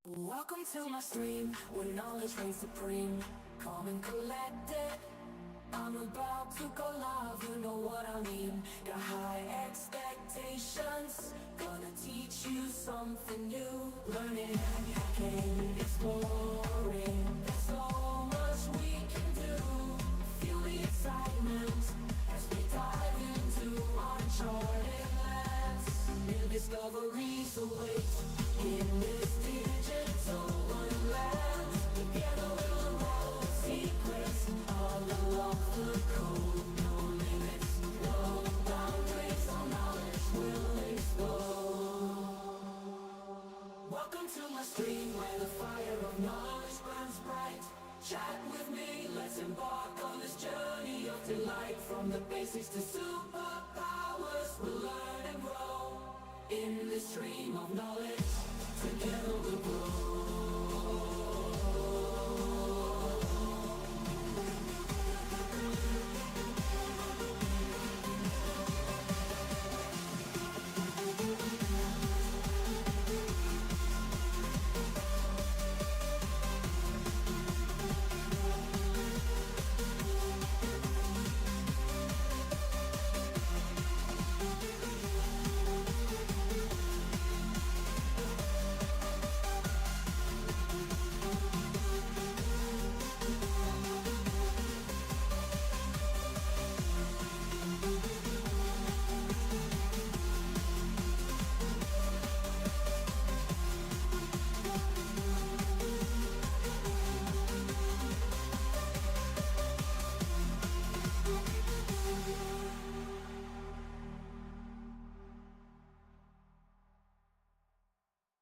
Welcome to my stream, where knowledge reigns supreme. Calm and collected, I'm about to go live, you know what I mean. Got high expectations, gonna teach you something new. Learning, hacking, exploring, there's so much we can do. Feel the excitement as we dive into uncharted lands. New discoveries await in this digital wonderland. Together we'll unravel secrets, all along the code. No limits, no boundaries, all knowledge will explode. Welcome to my stream, where the fire of knowledge burns bright. Chat with me, let's embark on this journey of delight. From the basics to superpowers, we'll learn and grow in this stream of knowledge. Together we'll grow.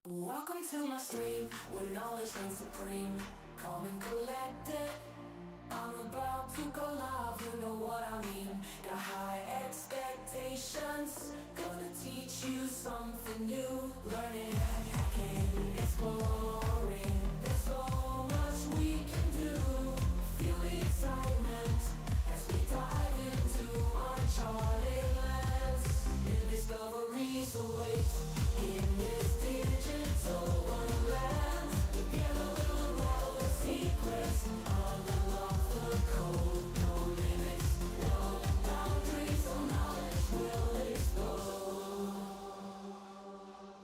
Welcome to my stream, where knowledge reigns supreme. Calm and collected, I'm about to go live, you know what I mean. Got high expectations, gonna teach you something new. Learning, hacking, exploring, there's so much we can do. Feel the excitement as we dive into uncharted lands. New discoveries await in this digital wonderland. Together we'll unravel the secrets, all along the code. No limits, no boundaries, all knowledge will explode.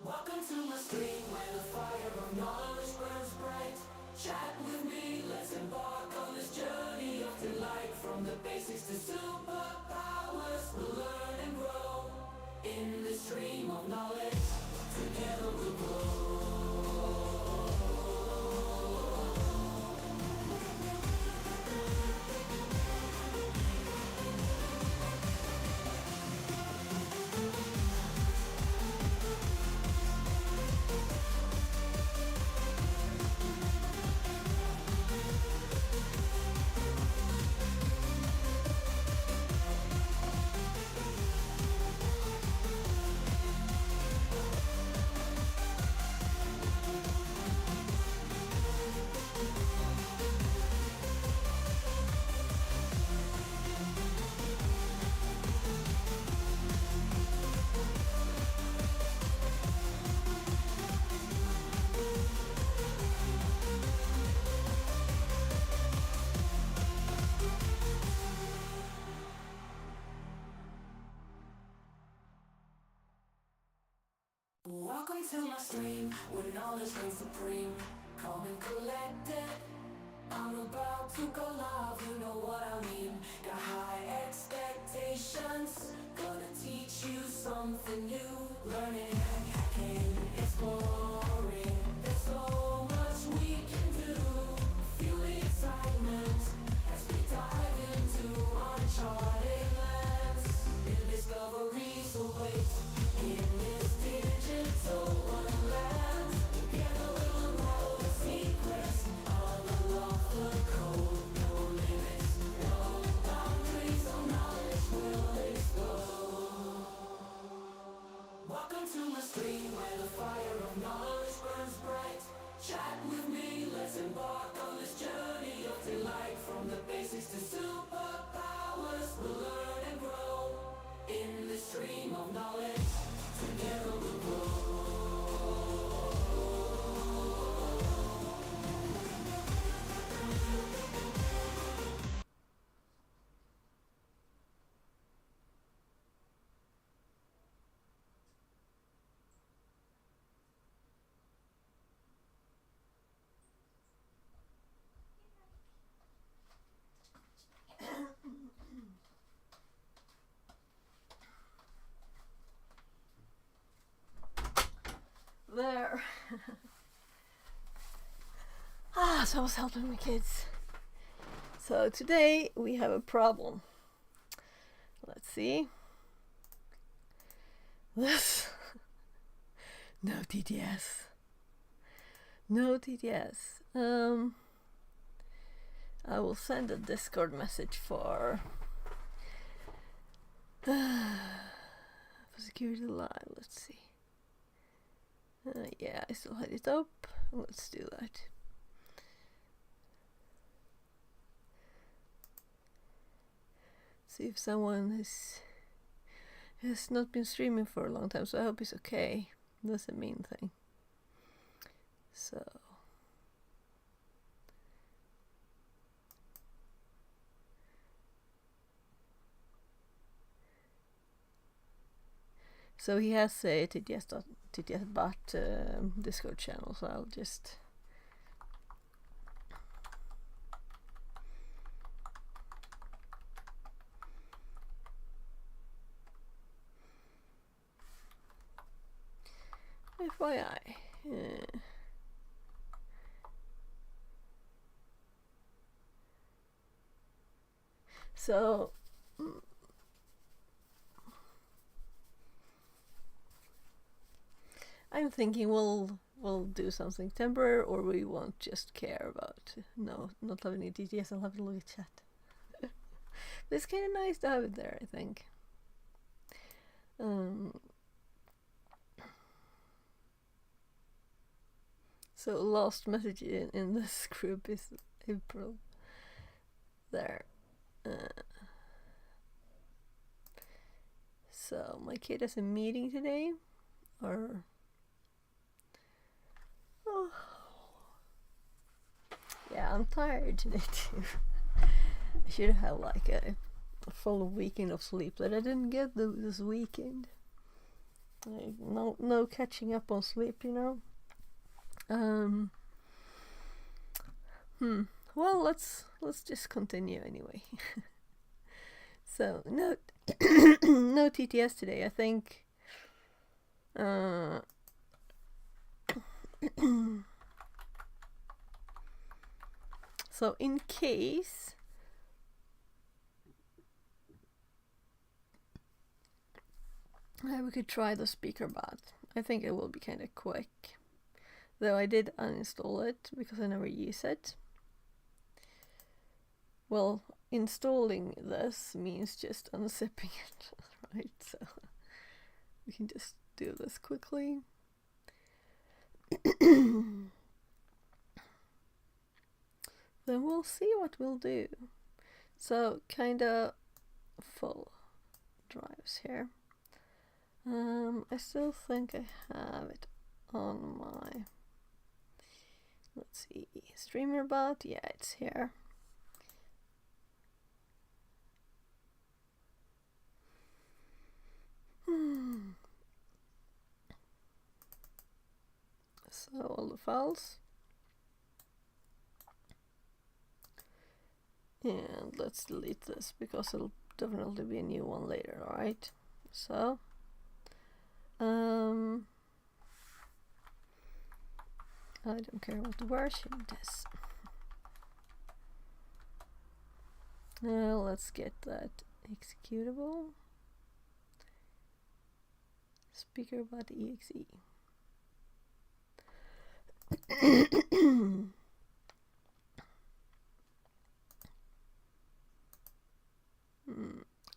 Welcome to my stream, where the fire of knowledge burns bright. Chat with me, let's embark on this journey of delight. From the basics to superpowers, we'll learn and grow in this stream of knowledge. Together we'll grow. Welcome to my stream, where knowledge reigns supreme. Calm and collected, I'm about to go live, you know what I mean. Got high expectations, gonna teach you something new. Learning, hacking, exploring, there's so much we can do. Feel the excitement as we dive into uncharted lands. New discoveries await in this digital wonderland. Together we'll unravel the secrets, all along the code. No limits, no boundaries, all knowledge will explode. Welcome to my stream, where the fire of knowledge burns bright. Chat with me, let's embark on this journey of delight. From the basics to superpowers, we'll learn and grow in this stream of knowledge. Together we'll grow. there. So I was helping my kids. So today we have a problem. Let's see. This. No TTS. No TTS. I will send a Discord message for security live. Let's see. Yeah, I still had it up. Let's do that. See if someone has not been streaming for a long time, so I hope it's okay. That's the main thing. So he has a TTS bot Discord channel, so I'll just FYI. So I'm thinking we'll do something temporary, or we won't just care about not having any TTS. I'll have a look at chat. But it's kind of nice to have it there, I think. So last message in this group is April. There. So my kid has a meeting today, or yeah, I'm tired today too. I should have like a full weekend of sleep that I didn't get this weekend. Like, no catching up on sleep, you know. Well, let's just continue anyway. So no no TTS today, I think. So in case we could try the speaker bot. I think it will be kind of quick. Though I did uninstall it because I never use it. Well, installing this means just unzipping it, right? So we can just do this quickly. Then we'll see what we'll do. So kinda full drives here. I still think I have it on my, let's see, streamer bot. Yeah, it's here. So all the files. And let's delete this because it'll definitely be a new one later, alright? So I don't care what version it is. Now let's get that executable. Speaker.exe.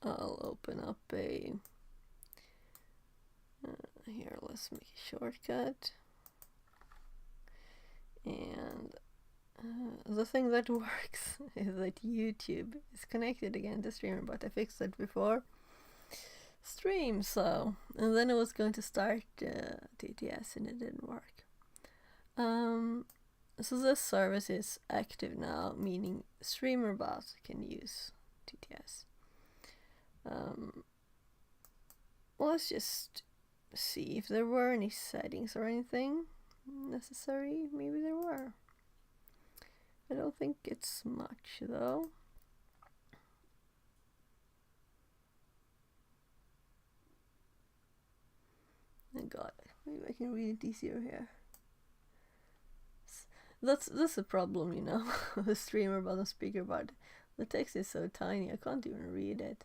I'll open up a here, let's make a shortcut. And the thing that works is that YouTube is connected again to streamer, but I fixed it before stream, so, and then I was going to start TTS and it didn't work. So this service is active now, meaning streamer bots can use TTS. Let's just see if there were any settings or anything necessary. Maybe there were. I don't think it's much though. I got it. maybe I can read it easier here. That's a problem, you know, the streamer button, speaker button. The text is so tiny, I can't even read it.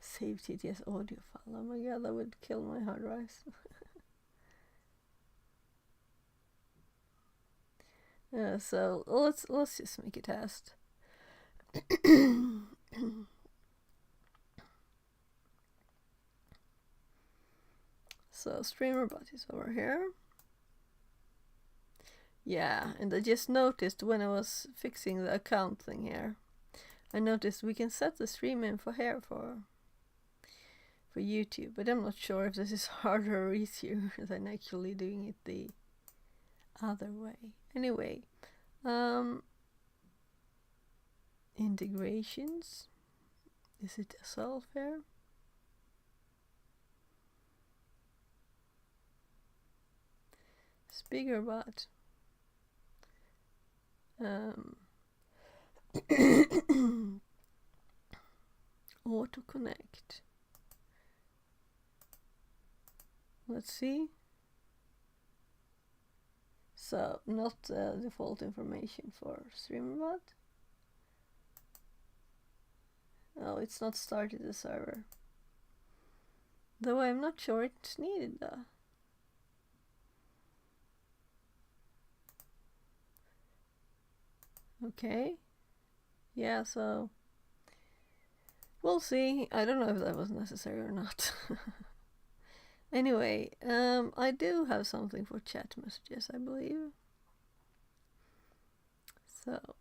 Save TTS audio file. Oh my god, that would kill my hard drives. So let's just make a test. So streamer bot is over here. Yeah, and I just noticed when I was fixing the account thing here, I noticed we can set the stream info here for YouTube, but I'm not sure if this is harder or easier than actually doing it the other way. Anyway, integrations. Is it a self here? Speaker bot. Auto connect. Let's see. So not default information for StreamerBot. Oh, it's not started the server. Though I'm not sure it's needed though. Okay. Yeah, so we'll see. I don't know if that was necessary or not. Anyway, I do have something for chat messages, I believe. So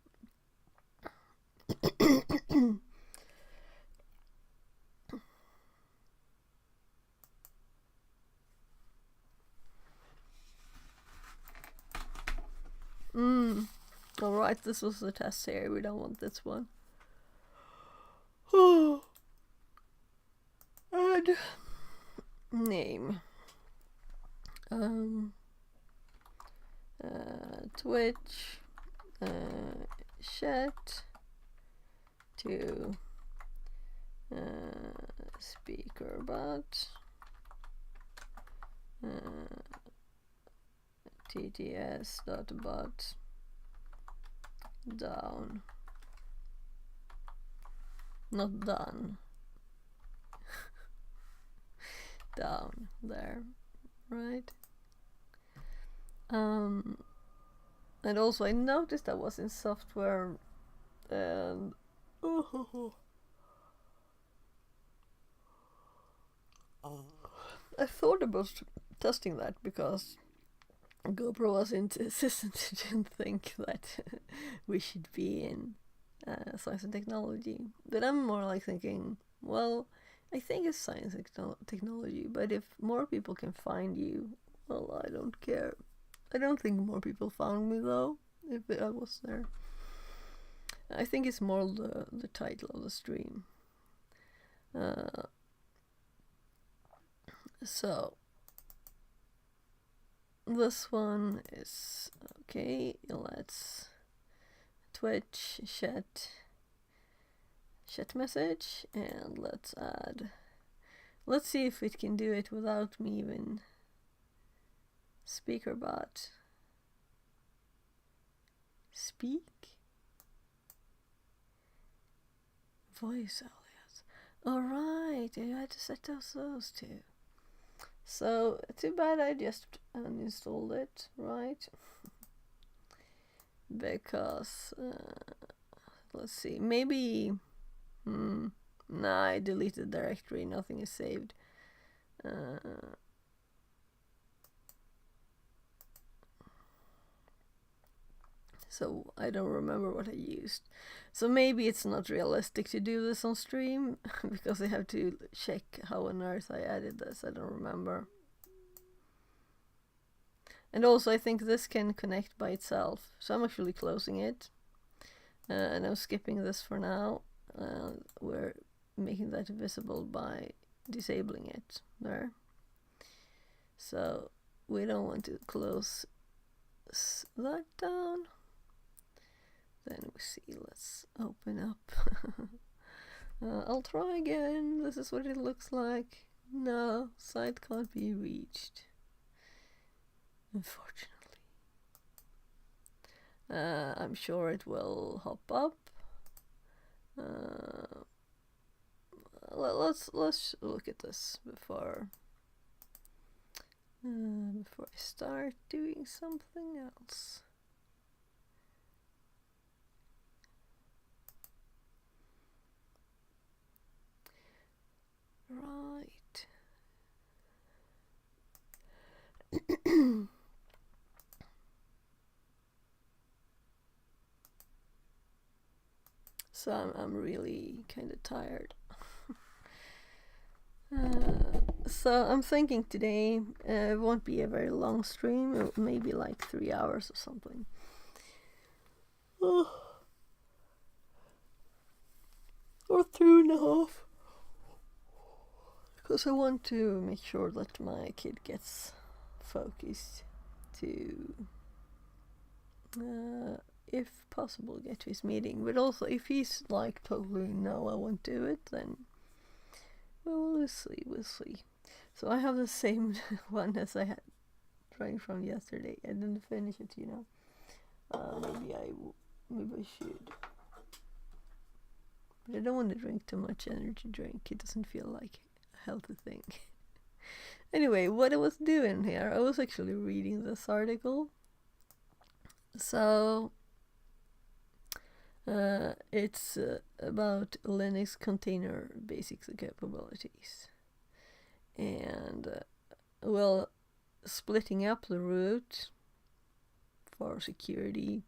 alright, this was the test here. We don't want this one. And name. Twitch chat to speaker bot tts.bot down, not done. Down there, right? And also I noticed I was in software and I thought about testing that because GoPro was insistent didn't think that we should be in science and technology. But I'm more like thinking, well, I think it's science and technology, but if more people can find you, well, I don't care. I don't think more people found me though, if I was there. I think it's more the title of the stream. So this one is okay. Let's Twitch chat message, and let's add. Let's see if it can do it without me even. Speaker bot. Speak. Voice alias. Alright, I had to set those two. So, too bad I just uninstalled it, right? Because, let's see, maybe, nah, I deleted the directory, nothing is saved. So I don't remember what I used. So maybe it's not realistic to do this on stream because I have to check how on earth I added this. I don't remember. And also I think this can connect by itself. So I'm actually closing it. And I'm skipping this for now. We're making that visible by disabling it there. So we don't want to close that down. Then we see, let's open up I'll try again. This is what it looks like. No, site can't be reached. Unfortunately. I'm sure it will hop up. Let's look at this before I start doing something else. Right. So I'm really kind of tired. So I'm thinking today it won't be a very long stream, maybe like 3 hours or something. Or 2.5. Because I want to make sure that my kid gets focused to, if possible, get to his meeting. But also, if he's like totally no, I won't do it, then we'll see. So I have the same one as I had trying from yesterday. I didn't finish it, you know. Maybe I should. But I don't want to drink too much energy drink. It doesn't feel like a healthy thing. Anyway, what I was doing here, I was actually reading this article. So it's about Linux container basics and capabilities. And well, splitting up the root for security.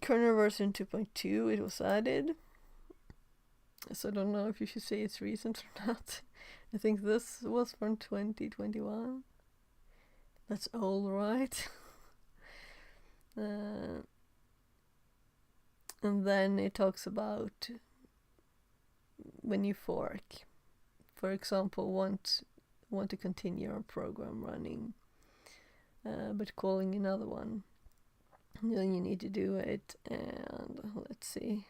Kernel version 2.2, it was added. So I don't know if you should say it's recent or not. I think this was from 2021. That's old, right? And then it talks about when you fork. For example, want to continue your program running, but calling another one. Then you need to do it, and let's see.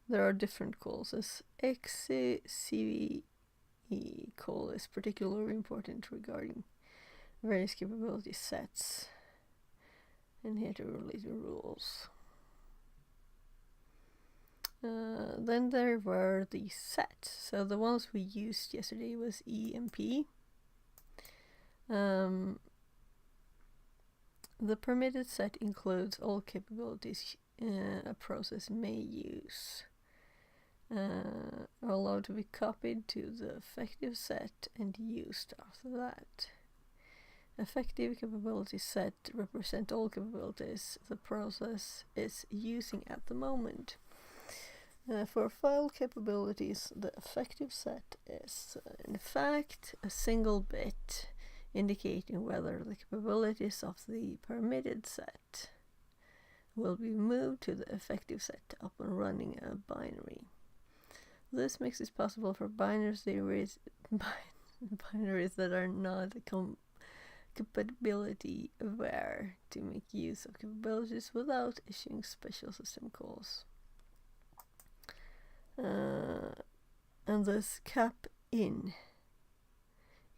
There are different calls. This XCVE call is particularly important regarding various capability sets and here to relate the rules. Then there were the sets. So the ones we used yesterday was EMP. The permitted set includes all capabilities a process may use. Are allowed to be copied to the effective set and used after that. Effective capability set represent all capabilities the process is using at the moment. For file capabilities, the effective set is in fact a single bit indicating whether the capabilities of the permitted set will be moved to the effective set upon running a binary. This makes it possible for binaries that are not compatibility aware to make use of capabilities without issuing special system calls. And this cap in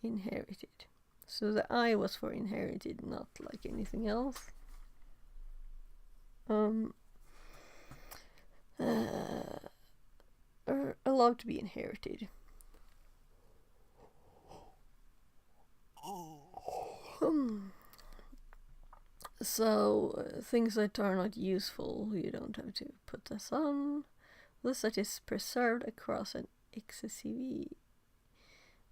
inherited. So the I was for inherited, not like anything else. Are allowed to be inherited. So things that are not useful, you don't have to put this on. This that is preserved across an XCV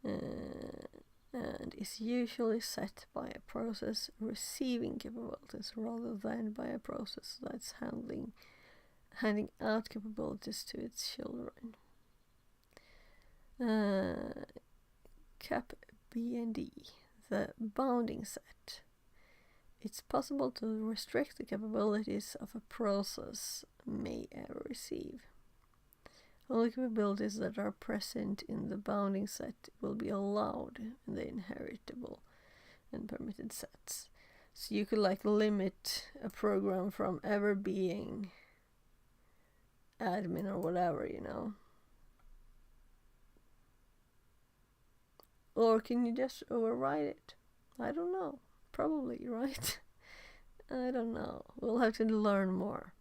and is usually set by a process receiving capabilities rather than by a process that's handing out capabilities to its children. Cap BND, the bounding set. It's possible to restrict the capabilities of a process may ever receive. Only capabilities that are present in the bounding set will be allowed in the inheritable and permitted sets. So you could like limit a program from ever being admin or whatever, you know. Or can you just override it? I don't know. Probably, right? I don't know. We'll have to learn more.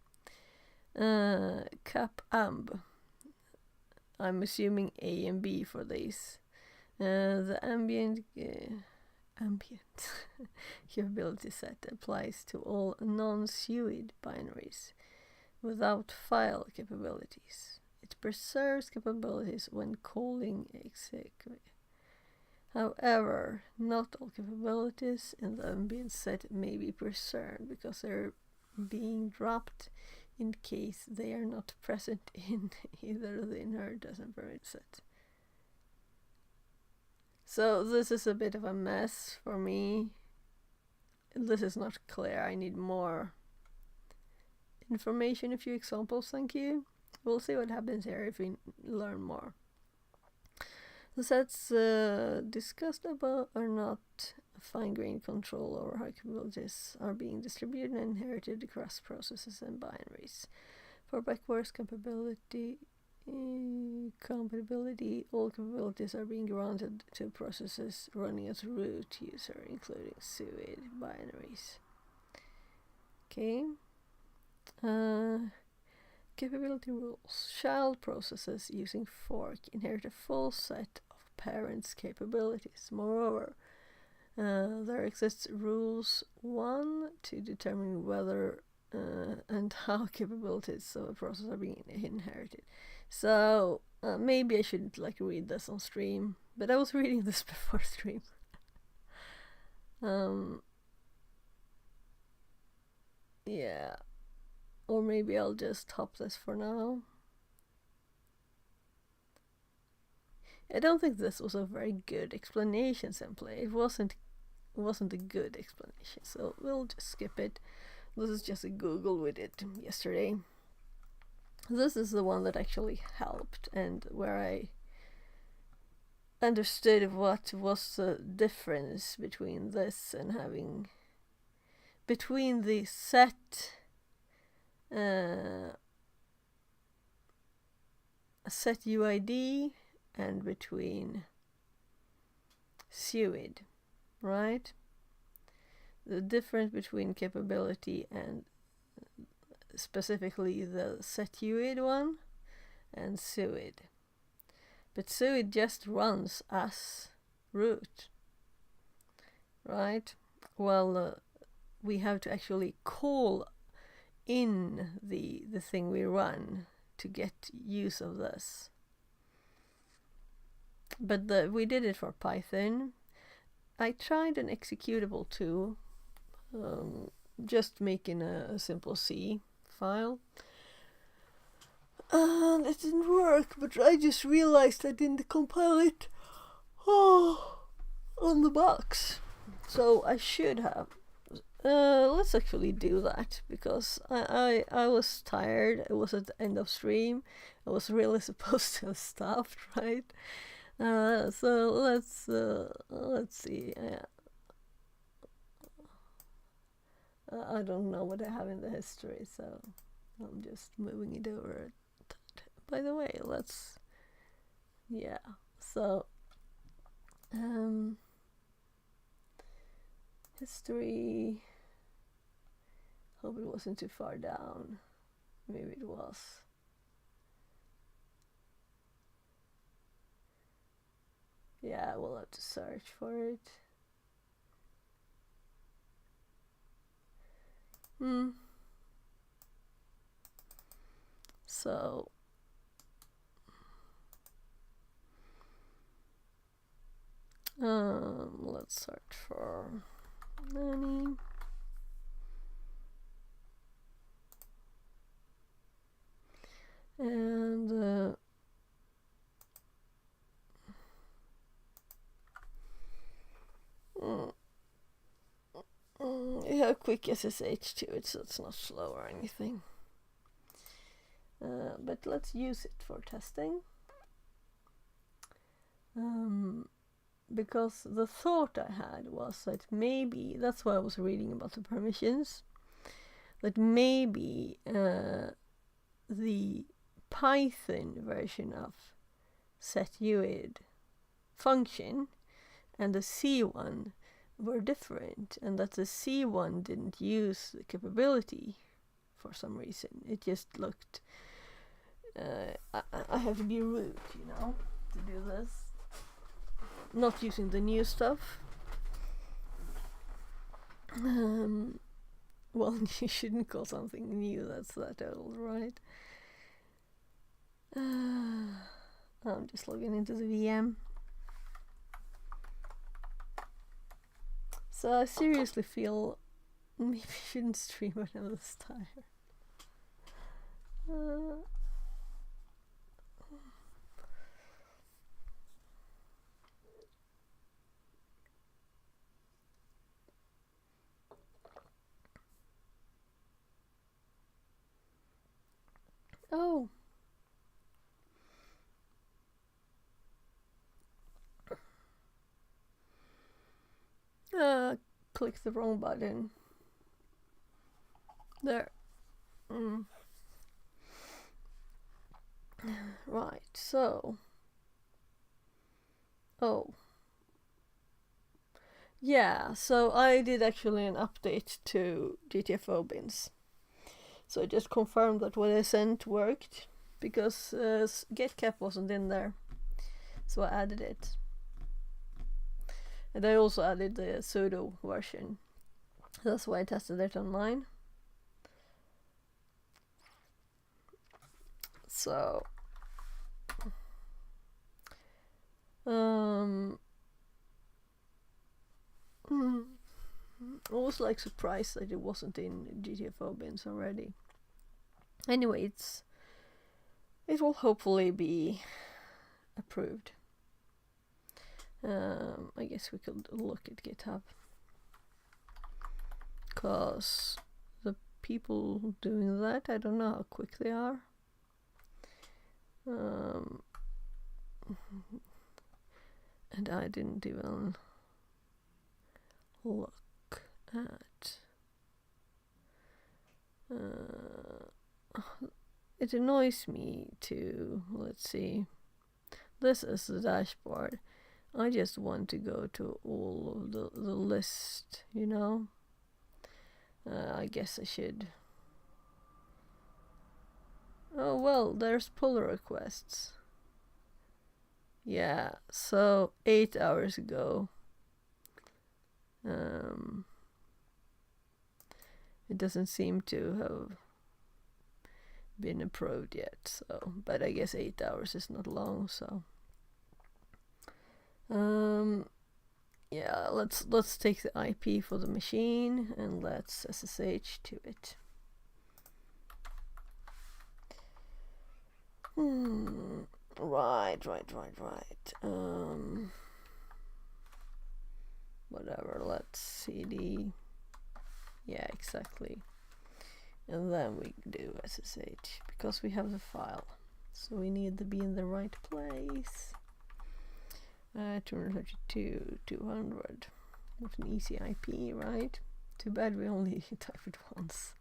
Cap amb. I'm assuming A and B for these. The ambient capability set applies to all non-SUID binaries without file capabilities. It preserves capabilities when calling exec. However, not all capabilities in the ambient set may be preserved because they're being dropped in case they are not present in either the inheritance and permitted set. So this is a bit of a mess for me. This is not clear. I need more information, a few examples, thank you. We'll see what happens here if we learn more. The sets discussed above are not fine-grained control over how capabilities are being distributed and inherited across processes and binaries. For backwards compatibility, all capabilities are being granted to processes running as root user, including SUID binaries. Okay. Capability rules. Child processes using fork inherit a full set of parents' capabilities. Moreover, there exists rules 1 to determine whether and how capabilities of a process are being inherited. So maybe I shouldn't like read this on stream, but I was reading this before stream. Yeah. Or maybe I'll just top this for now. I don't think this was a very good explanation simply. It wasn't a good explanation, so we'll just skip it. This is just a Google we did yesterday. This is the one that actually helped and where I understood what was the difference between this and having between the set set UID and between SUID, right? The difference between capability and specifically the set UID one and SUID. But SUID just runs as root, right? Well, we have to actually call in the thing we run to get use of this. But we did it for Python. I tried an executable too, just making a simple C file. And it didn't work, but I just realized I didn't compile it on the box. So I should have. Let's actually do that because I was tired. It was at the end of stream. I was really supposed to have stopped, right? So let's see. I don't know what I have in the history, so I'm just moving it over. By the way, so history. Hope it wasn't too far down. Maybe it was. Yeah, we'll have to search for it. So let's search for nanny. And you have quick SSH to it, so it's not slow or anything. but let's use it for testing. Because the thought I had was that maybe, that's why I was reading about the permissions, that maybe the Python version of setuid function and the C one were different, and that the C one didn't use the capability for some reason. It just looked, I have to be rude, you know, to do this. Not using the new stuff. Well, you shouldn't call something new that's that old, right? I'm just logging into the VM. So I seriously feel maybe I shouldn't stream when I'm this tired. Oh. Click the wrong button. There. Right, so. Oh. Yeah, so I did actually an update to GTFO bins. So I just confirmed that what I sent worked, because getcap wasn't in there. So I added it. And I also added the sudo version. That's why I tested it online. So I was like surprised that it wasn't in GTFO bins already. Anyway, it will hopefully be approved. I guess we could look at GitHub, cause the people doing that, I don't know how quick they are. And I didn't even look at. It annoys me to, let's see, this is the dashboard. I just want to go to all of the list, you know. I guess I should. Oh well, there's pull requests. Yeah, so 8 hours ago. It doesn't seem to have been approved yet, so, but I guess 8 hours is not long, so. Yeah, let's take the IP for the machine and let's SSH to it. Right. Whatever, let's cd. Yeah, exactly. And then we do SSH, because we have the file. So we need to be in the right place. 232, 200. What an easy IP, right? Too bad we only type it once.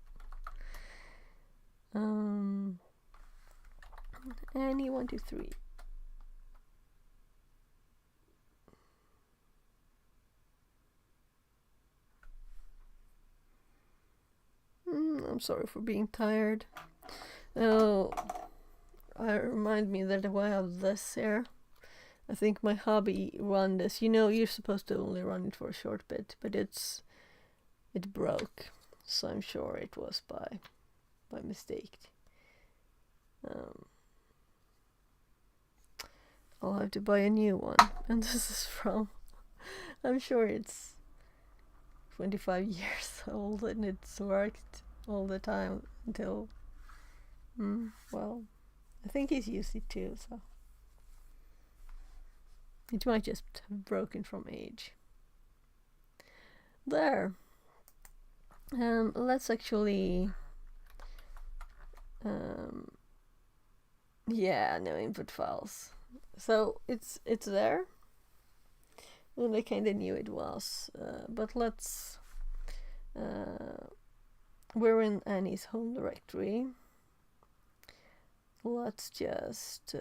Any 1, 2, 3. I'm sorry for being tired. Oh, I remind me that I have this here. I think my hobby run this. You know, you're supposed to only run it for a short bit, but it broke, so I'm sure it was by mistake. I'll have to buy a new one, and this is from, I'm sure it's 25 years old, and it's worked all the time until, well, I think he's used it too, so it might just have broken from age. There. Let's actually Yeah, no input files. So it's there, and I kind of knew it was. But let's. We're in Annie's home directory. Let's just.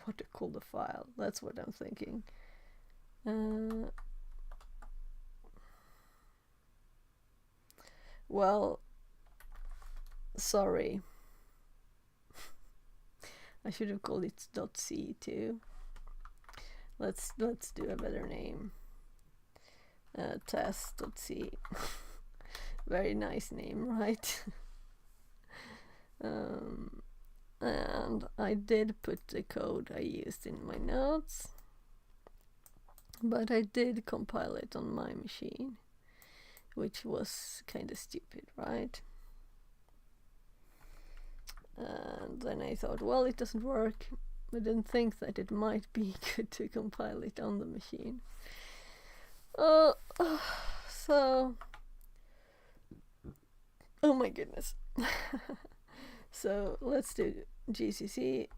What to call the file? That's what I'm thinking. Well, sorry. I should have called it .c too. Let's do a better name. Test.c. Very nice name, right? And I did put the code I used in my notes, but I did compile it on my machine, which was kind of stupid, right? And then I thought, well, it doesn't work. I didn't think that it might be good to compile it on the machine. So, oh my goodness. So let's do GCC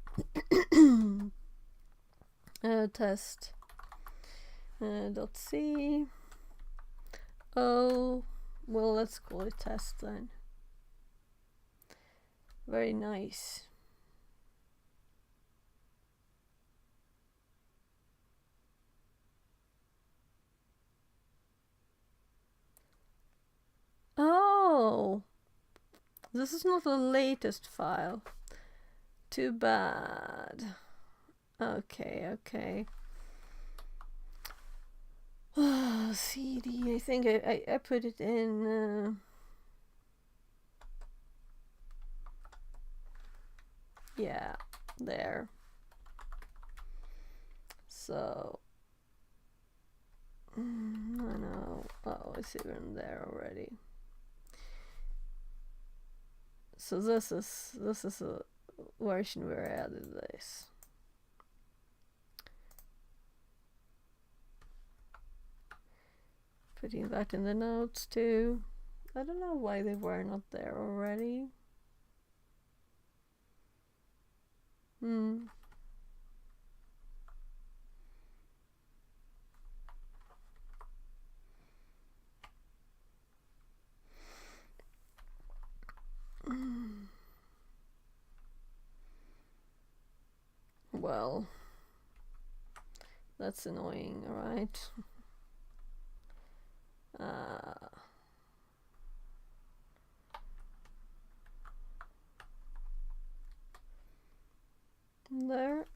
test .c. Oh, well, let's call it test then. Very nice. Oh, this is not the latest file. Too bad. Okay. CD, I think I put it in. Yeah, there. So. No. Oh, it's even there already. So this is a version where I added this. Putting that in the notes too. I don't know why they were not there already. Well, that's annoying, right? There.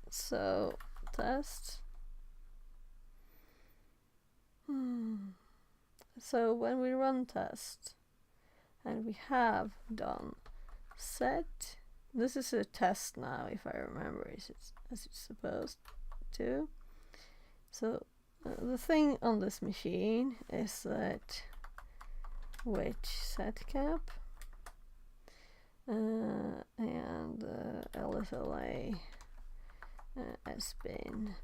So, test. So when we run test, and we have done set, this is a test now, if I remember, as it's supposed to. So the thing on this machine is that which set cap and LSLA SBin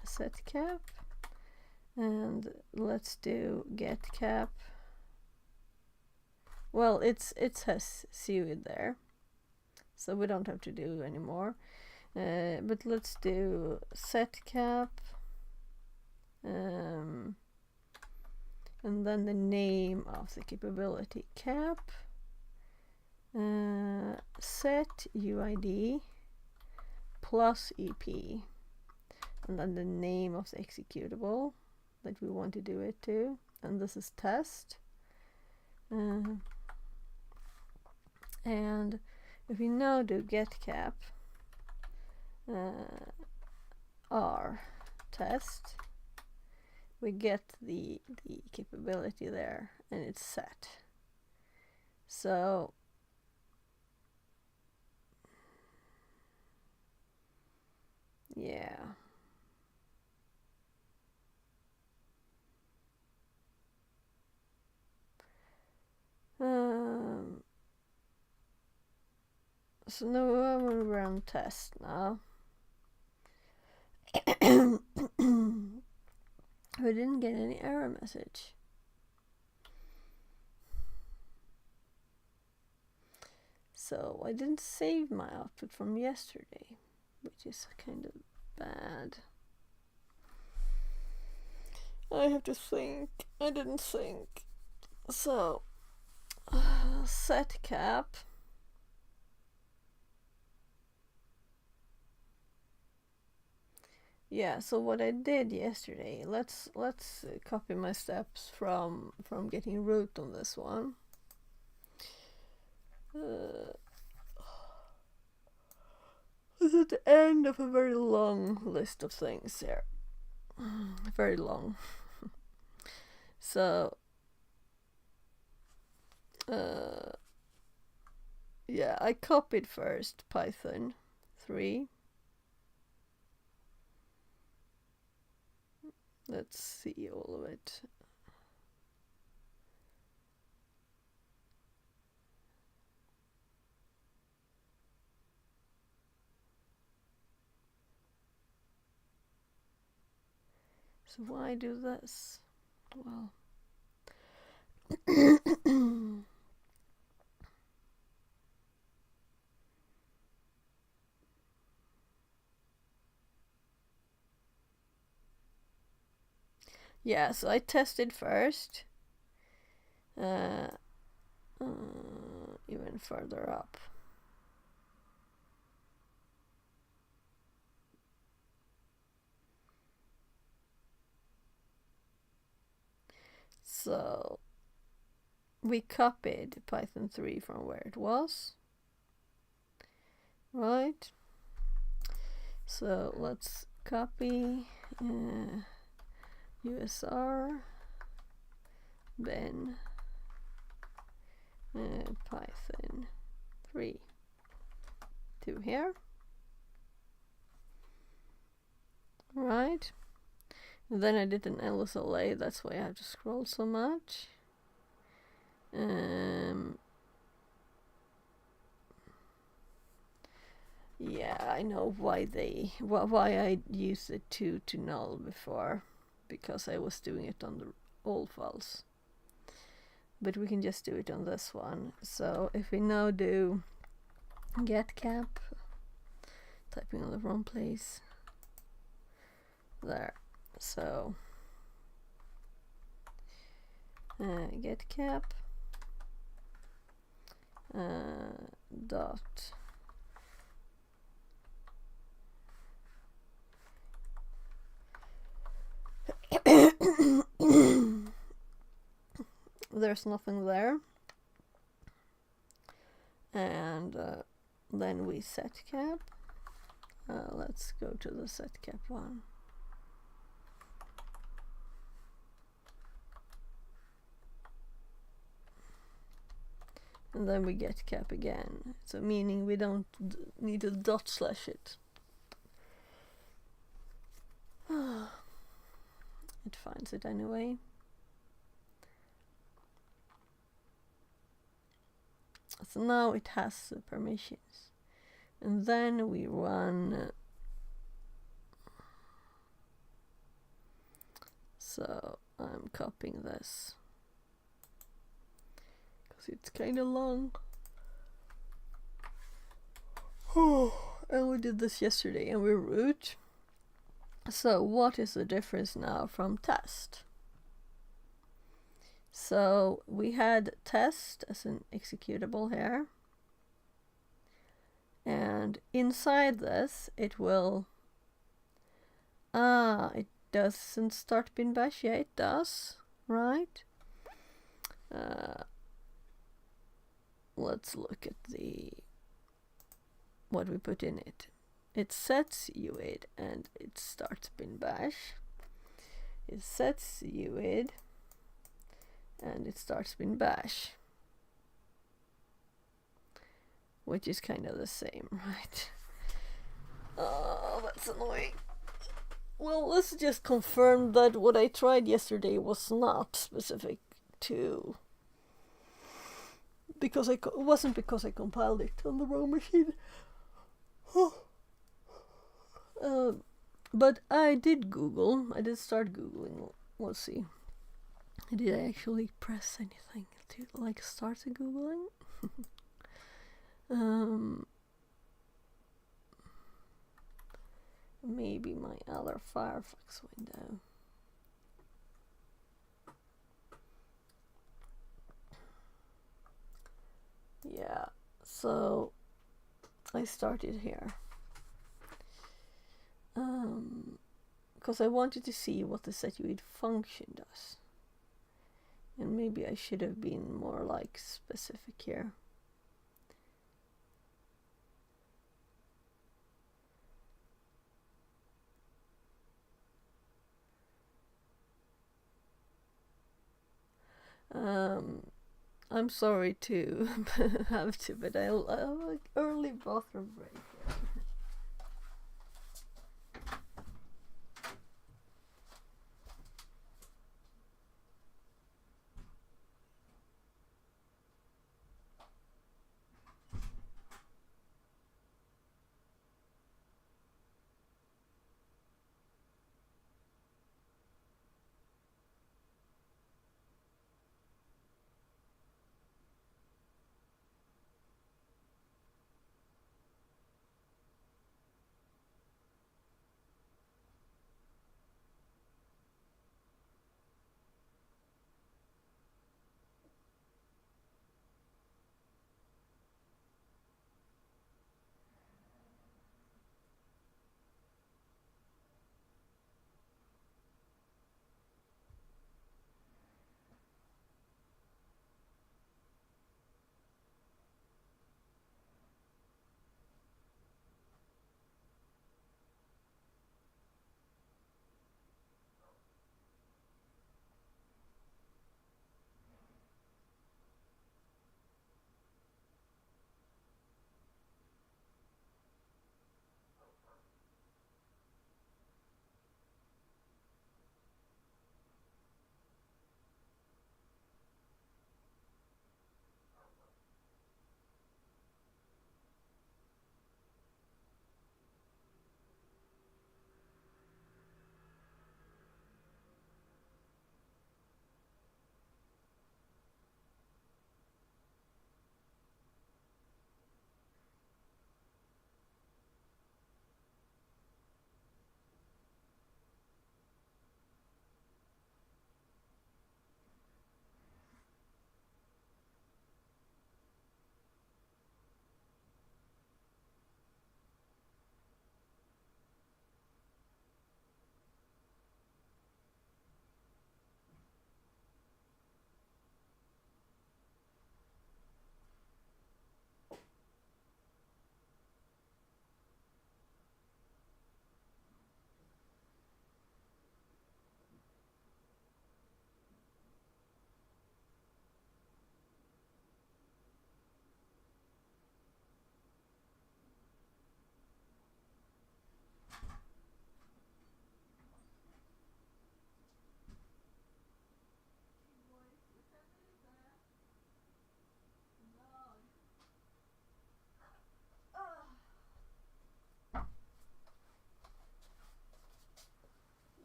set cap, and let's do get cap. Well, it has SUID there, so we don't have to do anymore. But let's do set cap, and then the name of the capability cap, set UID plus EP, and then the name of the executable that we want to do it to, and this is test. And if we now do get cap R test, we get the capability there, and it's set. So yeah. So now I will run test now. We didn't get any error message. So I didn't save my output from yesterday, which is kind of bad. I have to think. I didn't think. So, set cap. Yeah, so what I did yesterday, let's copy my steps from getting root on this one. This is the end of a very long list of things here. Very long. So, yeah, I copied first Python 3. Let's see all of it. So why do this? Well, yeah, so I tested first, even further up. So we copied Python 3 from where it was, right? So let's copy USR, then Python 3 to here, right? And then I did an LSLA, that's why I have to scroll so much. Yeah, I know why I used it to null before, because I was doing it on the old files. But we can just do it on this one. So if we now do get cap, typing on the wrong place, there. So get cap dot there's nothing there, and then we set cap. Let's go to the set cap one. And then we get cap again, so meaning we don't need to dot slash it. It finds it anyway. So now it has the permissions, and then we run. So I'm copying this because it's kind of long. And we did this yesterday, and we root. So what is the difference now from test? So we had test as an executable here, and inside this it will it doesn't start bin bash. Yeah, it does, right? Let's look at what we put in it. It sets UID and it starts bin bash. It sets UID and it starts bin bash, which is kind of the same, right? Oh, that's annoying. Well, let's just confirm that what I tried yesterday was not specific to, because it wasn't because I compiled it on the wrong machine. But I did Google. I did start Googling we'll see. Did I actually press anything to like start the Googling? Maybe my other Firefox window. Yeah, so I started here. Because I wanted to see what the SetUid function does. And maybe I should have been more like specific here. I'm sorry to have to, but I'll have an early bathroom break.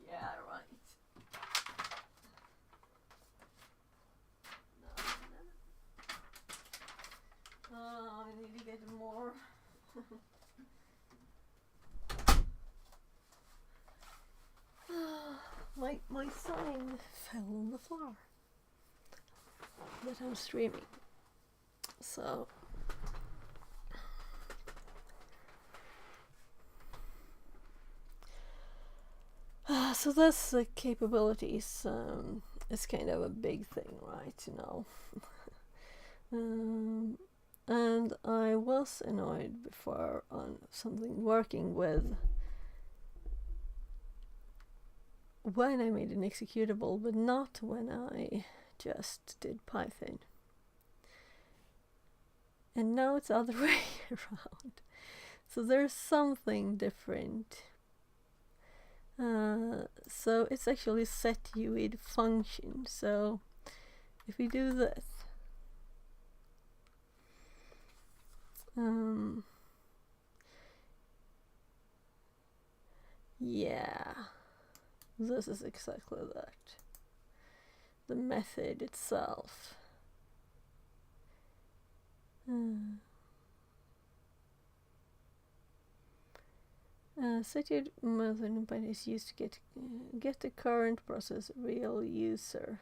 Yeah, right. No. Oh, I need to get more. my sign fell on the floor that I'm streaming. So so that's the capabilities. It's kind of a big thing, right? And I was annoyed before on something working with when I made an executable, but not when I just did Python. And now it's the other way around. So there's something different. So it's actually SetUid function. So if we do this, yeah, this is exactly that. the method itself. Setuid method is used to get the current process real user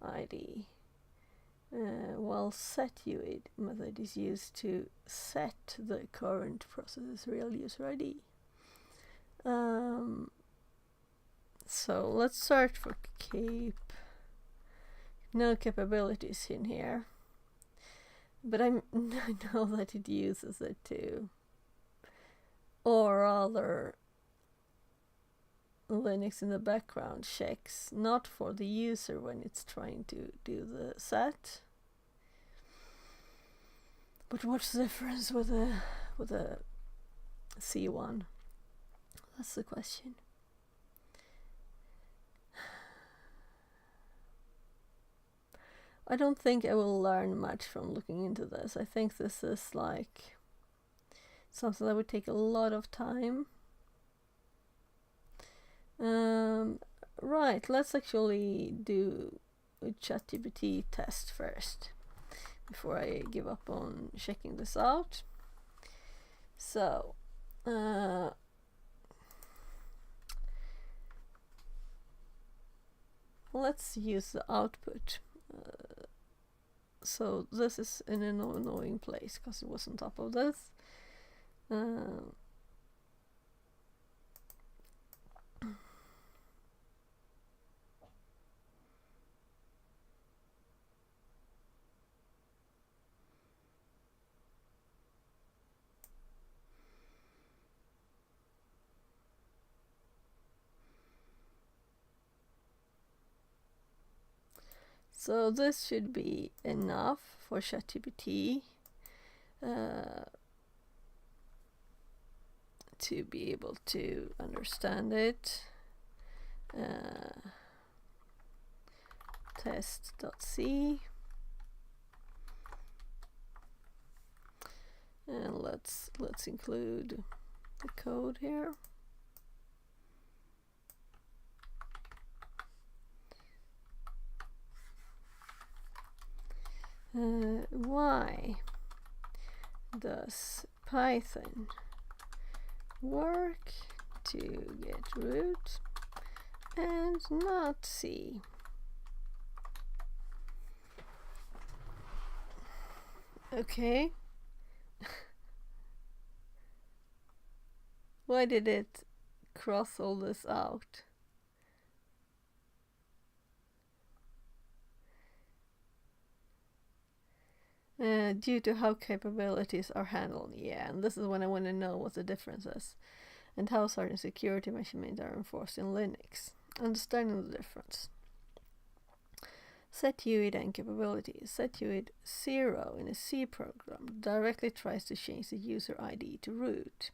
ID, while setuid method is used to set the current process real user ID. So let's search for cape. No capabilities in here, but I know that it uses it too. Or rather, Linux in the background checks not for the user when it's trying to do the set. But what's the difference with a C1? That's the question. I don't think I will learn much from looking into this. I think this is like something that would take a lot of time. Right, let's actually do a ChatGPT test first before I give up on checking this out. So, let's use the output. So this is in an annoying place because it was on top of this. So this should be enough for ChatGPT to be able to understand it. Test.c, and let's include the code here. Why does Python work to get root and not C? Okay. Why did it cross all this out? Due to how capabilities are handled. Yeah, and this is when I want to know what the difference is and how certain security measurements are enforced in Linux. Understanding the difference. Setuid and capabilities. Setuid 0 in a C program directly tries to change the user ID to root.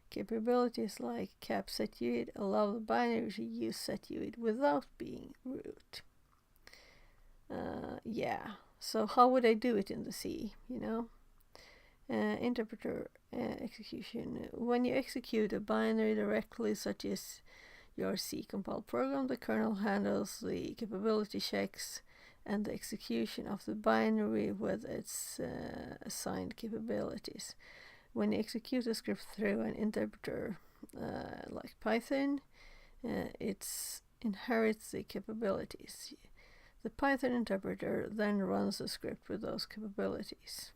Capabilities like cap setuid allow the binary to use setuid without being root. Yeah. So how would I do it in the C, you know? Interpreter execution. When you execute a binary directly, such as your C compiled program, the kernel handles the capability checks and the execution of the binary with its assigned capabilities. When you execute a script through an interpreter like Python, it inherits the capabilities. The Python interpreter then runs the script with those capabilities.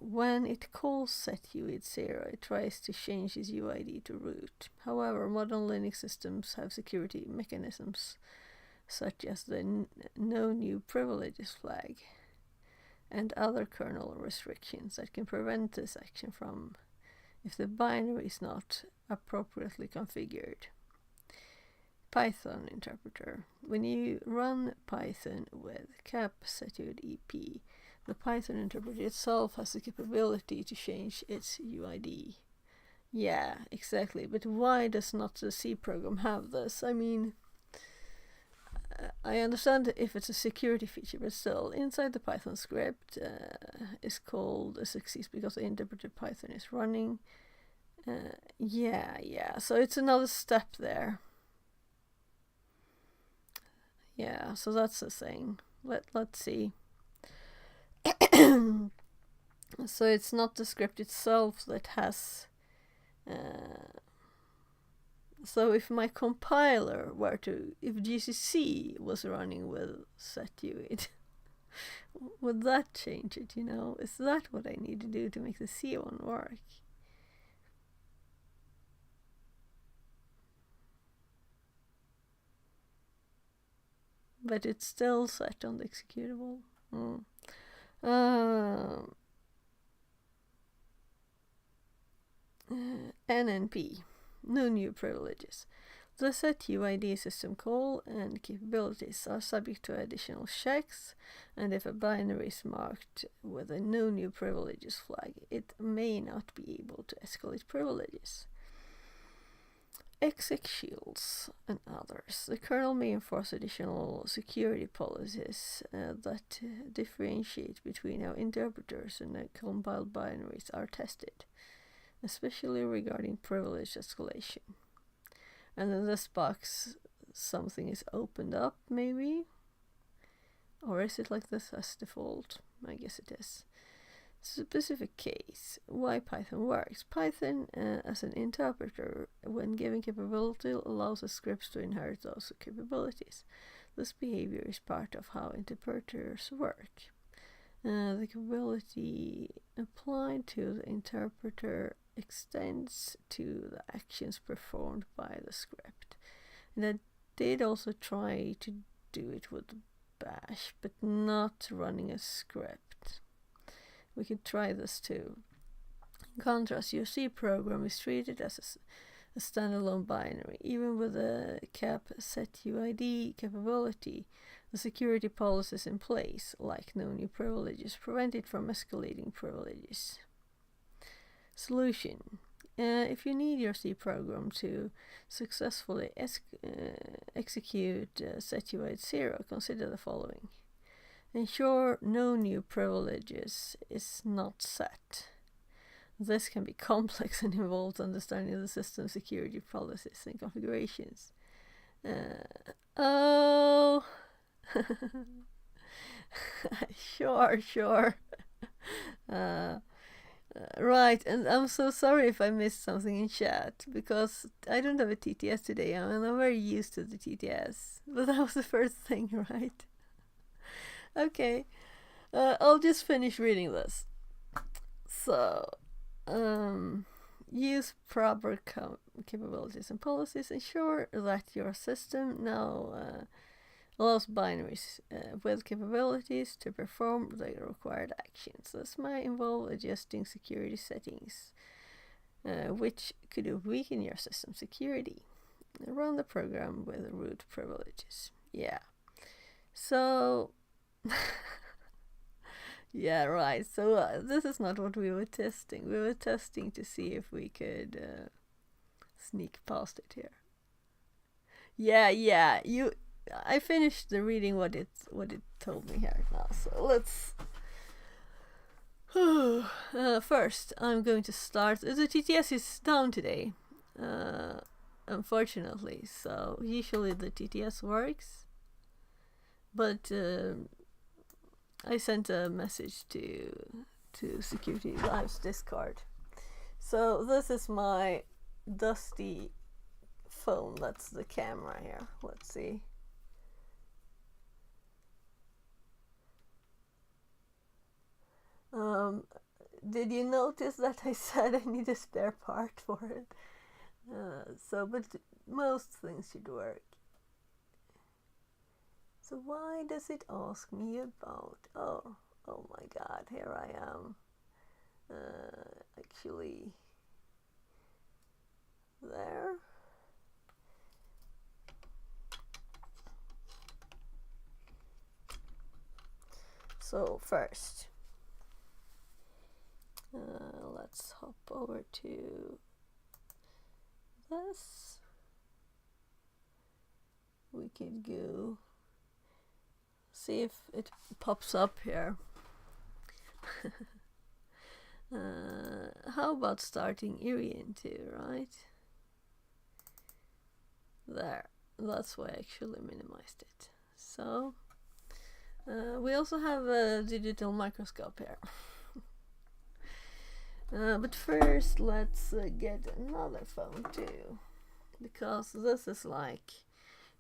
When it calls setuid 0, it tries to change its UID to root. However, modern Linux systems have security mechanisms such as the no new privileges flag and other kernel restrictions that can prevent this action from if the binary is not appropriately configured. Python interpreter. When you run Python with cap setuid EP, the Python interpreter itself has the capability to change its UID. Yeah, exactly. But why does not the C program have this? I mean, I understand if it's a security feature, but still, inside the Python script is called a success because the interpreter Python is running. Yeah. So it's another step there. Yeah, so that's the thing. Let's see. So it's not the script itself that has. So if my compiler were to, if GCC was running with setuid, would that change it? Is that what I need to do to make the C one work? But it's still set on the executable. NNP, no new privileges. The setuid system call and capabilities are subject to additional checks, and if a binary is marked with a no new privileges flag, it may not be able to escalate privileges. Exec shields and others. The kernel may enforce additional security policies that differentiate between how interpreters and compiled binaries are tested, especially regarding privilege escalation. And in this box, something is opened up, maybe? Or is it like this as default? I guess it is. Specific case, why Python works. Python, as an interpreter, when given capability, allows the scripts to inherit those capabilities. This behavior is part of how interpreters work. The capability applied to the interpreter extends to the actions performed by the script. And I did also try to do it with bash, but not running a script. We could try this too. In contrast, your C program is treated as a standalone binary. Even with a cap setuid capability, the security policies in place, like no new privileges, prevent it from escalating privileges. Solution. If you need your C program to successfully execute setuid 0, consider the following. Ensure no new privileges is not set. This can be complex and involves understanding the system security policies and configurations. Sure. Right, and I'm so sorry if I missed something in chat, because I don't have a TTS today, and I'm very used to the TTS, but that was the first thing, right? Okay, I'll just finish reading this. So, use proper capabilities and policies. Ensure that your system now allows binaries with capabilities to perform the required actions. This might involve adjusting security settings, which could weaken your system security. Run the program with root privileges. Yeah. So, yeah, right. So this is not what we were testing. We were testing to see if we could sneak past it here. Yeah. I finished the reading what it told me here now. So let's. First, I'm going to start. The TTS is down today, unfortunately. So usually the TTS works, but I sent a message to Security Live's Discord. So this is my dusty phone. That's the camera here. Let's see. Did you notice that I said I need a spare part for it? But most things should work. So why does it ask me about? Oh my God! Here I am. Actually, there. So first, let's hop over to this. We could go see if it pops up here. How about starting Irian too, right? There. That's why I actually minimized it. so. We also have a digital microscope here. But first let's get another phone too, because this is like,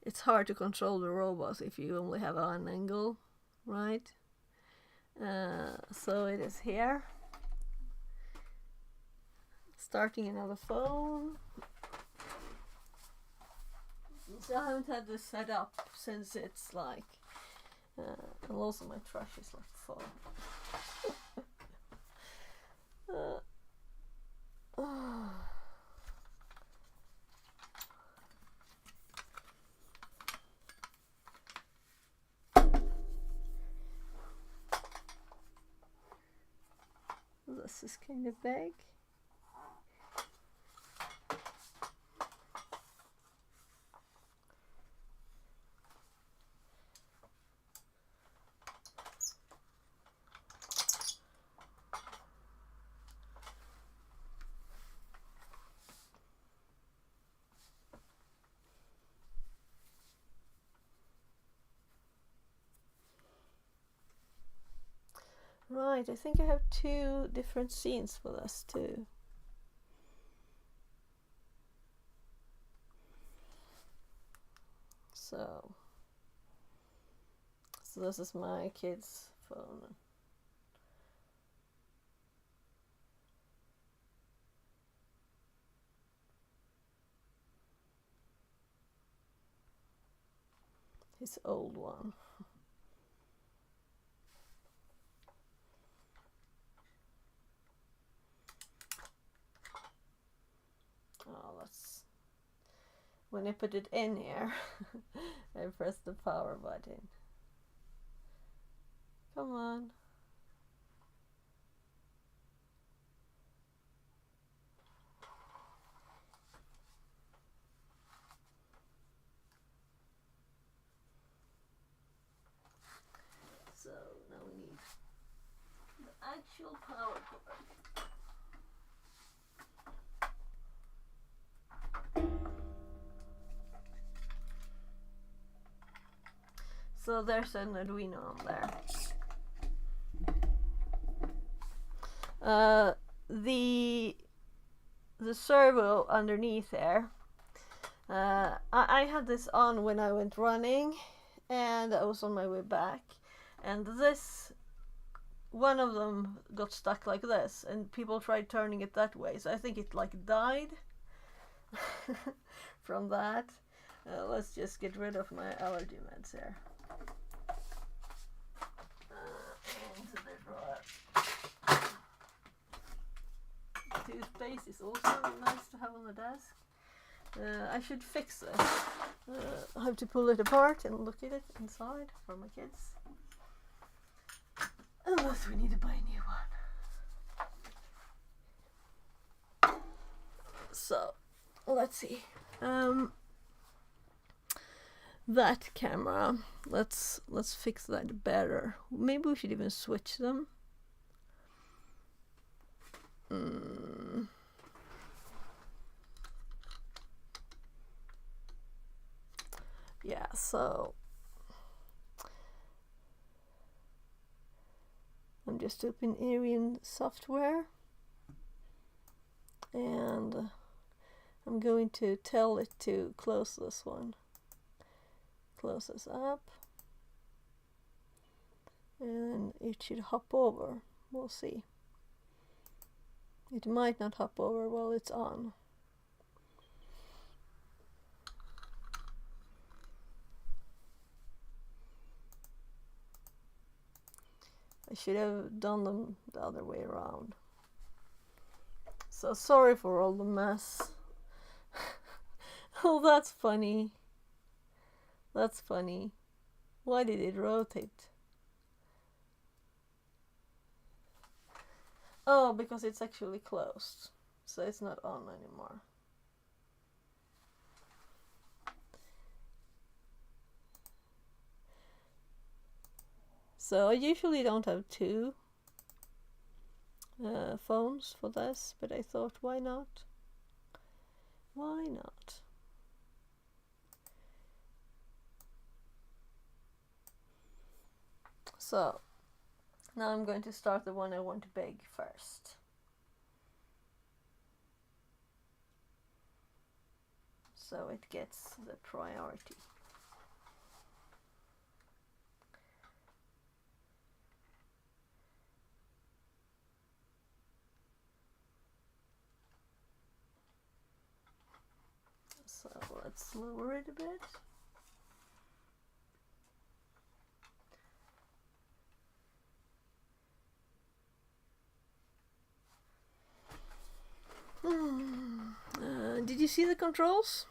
it's hard to control the robot if you only have one angle, right? So it is here. Starting another phone. So I haven't had this set up since it's like, and also my trash is like full. This is kind of big. Right, I think I have 2 different scenes for this too. So this is my kid's phone. His old one. Oh, that's when I put it in here. I pressed the power button. Come on. So now we need the actual power cord. So there's an Arduino on there. The servo underneath there. I had this on when I went running, and I was on my way back, and this one of them got stuck like this, and people tried turning it that way, so I think it like died from that. Let's just get rid of my allergy meds here. Into the drawer. Toothpaste is also nice to have on the desk. I should fix this. I have to pull it apart and look at it inside for my kids. Unless we need to buy a new one. So, let's see. That camera. Let's fix that better. Maybe we should even switch them. Yeah, so I'm just opening Arian software, and I'm going to tell it to close this one. Close this up, and it should hop over. We'll see. It might not hop over while it's on. I should have done them the other way around. So sorry for all the mess. Oh, that's funny. That's funny. Why did it rotate? Oh, because it's actually closed. So it's not on anymore. So I usually don't have 2 phones for this, but I thought, why not? Why not? So now I'm going to start the one I want big first. So it gets the priority. So let's lower it a bit. Did you see the controls?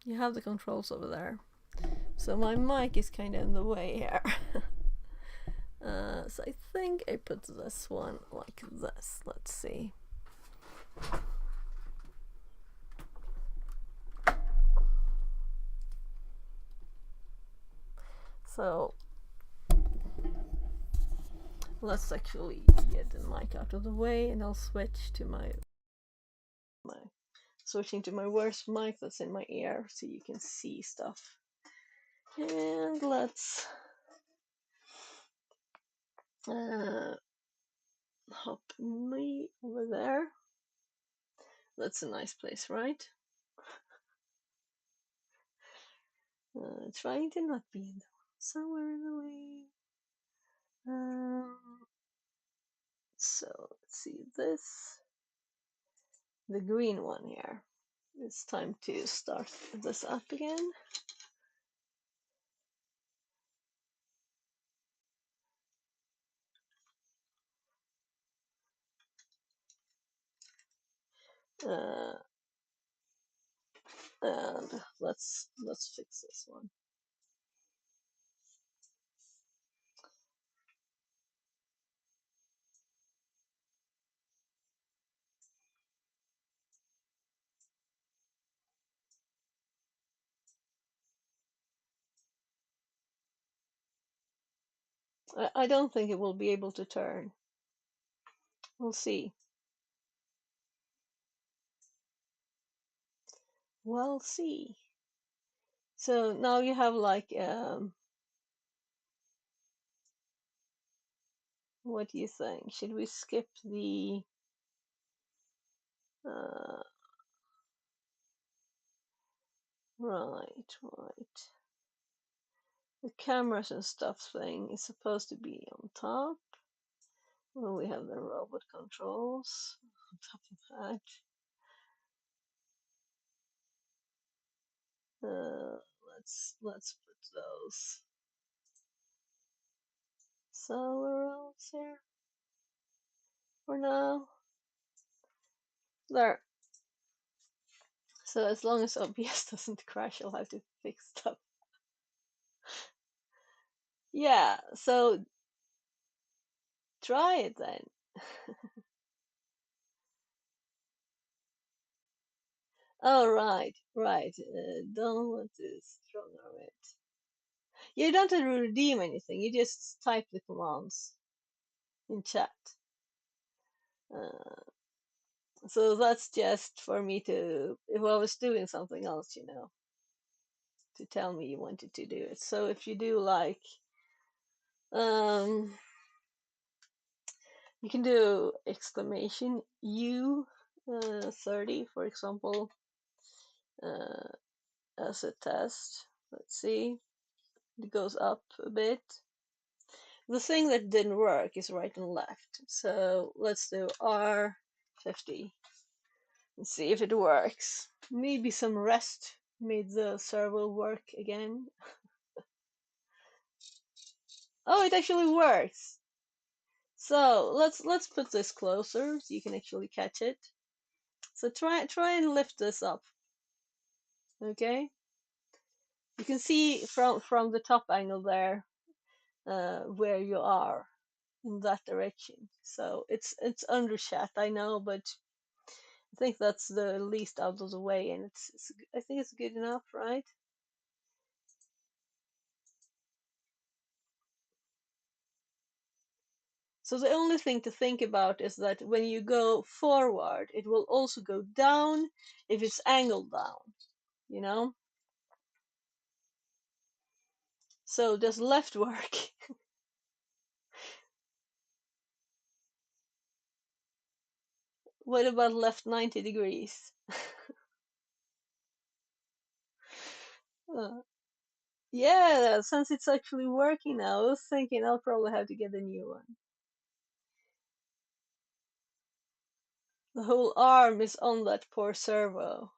You have the controls over there. So my mic is kind of in the way here. So I think I put this one like this. Let's see. So let's actually get the mic out of the way, and I'll switch to my switching to my worst mic that's in my ear so you can see stuff. And let's hop me over there. That's a nice place, right? Trying to not be in the somewhere in the way. So let's see this, the green one here. It's time to start this up again. And let's fix this one. I don't think it will be able to turn. We'll see. We'll see. So now you have like what do you think? Should we skip the right. The cameras and stuff thing is supposed to be on top. Well, we have the robot controls on top of that. Let's put those somewhere else here for now. There. So as long as OBS doesn't crash, I'll have to fix stuff. Yeah, so try it then. Oh, right. Don't want to strong arm it. You don't have to redeem anything. You just type the commands in chat. So that's just for me to, if I was doing something else, to tell me you wanted to do it. So if you do like, you can do exclamation U 30, for example, as a test. Let's see, it goes up a bit. The thing that didn't work is right and left. So let's do R50 and see if it works. Maybe some rest made the servo work again. Oh, it actually works. So let's put this closer so you can actually catch it. So try and lift this up. Okay. You can see from the top angle there where you are in that direction. So it's undershot, I know, but I think that's the least out of the way, and I think it's good enough, right? So the only thing to think about is that when you go forward, it will also go down if it's angled down, you know? So does left work? What about left 90 degrees? Uh, yeah, since it's actually working now, I was thinking I'll probably have to get a new one. The whole arm is on that poor servo.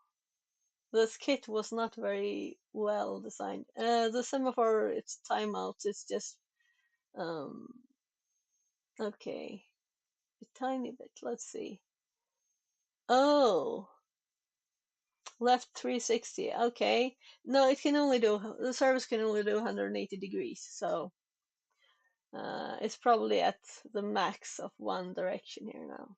This kit was not very well designed. The semaphore, its timeouts, it's just um okay, a tiny bit. Let's see. Oh, left 360. Okay, no, it can only do the service can only do 180 degrees, so it's probably at the max of one direction here now.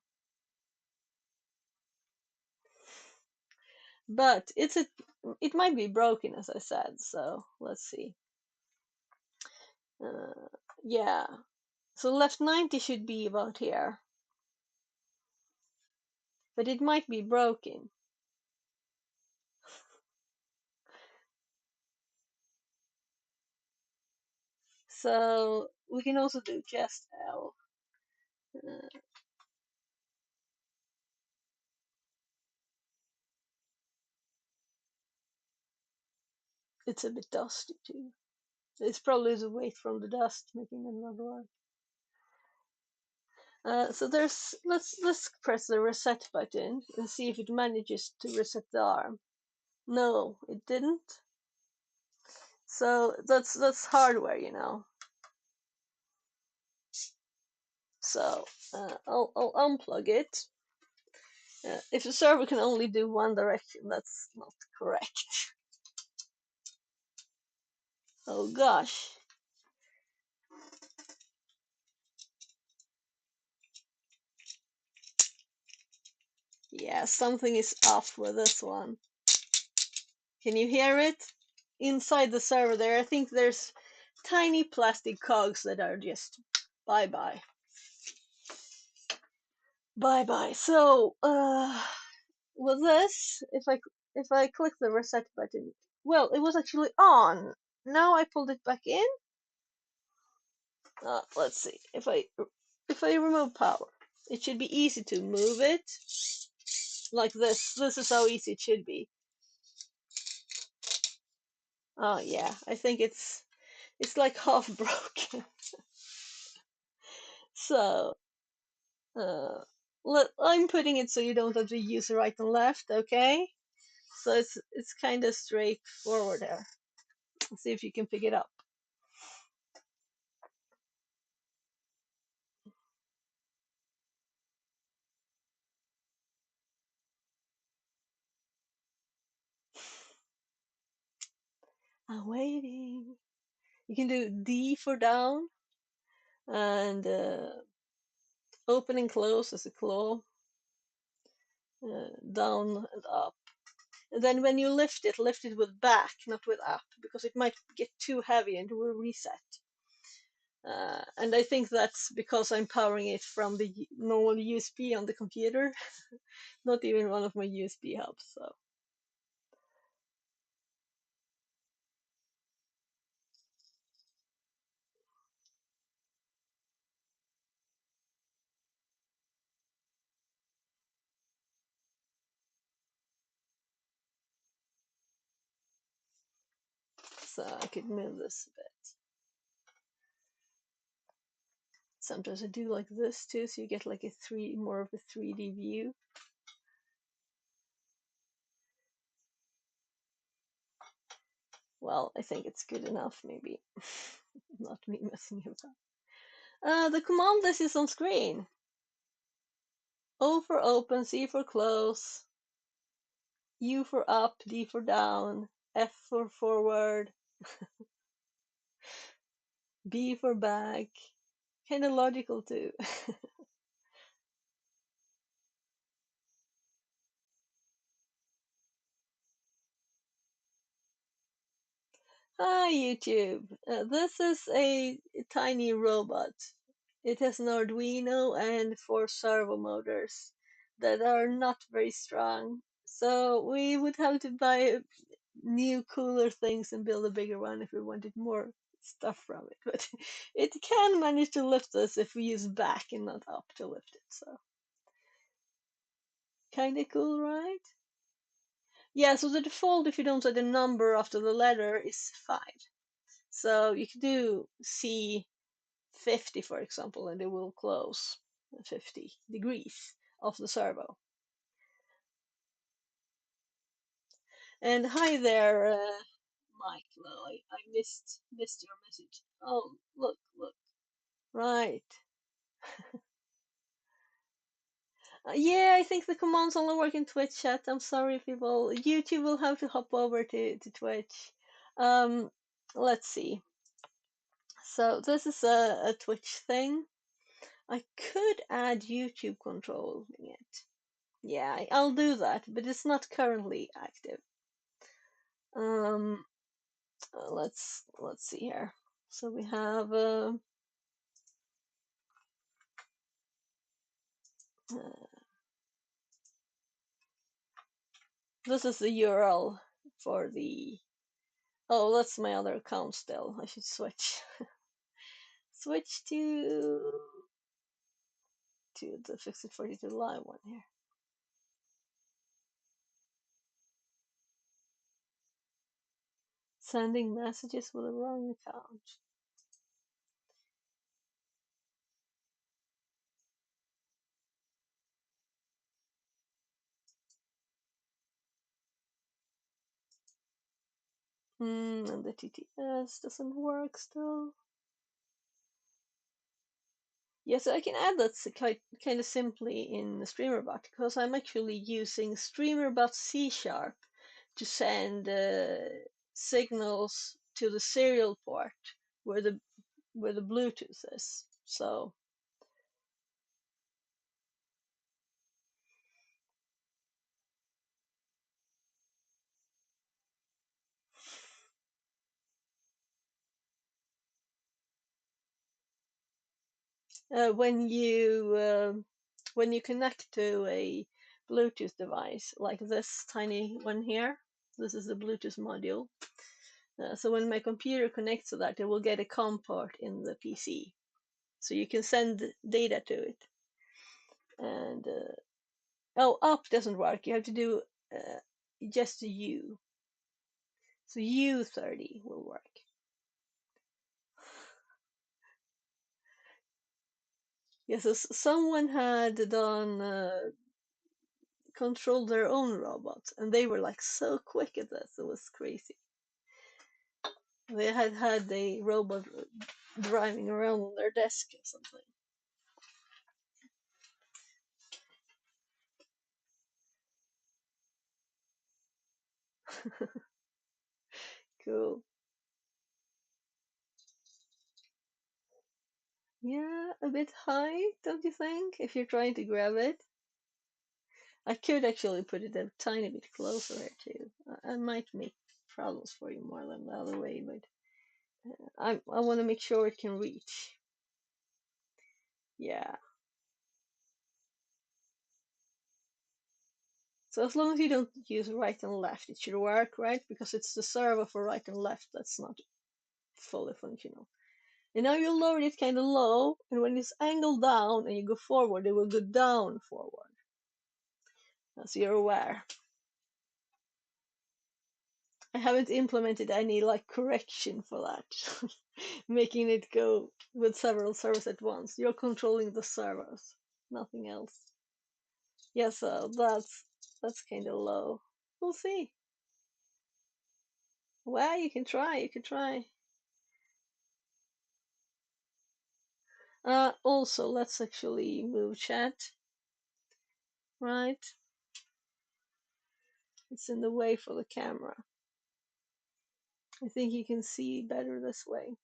But it might be broken, as I said. So let's see. Uh, yeah. So left 90 should be about here, but it might be broken. So we can also do just L. Uh, it's a bit dusty too. It's probably the weight from the dust making it not work. So there's let's press the reset button and see if it manages to reset the arm. No, it didn't. So that's hardware, you know. So I'll unplug it. If the server can only do one direction, that's not correct. Oh gosh. Yeah, something is off with this one. Can you hear it? Inside the server there, I think there's tiny plastic cogs that are just bye bye. Bye bye. So, with this, if I click the reset button, well, it was actually on. Now I pulled it back in. Let's see. If I remove power, it should be easy to move it like this. This is how easy it should be. Oh yeah, I think it's like half broken. So uh, I'm putting it so you don't have to use right and left. Okay, so it's kind of straightforward there. Let's see if you can pick it up. I'm waiting. You can do D for down and open and close as a claw, down and up. And then when you lift it with back, not with up, because it might get too heavy and will reset. And I think that's because I'm powering it from the normal USB on the computer, not even one of my USB hubs. So I could move this a bit. Sometimes I do like this too, so you get like a more of a 3D view. Well, I think it's good enough, maybe. Not me messing about. The command list is on screen. O for open, C for close, U for up, D for down, F for forward, B for back. Kind of logical too. Hi YouTube. This is a tiny robot. It has an Arduino and 4 servo motors that are not very strong. So we would have to new cooler things and build a bigger one if we wanted more stuff from it. But it can manage to lift us if we use back and not up to lift it. So kind of cool, right? Yeah, so the default, if you don't set a number after the letter, is 5. So you could do C50, for example, and it will close 50 degrees of the servo. And hi there, Mike. Well, I missed your message. Oh, look. Right. Yeah, I think the commands only work in Twitch chat. I'm sorry, people. YouTube will have to hop over to Twitch. Um, let's see. So this is a Twitch thing. I could add YouTube control in it. Yeah, I'll do that, but it's not currently active. Um, let's see here. So we have this is the URL for the. Oh, that's my other account still. I should switch to the Fixit 42 Live one here. Sending messages with the wrong account. And the TTS doesn't work still. Yes, I can add that kind of simply in StreamerBot because I'm actually using StreamerBot C# to send signals to the serial port where the Bluetooth is. So when you connect to a Bluetooth device like this tiny one here, this is the Bluetooth module. So when my computer connects to that, it will get a COM port in the PC, so you can send data to it. And up doesn't work. You have to do just a U. So U30 will work. Yes, so someone had done control their own robots, and they were like so quick at this. It was crazy. They had a robot driving around on their desk or something. Cool. Yeah, a bit high, don't you think? If you're trying to grab it. I could actually put it a tiny bit closer here too. I might make problems for you more than the other way, but I want to make sure it can reach. Yeah. So as long as you don't use right and left, it should work, right? Because it's the servo for right and left that's not fully functional. And now you lower it kind of low, and when it's angled down and you go forward, it will go down forward. So you're aware. I haven't implemented any like correction for that, making it go with several servers at once. You're controlling the servers, nothing else. Yeah, so that's kind of low. We'll see. Well, you can try. You can try. Also, let's actually move chat. Right, it's in the way for the camera. I think you can see better this way.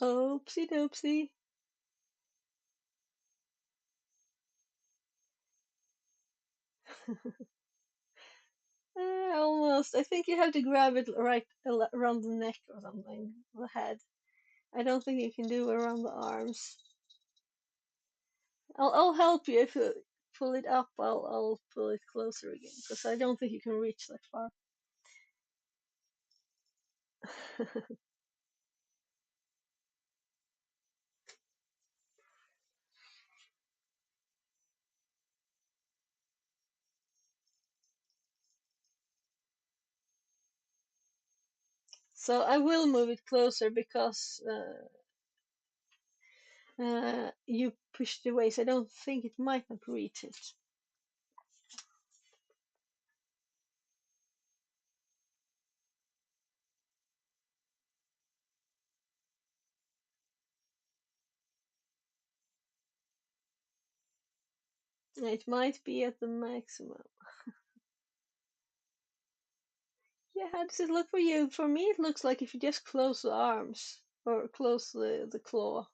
Oopsie doopsie. Almost. I think you have to grab it right around the neck or something, the head. I don't think you can do around the arms. I'll help you if you pull it up. I'll pull it closer again because I don't think you can reach that far. So I will move it closer because you pushed it away, so I don't think it might not reach it. It might be at the maximum. Yeah, how does it look for you? For me, it looks like if you just close the arms or close the claw.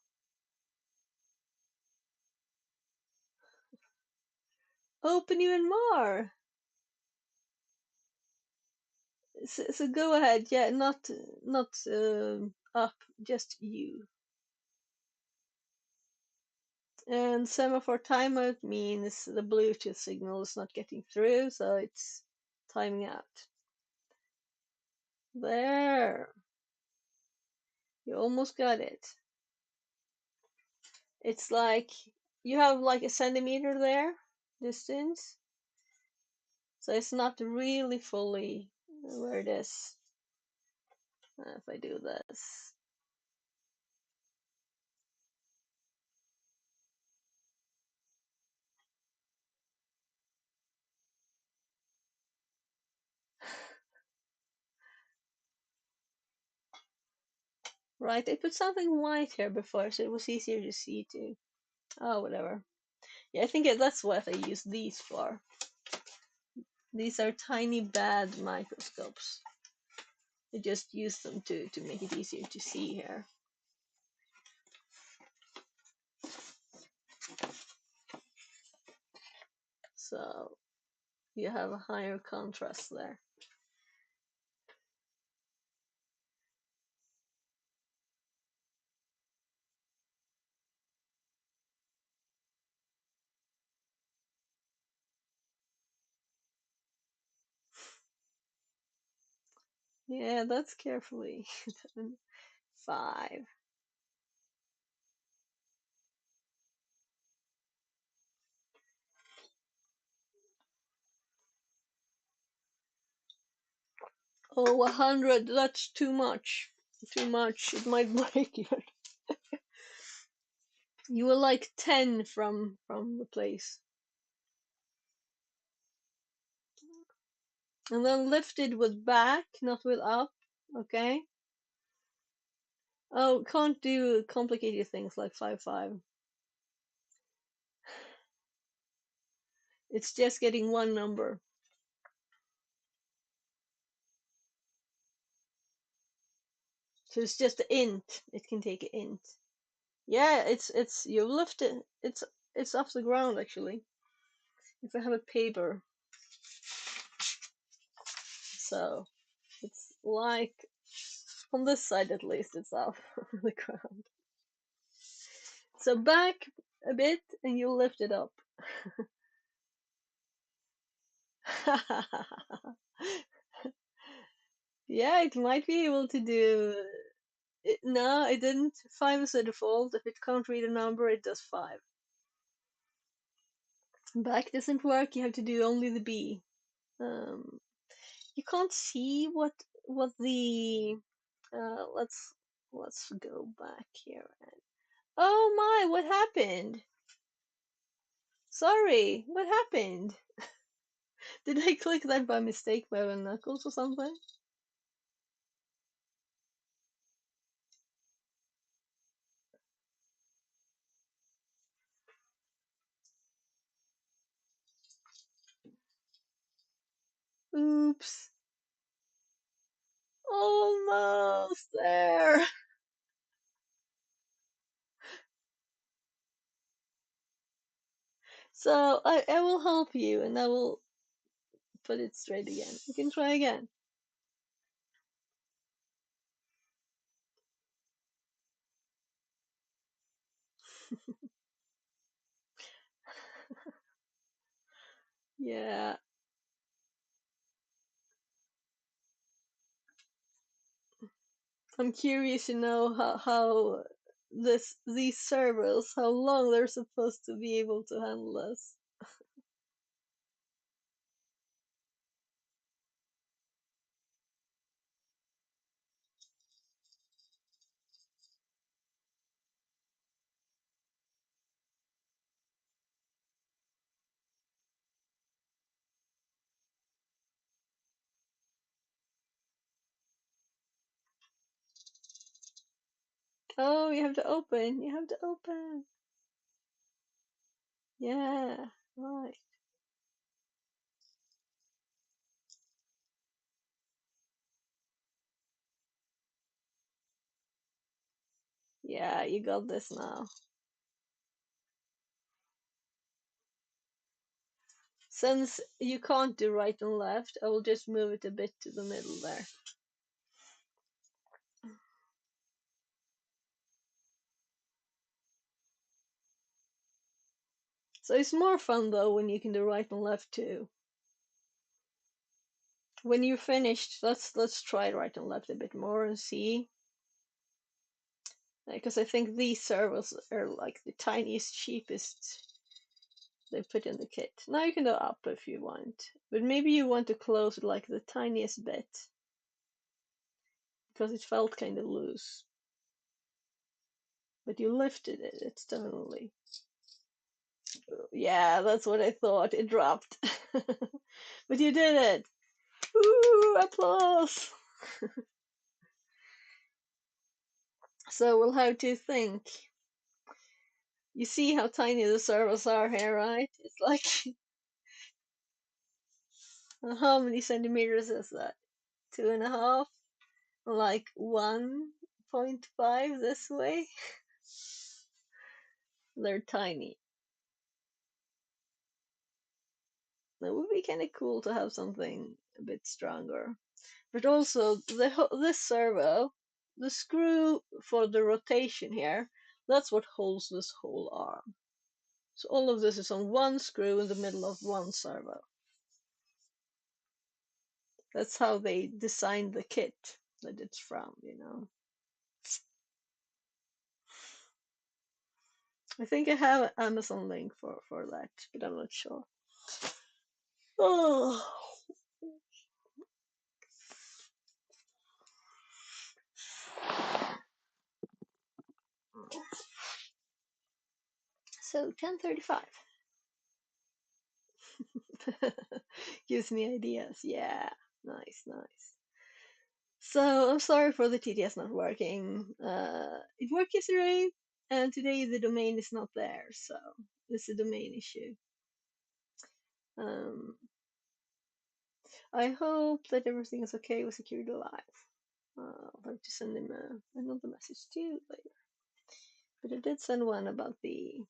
Open even more. So go ahead. Yeah, not up, just you. And semaphore timeout means the Bluetooth signal is not getting through, so it's timing out. There. You almost got it. It's like you have like a centimeter there distance, so it's not really fully where it is. If I do this, right? I put something white here before, so it was easier to see too. Oh, whatever. Yeah, I think that's what I use these for. These are tiny bad microscopes. I just use them to make it easier to see here. So you have a higher contrast there. Yeah, that's carefully. 5. Oh, 100. That's too much. Too much. It might break you. You were like 10 from the place. And then lift it with back, not with up. Okay? Oh, can't do complicated things like 5, 5. It's just getting one number. So it's just an int. It can take an int. Yeah, it's you lift it. It's off the ground actually. If I have a paper, so it's like on this side at least, it's off the ground. So back a bit, and you lift it up. Yeah, it might be able to do. No, it didn't. 5 is a default. If it can't read a number, it does 5. Back doesn't work. You have to do only the B. Um, you can't see what the. Let's go back here. Oh my! What happened? Sorry, what happened? Did I click that by mistake by the knuckles or something? Oops. Almost there. So I will help you and I will put it straight again. You can try again. Yeah, I'm curious to know how these servers, how long they're supposed to be able to handle this. Oh, you have to open. You have to open. Yeah, right. Yeah, you got this now. Since you can't do right and left, I will just move it a bit to the middle there. So it's more fun though when you can do right and left too. When you're finished, let's try right and left a bit more and see. Because I think these servers are like the tiniest, cheapest they put in the kit. Now you can go up if you want, but maybe you want to close it like the tiniest bit because it felt kind of loose. But you lifted it externally. Yeah, that's what I thought. It dropped. But you did it. Ooh, applause. So we'll have to think. You see how tiny the servers are here, right? It's like, how many centimeters is that? 2.5? Like 1.5 this way? They're tiny. That would be kind of cool to have something a bit stronger. But also, this servo, the screw for the rotation here, that's what holds this whole arm. So all of this is on one screw in the middle of one servo. That's how they designed the kit that it's from, you know. I think I have an Amazon link for that, but I'm not sure. Oh, so 10:35 gives me ideas. Yeah, nice, nice. So I'm sorry for the TTS not working. It worked yesterday, and today the domain is not there, so it's a domain issue. Um, I hope that everything is okay with Security Live. I'll have to send him another message too later. But I did send one about the.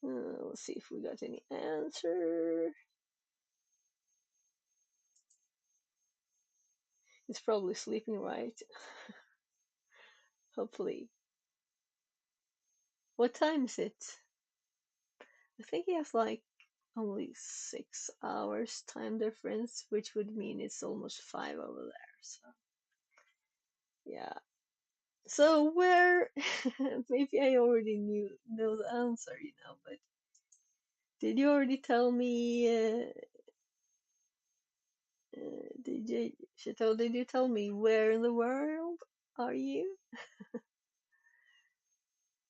Let's see if we got any answer. He's probably sleeping, right? Hopefully. What time is it? I think he has like only 6 hours time difference, which would mean it's almost 5 over there. So yeah. So where? Maybe I already know the answer, you know. But did you already tell me? Did you, Chateau? Did you tell me where in the world are you?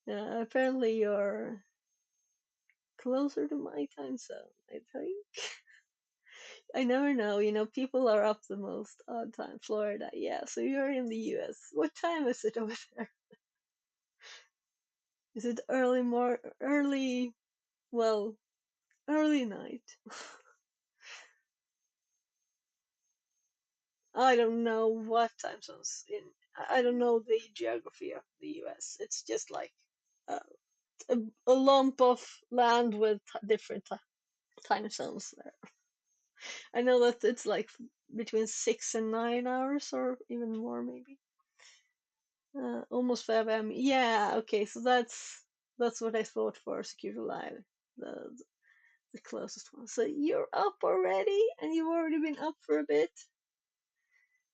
Apparently you're closer to my time zone. I think. I never know. You know, people are up the most odd time. Florida, yeah. So you're in the U.S. What time is it over there? Is it early? Well, early night. I don't know what time zones in. I don't know the geography of the U.S. It's just like uh, a lump of land with different time zones there. I know that it's like between 6 and 9 hours, or even more, maybe. Almost 5 a.m. Yeah, okay, so that's That's what I thought for Security Live, the the closest one. So you're up already, and you've already been up for a bit,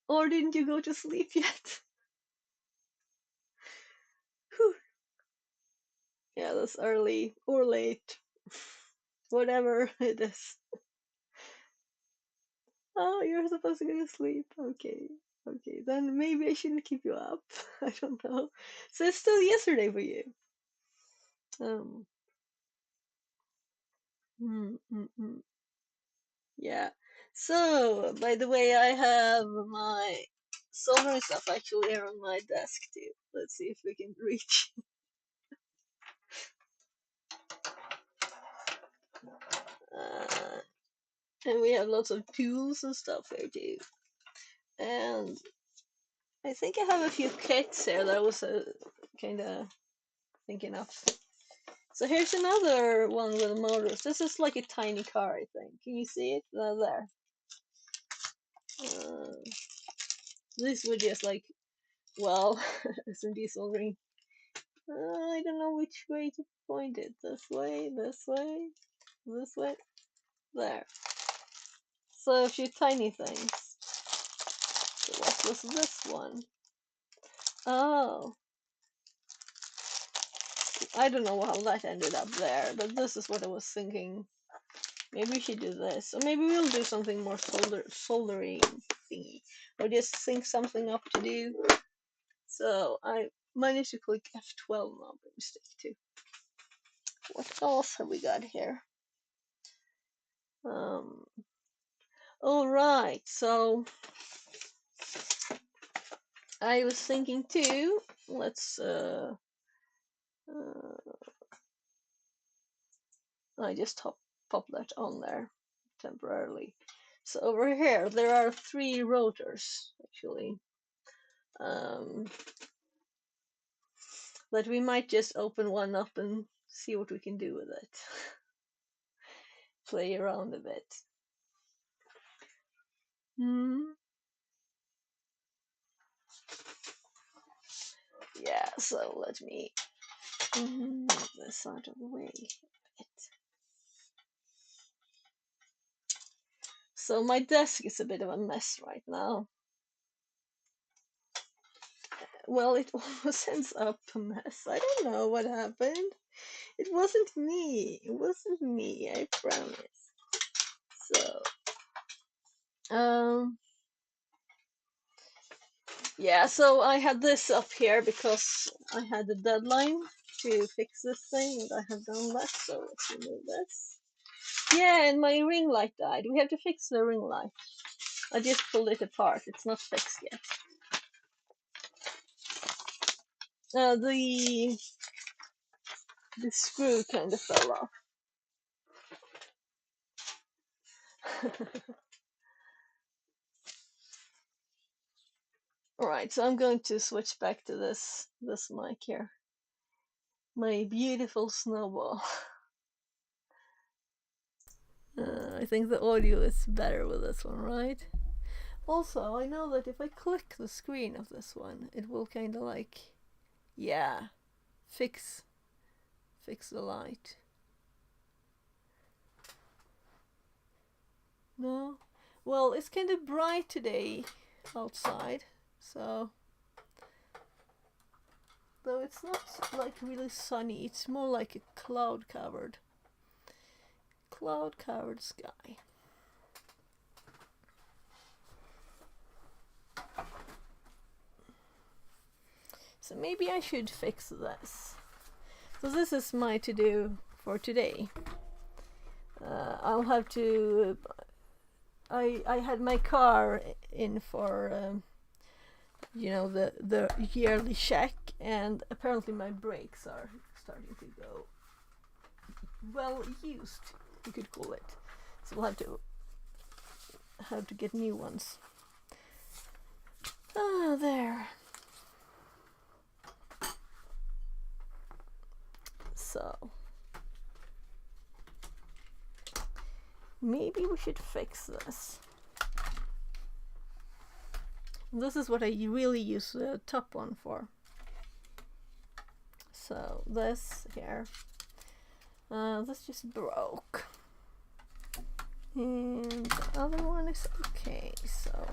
or didn't you go to sleep yet? Whew. Yeah, that's early or late, whatever it is. Oh, you're supposed to go to sleep. Okay. Okay, then maybe I shouldn't keep you up. I don't know. So it's still yesterday for you. Um, mm. Yeah. So, by the way, I have my soldering stuff actually here on my desk too. Let's see if we can reach. Uh, and we have lots of tools and stuff here too. And I think I have a few kits here that I was kind of thinking of. So here's another one with motors. This is like a tiny car, I think. Can you see it? There. This would just like, well, SMD soldering. I don't know which way to point it. This way, this way, this way. There. So a few tiny things. So what was this one? Oh, I don't know how that ended up there, but this is what I was thinking. Maybe we should do this, or maybe we'll do something more soldering thingy, or just think something up to do. So I managed to click F12 now by mistake too. What else have we got here? All right, so I was thinking too. Let's I just pop that on there temporarily. So over here there are 3 rotors actually. That we might just open one up and see what we can do with it. Play around a bit. Yeah, so let me move this out of the way a bit. So my desk is a bit of a mess right now. Well, it almost ends up a mess. I don't know what happened. It wasn't me. It wasn't me, I promise. So, yeah, so I had this up here because I had a deadline to fix this thing, and I have done that, so let's remove this. Yeah, and my ring light died. We have to fix the ring light. I just pulled it apart. It's not fixed yet. The screw kind of fell off. Alright, so I'm going to switch back to this mic here. My beautiful snowball. I think the audio is better with this one, right? Also, I know that if I click the screen of this one, it will kind of like, yeah, fix the light. No? Well, it's kind of bright today outside, so though it's not like really sunny, it's more like a cloud covered sky. So maybe I should fix this. So this is my to-do for today. I'll have to. I had my car in for the yearly check, and apparently my brakes are starting to go well used, you could call it. So we'll have to get new ones. Ah, there. So maybe we should fix this. This is what I really use the top one for. So this here, this just broke. And the other one is okay, so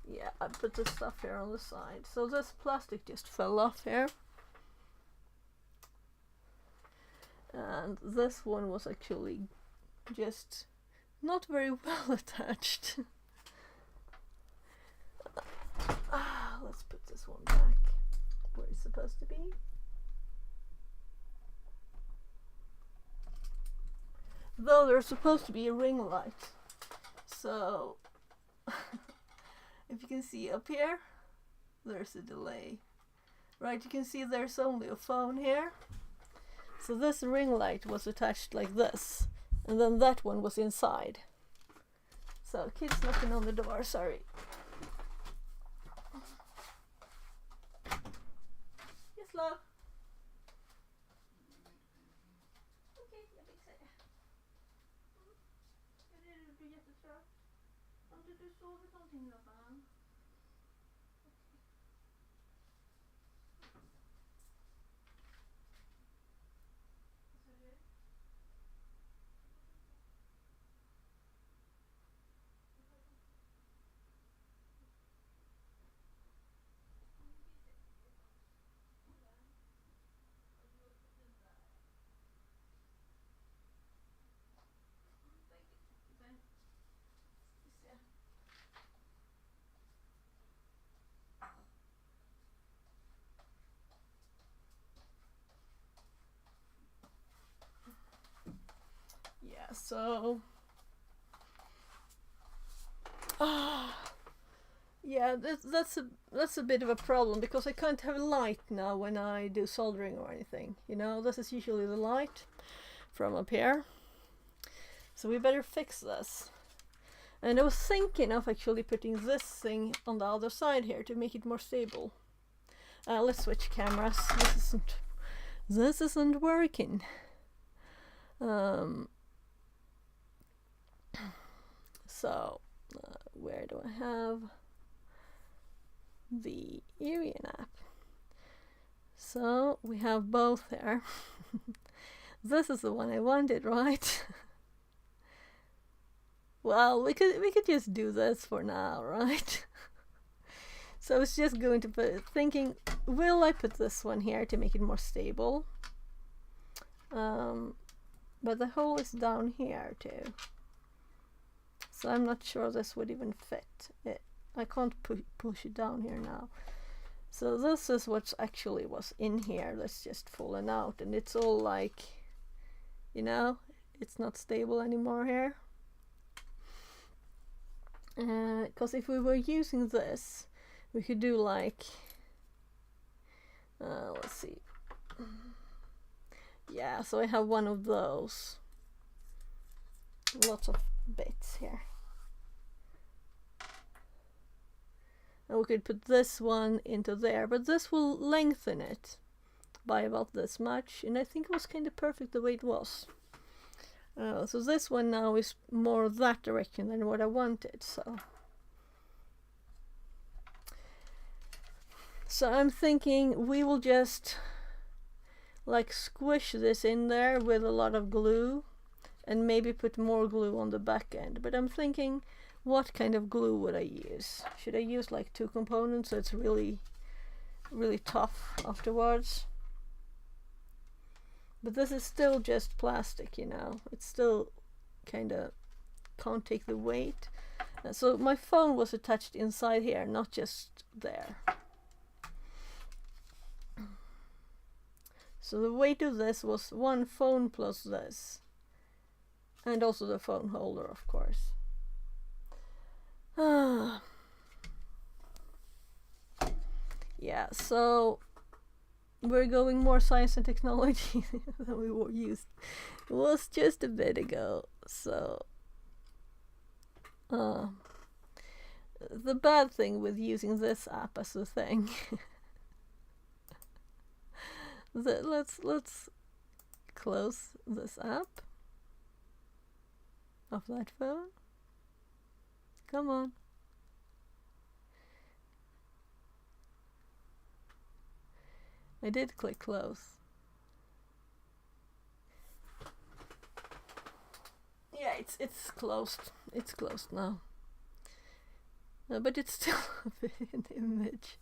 yeah, I put the stuff here on the side. So this plastic just fell off here. And this one was actually just not very well attached. Let's put this one back where it's supposed to be. Though there's supposed to be a ring light. So if you can see up here, there's a delay. Right, you can see there's only a phone here. So this ring light was attached like this, and then that one was inside. So kids knocking on the door, sorry. Yes, love. Okej, jag fixar det. Är det du jättetrött? Har inte du sovit någonting då, barn? Yeah, so yeah, that's a bit of a problem because I can't have a light now when I do soldering or anything. You know, this is usually the light from up here. So we better fix this. And I was thinking of actually putting this thing on the other side here to make it more stable. Let's switch cameras. This isn't working. So where do I have the Arian app? So we have both here. This is the one I wanted, right? Well, we could just do this for now, right? So I was just going to thinking, will I put this one here to make it more stable? But the hole is down here too. So I'm not sure this would even fit it. I can't push it down here now. So this is what actually was in here that's just fallen out, and it's all like, you know, it's not stable anymore here. Because if we were using this, we could do like, let's see. Yeah, so I have one of those. Lots of bits here. And we could put this one into there, but this will lengthen it by about this much, and I think it was kind of perfect the way it was. So this one now is more that direction than what I wanted, so I'm thinking we will just like squish this in there with a lot of glue and maybe put more glue on the back end. But I'm thinking, what kind of glue would I use? Should I use like 2 components so it's really, really tough afterwards? But this is still just plastic, you know. It's still kind of can't take the weight. So my phone was attached inside here, not just there. So the weight of this was 1 phone plus this. And also the phone holder, of course. Yeah, so we're going more science and technology than we were used. It was just a bit ago, so the bad thing with using this app as a thing. Let's close this app of that phone. Come on. I did click close. Yeah, it's closed. It's closed now. But it's still an image.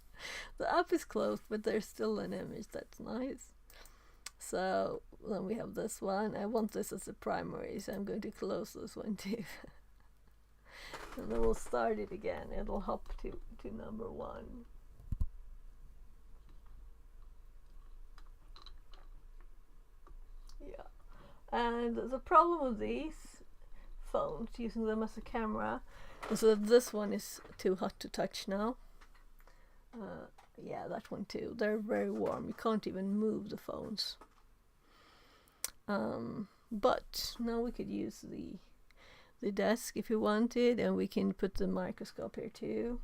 The app is closed, but there's still an image. That's nice. So then we have this one. I want this as a primary, so I'm going to close this one too. And then we'll start it again. It'll hop to number 1. Yeah. And the problem with these phones, using them as a camera, is that this one is too hot to touch now. Yeah, that one too. They're very warm. You can't even move the phones. But now we could use the desk if you wanted, and we can put the microscope here too.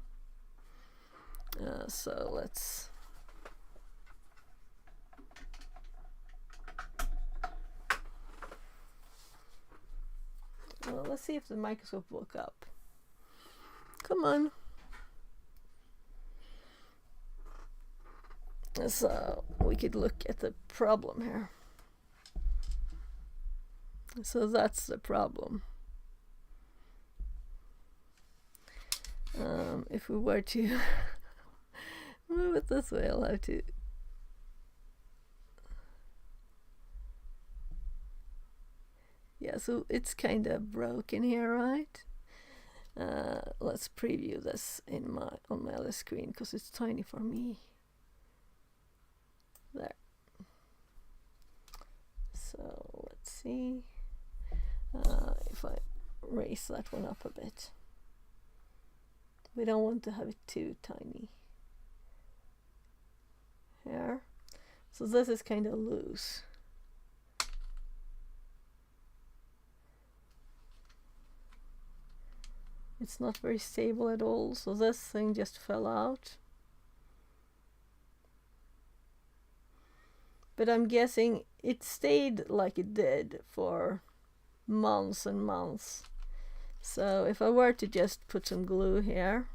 So let's see if the microscope woke up. Come on. So we could look at the problem here. So that's the problem. If we were to move it this way, I'll have to. Yeah, so it's kind of broken here, right? Let's preview this on my other screen because it's tiny for me. There. So let's see if I raise that one up a bit. We don't want to have it too tiny here. So this is kind of loose. It's not very stable at all, so this thing just fell out. But I'm guessing it stayed like it did for months and months. So if I were to just put some glue here,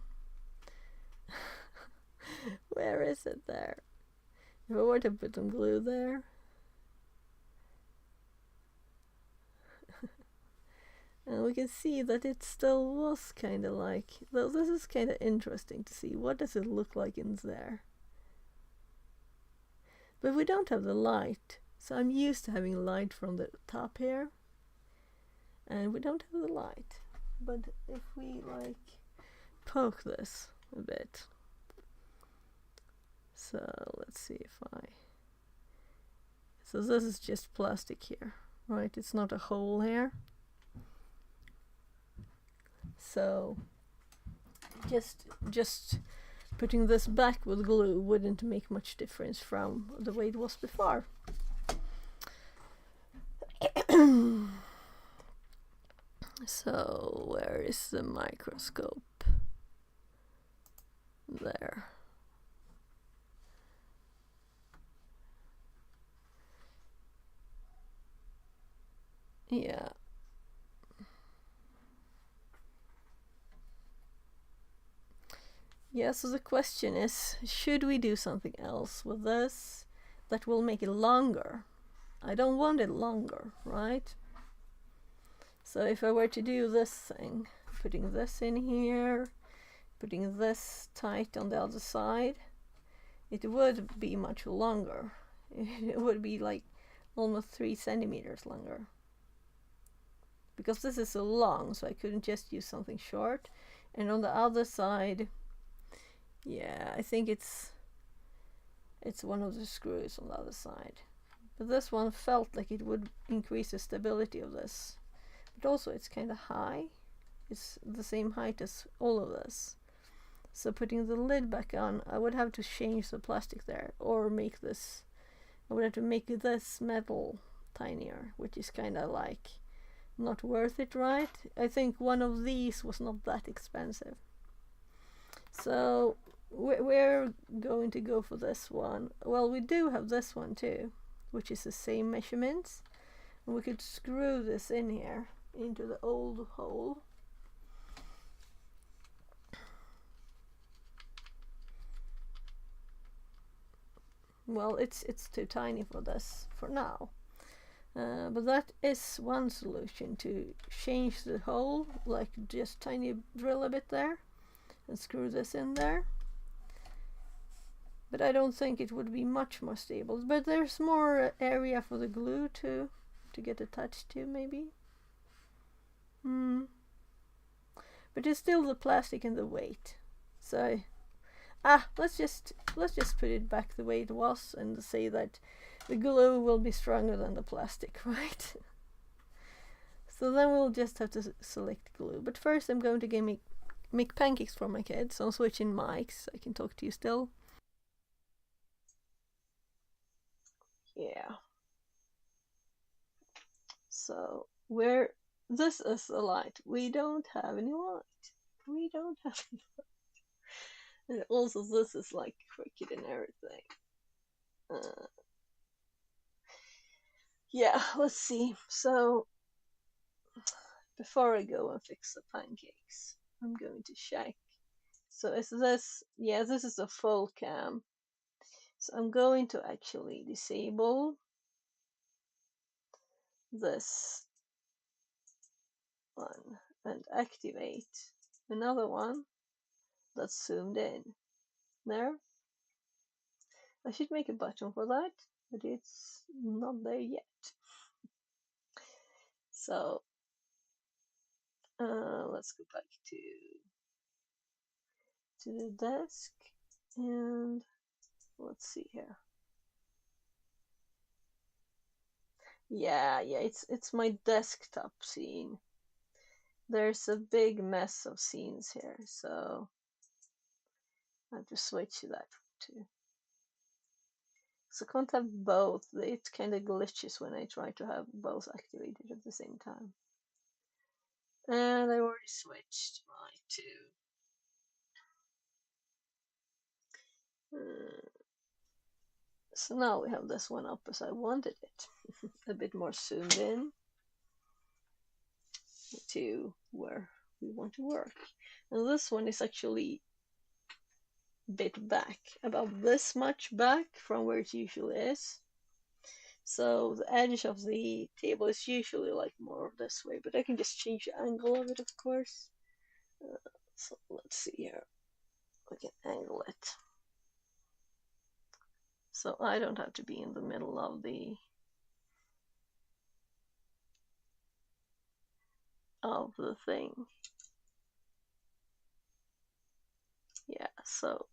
where is it there? If I were to put some glue there, and we can see that it still was kind of like, though this is kind of interesting to see. What does it look like in there? But we don't have the light, so I'm used to having light from the top here, and we don't have the light. But if we like poke this a bit, so let's see if so this is just plastic here, right? It's not a hole here. So just putting this back with glue wouldn't make much difference from the way it was before. So where is the microscope? There. Yeah. Yeah, so the question is, should we do something else with this that will make it longer? I don't want it longer, right? So if I were to do this thing, putting this in here, putting this tight on the other side, it would be much longer. It would be like almost 3 centimeters longer. Because this is so long, so I couldn't just use something short. And on the other side, yeah, I think it's one of the screws on the other side. But this one felt like it would increase the stability of this. But also it's kind of high. It's the same height as all of this. So putting the lid back on, I would have to change the plastic there, or make this, I would have to make this metal tinier, which is kind of like not worth it, right? I think one of these was not that expensive. So we're going to go for this one. Well, we do have this one too, which is the same measurements. And we could screw this in here into the old hole. well, it's too tiny for this for now. But that is one solution, to change the hole, like just tiny drill a bit there and screw this in there. But I don't think it would be much more stable. But there's more area for the glue to get attached to, maybe. But it's still the plastic and the weight. So let's just put it back the way it was and say that the glue will be stronger than the plastic, right? So then we'll just have to select glue. But first I'm going to make pancakes for my kids. So I'm switching mics. I can talk to you still. Yeah. So this is a light. We don't have any light. We don't have any light. And also this is like crooked and everything. Yeah, let's see. So before I go and fix the pancakes, I'm going to check. So is this, yeah, this is a full cam. So I'm going to actually disable this one and activate another one that's zoomed in. There. I should make a button for that, but it's not there yet. So let's go back to the desk and let's see here. Yeah, it's my desktop scene. There's a big mess of scenes here, so I have to switch that too. So I can't have both. It kind of glitches when I try to have both activated at the same time. And I already switched my two. So now we have this one up as I wanted it. A bit more zoomed in to where we want to work. And this one is actually a bit back, about this much back from where it usually is. So the edge of the table is usually like more this way, but I can just change the angle of it, of course. So let's see here. We can angle it. So I don't have to be in the middle of the thing. Yeah, so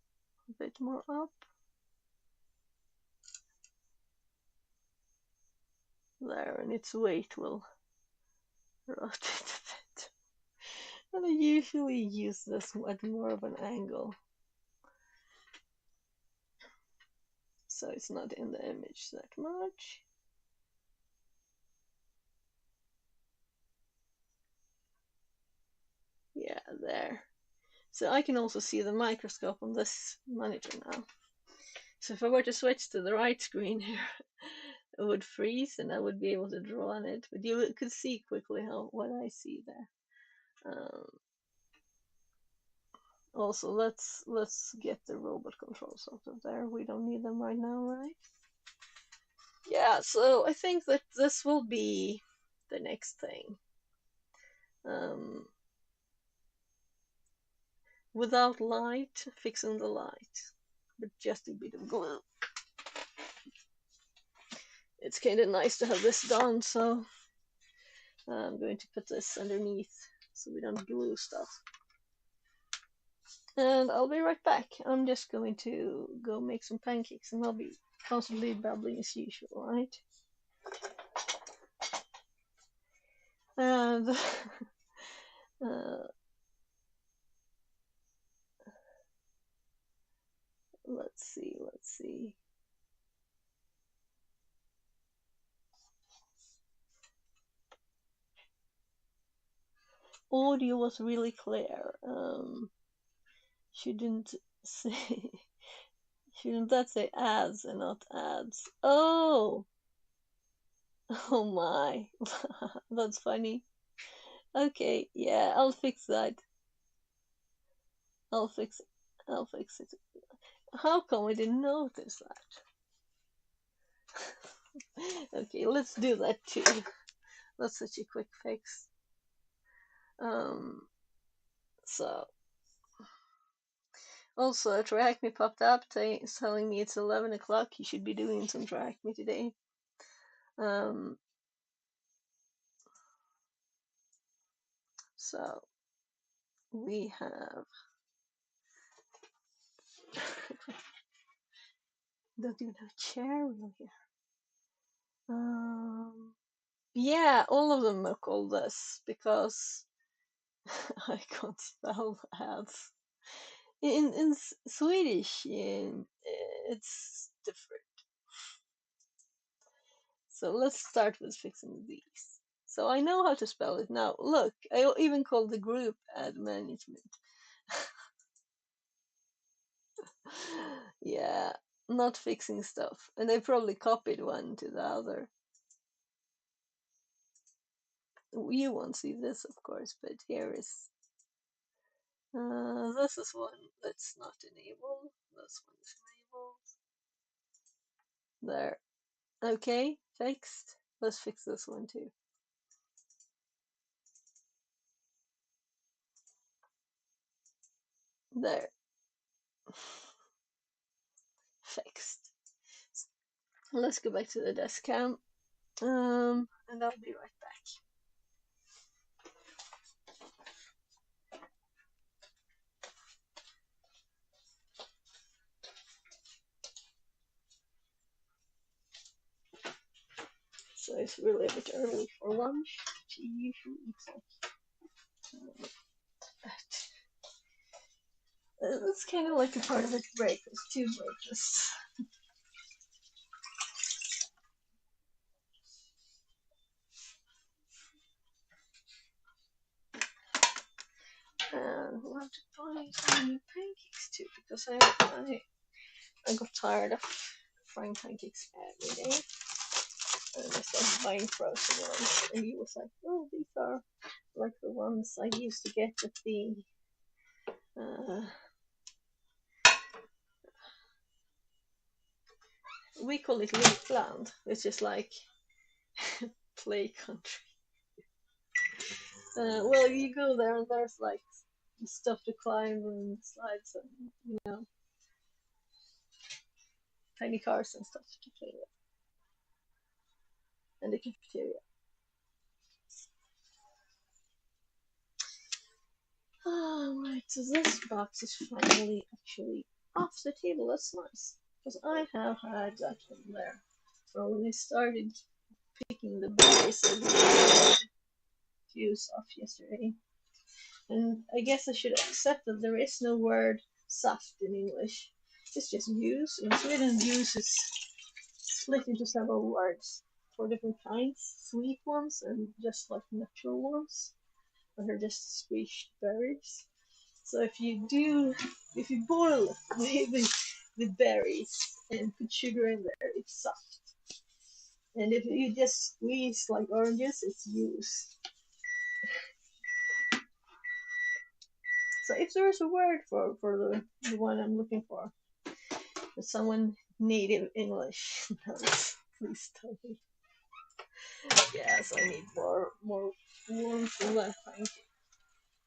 a bit more up. There, and its weight will rotate a bit. And I usually use this at more of an angle, so it's not in the image that much. Yeah, there. So I can also see the microscope on this monitor now. So if I were to switch to the right screen here, it would freeze and I would be able to draw on it. But you could see quickly what I see there. Also, let's get the robot controls out of there. We don't need them right now, right? Yeah, so I think that this will be the next thing. Without light, fixing the light, but just a bit of glue. It's kind of nice to have this done, so I'm going to put this underneath so we don't glue stuff. And I'll be right back. I'm just going to go make some pancakes and I'll be constantly babbling as usual, right? And let's see. Audio was really clear. Shouldn't say shouldn't that say ads and not ads? Oh my. That's funny. Okay, yeah, I'll fix that. I'll fix it. How come I didn't notice that? Okay, let's do that too. That's such a quick fix. So also TryHackMe popped up telling me it's 11 o'clock. You should be doing some TryHackMe today. So we have don't even have a chair wheel here. Yeah, all of them are called this because I can't spell ads. In Swedish, it's different. So let's start with fixing these. So I know how to spell it now. Look, I even called the group ad management. Yeah, not fixing stuff. And I probably copied one to the other. You won't see this, of course, but here is. This is one that's not enabled. This one is enabled. There. Okay, fixed. Let's fix this one too. There. Fixed. Let's go back to the desk cam. And I'll be right back. So it's really a bit early for lunch. She usually eats but it's kind of like a part of a breakfast, two breakfasts. And we'll have to buy some new pancakes too, because I got tired of frying pancakes every day. And I started buying frozen ones. And he was like, oh, these are like the ones I used to get at the we call it Lakeland, which is like play country. Well, you go there and there's like stuff to climb and slides and tiny cars and stuff to play with, and the cafeteria. Right, so this box is finally actually off the table. That's nice, because I have had that one there. So when I started picking the berries and juice off yesterday, and I guess I should accept that there is no word saft in English. It's just juice. In Sweden, juice is split into several words for different kinds, sweet ones and just like natural ones, that are just squished berries. So if you boil the berries and put sugar in there, it's soft. And if you just squeeze like oranges, it's juice. So if there is a word for the one I'm looking for, for someone native English knows, please tell me. Yes, I need more warm for that pancake.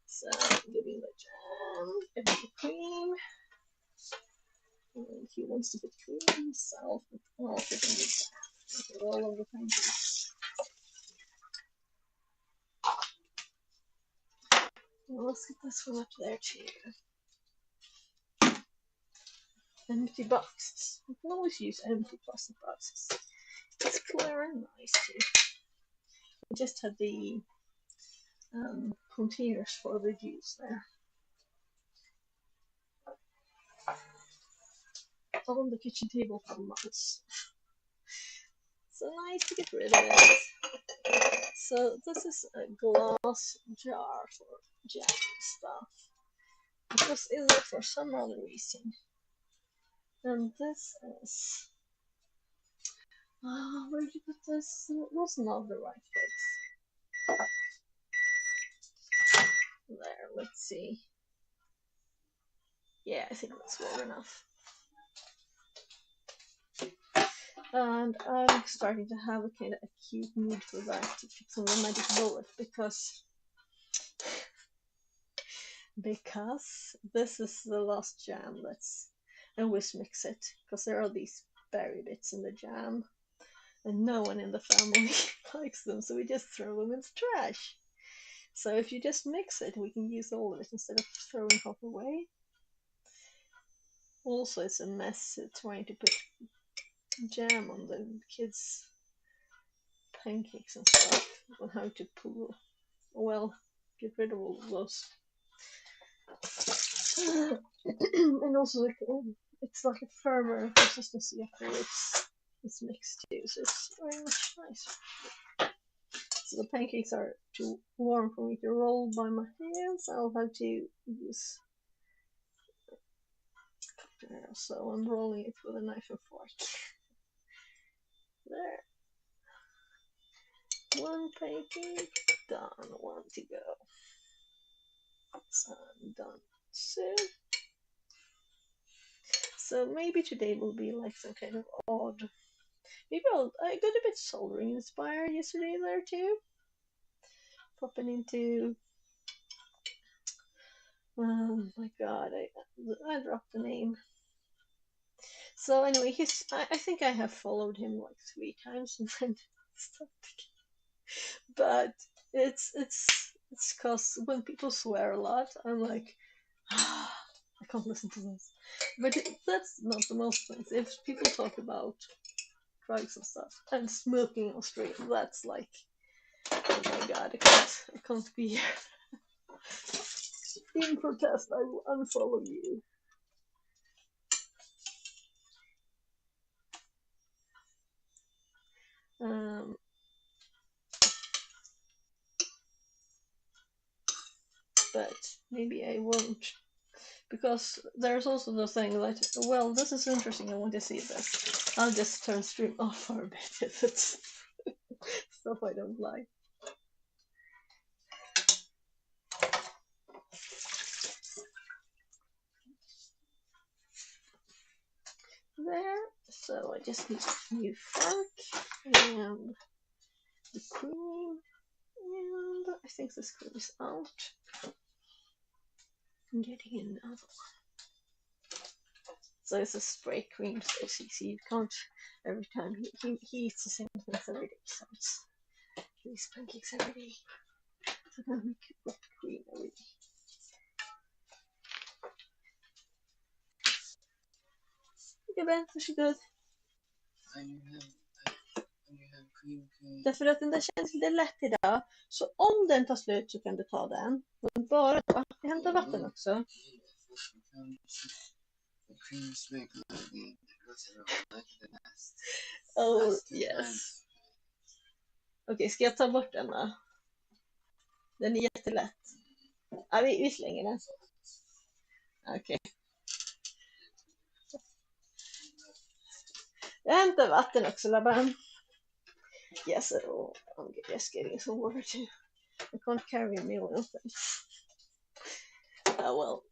So giving the jam, giving the cream. And he wants to put cream himself, but I'll put in the jam. Put all over the pancakes. Well, let's get this one up there too. Empty boxes. You can always use empty plastic boxes. It's clear and nice too. I just had the containers for the juice there. On the kitchen table for months. So nice to get rid of it. So this is a glass jar for jam stuff. It was in there for some other reason. And this is... where did you put this? It was not the right place. There, let's see. Yeah, I think that's well enough. And I'm starting to have a kind of acute need for that to fix on the magic bullet because this is the last jam that's I always mix it because there are these berry bits in the jam and no one in the family likes them, so we just throw them in the trash. So if you just mix it, we can use all of it instead of throwing half away. Also, it's a mess trying to put jam on the kids' pancakes and stuff, on how to pull, well, get rid of all of those. And also, it's like a firmer consistency after it's mixed too, so it's very much nice. So the pancakes are too warm for me to roll by my hands. I'll have to use there, so I'm rolling it with a knife and fork. There. One pancake done, one to go. So I'm done soon. So maybe today will be like some kind of odd. Maybe I got a bit soldering inspired yesterday there too. Popping into. Oh my god, I dropped the name. So anyway, I think I have followed him like 3 times and then stopped. But it's because when people swear a lot, I'm like, I can't listen to this. But that's not the most things. If people talk about drugs and stuff and smoking on street, that's like, oh my god, I can't be here. In protest, I will unfollow you. But maybe I won't, because there's also the thing that, well, this is interesting, I want to see this. I'll just turn stream off for a bit if it's stuff I don't like. There, so I just need a new fork and the cream, and I think this cream is out. I'm getting another one. So it's a spray cream, so you can't every time he eats the same things every day, so it's these pancakes every day. So I don't make whipped cream every day. Gubben, varsågod. Därför att den där känns lite lätt idag. Så om den tar slut så kan du ta den. Men bara jag hämtar vatten också. Oh yes. Okej, ska jag ta bort den då? Den är jättelätt. Ja, vi slänger den. Okej. Jag hämtar vatten också, Laban. Yes, I'm just getting some water too. I can't carry a meal open. Oh well.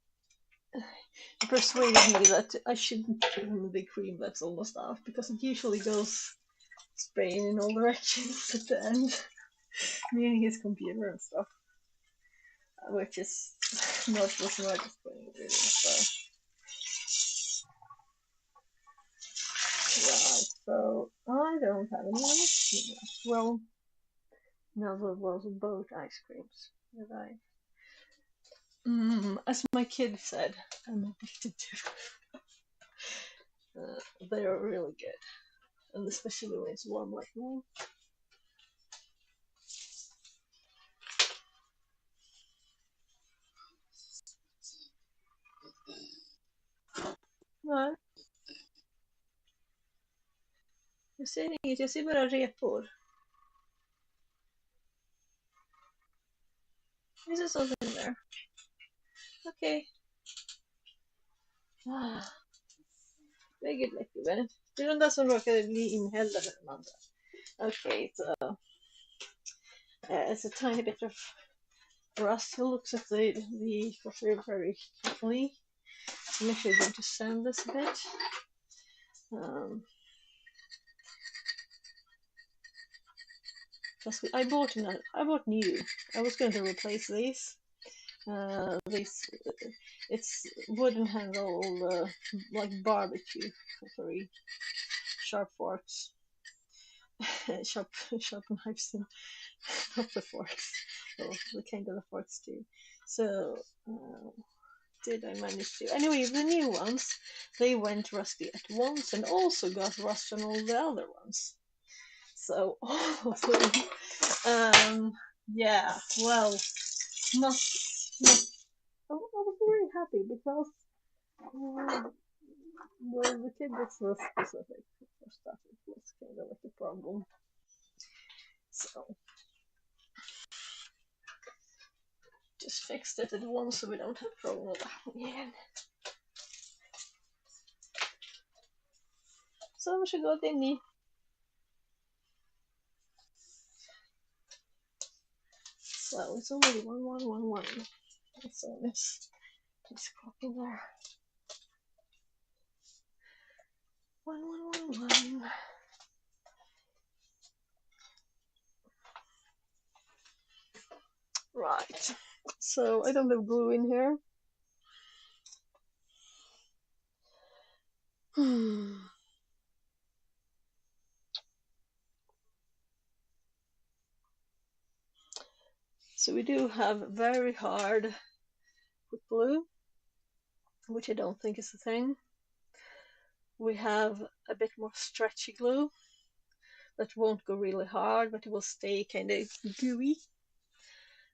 You persuaded me that I shouldn't give him the cream that's almost off, because it usually goes spraying in all directions at the end, near his computer and stuff, which is not the smartest thing, really. Right, so I don't have any more. Well, no, there was both ice creams that I. As my kid said, I'm addicted to. They are really good, and especially when it's warm like now. Nej, jag ser inget, jag ser bara repor. Is there something there? Okay. Very good, lucky man. Det är den där som råkade bli inhällda med de andra. Okay, so it's a tiny bit of rust. He looks at the coffee very carefully. I'm actually going to sand this a bit. because I bought new. I was going to replace these. It's wooden handle, like barbecue, very sharp forks, sharp knives, and not the forks, well, the kind of the forks too. So did I manage to? Anyway, the new ones, they went rusty at once and also got rust on all the other ones. So all of them, yeah, well, not, not I was very happy because well, the kid was so specific for stuff. It was kind of like a problem. So just fixed it at once so we don't have problem with that one again. So we should go to me. So it's already 1111. So let's clock in there. 1111. Right. So I don't have glue in here. So we do have very hard glue, which I don't think is a thing. We have a bit more stretchy glue that won't go really hard, but it will stay kind of gooey.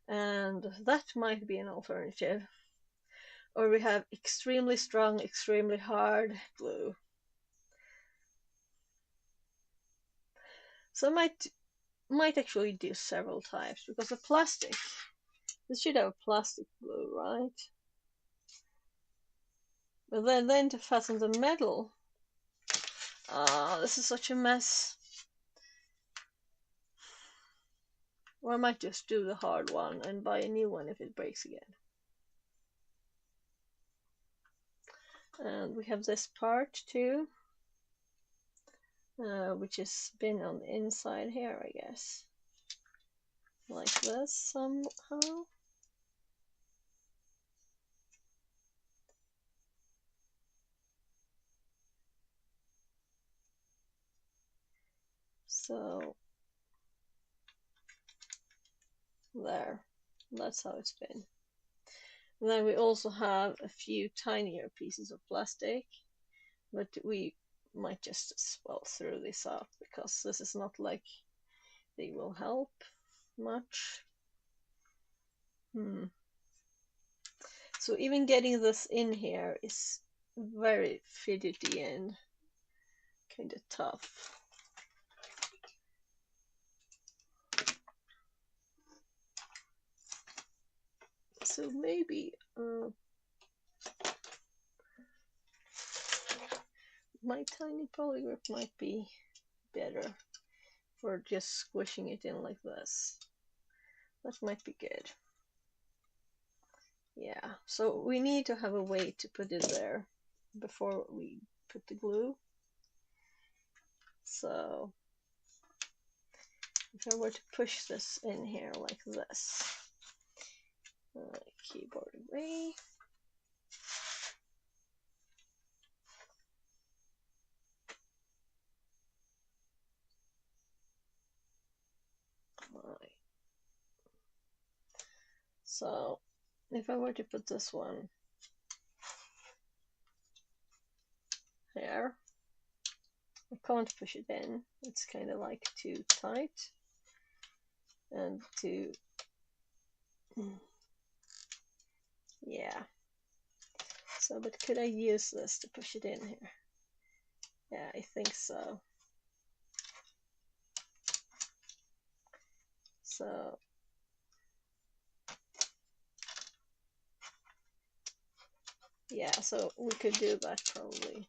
And that might be an alternative. Or we have extremely strong, extremely hard glue. So I might actually do several types, because the plastic, this should have plastic glue, right? But then to fasten the metal, this is such a mess. Or I might just do the hard one and buy a new one if it breaks again. And we have this part too, which has been on the inside here, I guess. Like this somehow. So there, that's how it's been. And then we also have a few tinier pieces of plastic, but we might just as well throw this out because this is not like they will help much. So even getting this in here is very fidgety and kind of tough. So maybe my tiny polygraph might be better for just squishing it in like this. That might be good. Yeah, so we need to have a way to put it there before we put the glue. So if I were to push this in here like this, keyboard away. Right. So if I were to put this one here, I can't push it in. It's kind of like too tight and too, yeah. So, but could I use this to push it in here? Yeah, I think so. So, yeah, so we could do that probably.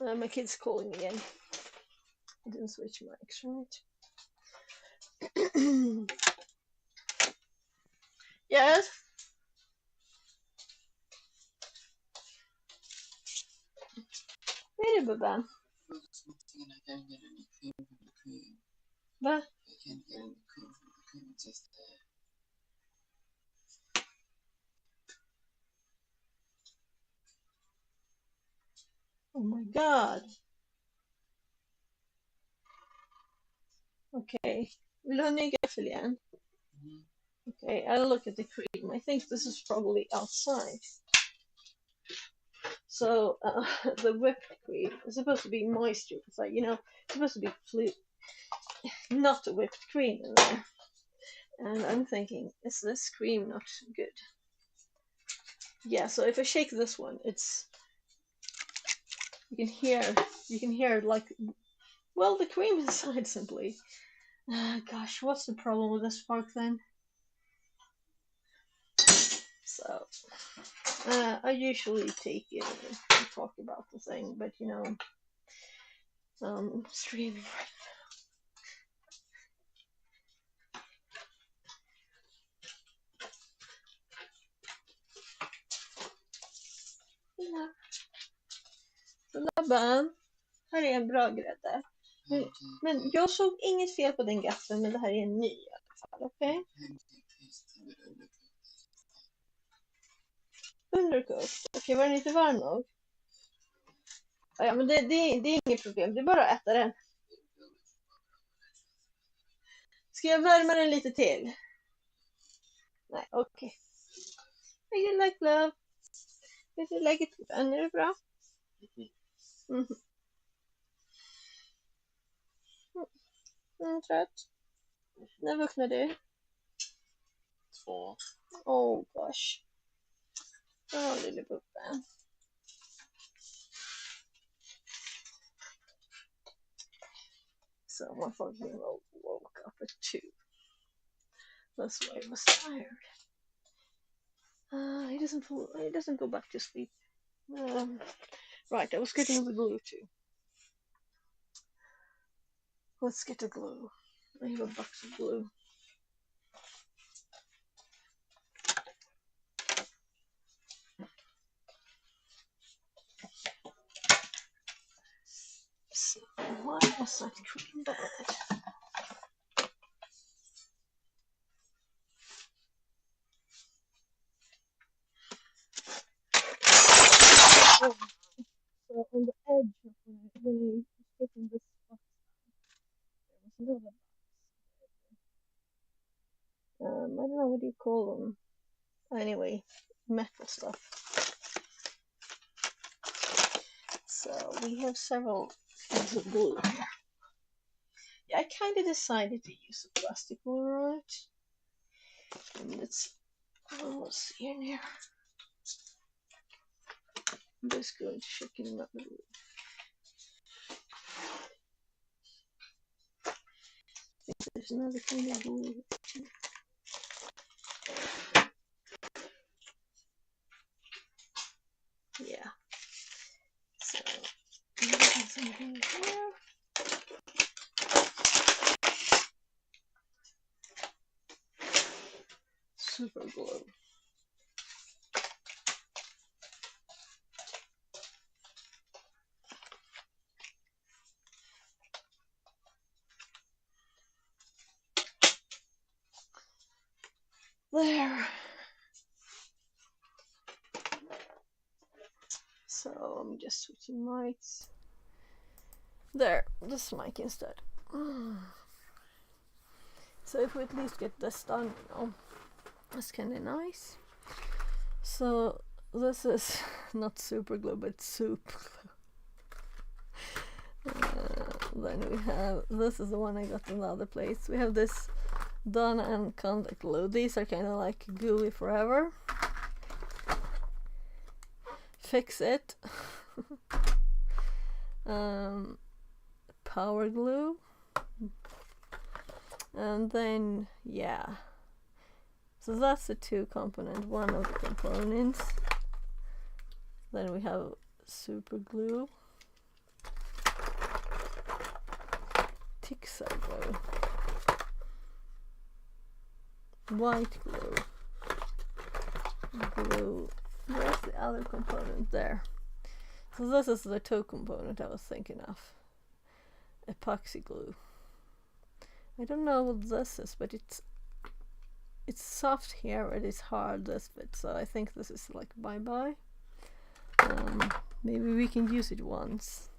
My kid's calling again. I didn't switch mics, right? Yes? Wait a bit, Ben. Va? Oh my god. Okay. Vill du ha en ny gaffel igen? Okay, I'll look at the cream. I think this is probably outside. So the whipped cream is supposed to be moisture. It's like, it's supposed to be not a whipped cream in there. And I'm thinking, is this cream not good? Yeah, so if I shake this one, you can hear like, well, the cream inside simply. Gosh, what's the problem with this spark then? So, I usually take it and talk about the thing, but streaming right now. Labban, här är en bra grädde. Men jag såg inget fel på den gaffeln, men det här är en ny i alla fall, okej? Undercooked. Okej, var den inte varm nog? Ja, men det är inget problem, det är bara att äta den. Ska jag värma den lite till? Nej, okej. I like love. Did you like it? Är det bra? Trött. När vaknade du? 2. Oh gosh. Lille puppen. So my fucking woke up at 2. That's why I was tired. He doesn't go back to sleep. Right, I was getting the glue too. Let's get the glue. I have a box of glue. So why was that cream bad? Oh, so on the edge of when I was taking this box, there was another box. I don't know, what do you call them? Anyway, metal stuff. So we have several kinds of glue here. Yeah, I kind of decided to use a plastic one, right? And it's almost here near. I'm just going to shake it in that little. I think there's another kind of glue too. Yeah. So I'm getting some glue here. Super glue. There. So I'm just switching mics. There, this mic instead. So if we at least get this done, that's kind of nice. So this is not super glue, but soup glue. Then we have, this is the one I got in the other place. We have this Donna and contact glue. These are kind of like gooey forever. Fix it. Power glue. And then, yeah. So that's the 2 component, one of the components. Then we have super glue. Tixa glue. White glue. Glue. Where's the other component? There. So this is the 2 component I was thinking of. Epoxy glue. I don't know what this is, but it's soft here, it is hard this bit, so I think this is like bye-bye. Maybe we can use it once.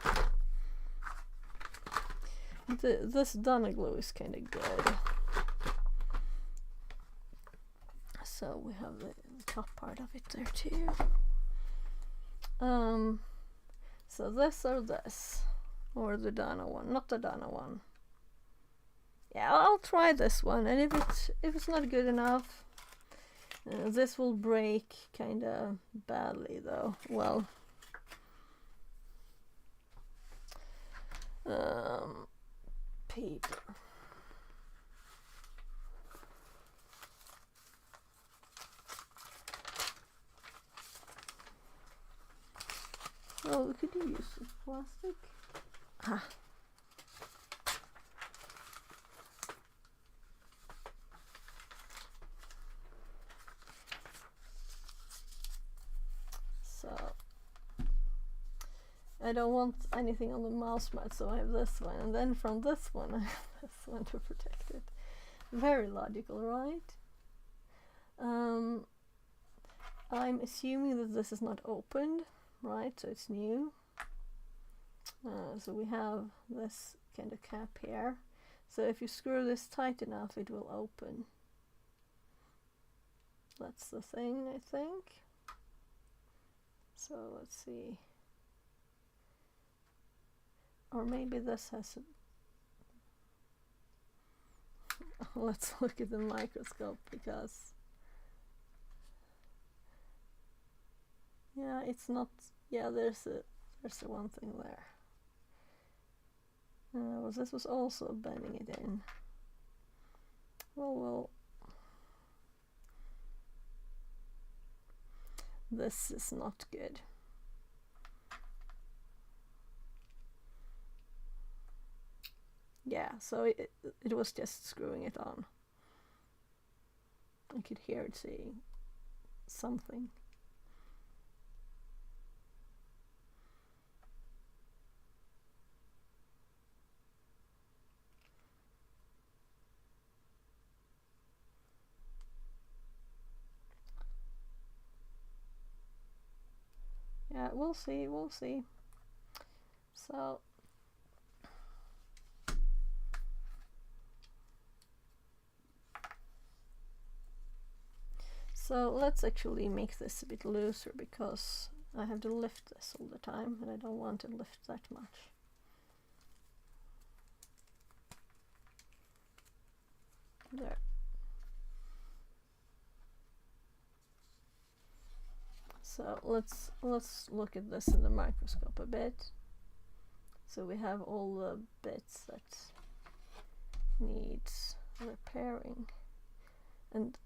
This Donna glue is kind of good. So we have the top part of it there too. So this or this, or the Donna one, not the Donna one. Yeah, I'll try this one, and if it's not good enough, this will break kind of badly though. Well, paper. Oh, could you use plastic? Ah. So I don't want anything on the mouse mat, so I have this one, and then from this one I have this one to protect it. Very logical, right? I'm assuming that this is not opened, right? So it's new. So we have this kind of cap here. So if you screw this tight enough, it will open. That's the thing, I think. So let's see. Or maybe this has a let's look at the microscope, because yeah, it's not, yeah, there's the one thing there. Well, this was also bending it in. Well, this is not good. Yeah, so it was just screwing it on. I could hear it saying something. Yeah, we'll see. So let's actually make this a bit looser, because I have to lift this all the time and I don't want to lift that much. There. So let's look at this in the microscope a bit. So we have all the bits that needs repairing, and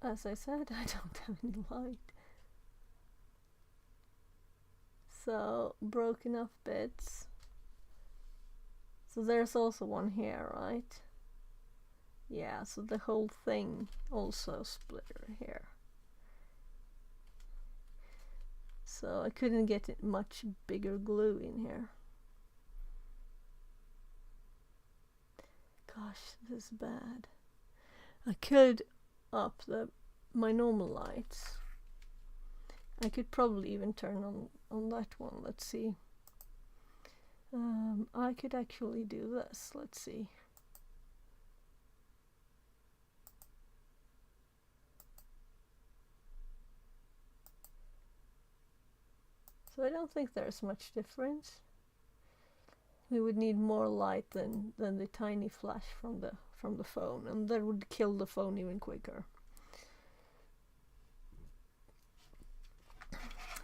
as I said, I don't have any light. So broken off bits. So there's also one here, right? Yeah, so the whole thing also split here. So I couldn't get it much bigger glue in here. Gosh, this is bad. I could up my normal lights. I could probably even turn on that one. Let's see. I could actually do this. Let's see. So I don't think there's much difference. We would need more light than the tiny flash from the phone, and that would kill the phone even quicker.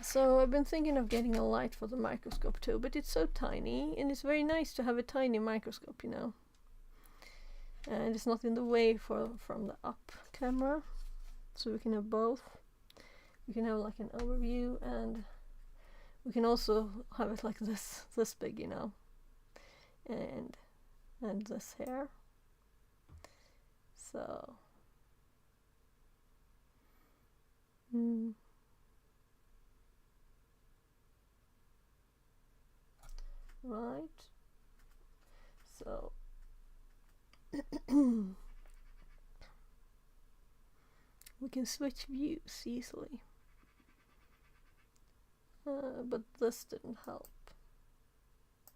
So I've been thinking of getting a light for the microscope too, but it's so tiny, and it's very nice to have a tiny microscope, you know. And it's not in the way from the up camera, so we can have both. We can have like an overview, and we can also have it like this big, you know, and this here. So right. So We can switch views easily. But this didn't help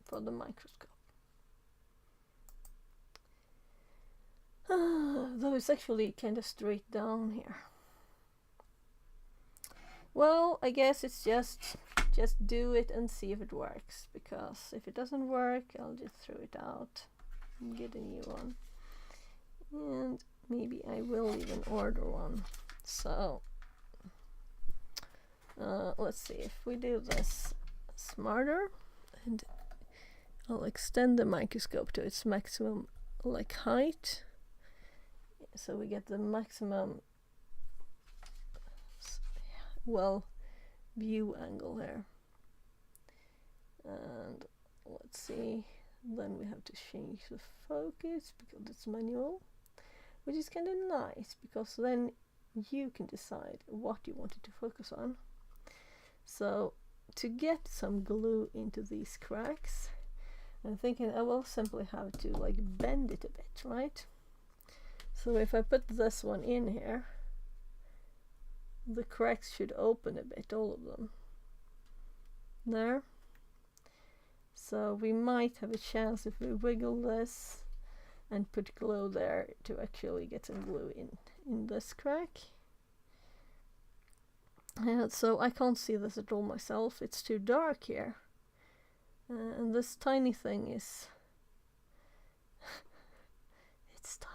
for the microscope. Though it's actually kind of straight down here. Well, I guess it's just do it and see if it works, because if it doesn't work, I'll just throw it out and get a new one. And maybe I will even order one. So let's see if we do this smarter, and I'll extend the microscope to its maximum like height, so we get the maximum view angle there. And let's see, then we have to change the focus because it's manual, which is kind of nice because then you can decide what you wanted to focus on. So to get some glue into these cracks, I'm thinking I will simply have to like bend it a bit, right? So if I put this one in here, the cracks should open a bit, all of them. There. So we might have a chance if we wiggle this and put glue there to actually get some glue in this crack. And so I can't see this at all myself, it's too dark here. And this tiny thing is it's tiny.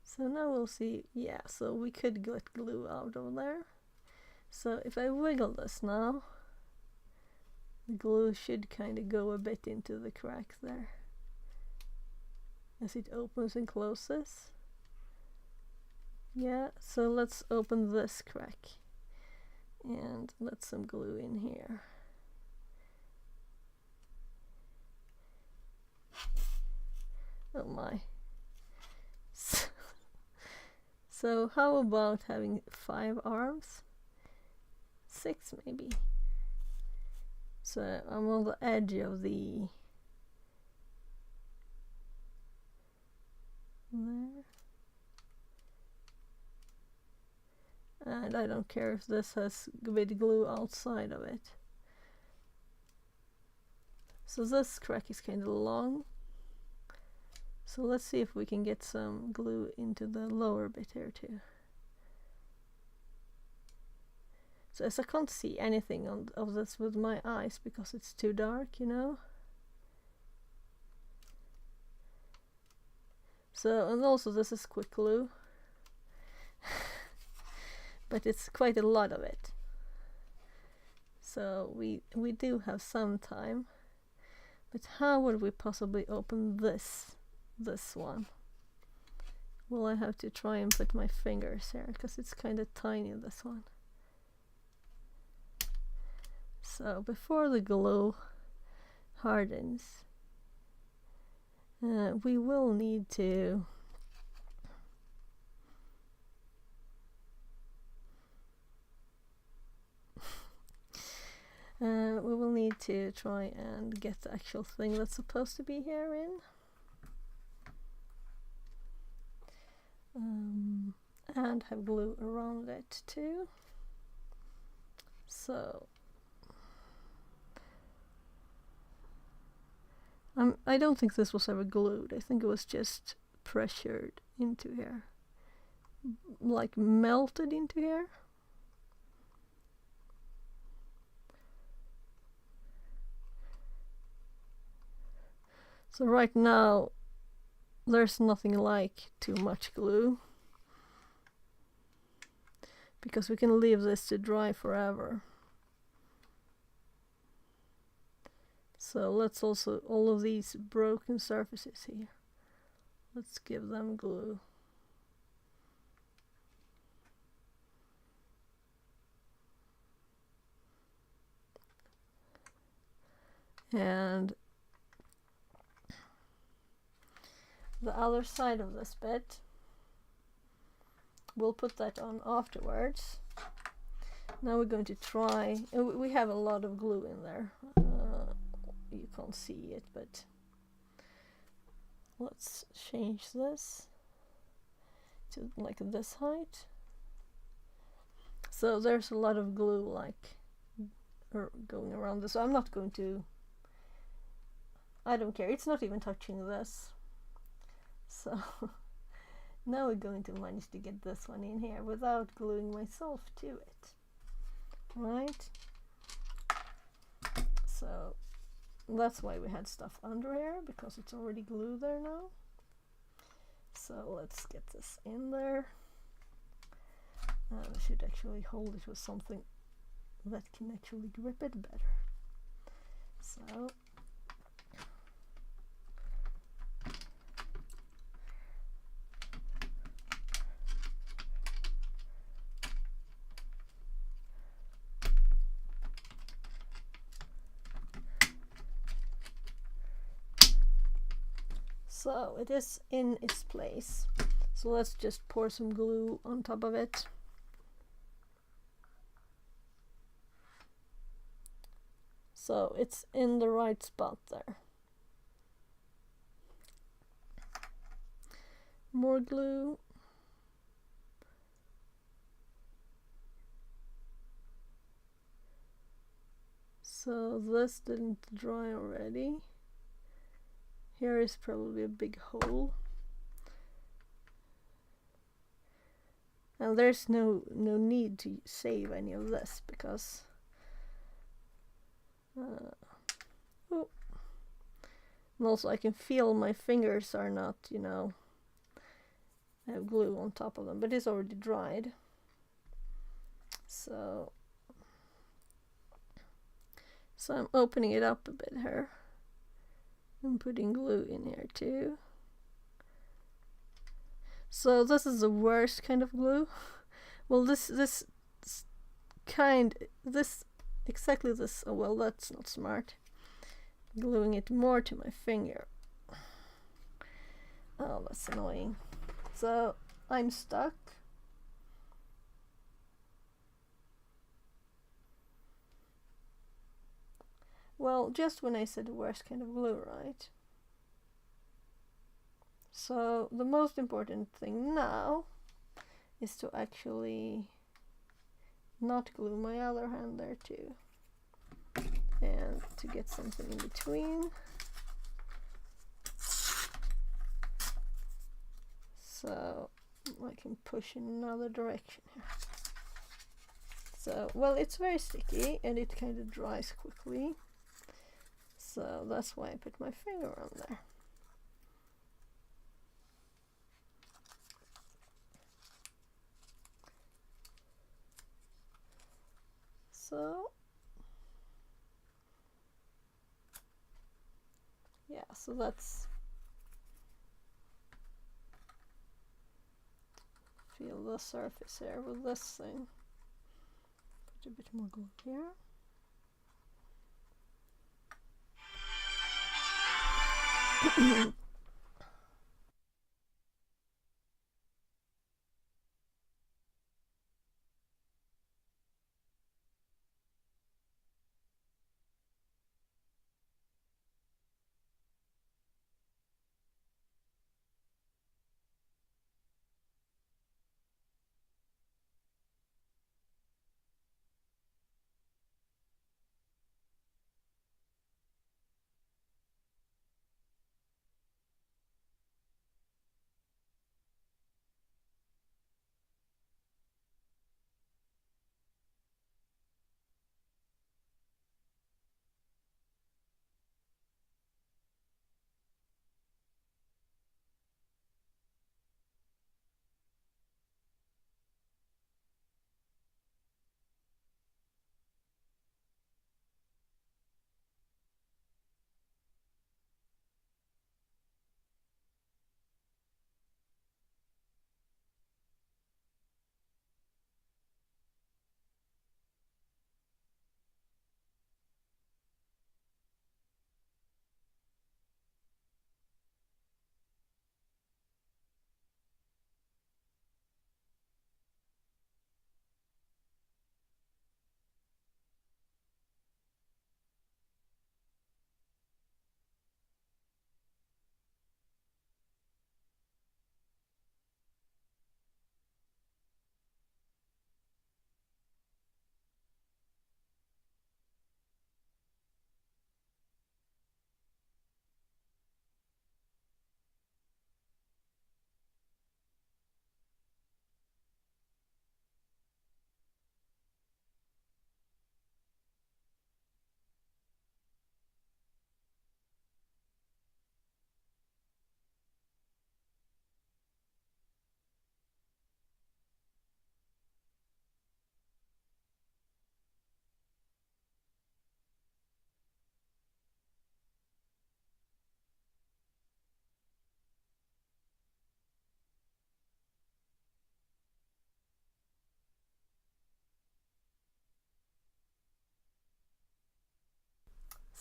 So now we'll see, yeah, so we could get glue out of there. So if I wiggle this now, the glue should kind of go a bit into the crack there as it opens and closes. Yeah, so let's open this crack and let some glue in here. Oh my. So how about having 5 arms? 6 maybe. So I'm on the edge of the there. And I don't care if this has a bit of glue outside of it. So this crack is kind of long. So let's see if we can get some glue into the lower bit here too. So as I can't see anything of this with my eyes because it's too dark, you know. So, and also this is quick glue. But it's quite a lot of it. So we do have some time. But how would we possibly open this one? Well, I have to try and put my fingers here because it's kind of tiny, this one. So before the glue hardens, we will need to try and get the actual thing that's supposed to be here in. And have glue around it too. So I don't think this was ever glued. I think it was just pressured into here, like melted into here. So right now there's nothing like too much glue, because we can leave this to dry forever. So let's also, all of these broken surfaces here, let's give them glue. And the other side of this bit, we'll put that on afterwards. Now we're going to try, we have a lot of glue in there. You can't see it, but let's change this to like this height. So there's a lot of glue like going around this. So I'm not going to, I don't care, it's not even touching this. So now we're going to manage to get this one in here without gluing myself to it. Right? So that's why we had stuff under here, because it's already glued there now. So let's get this in there. I should actually hold it with something that can actually grip it better. So So it is in its place. So let's just pour some glue on top of it. So it's in the right spot there. More glue. So this didn't dry already. Here is probably a big hole. And there's no need to save any of this because oh. And also I can feel my fingers are not, you know, have glue on top of them, but it's already dried. So I'm opening it up a bit here. I'm putting glue in here too. So this is the worst kind of glue. Well, exactly this, oh well, that's not smart. Gluing it more to my finger. Oh, that's annoying. So I'm stuck. Well, just when I said the worst kind of glue, right? So the most important thing now is to actually not glue my other hand there too. And to get something in between. So I can push in another direction here. So, well, it's very sticky and it kind of dries quickly. So that's why I put my finger on there. So yeah, so that's, feel the surface here with this thing. Put a bit more glue here.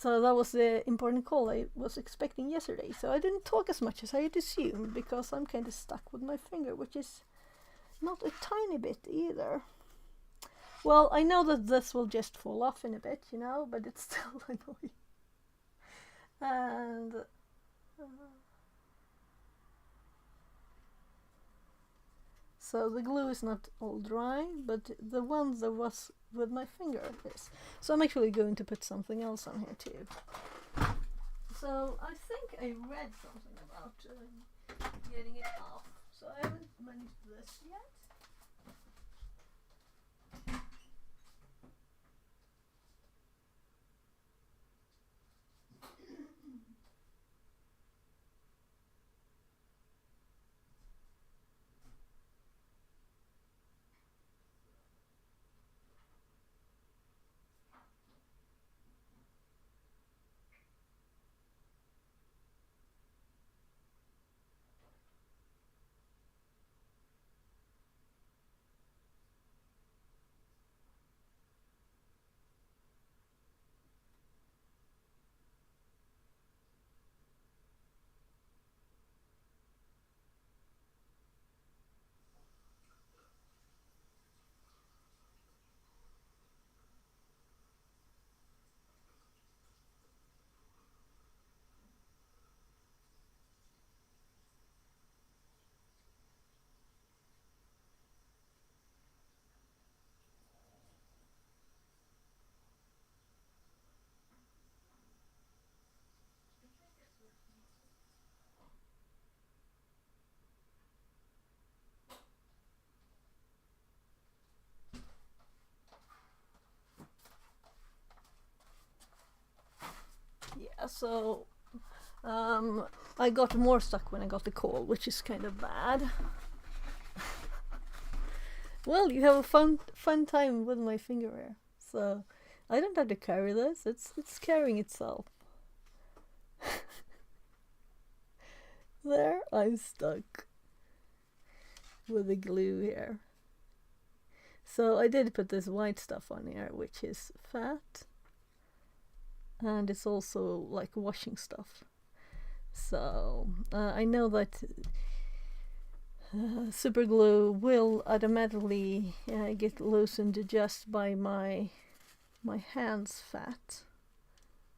So that was the important call I was expecting yesterday. So I didn't talk as much as I had assumed because I'm kind of stuck with my finger, which is not a tiny bit either. Well, I know that this will just fall off in a bit, you know, but it's still annoying. And so the glue is not all dry, but the one that was with my finger is. So I'm actually going to put something else on here too. So I think I read something about getting it off. So I haven't managed this yet. Yeah, so I got more stuck when I got the call, which is kind of bad. Well, you have a fun time with my finger here, so I don't have to carry this. It's carrying itself. There, I'm stuck with the glue here. So I did put this white stuff on here, which is fat, and it's also like washing stuff. So I know that super glue will automatically get loosened just by my hands fat,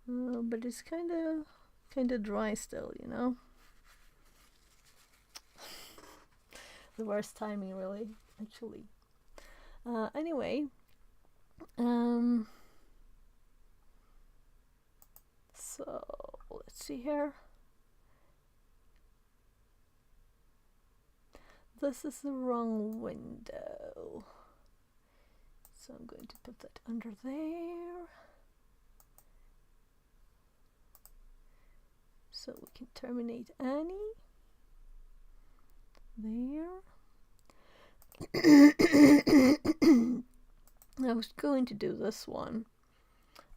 but it's kind of dry still, you know. The worst timing, really, actually. Anyway, so let's see here. This is the wrong window, so I'm going to put that under there, so we can terminate Annie there. I was going to do this one,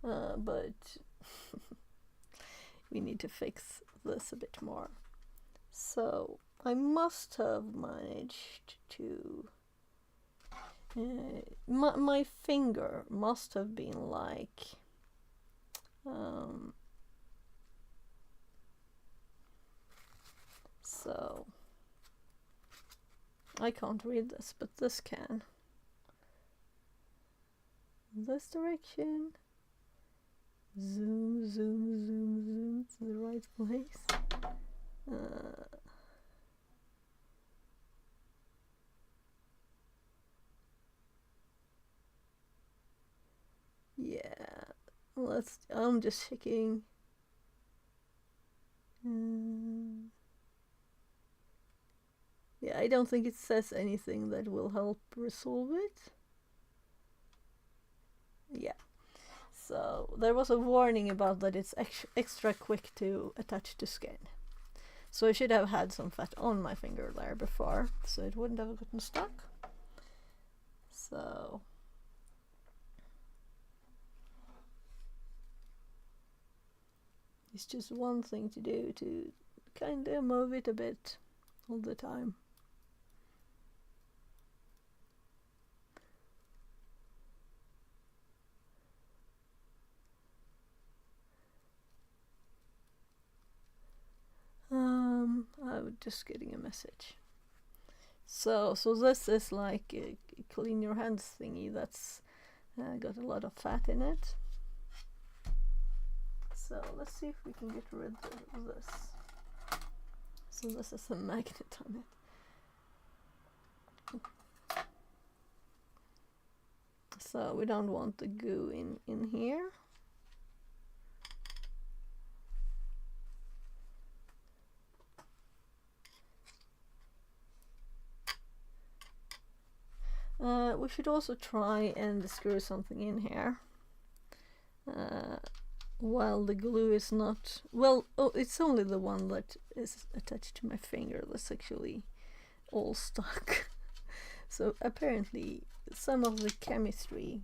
but we need to fix this a bit more. So I must have managed to my finger must have been like so I can't read this, but this can. This direction. Zoom, zoom, zoom, zoom to the right place. Yeah, I'm just checking. Yeah, I don't think it says anything that will help resolve it. Yeah. So there was a warning about that it's extra quick to attach to skin. So I should have had some fat on my finger there before, so it wouldn't have gotten stuck. So it's just one thing to do to kind of move it a bit all the time. just getting a message. So this is like a clean your hands thingy that's got a lot of fat in it. So let's see if we can get rid of this. So this is a magnet on it. So we don't want the goo in here. We should also try and screw something in here. While the glue is not... Well, it's only the one that is attached to my finger that's actually all stuck. So apparently some of the chemistry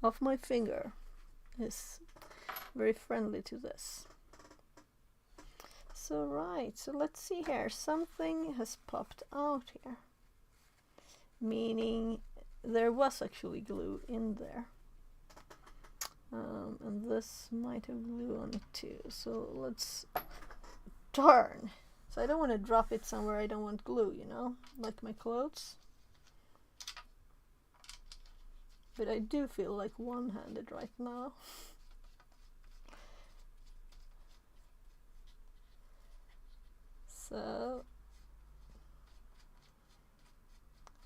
of my finger is very friendly to this. So right, so let's see here. Something has popped out here. Meaning there was actually glue in there. And this might have glue on it too. So let's... Darn! So I don't want to drop it somewhere I don't want glue, you know? Like my clothes. But I do feel like one-handed right now. So...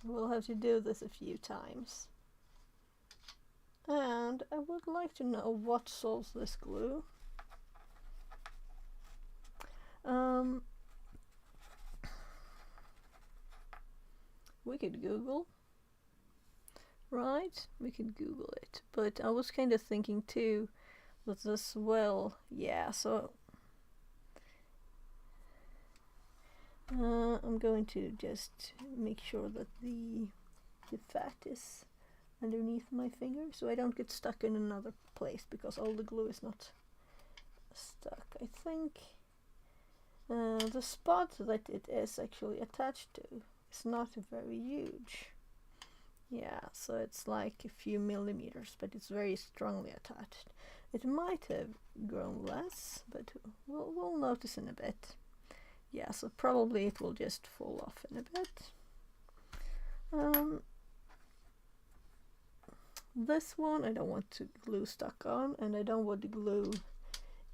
we'll have to do this a few times. And I would like to know what solves this glue. We could Google. Right? We could Google it. But I was kind of thinking too that this, well, yeah, so... I'm going to just make sure that the fat is underneath my finger so I don't get stuck in another place because all the glue is not stuck. I think the spot that it is actually attached to is not very huge. Yeah, so it's like a few millimeters, but it's very strongly attached. It might have grown less, but we'll notice in a bit. Yeah, so probably it will just fall off in a bit. This one I don't want to glue stuck on, and I don't want the glue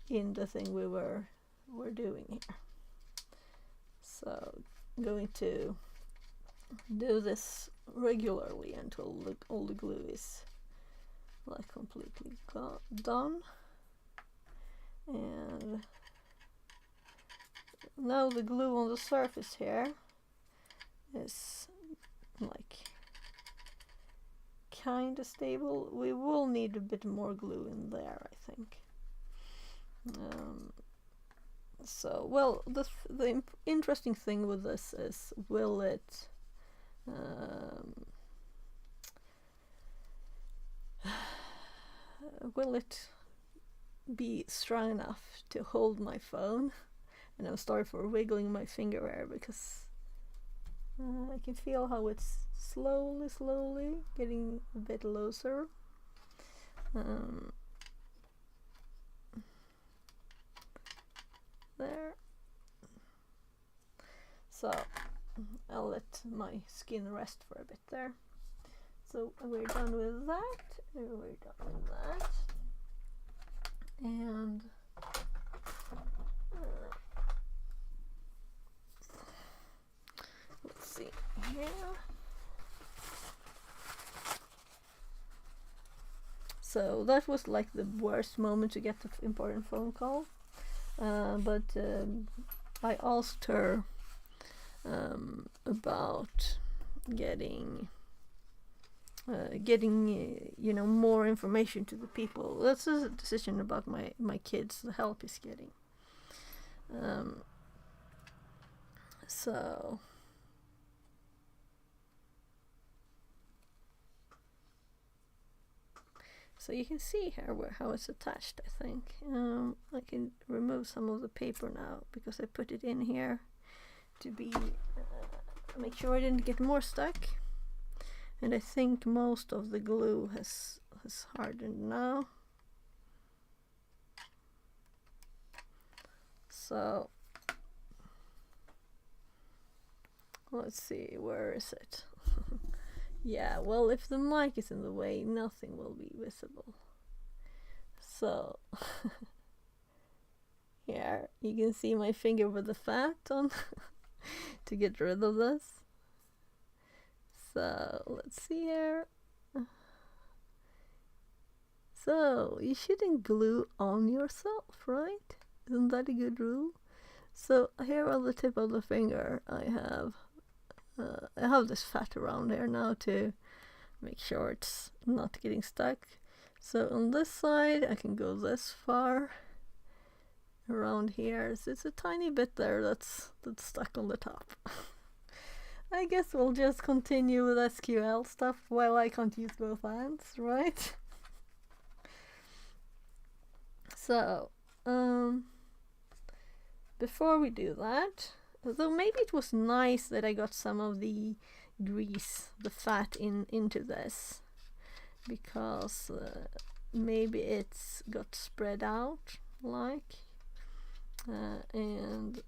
in the thing we're doing here. So I'm going to do this regularly until all the glue is like completely done. And now the glue on the surface here is like kind of stable. We will need a bit more glue in there, I think. So, well, the interesting thing with this is, will it be strong enough to hold my phone? And I'm sorry for wiggling my finger there because I can feel how it's slowly getting a bit looser. There. So I'll let my skin rest for a bit there. So we're done with that. And let's see here. So that was like the worst moment to get the important phone call. But I asked her about getting you know, more information to the people. That's a decision about my kids, the help is getting. So you can see here how it's attached, I think. I can remove some of the paper now because I put it in here to be make sure I didn't get more stuck. And I think most of the glue has hardened now. So Let's see, where is it? Yeah, well, if the mic is in the way, nothing will be visible. So, here, you can see my finger with the fat on to get rid of this. So, let's see here. So, you shouldn't glue on yourself, right? Isn't that a good rule? So, here on the tip of the finger, I have this fat around here now to make sure it's not getting stuck. So on this side I can go this far around here. So it's a tiny bit there that's stuck on the top. I guess we'll just continue with SQL stuff while I can't use both hands, right? So before we do that, although maybe it was nice that I got some of the grease, the fat into this, because maybe it's got spread out and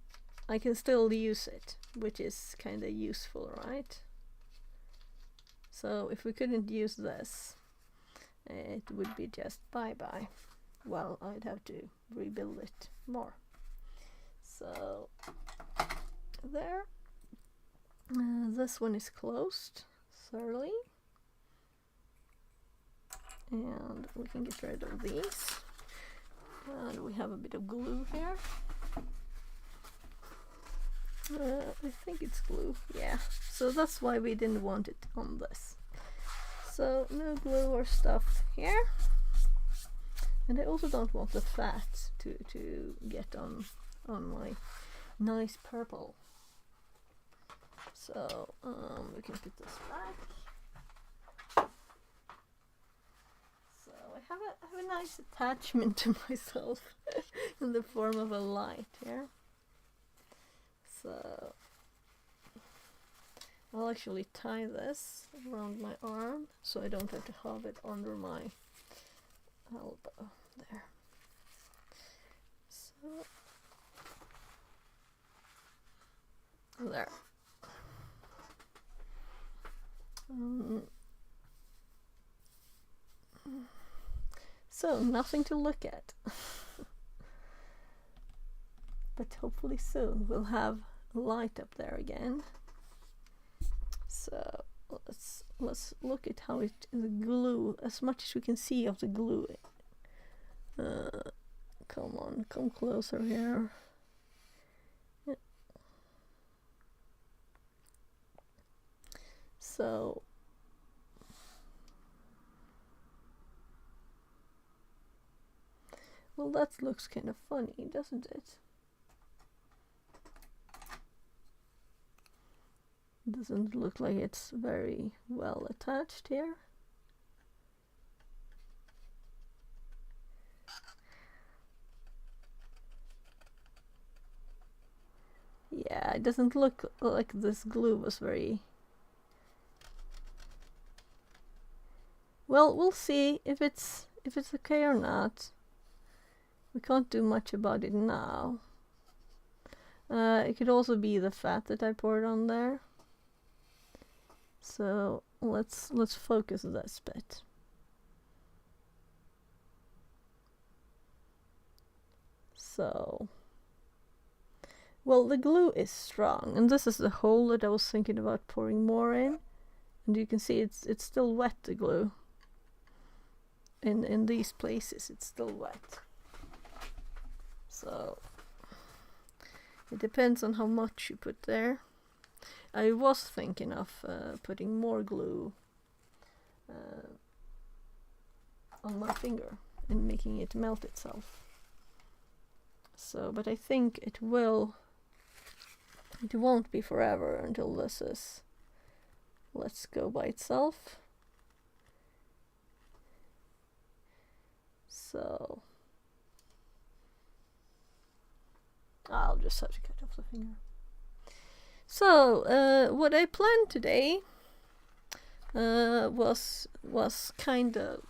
I can still use it, which is kind of useful, right? So if we couldn't use this, it would be just bye-bye. Well, I'd have to rebuild it more. So there. This one is closed thoroughly, and we can get rid of these. And we have a bit of glue here. I think it's glue, yeah. So that's why we didn't want it on this. So no glue or stuff here. And I also don't want the fat to get on my nice purple. So we can put this back. So I have a nice attachment to myself in the form of a light here. So I'll actually tie this around my arm so I don't have to have it under my elbow there. So there. So nothing to look at. But hopefully soon we'll have a light up there again. So let's look at how the glue, as much as we can see of the glue. Come on, come closer here. Yeah. So well, that looks kind of funny, doesn't it? Doesn't look like it's very well attached here. Yeah, it doesn't look like this glue was very well. We'll see if it's okay or not. We can't do much about it now. It could also be the fat that I poured on there. So let's focus this bit. So, well, the glue is strong, and this is the hole that I was thinking about pouring more in. And you can see it's still wet, the glue. In these places, it's still wet. So it depends on how much you put there. I was thinking of putting more glue on my finger and making it melt itself. So, but I think it won't be forever until this is lets go by itself. So I'll just have to cut off the finger. So what I planned today was kind of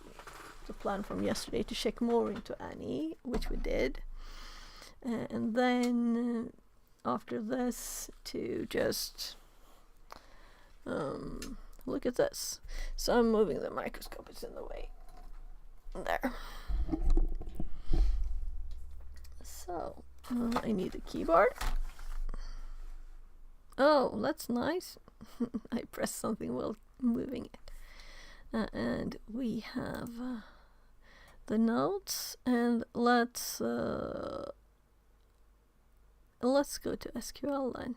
the plan from yesterday to check more into Annie, which we did, and then after this to just Look at this. So I'm moving the microscope, it's in the way. There. So I need a keyboard. Oh, that's nice. I pressed something while moving it. And we have the notes, and let's go to SQL then.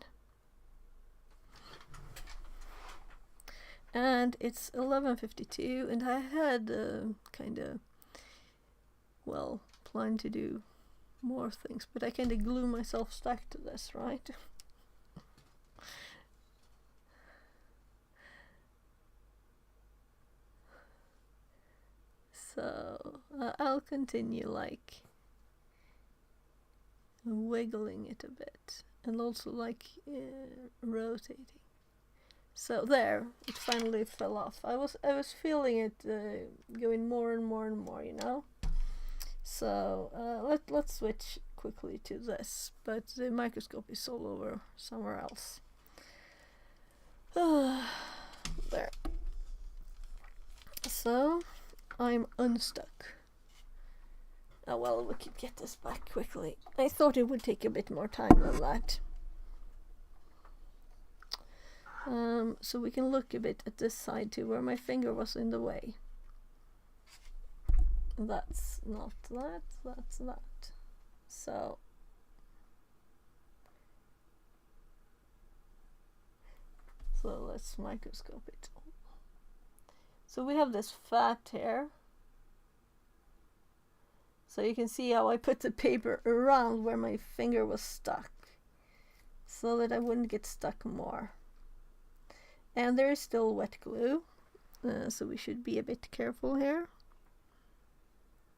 And it's 11:52, and I had kind of, well, planned to do more things, but I kind of glue myself stuck to this, right? So I'll continue like wiggling it a bit, and also like rotating. So there, it finally fell off. I was feeling it going more and more and more, you know. So let's switch quickly to this, but the microscope is all over somewhere else. There. So I'm unstuck. Oh well, we could get this back quickly. I thought it would take a bit more time than that. So we can look a bit at this side too, where my finger was in the way. That's not that, that's that. So let's microscope it. So we have this fat here. So you can see how I put the paper around where my finger was stuck, so that I wouldn't get stuck more. And there is still wet glue, so we should be a bit careful here.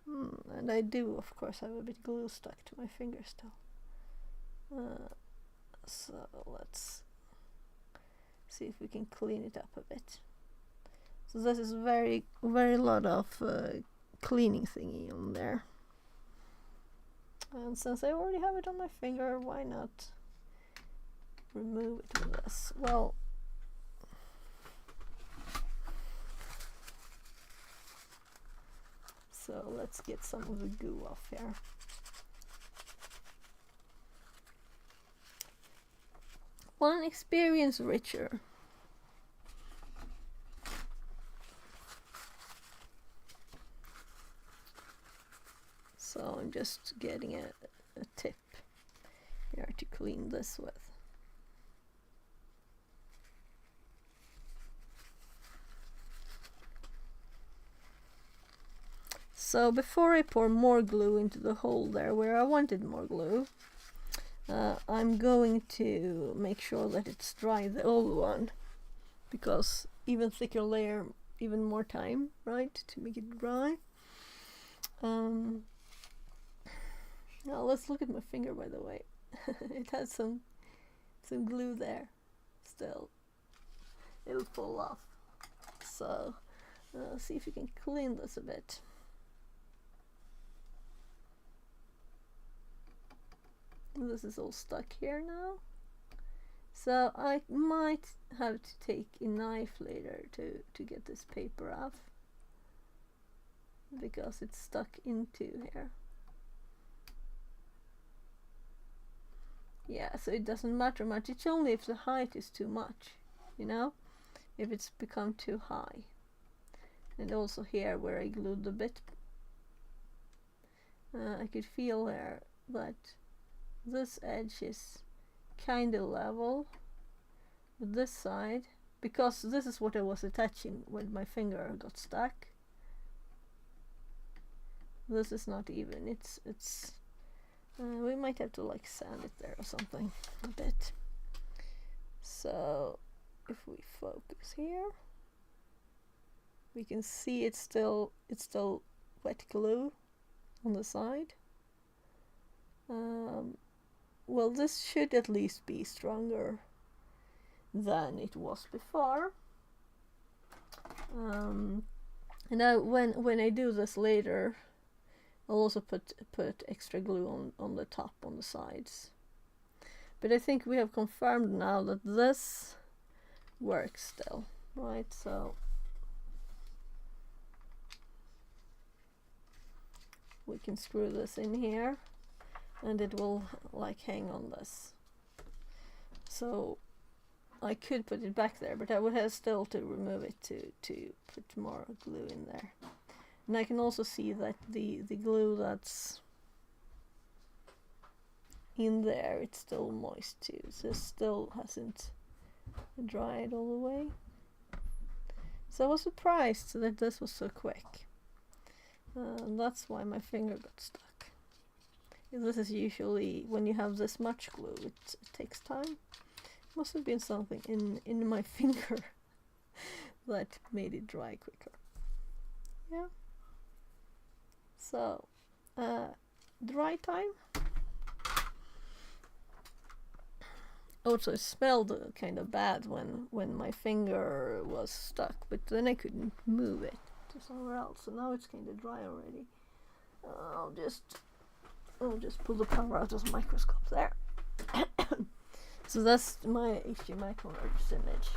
And I do, of course, have a bit of glue stuck to my finger still. So let's see if we can clean it up a bit. So this is very lot of cleaning thingy on there. And since I already have it on my finger, why not remove it with this? Well, so let's get some of the goo off here. One experience richer. So I'm just getting a tip here to clean this with. So before I pour more glue into the hole there where I wanted more glue, I'm going to make sure that it's dry, the old one, because even thicker layer, even more time, right, to make it dry. Now let's look at my finger, by the way. It has some glue there still. It'll fall off. So see if you can clean this a bit. This is all stuck here now, so I might have to take a knife later to get this paper off, because it's stuck into here. Yeah, so it doesn't matter much. It's only if the height is too much, you know, if it's become too high. And also here where I glued the bit, I could feel there that this edge is kind of level with this side, because this is what I was attaching when my finger got stuck. This is not even. It's we might have to like sand it there or something a bit. So if we focus here, we can see it's still wet glue on the side. Well, this should at least be stronger than it was before. And now when I do this later, I'll also put extra glue on the top, on the sides. But I think we have confirmed now that this works still, right? So we can screw this in here and it will like hang on this. So I could put it back there, but I would have still to remove it to put more glue in there. And I can also see that the glue that's in there, it's still moist too, so it still hasn't dried all the way. So I was surprised that this was so quick. And that's why my finger got stuck. This is usually, when you have this much glue, it takes time. Must have been something in my finger that made it dry quicker. Yeah. So, dry time. Also, it smelled kind of bad when my finger was stuck, but then I couldn't move it to somewhere else. So now it's kind of dry already. I'll just pull the power out of the microscope there. So that's my HDMI converter's image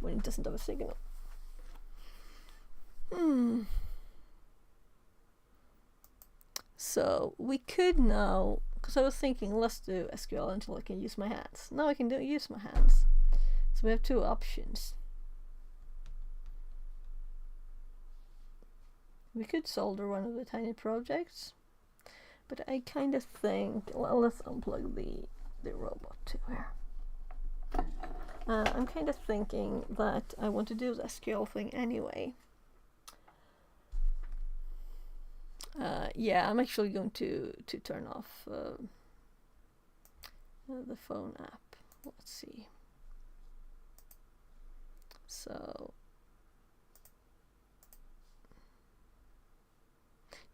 when it doesn't have a signal. So we could now, because I was thinking let's do SQL until I can use my hands. Now I can use my hands. So we have two options. We could solder one of the tiny projects, but I kind of think, well, let's unplug the robot too here. I'm kind of thinking that I want to do the SQL thing anyway. Yeah, I'm actually going to turn off the phone app. Let's see. So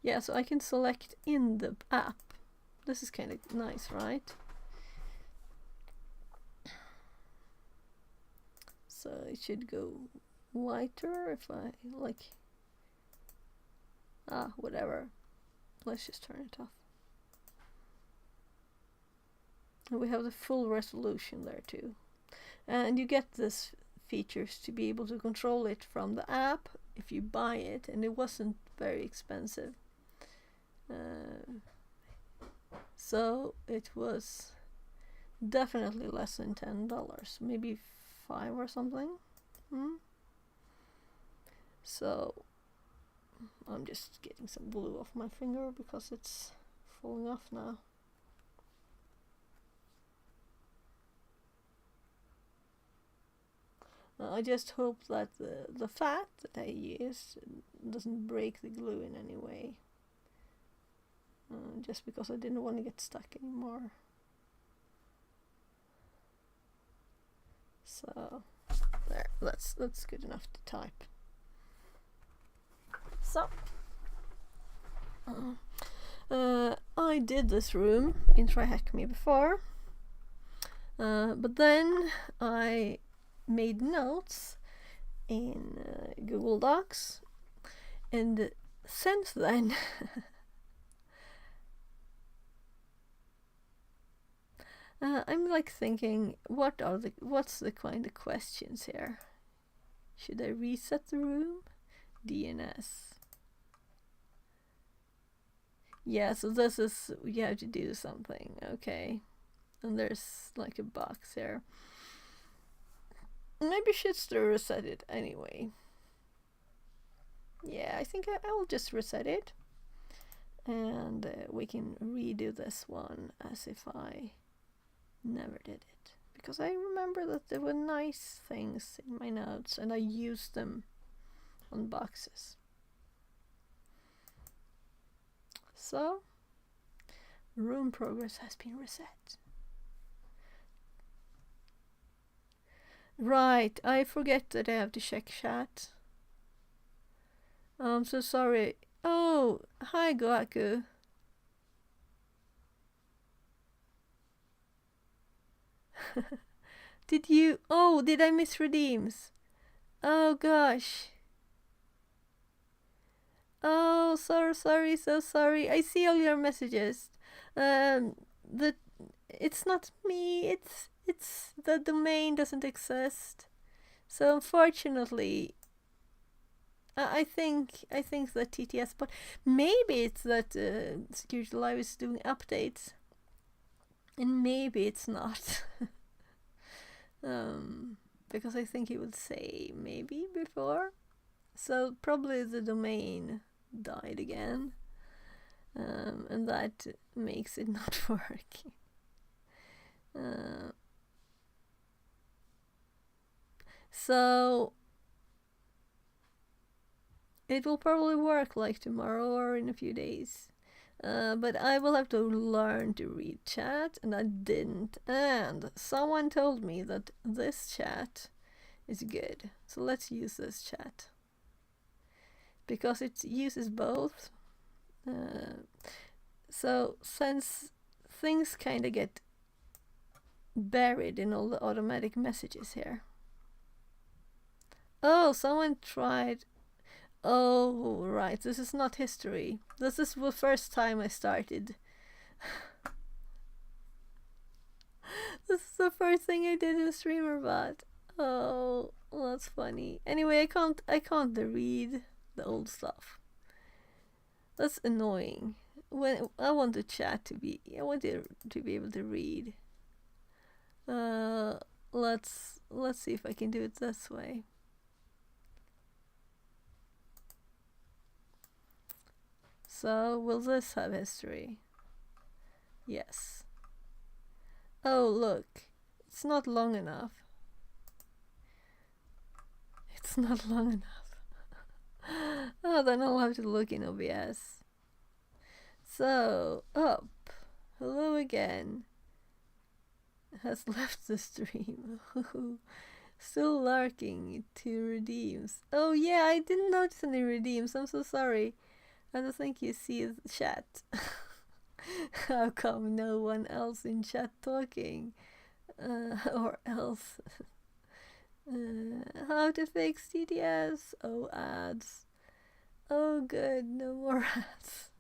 yeah, so I can select in the app. This is kind of nice, right? So it should go lighter if I like. Whatever. Let's just turn it off. And we have the full resolution there too. And you get this features to be able to control it from the app if you buy it, and it wasn't very expensive. So it was definitely less than $10, maybe $5 or something. So I'm just getting some glue off my finger because it's falling off now. I just hope that the fat that I use doesn't break the glue in any way. Just because I didn't want to get stuck anymore. So there, that's good enough to type. So I did this room in TryHackMe before, but then I made notes in Google Docs, and since then I'm like thinking, what's the kind of questions here? Should I reset the room? DNS. Yeah, so this is, you have to do something, okay. And there's like a box here. Maybe should still reset it anyway. Yeah, I think I'll just reset it. And we can redo this one as if I never did it. Because I remember that there were nice things in my notes and I used them on boxes. So, room progress has been reset. Right, I forget that I have to check chat. I'm so sorry. Oh, hi Goaku. Did I miss redeems? Oh gosh. Oh, so sorry. I see all your messages. It's not me. It's the domain doesn't exist. So unfortunately, I think that TTS, but maybe it's that Security Live is doing updates, and maybe it's not. Because I think he would say maybe before. So probably the domain died again, and that makes it not working. So it will probably work like tomorrow or in a few days. But I will have to learn to read chat, and I didn't. And someone told me that this chat is good. So let's use this chat. Because it uses both. So since things kind of get buried in all the automatic messages here. Oh, someone tried. Oh, right. This is not history. This is the first time I started. This is the first thing I did in StreamerBot. Oh, that's funny. Anyway, I can't read the old stuff. That's annoying. When I want the chat to be, I want it to be able to read. Let's see if I can do it this way. So, will this have history? Yes. Oh, look. It's not long enough. It's not long enough. Oh, then I'll have to look in OBS. So, up. Hello again. Has left the stream. Still lurking. 2 redeems. Oh yeah, I didn't notice any redeems. I'm so sorry. I don't think you see the chat. How come no one else in chat talking? Or else. How to fix TTS? Oh, ads. Oh, good, no more ads.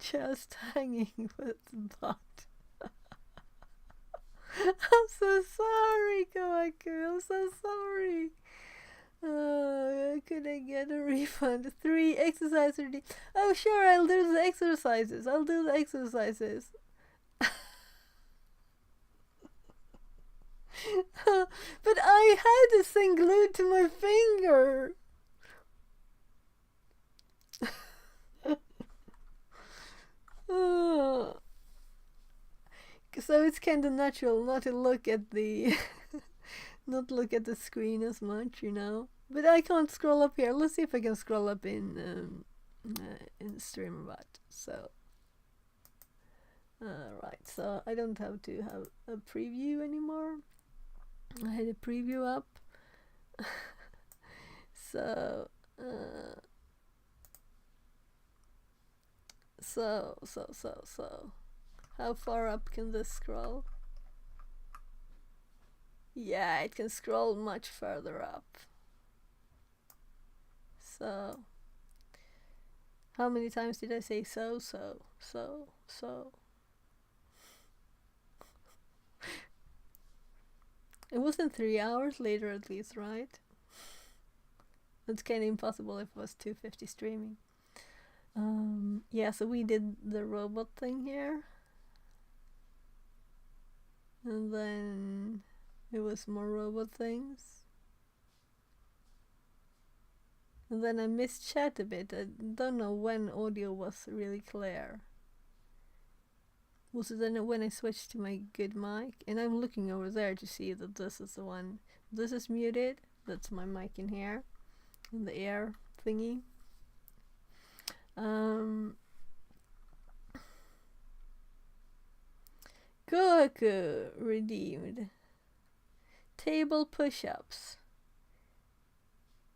Just hanging with the bot. I'm so sorry, Kawaku. I'm so sorry. Could I get a refund? 3 exercises. Oh, sure, I'll do the exercises. But I had this thing glued to my finger. So it's kind of natural not to look at the not look at the screen as much, you know. But I can't scroll up here. Let's see if I can scroll up in StreamerBot. So, right. So I don't have to have a preview anymore. I had a preview up. So, so. How far up can this scroll? Yeah, it can scroll much further up. So, how many times did I say so? It wasn't 3 hours later at least, right? It's kind of impossible if it was 250 streaming. Yeah, so we did the robot thing here. And then it was more robot things. And then I missed chat a bit. I don't know when audio was really clear. Was it then when I switched to my good mic? And I'm looking over there to see that this is the one. This is muted. That's my mic in here. In the air thingy. Goku redeemed. Table push-ups.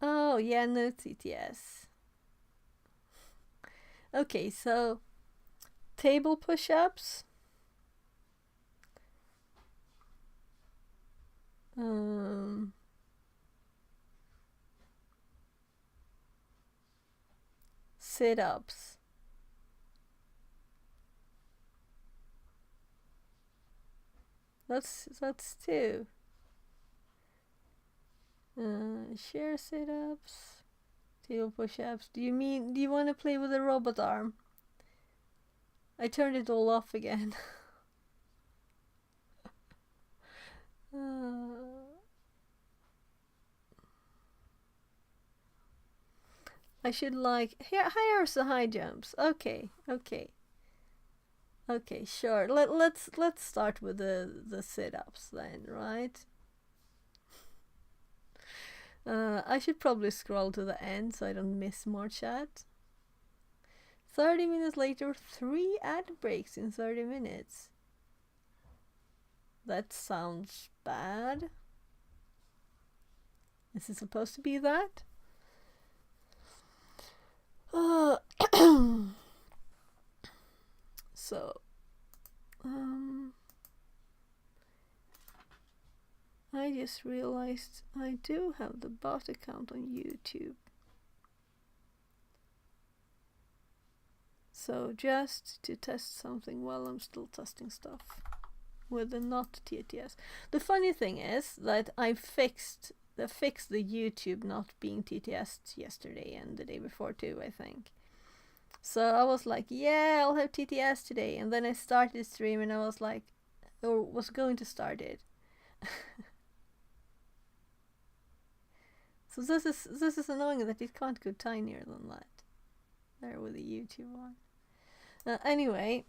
Oh, yeah, no TTS. Okay, so table push-ups. Sit-ups. That's 2. Share sit-ups, table push-ups. Do you want to play with a robot arm? I turned it all off again. I should here's the high jumps. Okay, sure. Let's start with the sit-ups then, right? I should probably scroll to the end so I don't miss more chat. 30 minutes later, 3 ad breaks in 30 minutes. That sounds bad. Is it supposed to be that? So, I just realized I do have the bot account on YouTube. So just to test something while I'm still testing stuff with the not TTS. The funny thing is that I fixed the YouTube not being TTS yesterday and the day before too, I think. So I was like, yeah, I'll have TTS today, and then I started stream and I was like, or was going to start it. So this is annoying that it can't go tinier than that. There with the YouTube one. Anyway,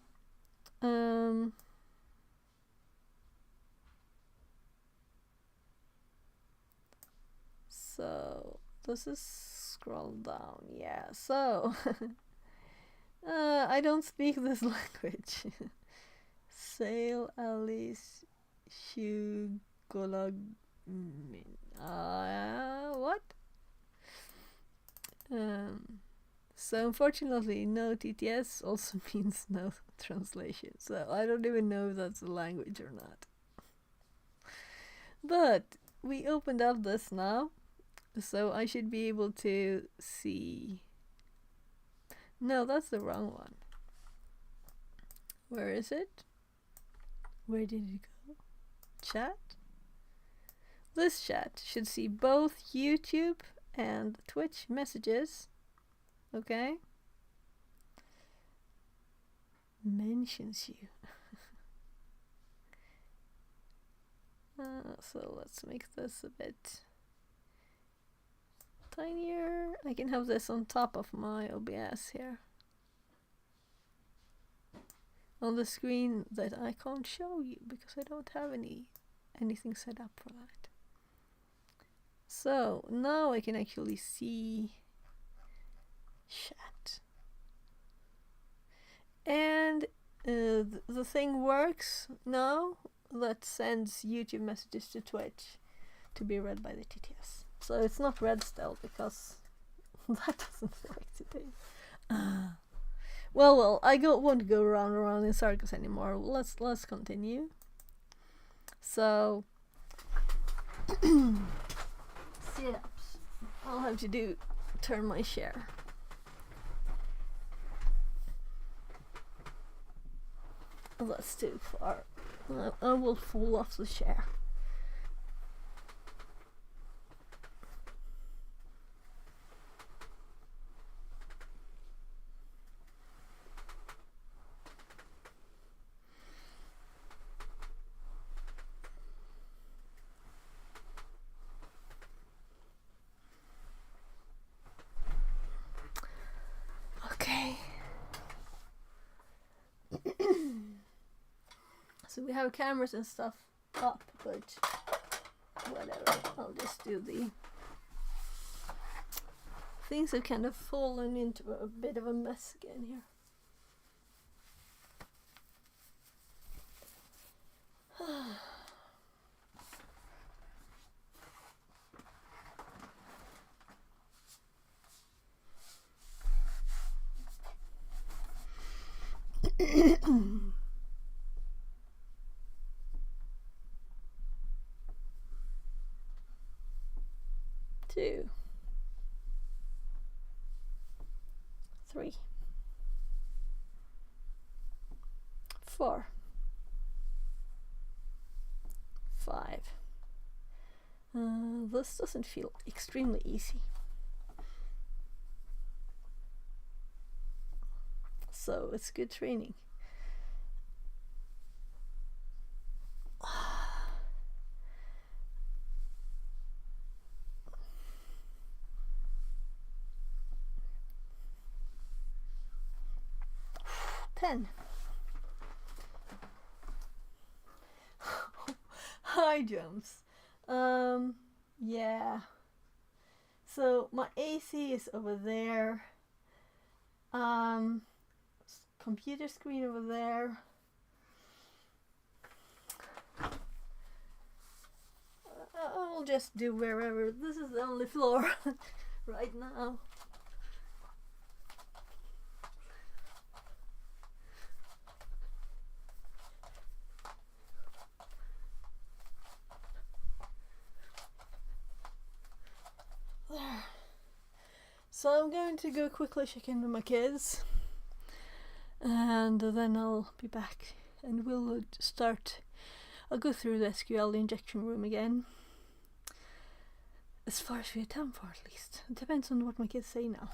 so this is scroll down. Yeah. So I don't speak this language. Sail Alice Shugolag. What? So unfortunately, no TTS also means no translation. So I don't even know if that's a language or not. But we opened up this now, so I should be able to see. No, that's the wrong one. Where is it? Where did it go? Chat? This chat should see both YouTube and Twitch messages. Okay? Mentions you. So let's make this a bit tinier. I can have this on top of my OBS here. On the screen that I can't show you because I don't have anything set up for that. So now I can actually see chat. And the thing works now that sends YouTube messages to Twitch to be read by the TTS. So it's not red still because that doesn't work today. Well, I won't go around in circles anymore. Let's continue. So sit-ups. I'll have to turn my share. That's too far. I will fall off the share. Okay. So we have cameras and stuff up, but whatever. I'll just do the things have kind of fallen into a bit of a mess again here. Two, 3, 4, 5. This doesn't feel extremely easy. So it's good training. Ten. High jumps. Yeah. So my AC is over there. Computer screen over there. I'll just do wherever. This is the only floor right now. There. So I'm going to go quickly check in with my kids, and then I'll be back and we'll start. I'll go through the SQL injection room again. As far as we have time for, at least. It depends on what my kids say now.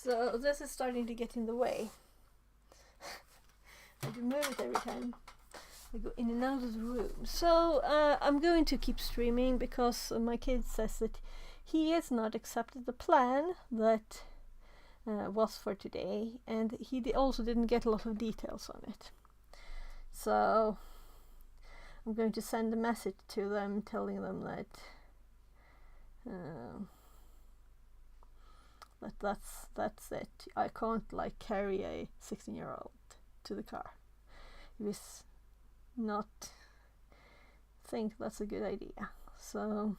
So this is starting to get in the way. I do move it every time I go in and out of the room. So I'm going to keep streaming because my kid says that he has not accepted the plan that was for today, and he also didn't get a lot of details on it. So I'm going to send a message to them telling them that that's it. I can't like carry a 16-year-old to the car. He was not think that's a good idea. So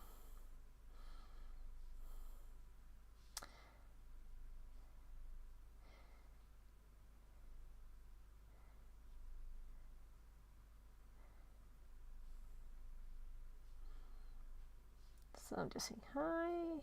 I'm just saying hi.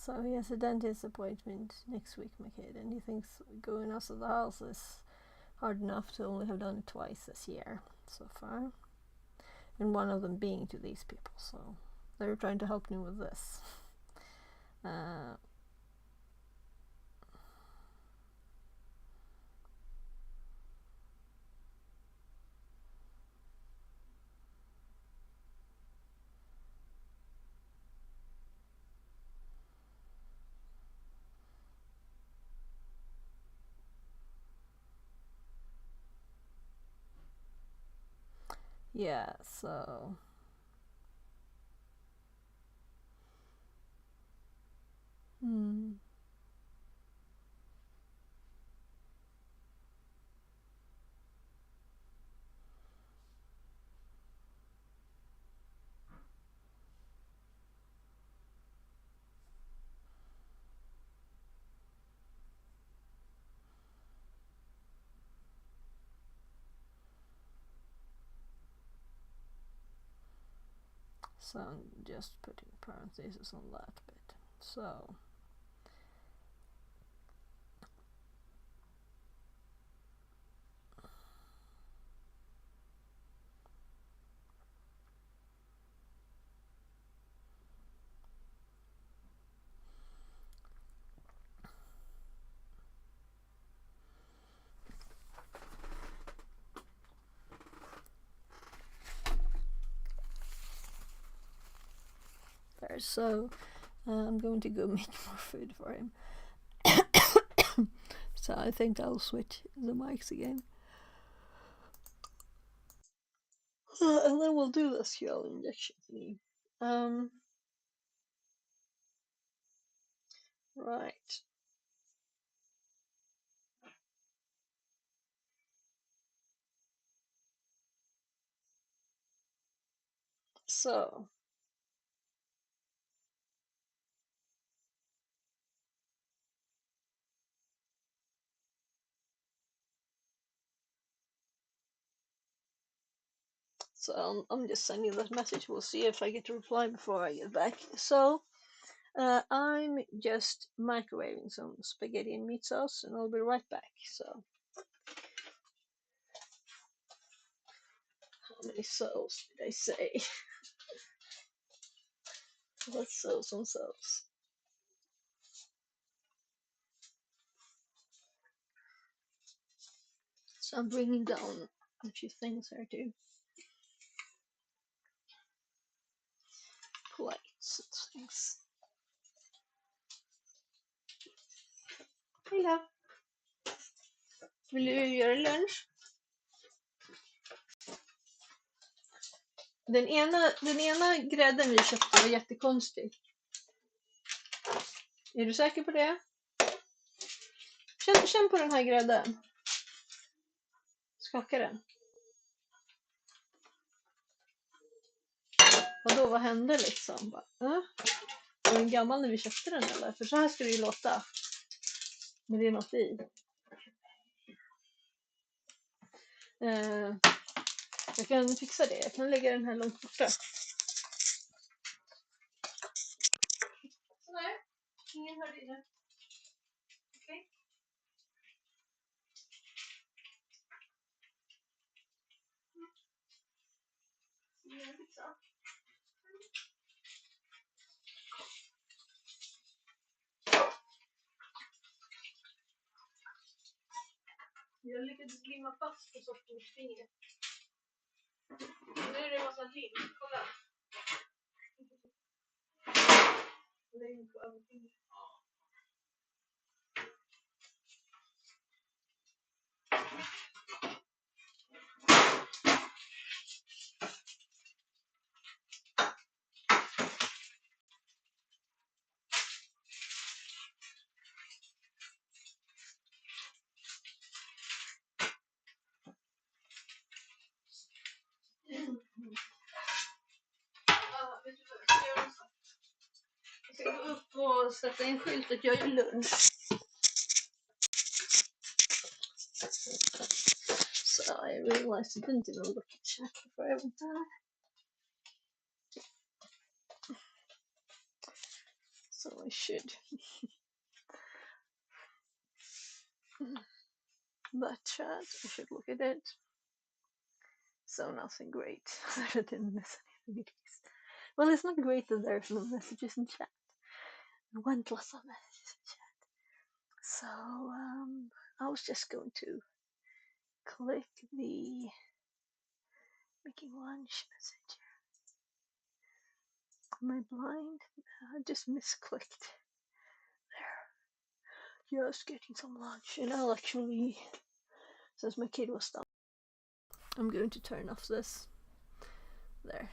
So he has a dentist appointment next week, my kid, and he thinks going out of the house is hard enough to only have done it twice this year so far. And one of them being to these people, so they're trying to help me with this. Yeah, so I'm just putting parentheses on that bit. So there. So I'm going to go make more food for him. So I think I'll switch the mics again. And then we'll do the SQL injection thingy. Right. So I'm just sending that message. We'll see if I get a reply before I get back. So I'm just microwaving some spaghetti and meat sauce, and I'll be right back. So How many cells did I say? Let's sew some cells. So I'm bringing down a few things here too. Plates and things. Hej. Vill du göra lunch? Den ena grädden vi köpte var jättekonstig. Är du säker på det? Känn på den här grädden. Skaka den. Vadå, vad hände liksom? Var den gammal när vi köpte den eller? För så här ska det ju låta. Men det är något i. Jag kan fixa det. Jag kan lägga den här långt borta. Sådär. Ingen hörde i det. Okej. Jag fixar. Jag lyckades limma fast på sortens finger. Nu är det en massa lim. Kolla. Det är inte på överfingret. Vet du vad jag ska göra så? Jag ska gå upp och sätta in skylt att jag gör lunch. So I realized I didn't even look at chat before I went there. So I should. But chat, I should look at it. So nothing great. I didn't miss anything at least. Well, it's not great that there's no messages in chat. One plus of messages in chat. So I was just going to click the making lunch message. Am I blind? I just misclicked there. Just getting some lunch, and I'll actually, since my kid was done, I'm going to turn off this there.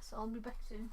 So I'll be back soon.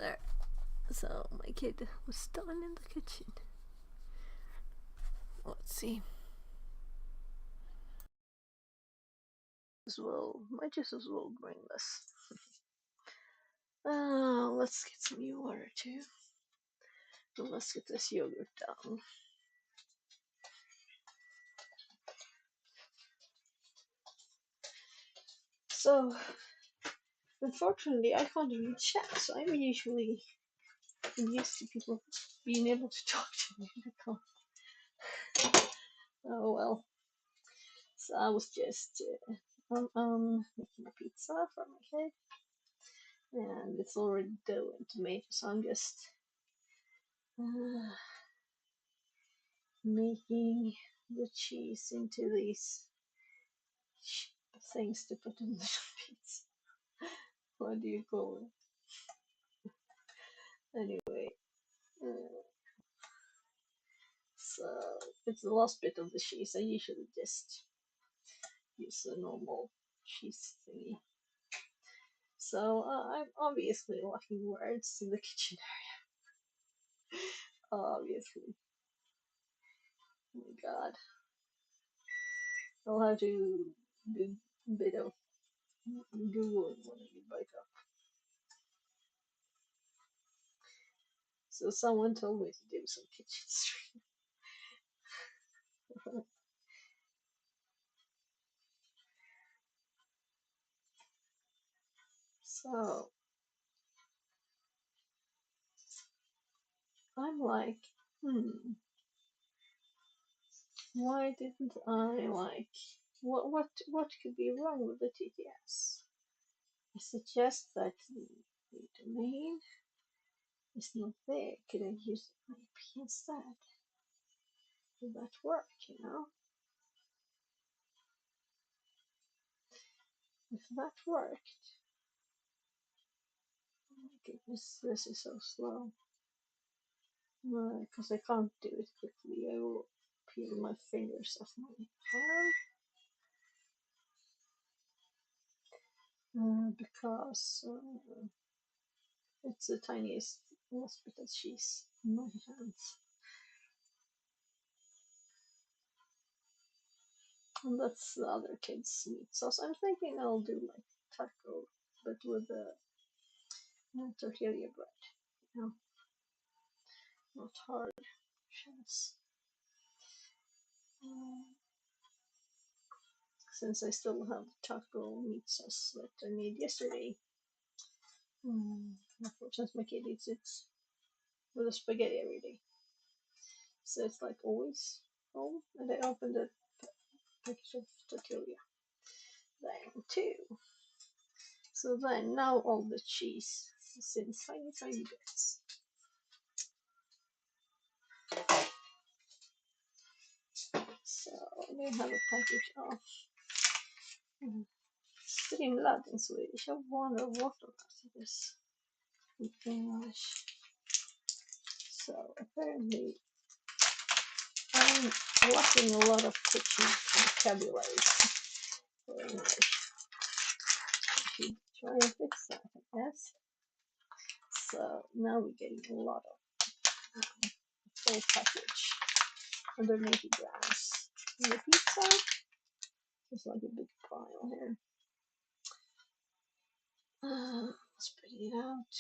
there. So my kid was done in the kitchen. Let's see. My juices will bring this. Let's get some new water too. And let's get this yogurt down. So, unfortunately, I can't read chat, so I'm usually used to people being able to talk to me. Oh well. So I was just making a pizza for my kid, and it's already dough and tomato, so I'm just making the cheese into these things to put in the pizza. What do you call it? Anyway, so it's the last bit of the cheese. I usually just use a normal cheese thingy. So I'm obviously lacking words in the kitchen area. Obviously. Oh my god. I'll have to do a bit of Google when I get back up. So someone told me to do some kitchen stream. So I'm like, why didn't I like what could be wrong with the TTS? I suggest that the domain is not there. Could I use IP instead? Would that work, you know? If that worked, oh my goodness, this is so slow. Because I can't do it quickly, I will peel my fingers off my hand. Because it's the tiniest last bit of cheese in my hands. And that's the other kid's meat sauce. I'm thinking I'll do like taco, but with the tortilla bread. You know, not hard shells. Since I still have taco meat sauce that I made yesterday. Since my kid eats it with a spaghetti every day. So it's like always home. And I opened a package of tortilla then too. So then now all the cheese is in tiny, tiny bits. So I have a package of strimlad in Swedish. I wonder what on earth it is in English. So apparently I'm lacking a lot of kitchen vocabulary for English. I should try and fix that, I guess. So now we're getting a lot of full package, 180 grams. And the pizza is like a big pile here. Spread it out.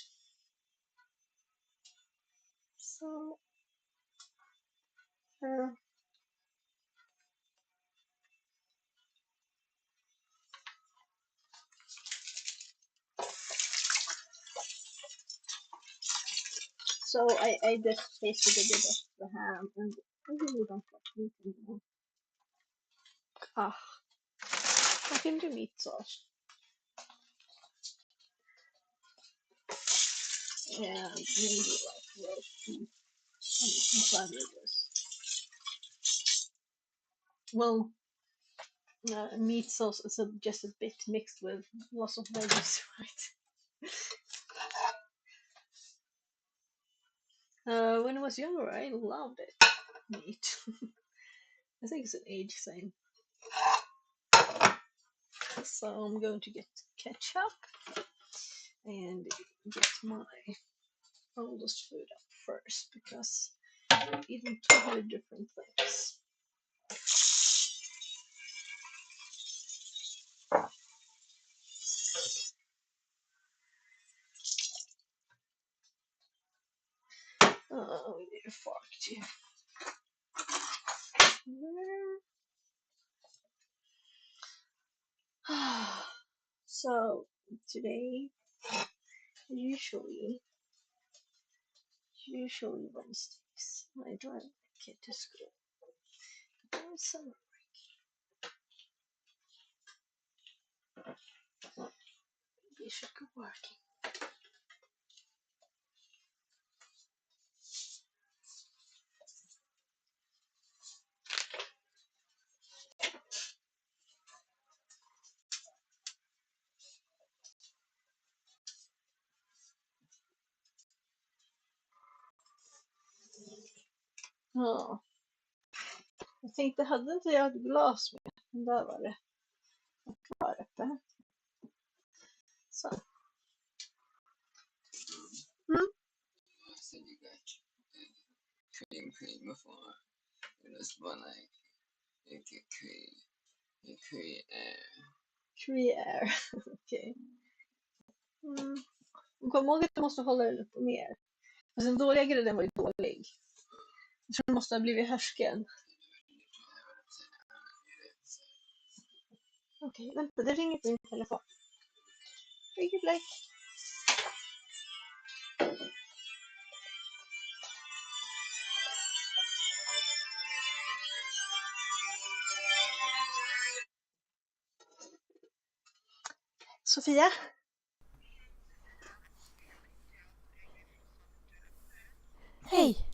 So, I just tasted a bit of the ham, and I really don't like meat anymore. I can do meat sauce. And maybe like roast beef and sandwiches. Well, meat sauce is just a bit mixed with lots of veggies, right? When I was younger, I loved it. Meat. I think it's an age thing. So I'm going to get ketchup and get my I'll just food up first because we're eating totally different things. We need a fork too. So today, usually Wednesdays, I drive my kid to school. There is some we should go working. Ja, jag tänkte, hade inte jag ett glas med? Där var det. Kvar uppe. Så. I said you got cream before. It was one like you get cream air. Gruyère. Okej. Kom ihåg att du måste hålla den upp och ner. Fast den dåliga grädden var ju dålig. Jag tror den måste ha blivit härsken. Okej, vänta, det ringer på min telefon. Vilket like? Sofia? Hej!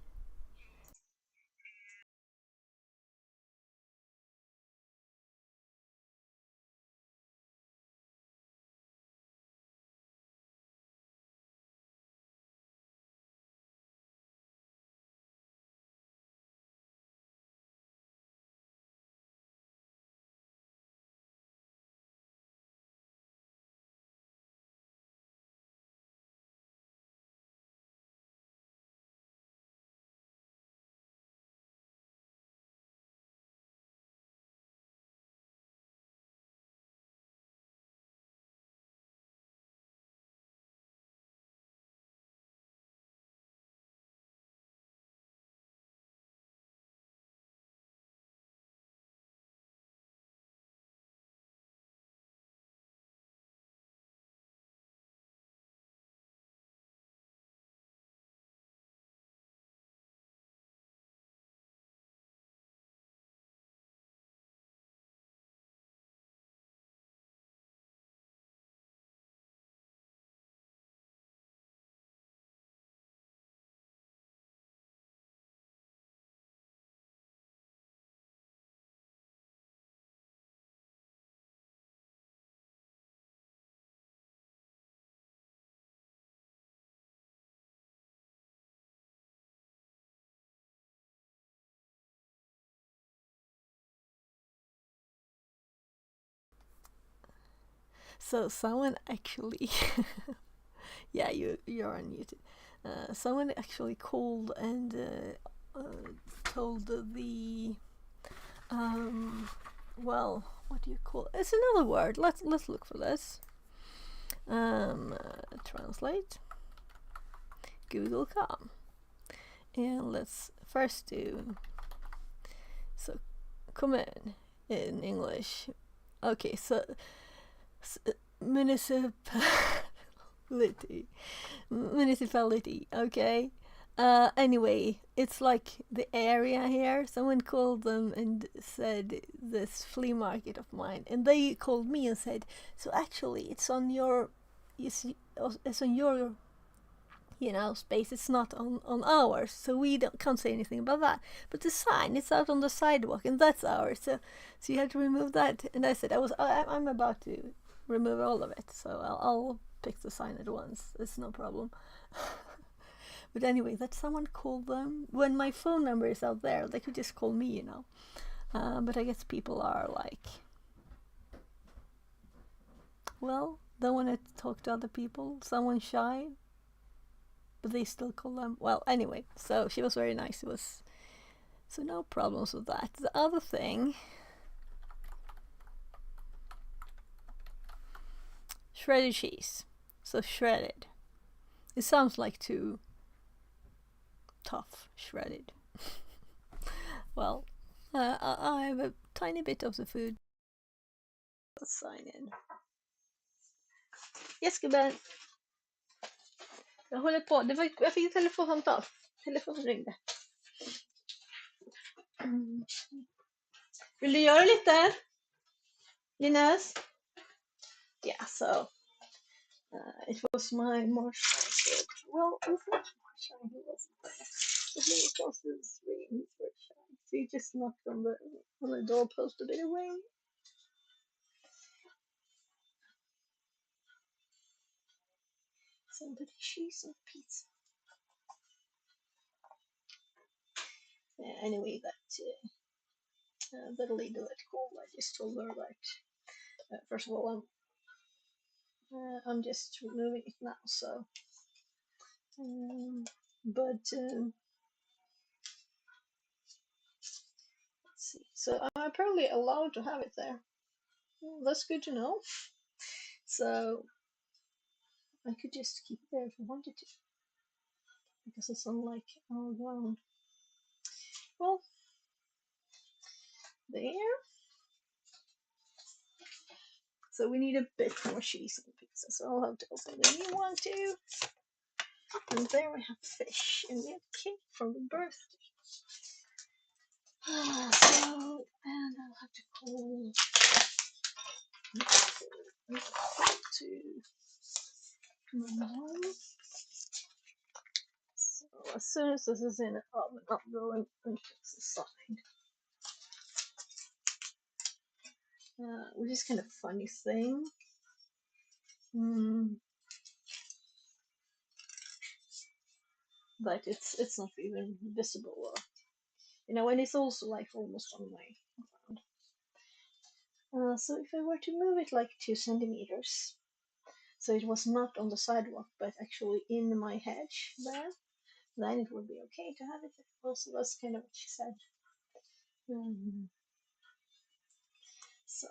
So someone actually, yeah, you're on YouTube. Someone actually called and told the well, what do you call it? It's another word. Let's look for this. Translate Google.com, and let's first do so common in English. Okay, so municipality, okay. Anyway, it's like the area here. Someone called them and said this flea market of mine, and they called me and said, so actually it's on your, it's on your, space. It's not on ours, so we can't say anything about that. But the sign, it's out on the sidewalk, and that's ours. So you have to remove that. And I said I'm about to remove all of it, so I'll pick the sign at once. It's no problem. But anyway, that someone called them. When my phone number is out there, they could just call me, but I guess people are like, well, don't want to talk to other people. Someone shy. but they still call them, well, anyway, so she was very nice. It was, so no problems with that. The other thing, shredded cheese. So shredded. It sounds like too tough, shredded. Well, I have a tiny bit of the food. Let's sign in. Yes, gubben. Jag håller på. Jag fick ett telefonsamtal. Telefonen ringde. Vill du göra lite? Linus? Yeah, so it was my marshmallow. Well, it was not marshmallow, he wasn't there. But he was close to the screen, he's very shy. So he just knocked on the doorpost a bit away. Somebody cheese and pizza. Yeah, anyway, that lady that called, I just told her that first of all, I'm just removing it now. So, let's see. So I'm apparently allowed to have it there. Well, that's good to know. So I could just keep it there if I wanted to, because it's on like our ground. Well, there. So we need a bit more cheese on the pizza, so I'll have to open the new one too. And there we have fish, and we have cake from the birthday. So, and I'll have to call to my mom. So as soon as this is in the oven, I'll go and fix the side. Which is kind of a funny thing. But it's not even visible, and it's also like almost on my ground. So if I were to move it like 2 centimeters, so it was not on the sidewalk, but actually in my hedge there, then it would be okay to have it. Also, that's kind of what she said. So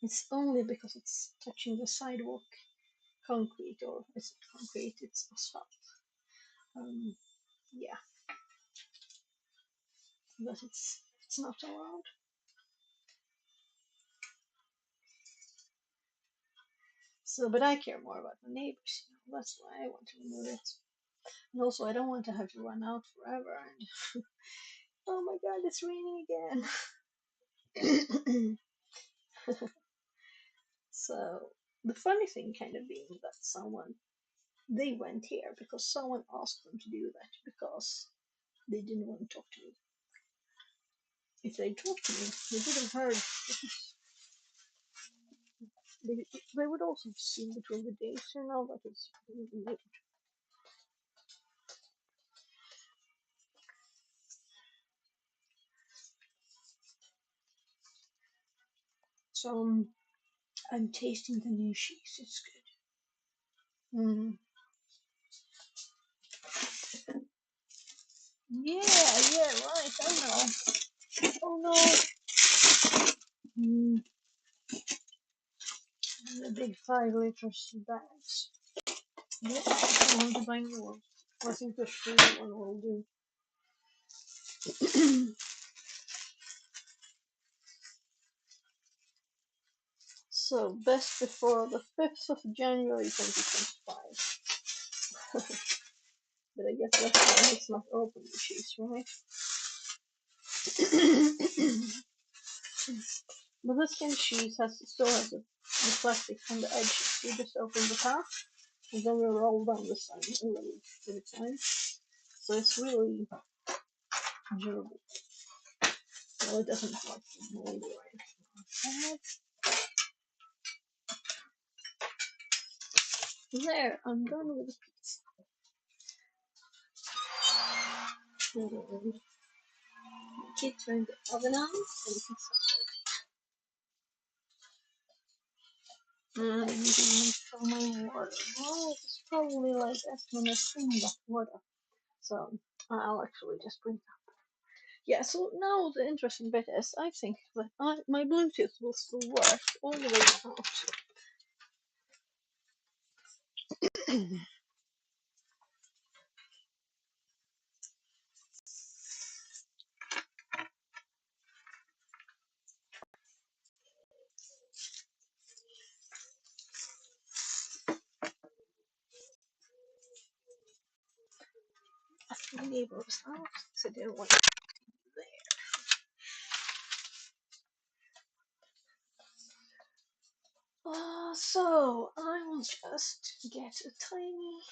it's only because it's touching the sidewalk concrete, or is it concrete? It's asphalt. Yeah, but it's not allowed. So, but I care more about my neighbors. That's why I want to remove it. And also, I don't want to have to run out forever. And oh my God, it's raining again. So the funny thing kind of being that they went here because someone asked them to do that because they didn't want to talk to me. If they talked to me, they would have heard. They would also have seen between the days, that is really weird. So I'm tasting the new cheese. It's good. Yeah, right. I know. Oh no. The big 5 liters bags. Yeah, I want to buy more. I think the 3 one will do. So best before the 5th of January 2025. But I guess that's why it's not open, the cheese, right? But this kind of cheese still has the plastic on the edge. You just open the top, and then you roll down the side a little at a time. So it's really durable. Well, it doesn't like mold or anything like that. There, I'm done with the pizza. Okay, turn the oven on and the pizza. And I'm going to fill my water. Oh, probably like as soon as in that order. So I'll actually just bring it up. Yeah, so now the interesting bit is I think that my Bluetooth will still work all the way out. My neighbors out, so they don't want it there. So I will just get a tiny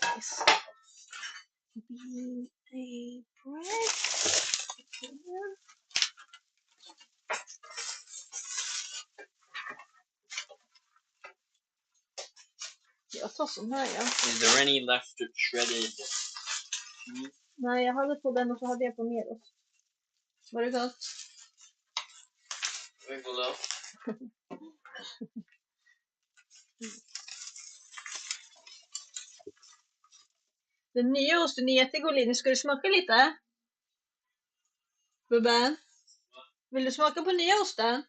piece of being a bread. Here. Jag tar sån här, ja. Is there any left shredded? Nej, jag hade på den och så hade jag på neråt. Var det gott? Wiggle up. Den nya osten är jättegod, Linus. Ska du smaka lite? Bubben? Vill du smaka på nya osten?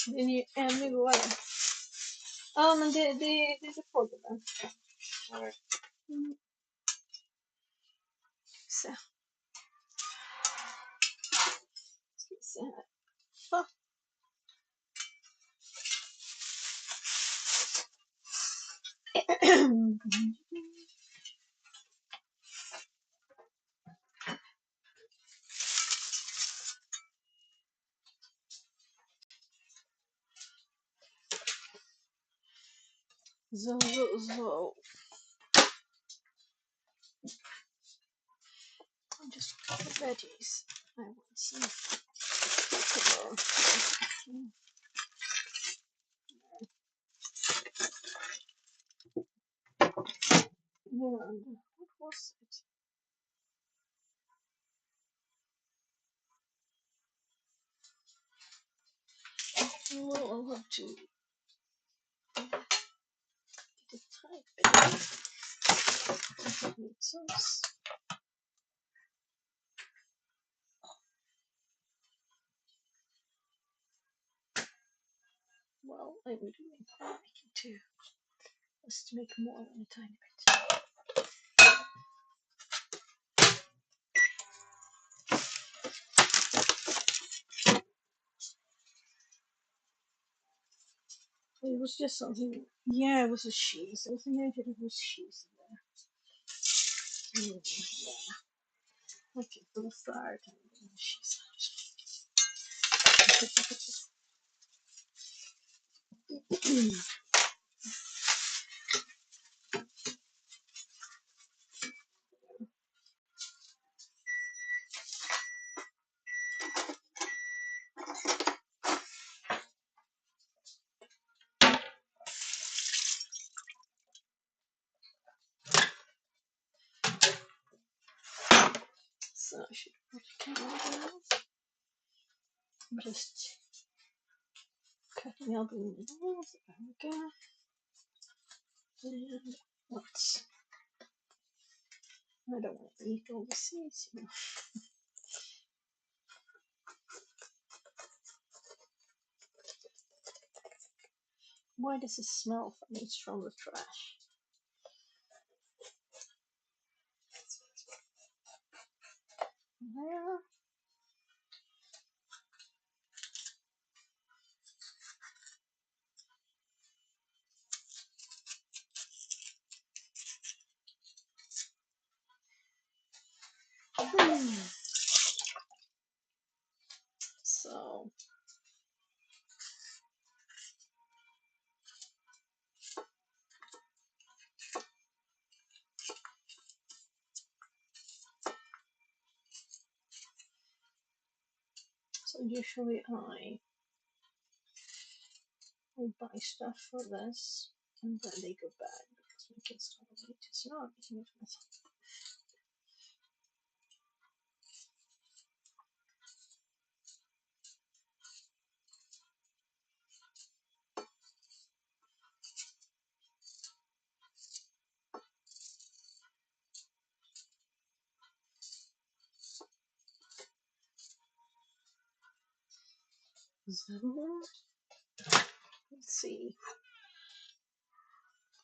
Den är ju ännu godare. Ja, men det får Bubben. Mm. Så. Ska vi se här. Så. So. Just the veggies. I want some. And what was it? Well, I'll have to get a type it. Make sense. Well, I'm doing making too. Just to make more than a tiny bit. It was just something. Yeah, it was a cheese. I think I did it with cheese in there. Yeah. Okay, for the third time, cheese. So I should put a camera down. I'm just cutting out the middle. There we go. And what's I don't want to eat all the seeds, you know. Why does it smell funny? It's from the trash. There. So usually I buy stuff for this and then they go bad because my kids don't eat it. So I'm eating it myself. So, let's see.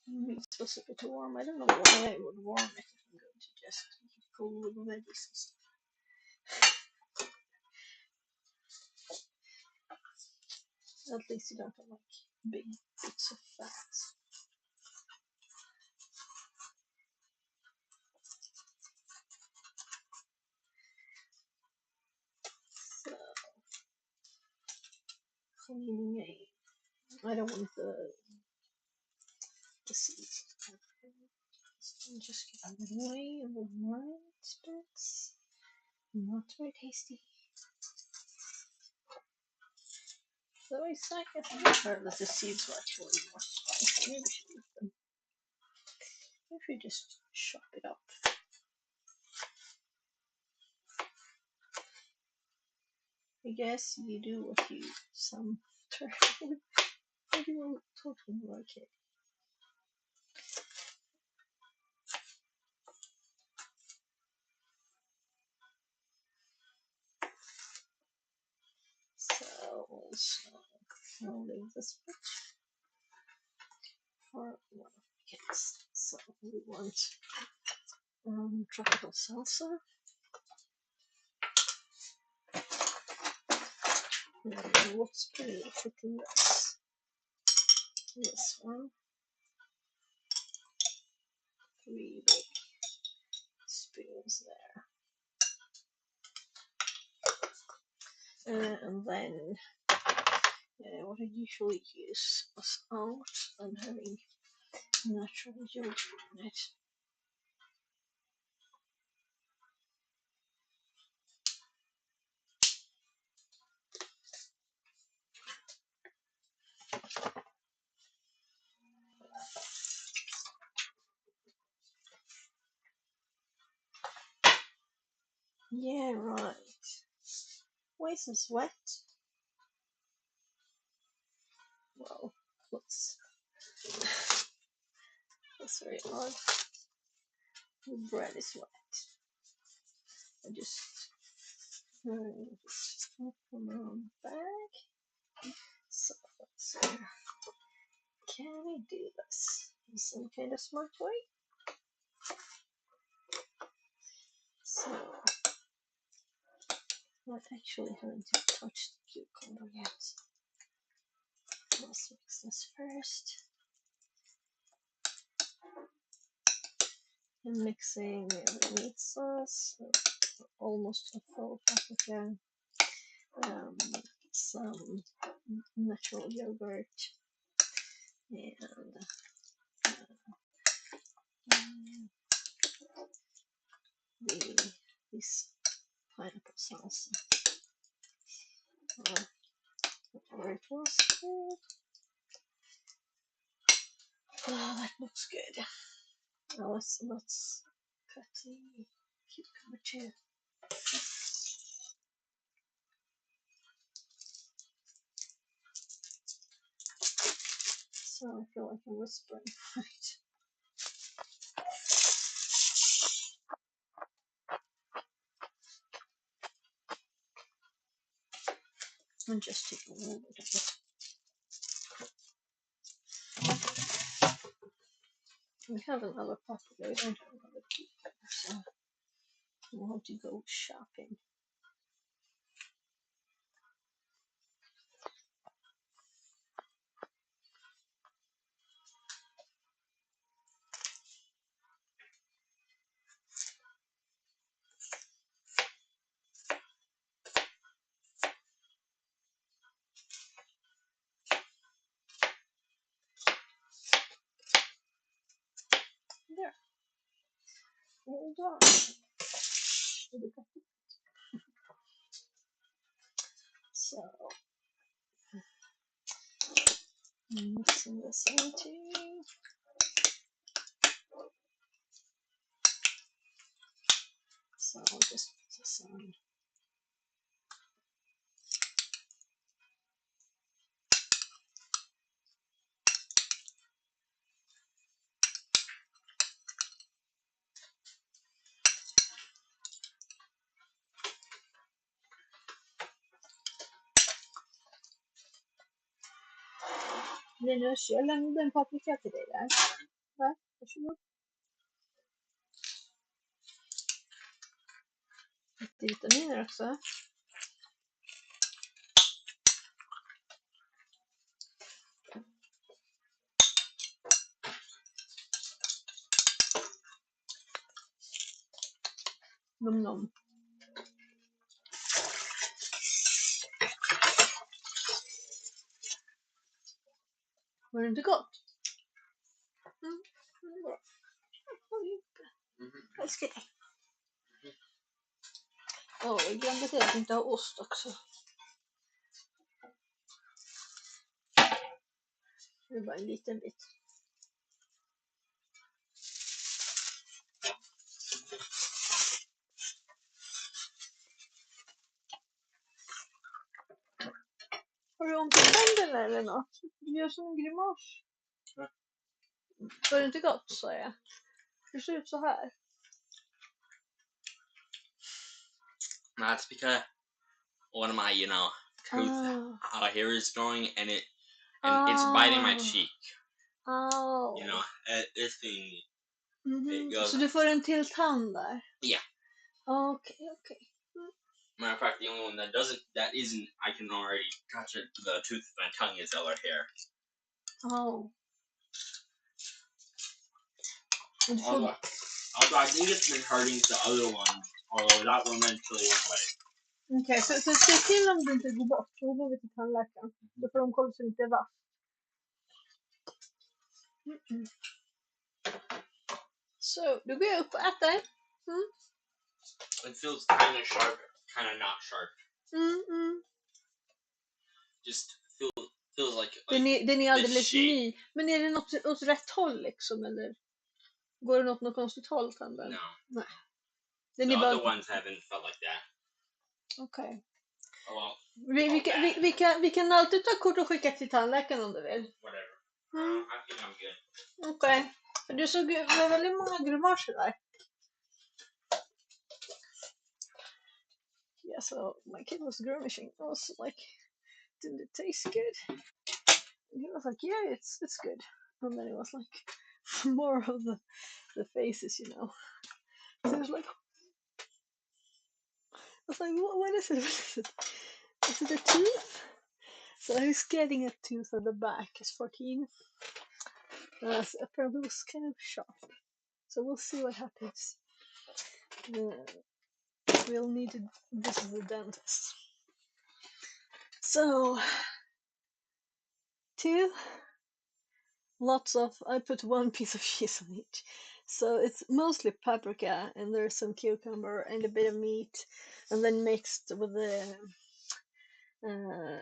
Maybe it's supposed to get warm. I don't know why I would warm it if I'm going to just cool with veggies and stuff. At least you don't have like big bits of fat. So, cleaning I don't want the seeds. So just get it away in the right bits. Not very tasty. So I guess that the seeds were actually more spicy. Maybe we should eat them. If you just chop it up. I guess you do what you some turkey. I do totally like it. So I'll leave this bit for one of the kids. So we want tropical salsa. And what's pretty fitting this one. 3 big spoons there. And then what I usually use was out and having natural yogurt in it. Yeah, right. Why is this wet? Well, that's very odd. The bread is wet. I just put them on back. So let's see. Can I do this in some kind of smart way? So not actually having to touch the cucumber yet. Let's mix this first. I'm mixing the meat sauce, almost a full paprika, some natural yogurt, and this pineapple sauce, or whatever it was called. Oh, that looks good. Now let's cut the cucumber too. So I feel like I'm whispering, right? And just take a little bit of it. We have another paprika, we don't have another cucumber, so we'll have to go shopping. There, all done. So, mixing this into. So I'll just put this on. Linus, jag lämnade en paprika till dig där. Va? Varsågod. Lite vitaminer också. Nom nom. Var det inte gott? Mm. Bra. Älskar dig. Åh, jag glömde till att inte ha ost också. Det är bara en liten bit. Har du ont i tänderna eller något? Du gör som en grimas. Var det inte gott, sa jag. Det ser ut så här. That's because one of my, tooth hair is growing, and it's biting my cheek. Oh. This thing. Så du får en till tand där? Yeah. Okej. Matter of fact, the only one that isn't, I can already touch it. The tooth of my tongue is other hair. Oh. Although I think it's been hurting the other one, although that one eventually went away. Okej, så se till om du inte går bort. Då går vi till tandläkaren. Då får de kolla så det inte är vass. Så, då går jag upp och äter. It feels kind of sharp, kind of not sharp. Just feels like den är alldeles ny. Men är det något åt rätt håll liksom, eller går den åt något konstigt håll, tanden? No. Nej. The other ones haven't felt like that. Okej. Oh, well. Vi kan alltid ta kort och skicka till tandläkaren om du vill. Whatever. I think I'm good. Okej. Du såg väldigt många grimaser där. Yeah, so my kid was grimacing. I was like, didn't it taste good? And he was like, yeah, it's good. And then it was like more of the faces, So he was like, I was like, what is it? Is it a tooth? So he's getting a tooth at the back. He's 14. So apparently it was kind of sharp. So we'll see what happens. We'll need to visit the dentist. So, I put one piece of cheese on each. So it's mostly paprika, and there's some cucumber and a bit of meat, and then mixed with the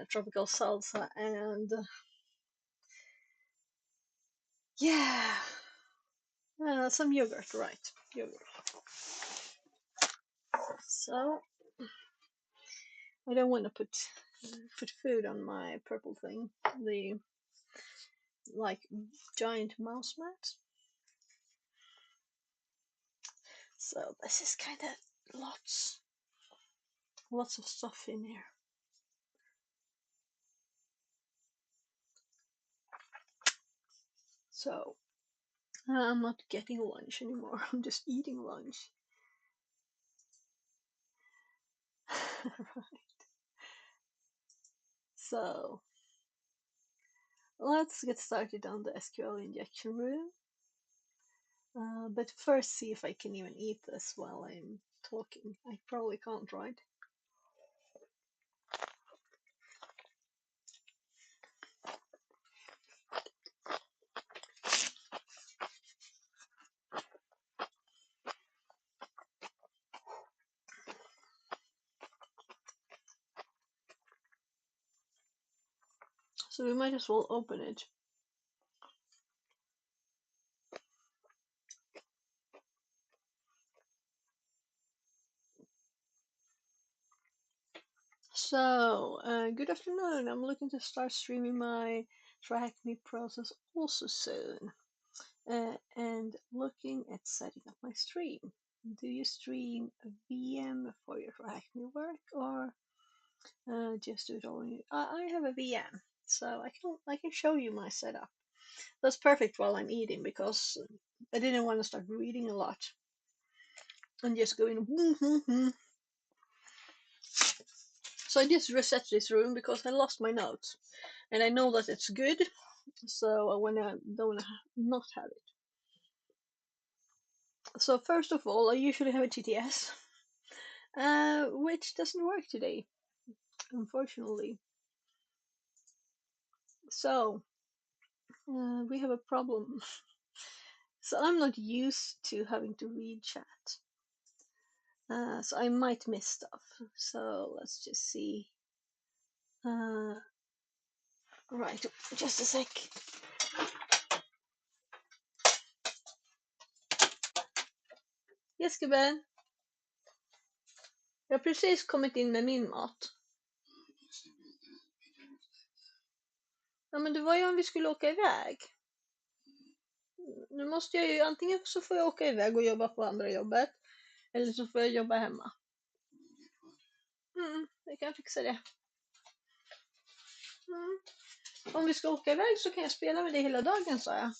tropical salsa and some yogurt, right? Yogurt. So I don't want to put food on my purple thing, the giant mouse mat. So this is kind of lots of stuff in here. So I'm not getting lunch anymore. I'm just eating lunch. Right. So let's get started on the SQL injection room. But first, see if I can even eat this while I'm talking. I probably can't, right? So we might as well open it. So, good afternoon. I'm looking to start streaming my TryHackMe process also soon. And looking at setting up my stream. Do you stream a VM for your TryHackMe work, or just do it all in? I have a VM. So I can show you my setup. That's perfect while I'm eating because I didn't want to start reading a lot and just going. So I just reset this room because I lost my notes, and I know that it's good, so I don't wanna not have it. So first of all, I usually have a TTS, which doesn't work today, unfortunately. So we have a problem. So I'm not used to having to read chat. So I might miss stuff. So let's just see. Right, just a sec. Yes, gubben. Jag har precis kommit in med min mat. Ja, men det var ju om vi skulle åka iväg. Nu måste jag ju, antingen så får jag åka iväg och jobba på andra jobbet, eller så får jag jobba hemma. Jag kan fixa det. Om vi ska åka iväg så kan jag spela med dig hela dagen, sa jag.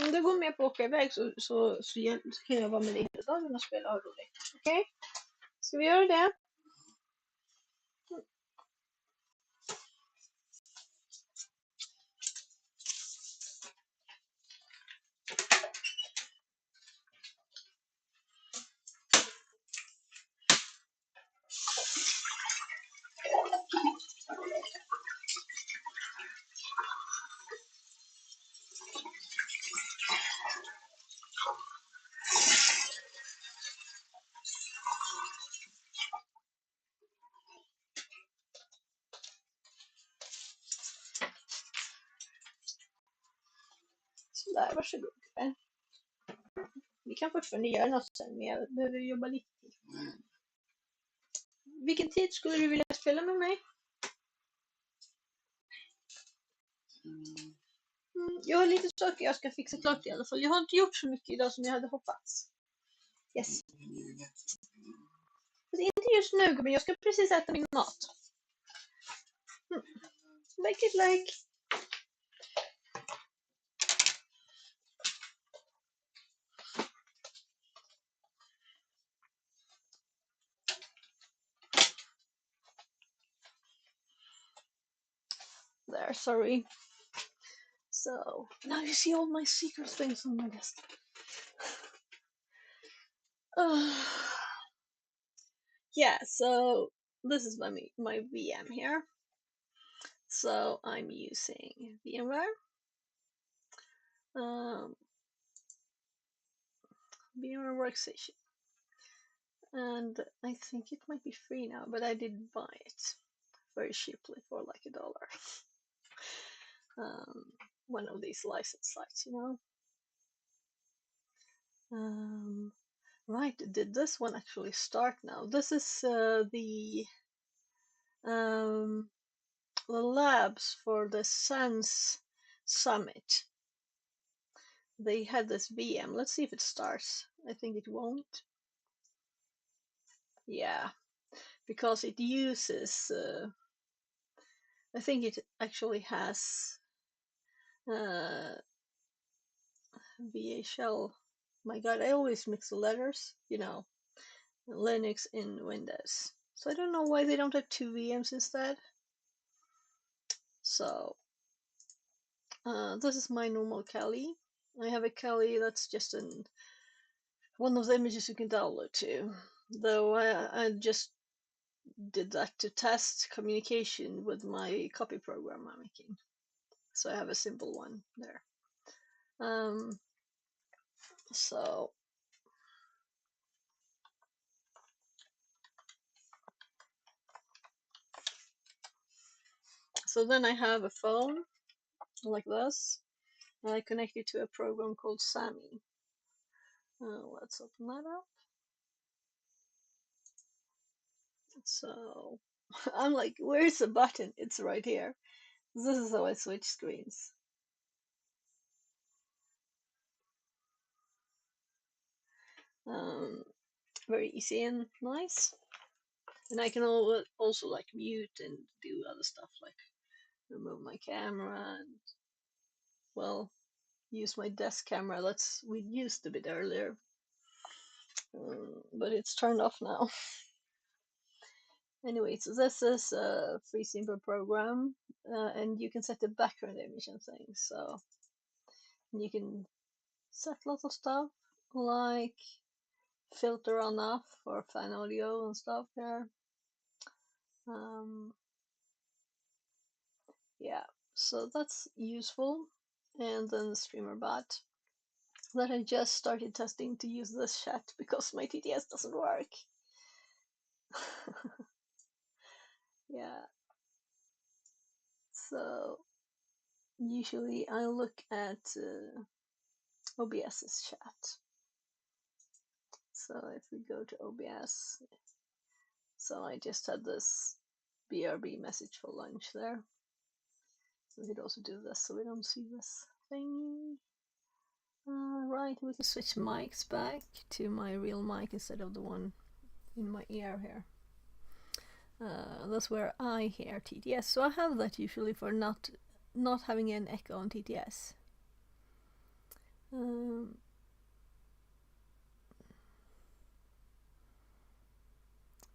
Om du går med på att åka iväg så kan jag vara med dig hela dagen och spela och ha roligt. Okej? Okay? Ska vi göra det? Sådär, varsågod. Vi kan fortfarande göra något sen, men jag behöver jobba lite till. Vilken tid skulle du vilja spela med mig? Jag har lite saker jag ska fixa klart i alla fall. Jag har inte gjort så mycket idag som jag hade hoppats. Yes. Men inte just nu, men jag ska precis äta min mat. Like it like. There, sorry. So, now you see all my secret things on my desk. Yeah, so this is my VM here. So I'm using VMware. VMware Workstation. And I think it might be free now, but I did buy it very cheaply for like $1. One of these license sites, you know. Right, did this one actually start now? This is the labs for the SANS Summit. They had this VM. Let's see if it starts. I think it won't. Yeah, because it uses, I think it actually has VHL. My god, I always mix the letters, you know, Linux in Windows. So I don't know why they don't have two VMs instead. So this is my normal Kali. I have a Kali that's just one of the images you can download too. Though I just did that to test communication with my copy program I'm making. So I have a simple one there. So then I have a phone like this, and I connect it to a program called Sammy. Let's open that up. So I'm like, where's the button? It's right here. This is how I switch screens. Very easy and nice. And I can also like mute and do other stuff like remove my camera and, well, use my desk camera we used a bit earlier, but it's turned off now. Anyway, so this is a free simple program, and you can set the background image and things. So you can set lots of stuff like filter on off for fan audio and stuff here. Yeah, so that's useful. And then the streamer bot that I just started testing to use this chat because my TTS doesn't work. Yeah. So usually I look at OBS's chat. So if we go to OBS, so I just had this BRB message for lunch there. We could also do this so we don't see this thing. Right, we can switch mics back to my real mic instead of the one in my ear here. That's where I hear TTS. So I have that usually for not having an echo on TTS.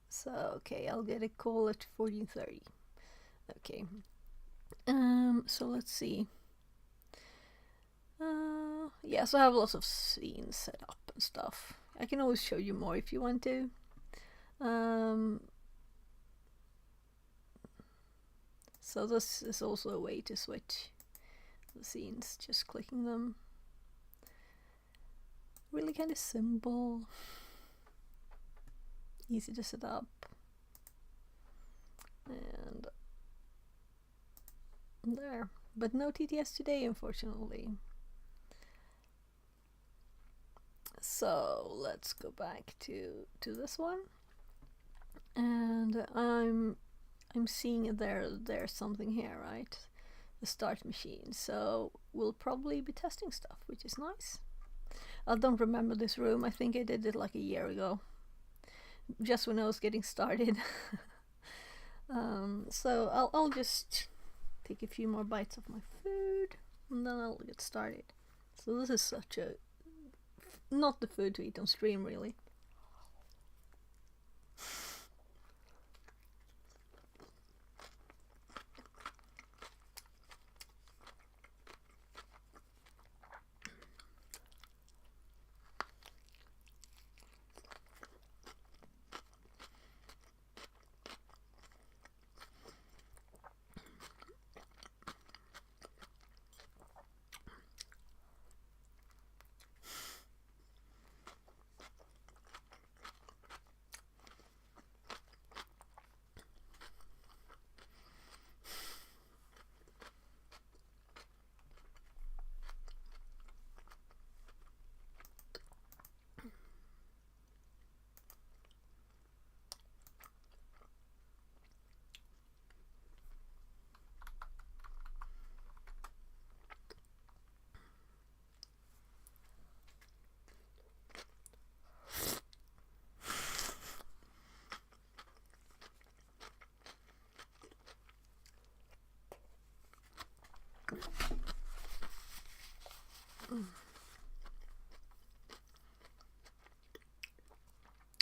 So okay, I'll get a call at 14:30. Okay. So let's see. Yeah, so I have lots of scenes set up and stuff. I can always show you more if you want to. So this is also a way to switch the scenes, just clicking them. Really kind of simple, easy to set up, and there. But no TTS today, unfortunately. So let's go back to this one, and I'm seeing there's something here, right? The start machine. So we'll probably be testing stuff, which is nice. I don't remember this room. I think I did it like a year ago, just when I was getting started. So I'll just take a few more bites of my food, and then I'll get started. So this is such a not the food to eat on stream, really.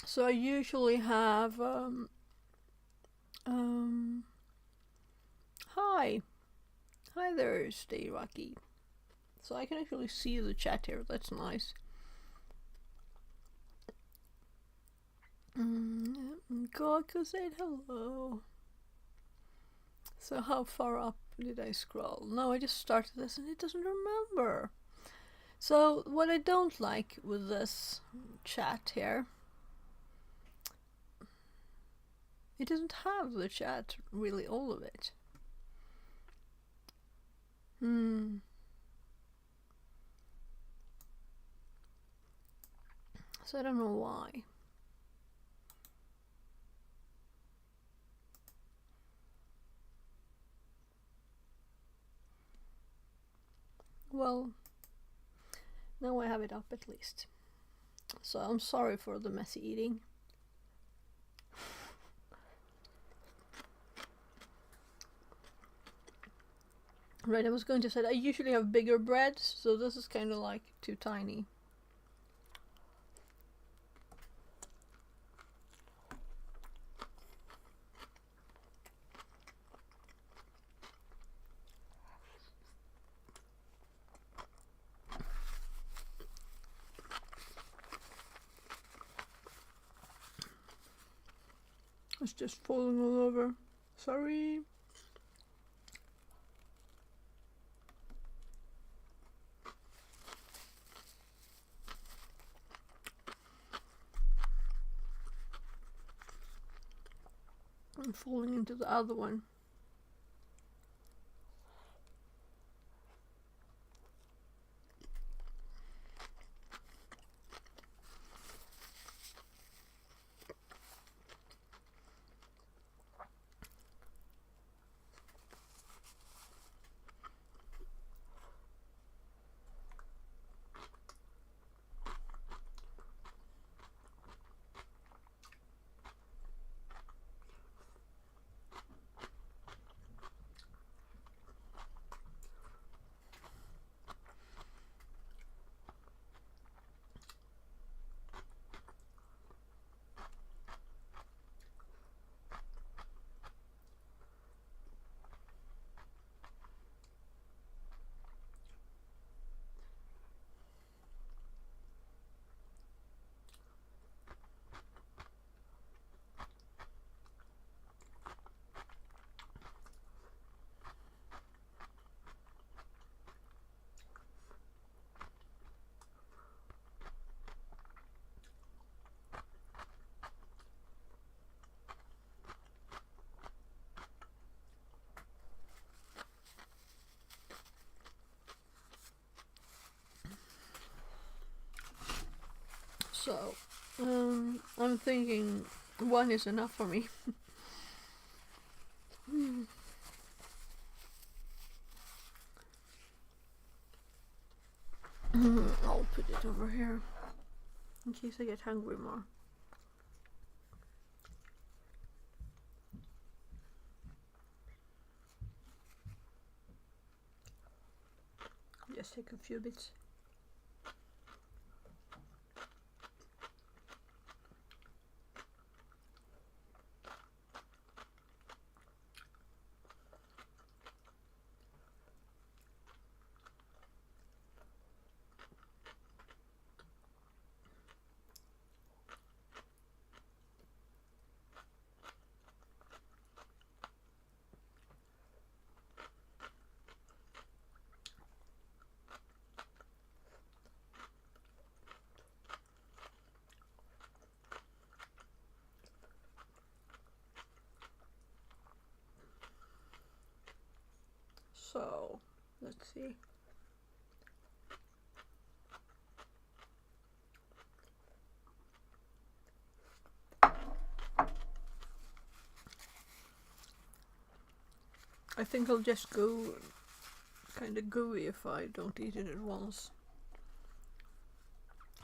So I usually have hi there, Stay Rocky. So I can actually see the chat here. That's nice. Goku said hello. So how far up did I scroll? No, I just started this and it doesn't remember. So what I don't like with this chat here, it doesn't have the chat, really, all of it. So I don't know why. Well, now I have it up at least. So I'm sorry for the messy eating. Right, I was going to say I usually have bigger breads, so this is kind of like too tiny. It's just falling all over. Sorry. I'm falling into the other one. So, I'm thinking one is enough for me. I'll put it over here in case I get hungry more. Just take a few bits. So, let's see. I think I'll just go kind of gooey if I don't eat it at once.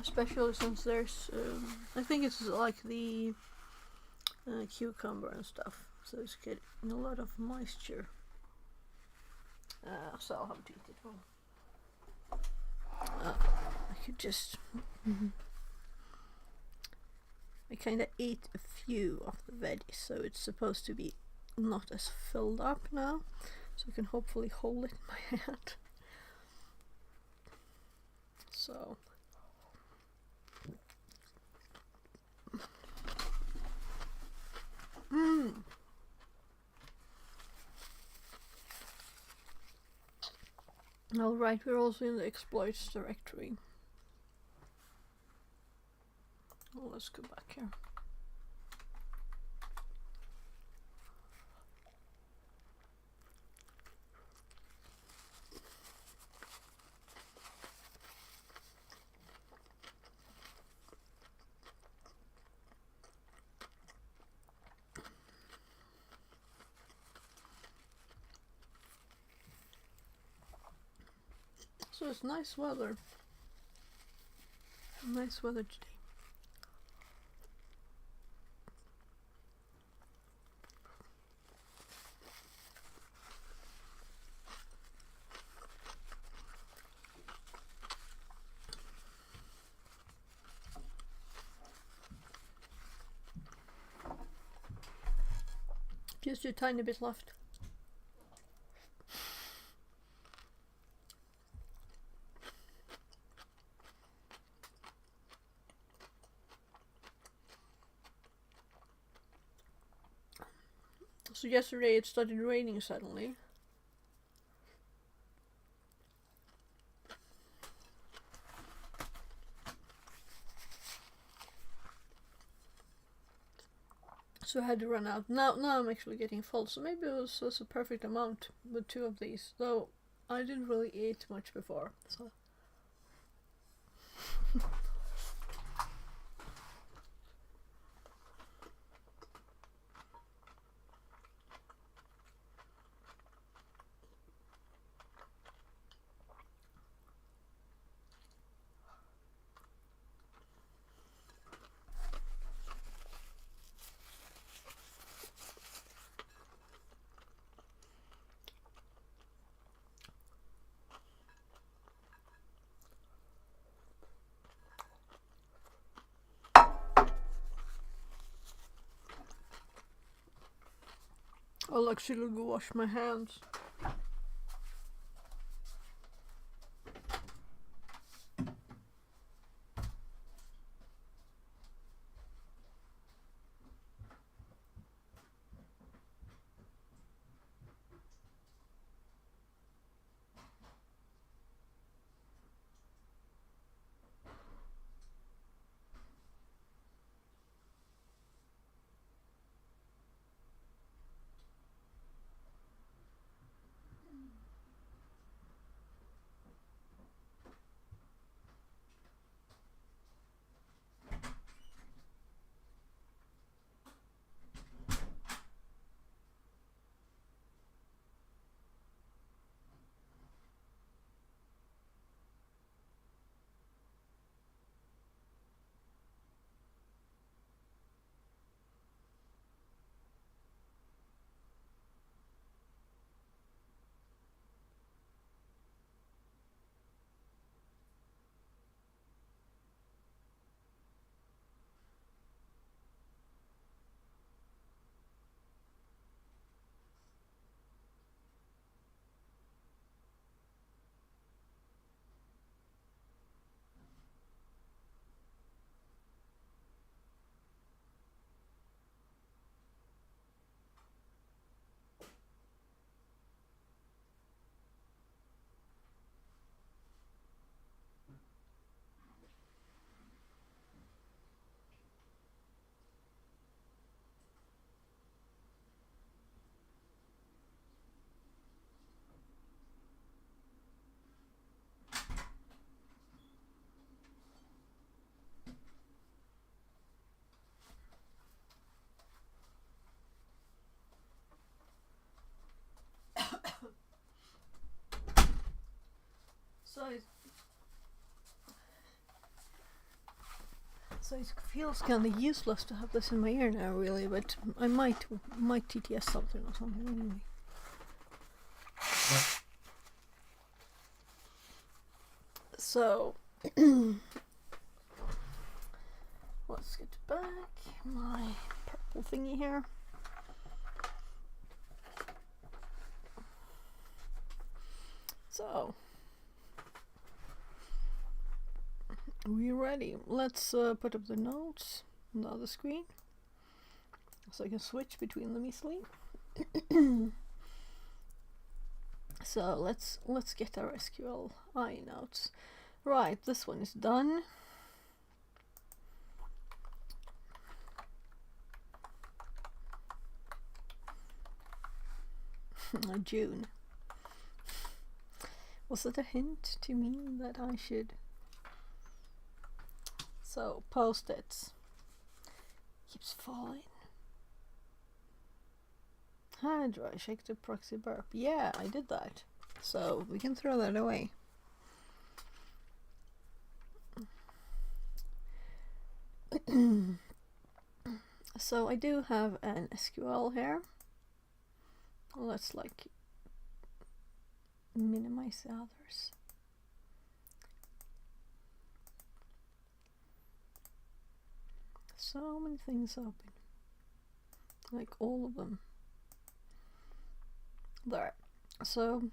Especially since there's, I think it's like the cucumber and stuff, so it's getting a lot of moisture. So I'll have to eat it all. I could just. I kind of ate a few of the veggies, so it's supposed to be not as filled up now, so I can hopefully hold it in my hand. So. Alright, we're also in the exploits directory. Well, let's go back here. So it's nice weather. Nice weather today. Just a tiny bit left. So yesterday it started raining suddenly. So I had to run out. Now I'm actually getting full. So maybe it was a perfect amount with 2 of these. Though I didn't really eat much before. So I'll actually go wash my hands. So it feels kind of useless to have this in my ear now, really, but I might TTS something or something anyway. So let's get back my purple thingy here. So we're ready. Let's put up the notes on the other screen so I can switch between them easily. So let's get our SQLi notes. Right, this one is done. June. Was it a hint to me that I should? So post-its keeps falling. How do I shake the proxy burp? Yeah, I did that. So we can throw that away. So I do have an SQL here. Let's like minimize the others. So many things open. Like all of them. There. So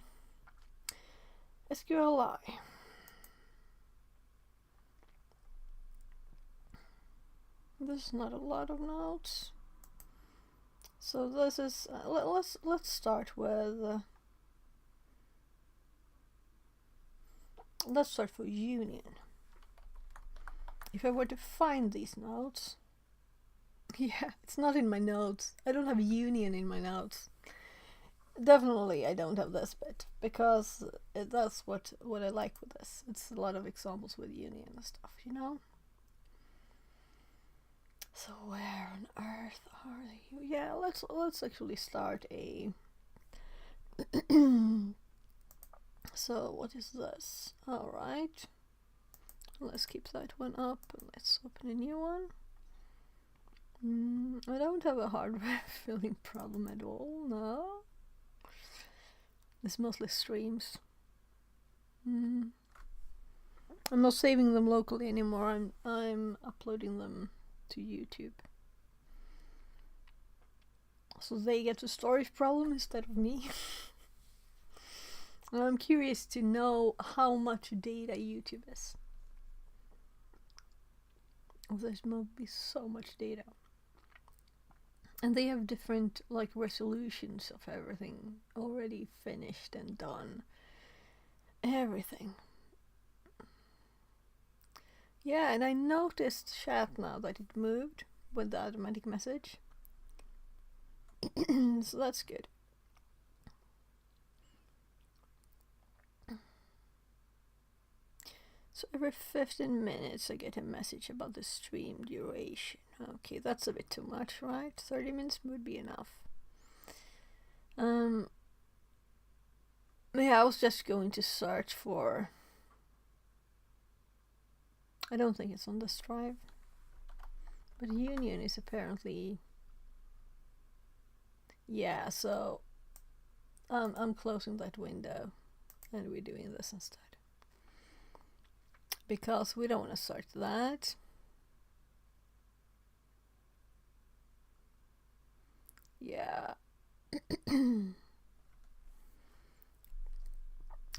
SQLi. This is not a lot of notes. So this is let's start with let's start for union. If I were to find these notes, yeah, it's not in my notes. I don't have union in my notes. Definitely I don't have this bit, because that's what I like with this. It's a lot of examples with union and stuff, you know? So where on earth are they? Yeah, let's actually start a so what is this? Alright. Let's keep that one up and let's open a new one. I don't have a hardware filling problem at all, no. It's mostly streams. I'm not saving them locally anymore. I'm uploading them to YouTube. So they get a storage problem instead of me. And I'm curious to know how much data YouTube is. There must be so much data. And they have different like resolutions of everything already finished and done. Everything. Yeah, and I noticed chat now that it moved with the automatic message. So that's good. So every 15 minutes I get a message about the stream duration. Okay, that's a bit too much, right? 30 minutes would be enough. Yeah, I was just going to search for... I don't think it's on this drive. But union is apparently... Yeah, so... I'm closing that window. And we're doing this instead. Because we don't want to search that. Yeah.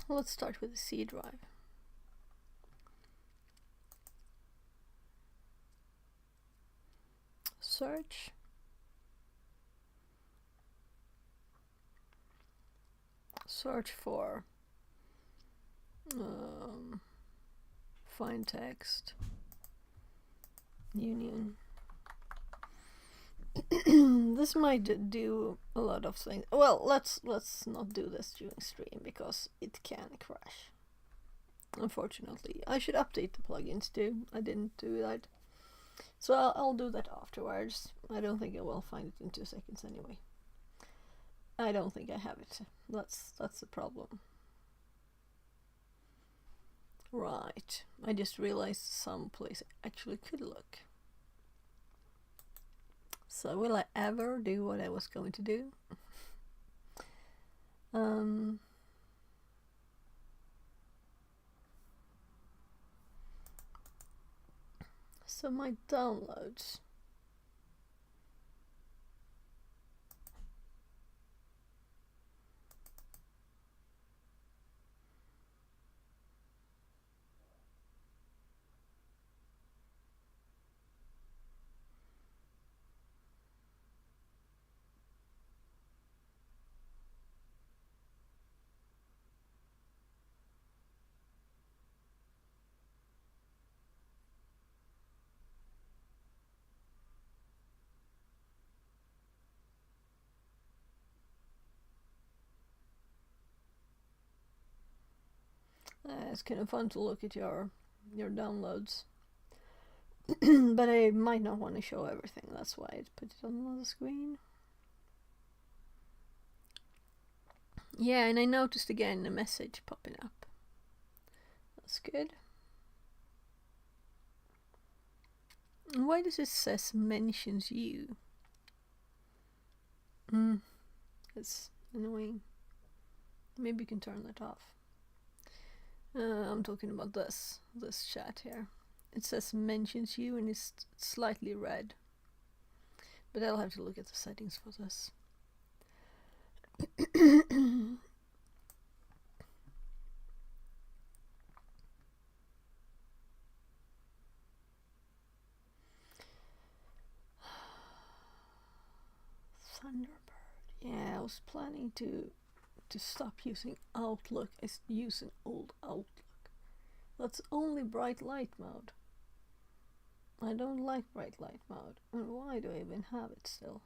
Let's start with the C drive. Search. Search for find text union. This might do a lot of things. Well, let's not do this during stream because it can crash. Unfortunately, I should update the plugins too. I didn't do that, so I'll do that afterwards. I don't think I will find it in 2 seconds anyway. I don't think I have it. That's the problem. Right. I just realized someplace I actually could look. So will I ever do what I was going to do? So my downloads. It's kind of fun to look at your downloads. But I might not want to show everything, that's why I put it on the screen. Yeah, and I noticed again a message popping up. That's good. And why does it says mentions you? It's annoying. Maybe you can turn that off. I'm talking about this chat here. It says mentions you and it's slightly red. But I'll have to look at the settings for this. Thunderbird. Yeah, I was planning to stop using Outlook as using old Outlook. That's only bright light mode. I don't like bright light mode. And why do I even have it still?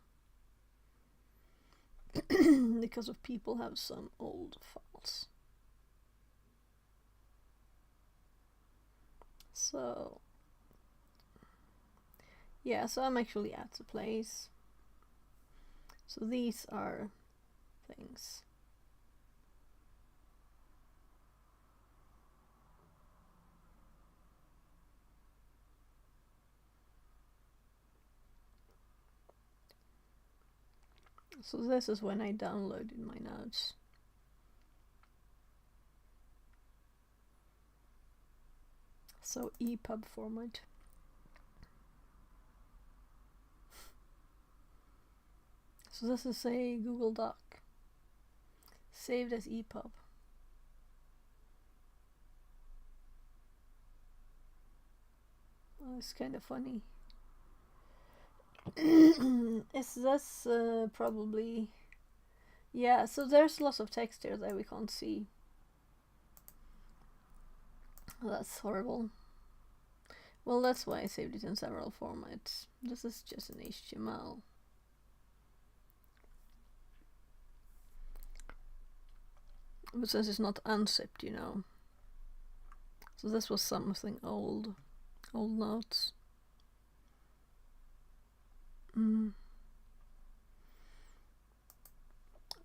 Because of people have some old files. So yeah, so I'm actually at the place. So these are things. So this is when I downloaded my notes. So EPUB format. So this is a Google Doc saved as EPUB. Oh, it's kind of funny. Is this probably... Yeah, so there's lots of text here that we can't see. That's horrible. Well, that's why I saved it in several formats. This is just an HTML. But since it's not unzipped, you know. So this was something old notes.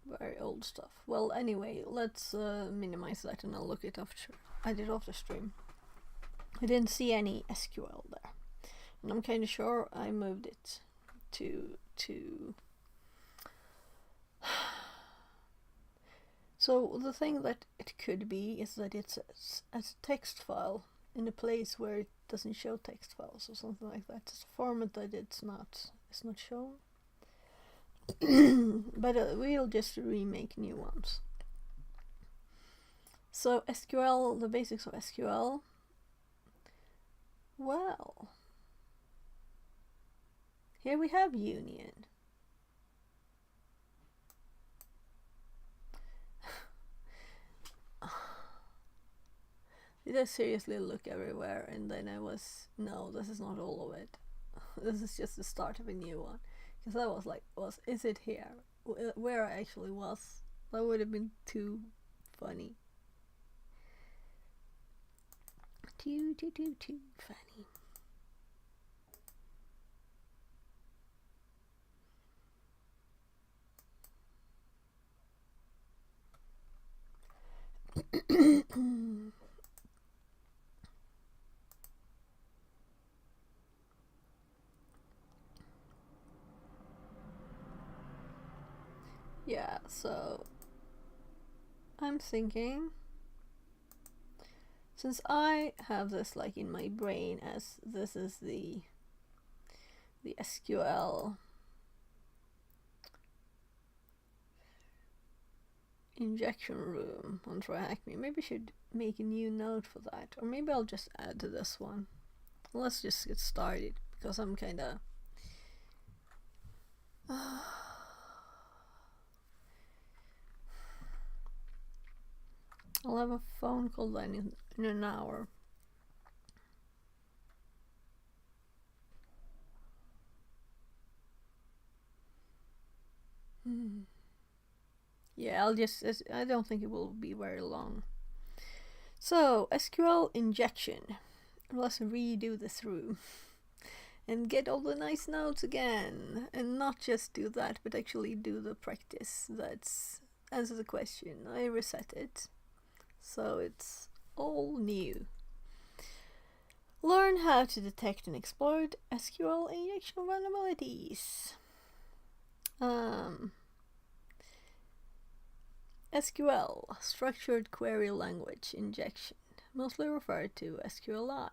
Very old stuff. Well, anyway, let's minimize that and I'll look it after. I did after stream. I didn't see any SQL there, and I'm kind of sure I moved it to. So the thing that it could be is that it's a text file in a place where it doesn't show text files or something like that. It's a format that it's not shown. But we'll just remake new ones. So SQL, the basics of SQL. Well, here we have union. Did I seriously look everywhere and then I was, no, this is not all of it. This is just the start of a new one. Because I was like, is it here? Where I actually was? That would have been too funny. Too funny. Yeah, so I'm thinking, since I have this like in my brain as this is the SQL injection room on TryHackMe, maybe I should make a new note for that, or maybe I'll just add to this one. Let's just get started because I'm kinda I'll have a phone call then in an hour. Yeah, I don't think it will be very long. So, SQL injection. Let's redo this room and get all the nice notes again, and not just do that, but actually do the practice that's answer the question. I reset it, so it's all new. Learn how to detect and exploit SQL injection vulnerabilities. SQL, Structured Query Language Injection, mostly referred to SQLI,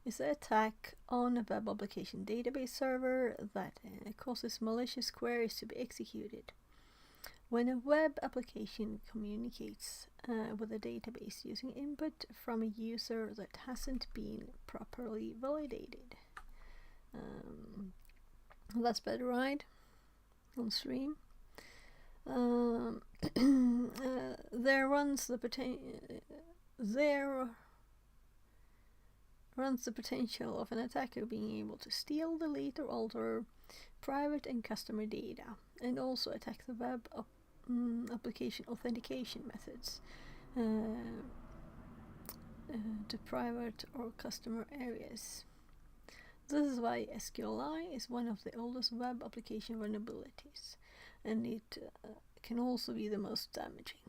is an attack on a web application database server that causes malicious queries to be executed. When a web application communicates with a database using input from a user that hasn't been properly validated. That's better, right? On stream. There runs the potential of an attacker being able to steal, delete, or alter private and customer data, and also attack the web application authentication methods to private or customer areas. This is why SQLi is one of the oldest web application vulnerabilities, and it can also be the most damaging.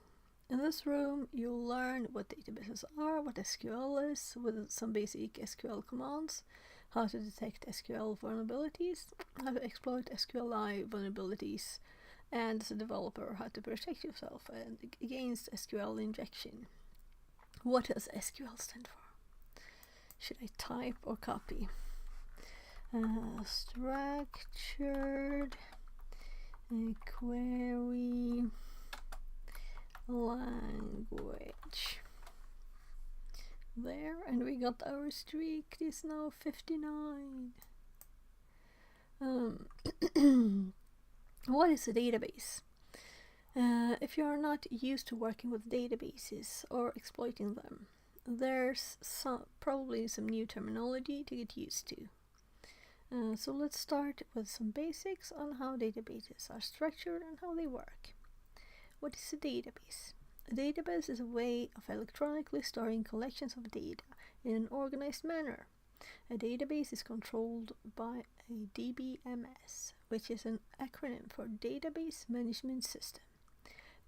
In this room, you'll learn what databases are, what SQL is, with some basic SQL commands, how to detect SQL vulnerabilities, how to exploit SQLi vulnerabilities, and as a developer, how to protect yourself against SQL injection. What does SQL stand for? Should I type or copy? Structured query language. There, and we got our streak is now 59. What is a database? If you are not used to working with databases or exploiting them, there's probably some new terminology to get used to. So let's start with some basics on how databases are structured and how they work. What is a database? A database is a way of electronically storing collections of data in an organized manner. A database is controlled by a DBMS, which is an acronym for Database Management System.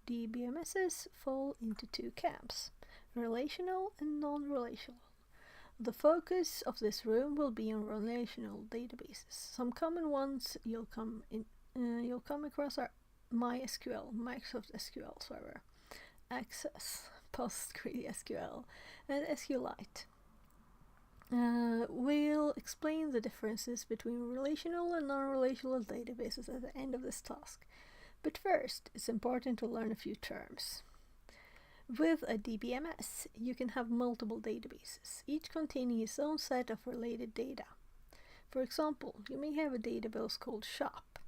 DBMSs fall into two camps, relational and non-relational. The focus of this room will be on relational databases. Some common ones you'll come across are MySQL, Microsoft SQL Server, Access, PostgreSQL, and SQLite. We'll explain the differences between relational and non-relational databases at the end of this task. But first, it's important to learn a few terms. With a DBMS, you can have multiple databases, each containing its own set of related data. For example, you may have a database called Shop.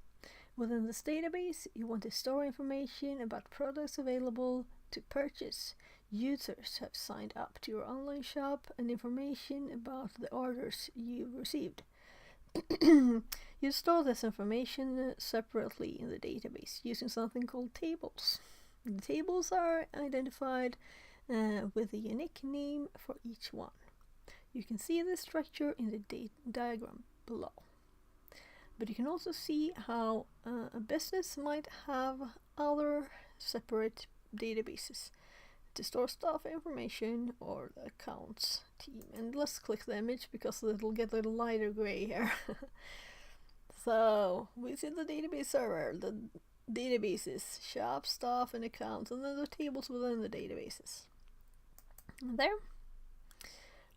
Within this database, you want to store information about products available to purchase, users have signed up to your online shop, and information about the orders you've received. You store this information separately in the database using something called tables. The tables are identified with a unique name for each one. You can see this structure in the diagram below. But you can also see how a business might have other separate databases to store staff information or the accounts team. And let's click the image because it'll get a little lighter gray here. So we see the database server, the databases, shop, staff, and accounts, and then the tables within the databases. There.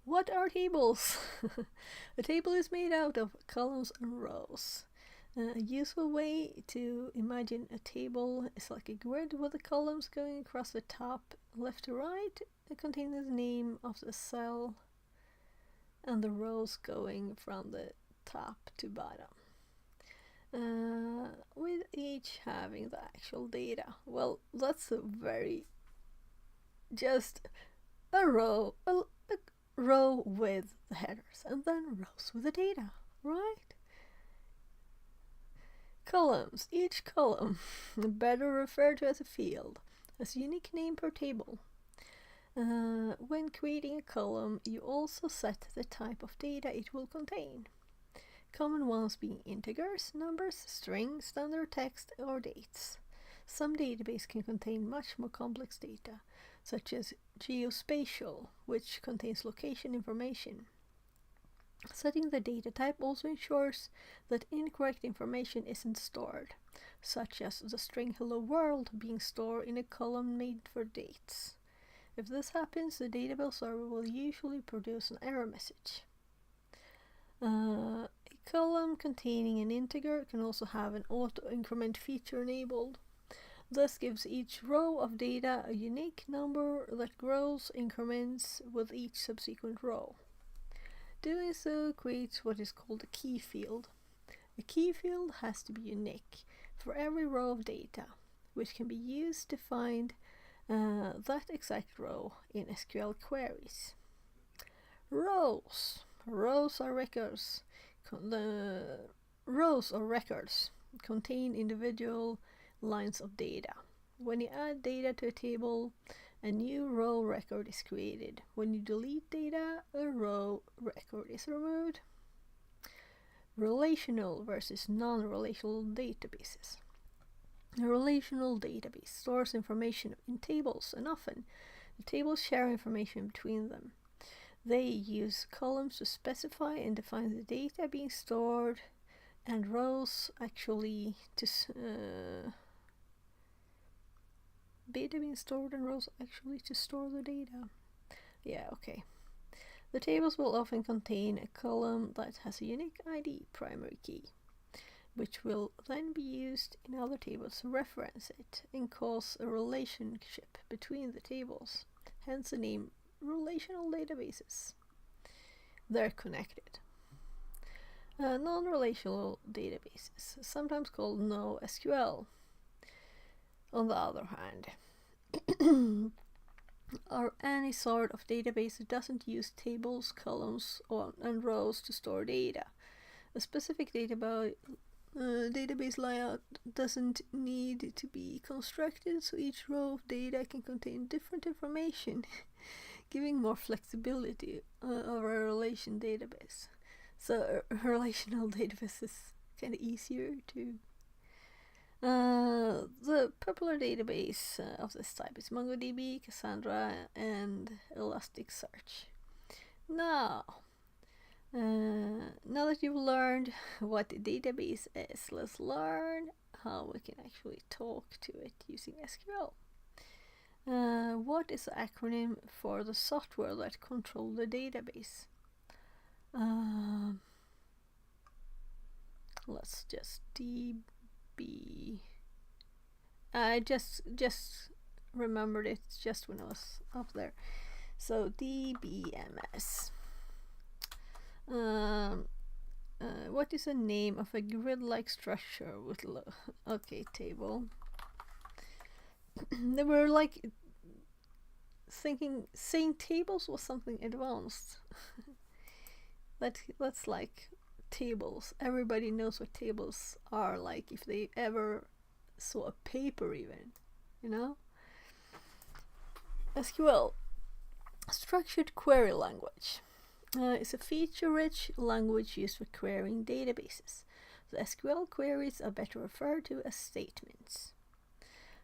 What are tables? A table is made out of columns and rows. A useful way to imagine a table is like a grid with the columns going across the top left to right, containing the name of the cell, and the rows going from the top to bottom. With each having the actual data. Well, that's just a row with the headers, and then rows with the data, right? Columns. Each column, better referred to as a field, has a unique name per table. When creating a column, you also set the type of data it will contain. Common ones being integers, numbers, strings, standard text, or dates. Some databases can contain much more complex data, such as geospatial, which contains location information. Setting the data type also ensures that incorrect information isn't stored, such as the string hello world being stored in a column made for dates. If this happens, the database server will usually produce an error message. A column containing an integer can also have an auto-increment feature enabled. This gives each row of data a unique number that grows increments with each subsequent row. Doing so creates what is called a key field. A key field has to be unique for every row of data, which can be used to find that exact row in SQL queries. Rows. Rows are records. Rows or records contain individual lines of data. When you add data to a table, a new row record is created. When you delete data, a row record is removed. Relational versus non-relational databases. A relational database stores information in tables, and often the tables share information between them. They use columns to specify and define the data being stored, and rows actually to data being stored and rows actually to store the data. Yeah, okay. The tables will often contain a column that has a unique ID primary key, which will then be used in other tables to reference it and cause a relationship between the tables, hence the name relational databases. They're connected. Non-relational databases, sometimes called NoSQL, on the other hand, are any sort of database that doesn't use tables, columns, and rows to store data. A specific database layout doesn't need to be constructed, so each row of data can contain different information, giving more flexibility over a relation database. So a relational database is kind of easier to. The popular database of this type is MongoDB, Cassandra, and Elasticsearch. Now that you've learned what a database is, let's learn how we can actually talk to it using SQL. What is the acronym for the software that controls the database? Let's just DB. I just remembered it just when I was up there. So DBMS. What is the name of a grid-like structure with table? They were like saying tables was something advanced. That's like tables. Everybody knows what tables are like if they ever saw a paper even, you know? SQL, structured query language. It's a feature-rich language used for querying databases. The SQL queries are better referred to as statements.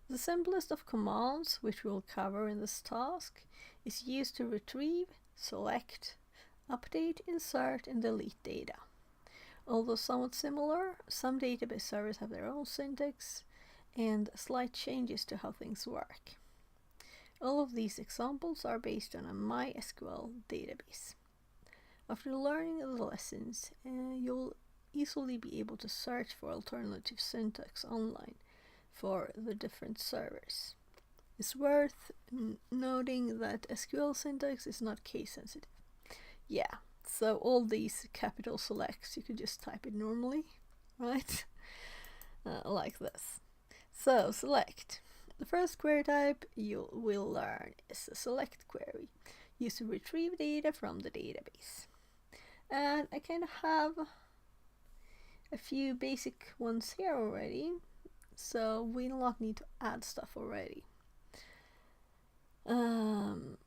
The simplest of commands, which we'll cover in this task, is used to retrieve, select, update, insert, and delete data. Although somewhat similar, some database servers have their own syntax and slight changes to how things work. All of these examples are based on a MySQL database. After learning the lessons, you'll easily be able to search for alternative syntax online for the different servers. It's worth noting that SQL syntax is not case sensitive. Yeah, so all these capital selects, you could just type it normally, right? Like this. So select. The first query type you will learn is a select query, used to retrieve data from the database. And I kind of have a few basic ones here already, so we will not need to add stuff already. And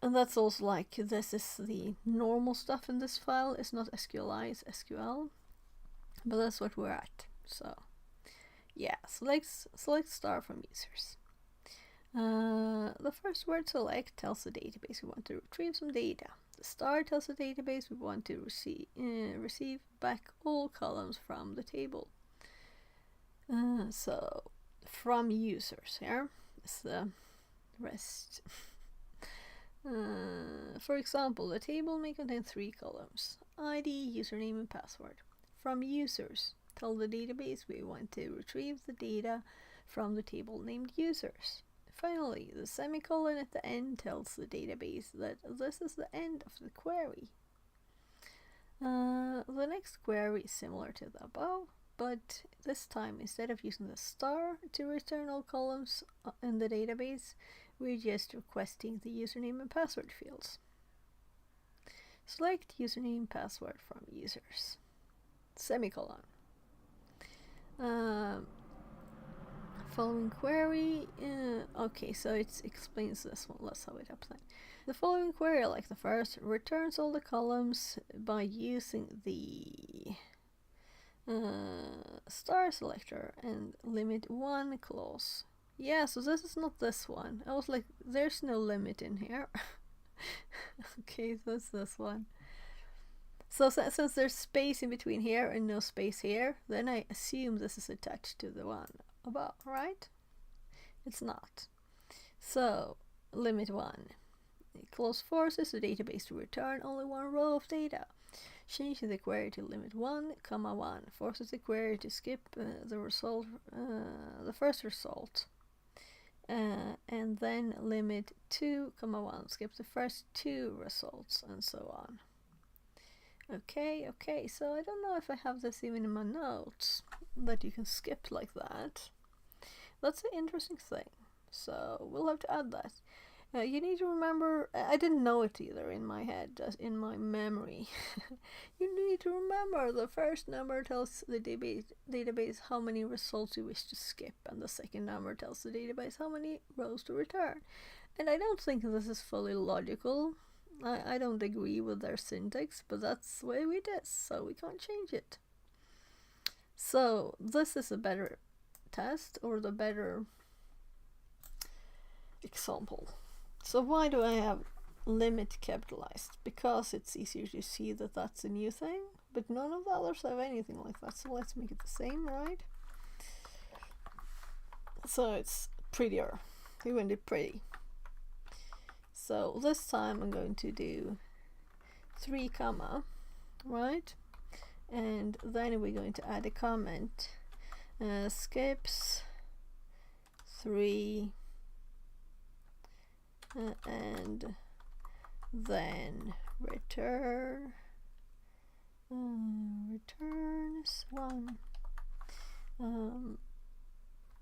that's also like, this is the normal stuff in this file. It's not SQLi, it's SQL, but that's what we're at. So yeah, select star from users. The first word select tells the database we want to retrieve some data. The star tells the database we want to receive back all columns from the table. So from users here is the rest. For example, the table may contain 3 columns: ID, username, and password. From users, tell the database we want to retrieve the data from the table named users. Finally, the semicolon at the end tells the database that this is the end of the query. The next query is similar to the above, but this time instead of using the star to return all columns in the database, we're just requesting the username and password fields. Select username password from users. Semicolon. Following query. Okay, so it explains this one. Let's have it up then. The following query, like the first, returns all the columns by using the star selector and limit 1 clause. Yeah, so this is not this one. I was like, there's no limit in here. Okay, so it's this one. So since there's space in between here and no space here, then I assume this is attached to the one above, right? It's not. So, limit 1. Clause forces the database to return only one row of data. Changing the query to limit 1, 1 forces the query to skip the first result. And then limit 2, 1 skip the first 2 results, and so on. Okay, so I don't know if I have this even in my notes, that you can skip like that. That's an interesting thing, so we'll have to add that. You need to remember, I didn't know it either in my head, in my memory. You need to remember the first number tells the database how many results you wish to skip, and the second number tells the database how many rows to return. And I don't think this is fully logical. I don't agree with their syntax, but that's the way it is, so we can't change it. So this is a better test, or the better example. So why do I have limit capitalized? Because it's easier to see that that's a new thing, but none of the others have anything like that, so let's make it the same, right? So it's prettier. We want it pretty. So this time I'm going to do 3 comma, right? And then we're going to add a comment. Skips 3 and then returns 1.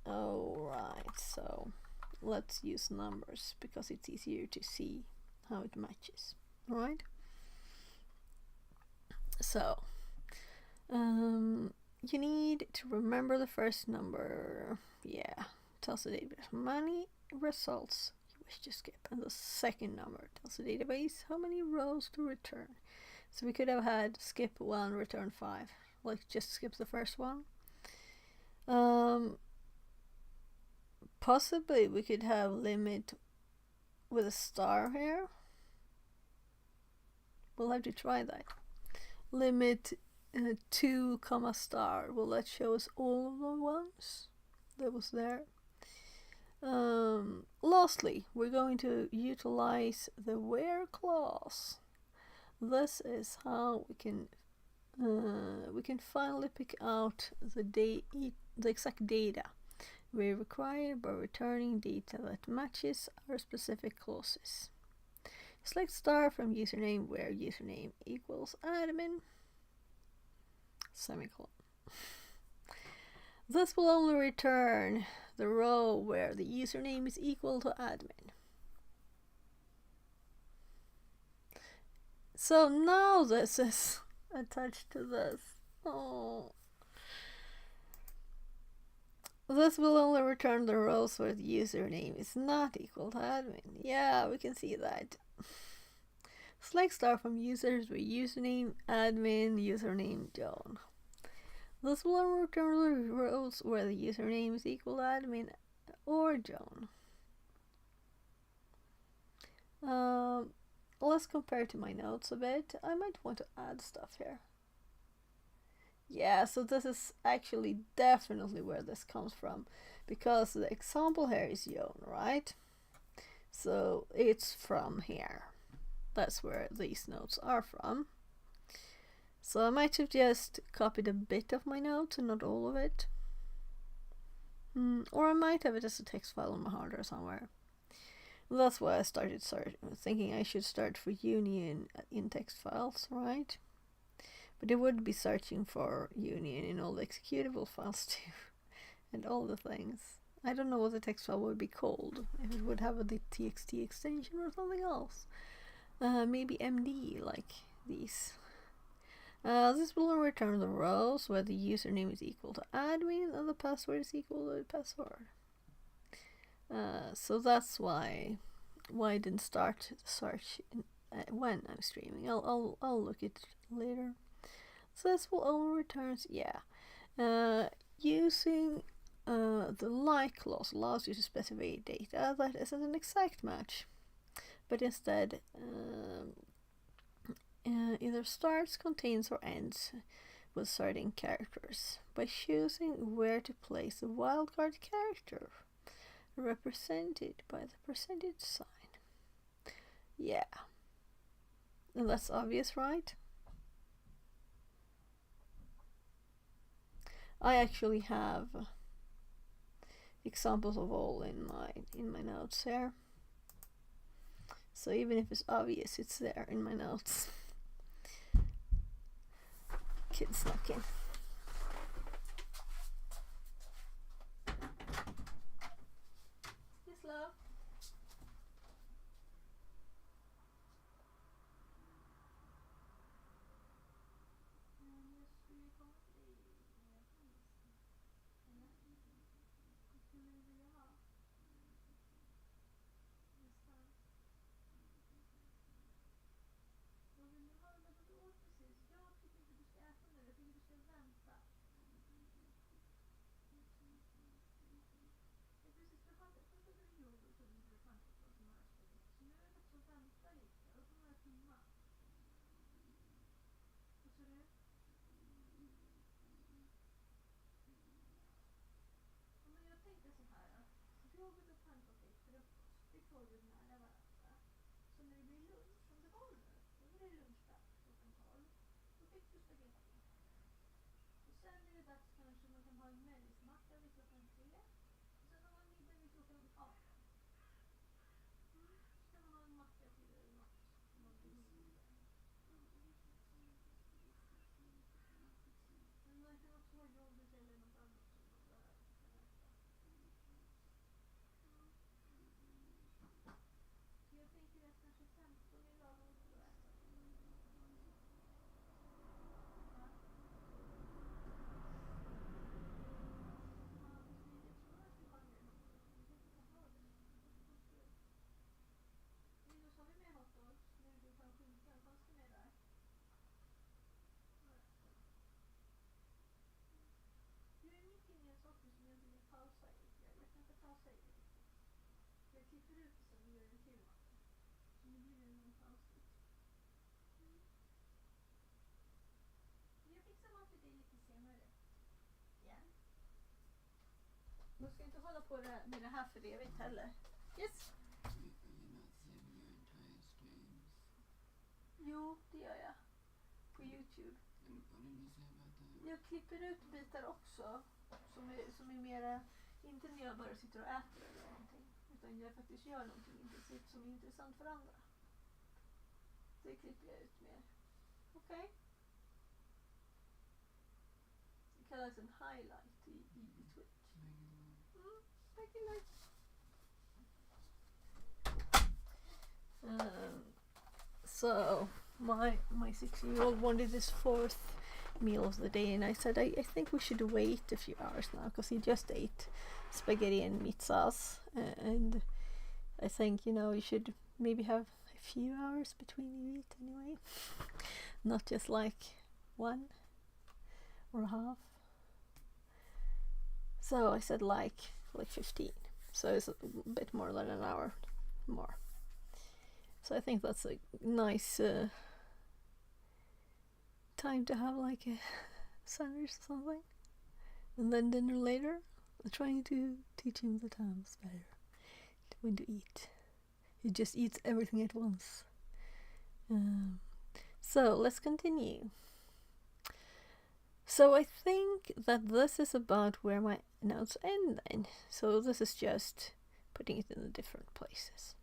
Alright, so let's use numbers because it's easier to see how it matches, right? So you need to remember the first number. Yeah, tells the database how many results you wish to skip, and the second number tells the database how many rows to return. So we could have had skip 1, return 5, like just skip the first one. Possibly we could have limit with a star here. We'll have to try that. Limit 2 comma star. Will that show us all of the ones that was there? Lastly, we're going to utilize the where clause. This is how we can finally pick out the exact data we require by returning data that matches our specific clauses. Select star from username where username equals admin, semicolon. This will only return the row where the username is equal to admin. So now this is attached to this. Oh. This will only return the rows where the username is not equal to admin. Yeah, we can see that. Select star from users with username admin, username John. This will only return the rows where the username is equal to admin or John. Let's compare to my notes a bit. I might want to add stuff here. Yeah, so this is actually definitely where this comes from, because the example here is John, right? So it's from here. That's where these notes are from. So I might have just copied a bit of my notes and not all of it. Or I might have it as a text file on my hard drive somewhere. That's why I started thinking I should start for union in text files, right? But it would be searching for union in all the executable files too, and all the things. I don't know what the text file would be called, if it would have a txt extension or something else. Maybe MD, like these. This will return the rows where the username is equal to admin and the password is equal to the password. So that's why I didn't start the search when I'm streaming. I'll look at it later. So this will only returns using the like clause allows you to specify data that isn't an exact match, but instead either starts, contains, or ends with certain characters by choosing where to place the wildcard character, represented by the percentage sign. Yeah. And that's obvious, right? I actually have examples of all in my notes here. So even if it's obvious, it's there in my notes. Kids knocking. Yes, love. Du ska inte hålla på med det här för evigt heller. Yes. Jo, det gör jag. På YouTube. Jag klipper ut bitar också. Som är mera, inte när jag bara sitter och äter eller någonting. Utan jag faktiskt gör någonting intensivt som är intressant för andra. Det klipper jag ut mer. Okej? Det kallas en highlight i Twitch. So my 6-year-old wanted his 4th meal of the day, and I said I think we should wait a few hours now because he just ate spaghetti and meat sauce, and I think you should maybe have a few hours between you eat anyway, not just like 1 or a half. So I said like 15, so it's a bit more than an hour more. So I think that's a nice time to have like a sandwich or something, and then dinner later. I'm trying to teach him the times better when to eat. He just eats everything at once. So let's continue. So I think that this is about where my notes end then. So this is just putting it in the different places.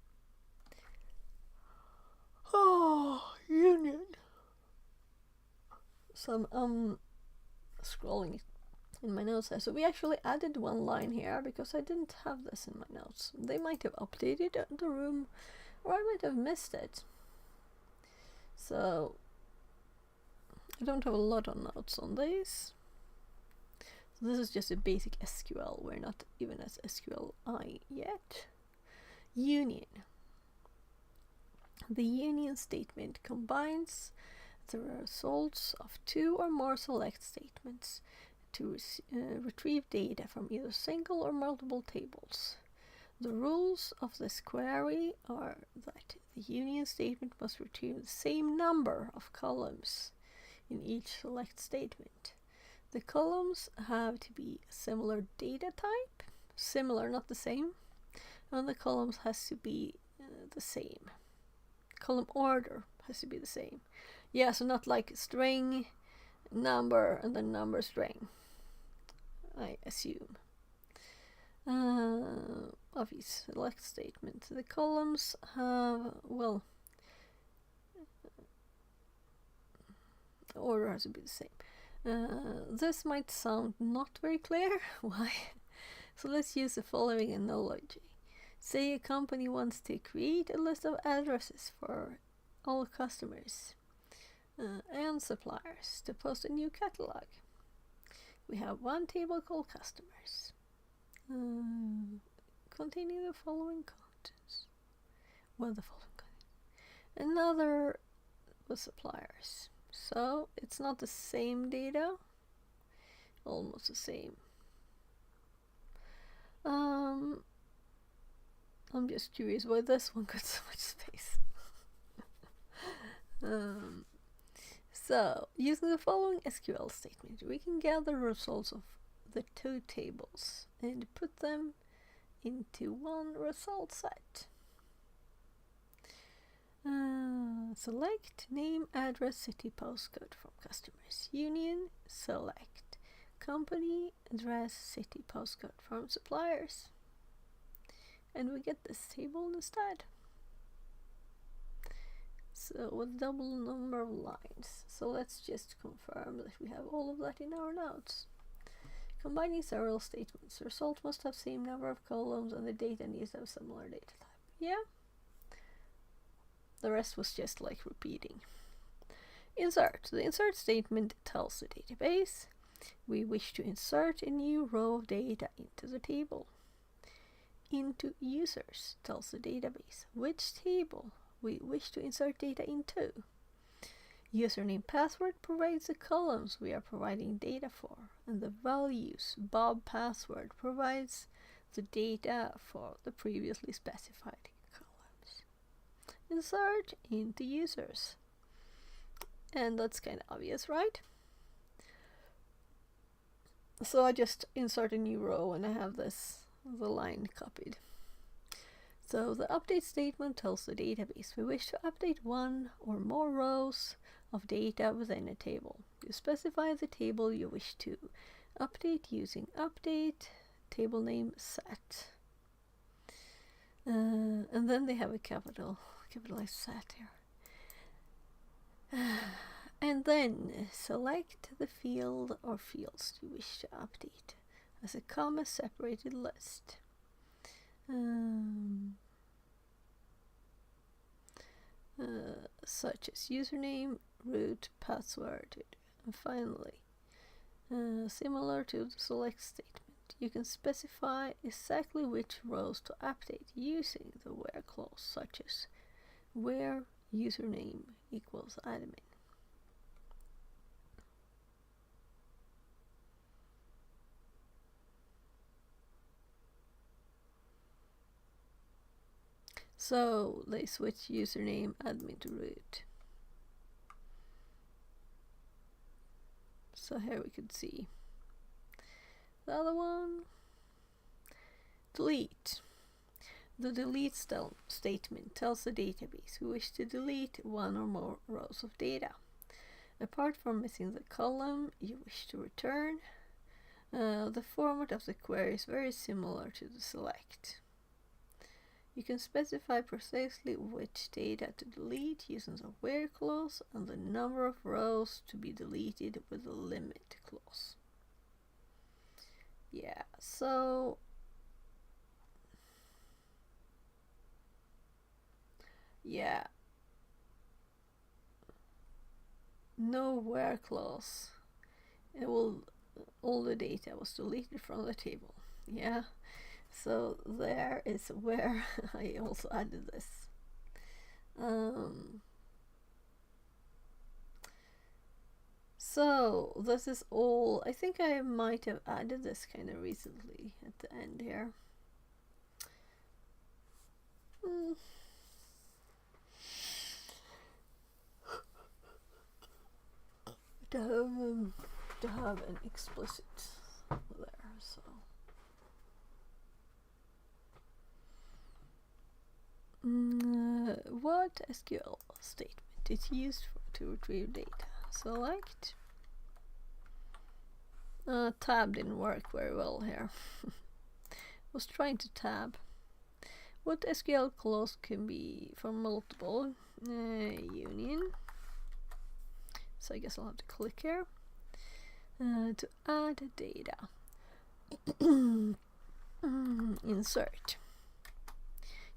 Oh, union. So I'm scrolling in my notes here. So we actually added one line here because I didn't have this in my notes. They might have updated the room, or I might have missed it. So I don't have a lot of notes on these. So this is just a basic SQL. We're not even at SQLi yet. Union. The union statement combines the results of two or more select statements to retrieve data from either single or multiple tables. The rules of this query are that the union statement must retrieve the same number of columns in each select statement. The columns have to be a similar data type, similar, not the same, and the columns has to be the same. Column order has to be the same. Yeah, so not like string, number, and then number string, I assume. Of each select statement. The columns have, well, order has to be the same. This might sound not very clear. Why? So let's use the following analogy. Say a company wants to create a list of addresses for all customers and suppliers to post a new catalog. We have one table called customers, containing the following contents. Well, the following contents. Another was suppliers. So it's not the same data, almost the same. I'm just curious why this one got so much space. So, using the following SQL statement, we can gather results of the two tables and put them into one result set. Select name, address, city, postcode from customers. Union, select company, address, city, postcode from suppliers. And we get this table instead. So with double number of lines. So let's just confirm that we have all of that in our notes. Combining several statements. The result must have same number of columns and the data needs to have similar data type. Yeah. The rest was just like repeating. Insert. The insert statement tells the database we wish to insert a new row of data into the table. Into users tells the database which table we wish to insert data into. Username password provides the columns we are providing data for, and the values Bob password provides the data for the previously specified columns. Insert into users. And that's kind of obvious, right? So I just insert a new row and I have the line copied. So the update statement tells the database we wish to update one or more rows of data within a table. You specify the table you wish to update using update table name set. And then they have a capitalized set here. And then select the field or fields you wish to update as a comma separated list. Such as username, root, password, and finally, similar to the select statement, you can specify exactly which rows to update using the where clause, such as where username equals admin. So they switch username admin to root. So here we could see the other one. Delete. The delete statement tells the database we wish to delete one or more rows of data. Apart from missing the column you wish to return, the format of the query is very similar to the select. You can specify precisely which data to delete using the where clause and the number of rows to be deleted with the limit clause. Yeah, so yeah, no where clause. It will, all the data was deleted from the table. Yeah, so there is where I also added this. So this is all. I think I might have added this kind of recently at the end here. To have an explicit there, so what SQL statement is used to retrieve data? Select. Tab didn't work very well here. Was trying to tab. What SQL clause can be from multiple? Union. So I guess I'll have to click here to add data. Insert.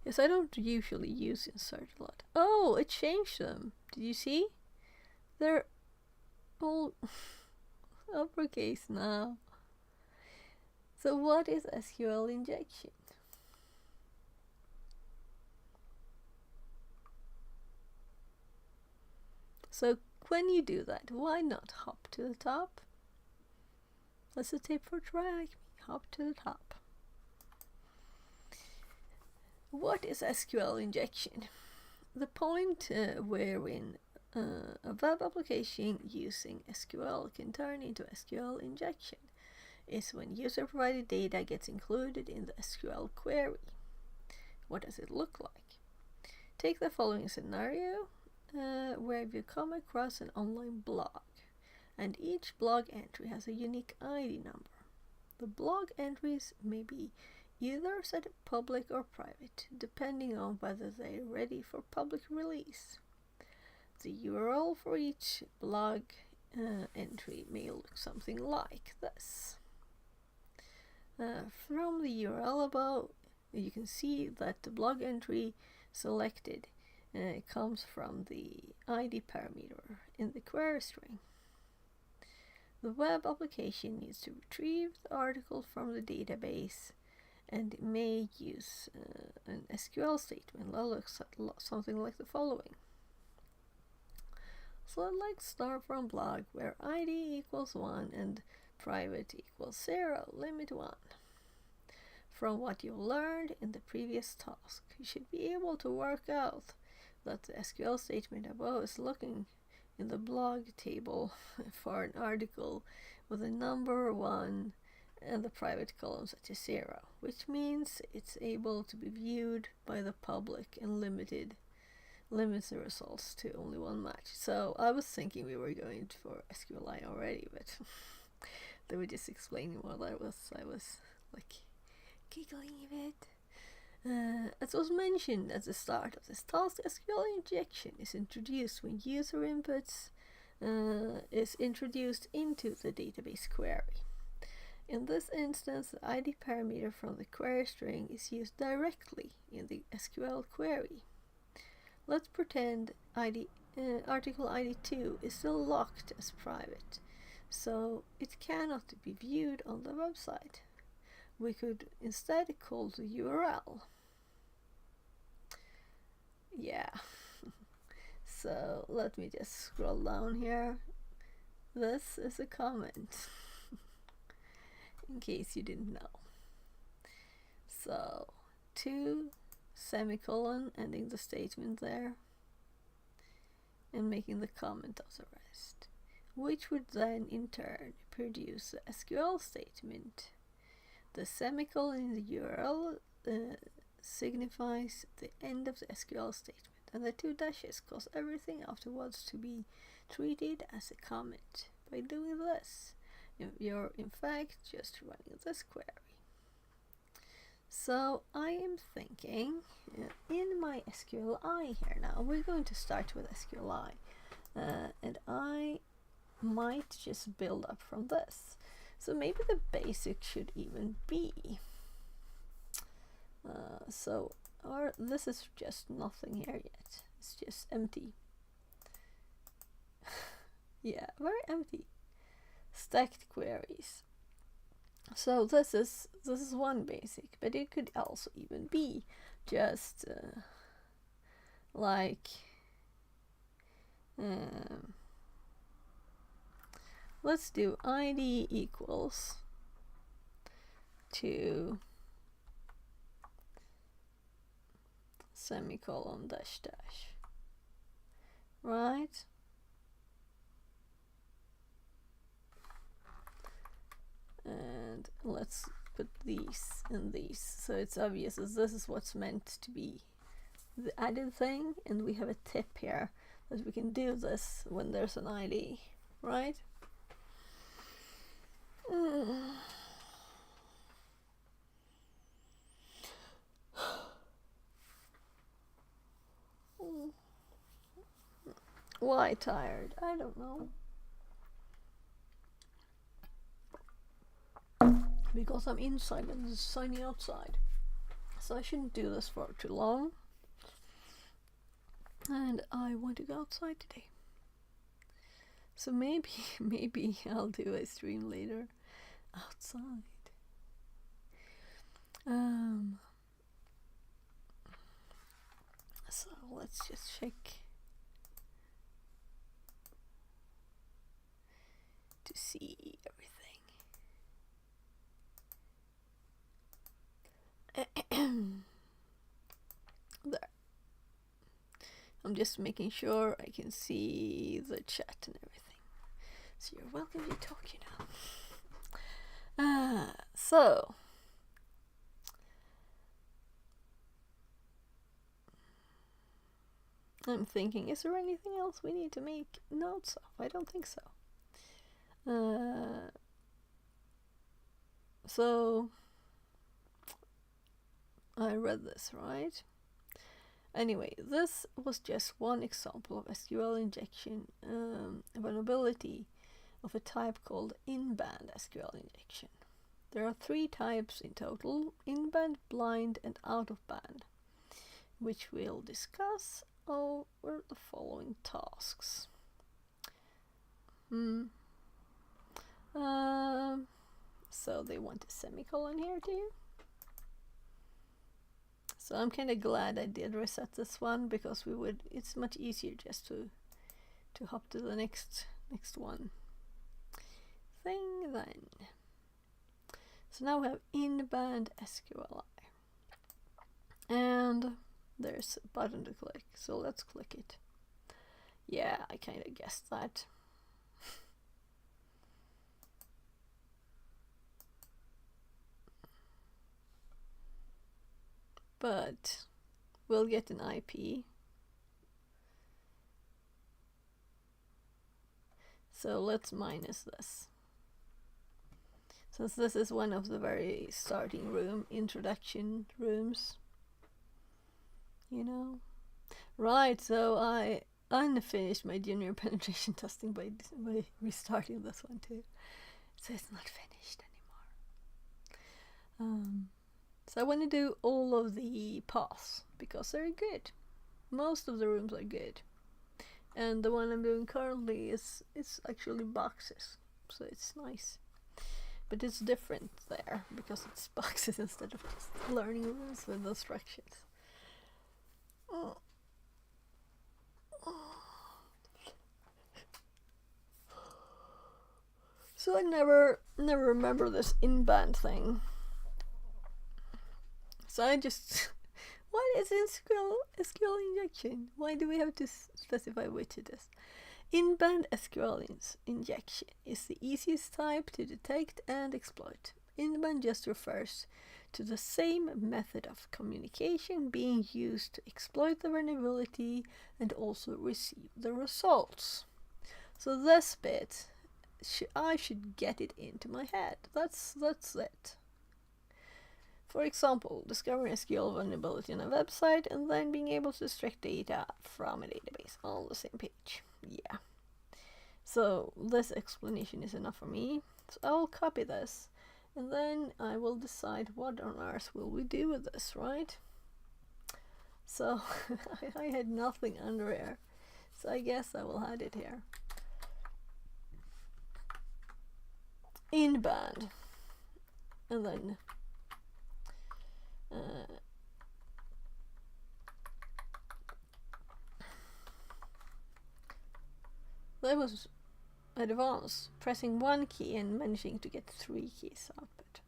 Yes, I don't usually use insert a lot. Oh, it changed them. Did you see? They're all uppercase now. So what is SQL injection? So when you do that, why not hop to the top? That's a tip for TryHackMe. Hop to the top. What is SQL injection? The point wherein a web application using SQL can turn into SQL injection is when user-provided data gets included in the SQL query. What does it look like? Take the following scenario where you come across an online blog, and each blog entry has a unique ID number. The blog entries may be either set public or private, depending on whether they are ready for public release. The URL for each blog entry may look something like this. From the URL above, you can see that the blog entry selected comes from the ID parameter in the query string. The web application needs to retrieve the article from the database and may use an SQL statement that looks something like the following. So let's start from blog where ID equals 1 and private equals 0, limit 1. From what you learned in the previous task, you should be able to work out that the SQL statement above is looking in the blog table for an article with a number 1 and the private column set to 0, which means it's able to be viewed by the public and limits the results to only one match. So I was thinking we were going for SQLi already, but they were just explaining what I was like giggling a bit. As was mentioned at the start of this task, SQL injection is introduced when user inputs is introduced into the database query. In this instance, the ID parameter from the query string is used directly in the SQL query. Let's pretend article ID 2 is still locked as private, so it cannot be viewed on the website. We could instead call the URL. Yeah. So let me just scroll down here. This is a comment. In case you didn't know. So 2 semicolon ending the statement there and making the comment of the rest, which would then in turn produce the SQL statement. The semicolon in the URL signifies the end of the SQL statement. and the 2 dashes cause everything afterwards to be treated as a comment. By doing this, you're in fact just running this query. So I am thinking in my SQLi here now, we're going to start with SQLi, and I might just build up from this. So maybe the basic should even be or this is just nothing here yet. It's just empty. Yeah, very empty. Stacked queries. So this is one basic, but it could also even be just like let's do ID equals to semicolon dash dash, right? And let's put these and these, so it's obvious that this is what's meant to be the added thing, and we have a tip here that we can do this when there's an ID, right? Why tired? I don't know. Because I'm inside and it's sunny outside. So I shouldn't do this for too long. And I want to go outside today. So maybe I'll do a stream later outside. So let's just check to see everything. There. I'm just making sure I can see the chat and everything. So you're welcome to talk, you know. So I'm thinking, is there anything else we need to make notes of? I don't think so. So I read this, right? Anyway, this was just one example of SQL injection vulnerability of a type called in-band SQL injection. There are 3 types in total: in-band, blind, and out-of-band, which we'll discuss over the following tasks. So they want a semicolon here too. So I'm kind of glad I did reset this one, because it's much easier just to hop to the next one thing then. So now we have in-band SQLi, and there's a button to click, so let's click it. Yeah, I kind of guessed that. But we'll get an IP. So let's minus this, since this is one of the very starting introduction rooms, you know. Right, so I unfinished my junior penetration testing by restarting this one too. So it's not finished anymore. So I want to do all of the paths because they're good. Most of the rooms are good. And the one I'm doing currently it's actually boxes. So it's nice. But it's different there because it's boxes instead of just learning rooms with instructions. So I never remember this in-band thing. So I just, what is SQL injection? Why do we have to specify which it is? In-band SQL injection is the easiest type to detect and exploit. In-band just refers to the same method of communication being used to exploit the vulnerability and also receive the results. So this bit, I should get it into my head. That's it. For example, discovering a SQL vulnerability on a website and then being able to extract data from a database on the same page. Yeah. So this explanation is enough for me. So I will copy this and then I will decide what on earth will we do with this, right? So I had nothing under here. So I guess I will add it here. In band. And then that was advanced, pressing one key and managing to get 3 keys output.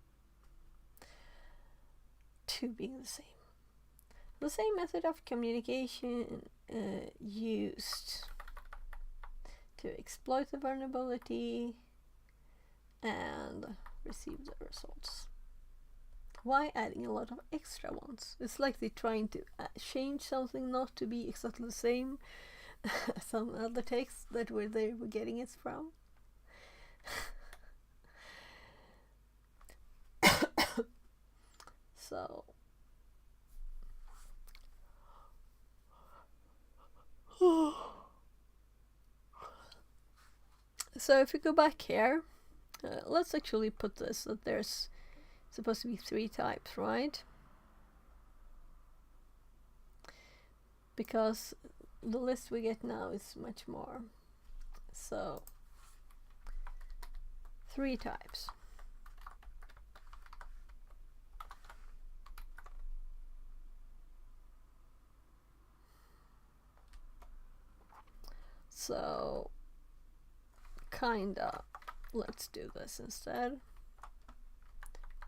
2 being the same. The same method of communication used to exploit the vulnerability and receive the results. Why adding a lot of extra ones? It's like they're trying to change something not to be exactly the same as some other texts that they were getting it from. So if we go back here, let's actually put this that there's supposed to be 3 types, right? Because the list we get now is much more. So 3 types. So kinda let's do this instead.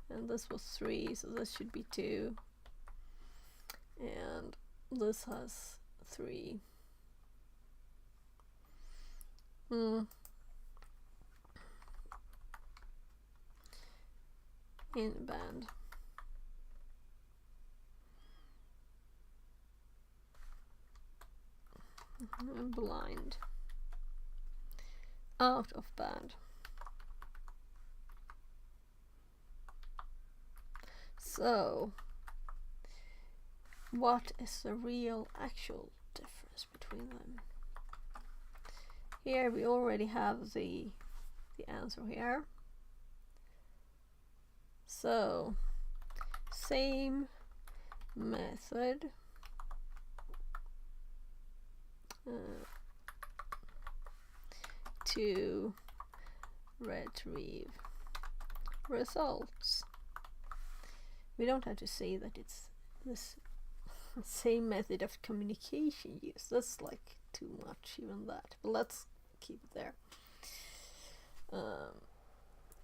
And this was 3, so this should be 2. And this has 3. In band. Blind. Out of band. So what is the real actual difference between them? Here we already have the answer here. So same method to retrieve results. We don't have to say that it's this same method of communication used. That's like too much, even that. But let's keep it there.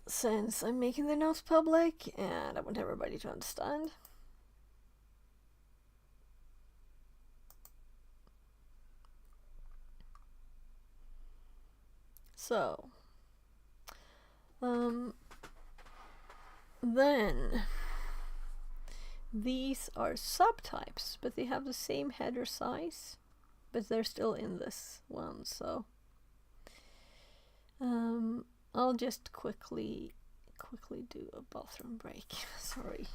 Since I'm making the notes public and I want everybody to understand. So, then these are subtypes, but they have the same header size, but they're still in this one. So I'll just quickly do a bathroom break. Sorry.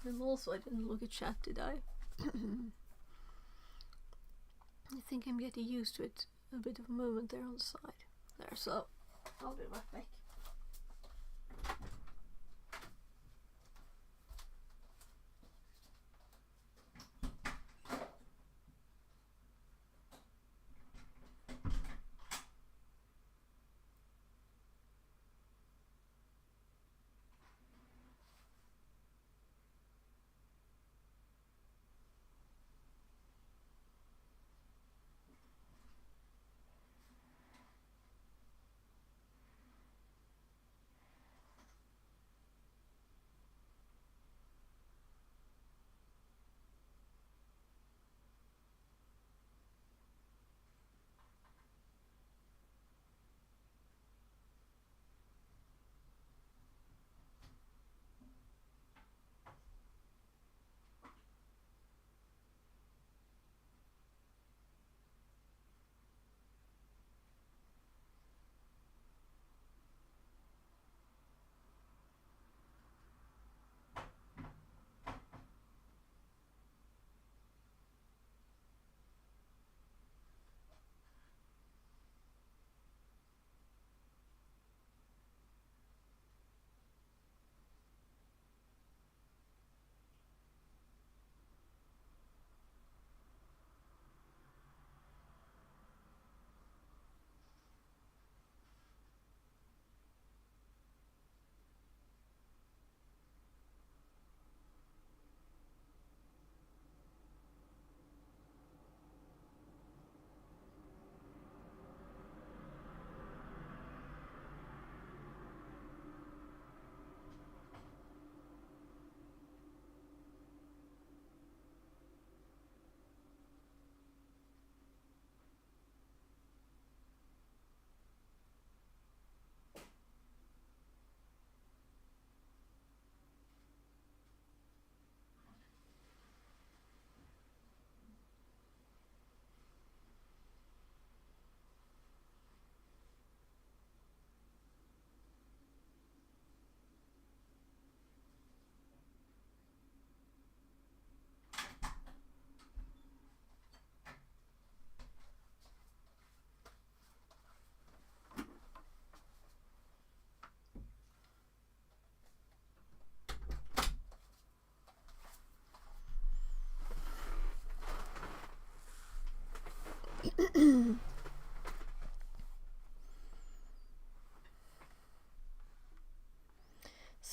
And also, I didn't look at chat, did I? I think I'm getting used to it. A bit of movement there on the side. There, so I'll be right back.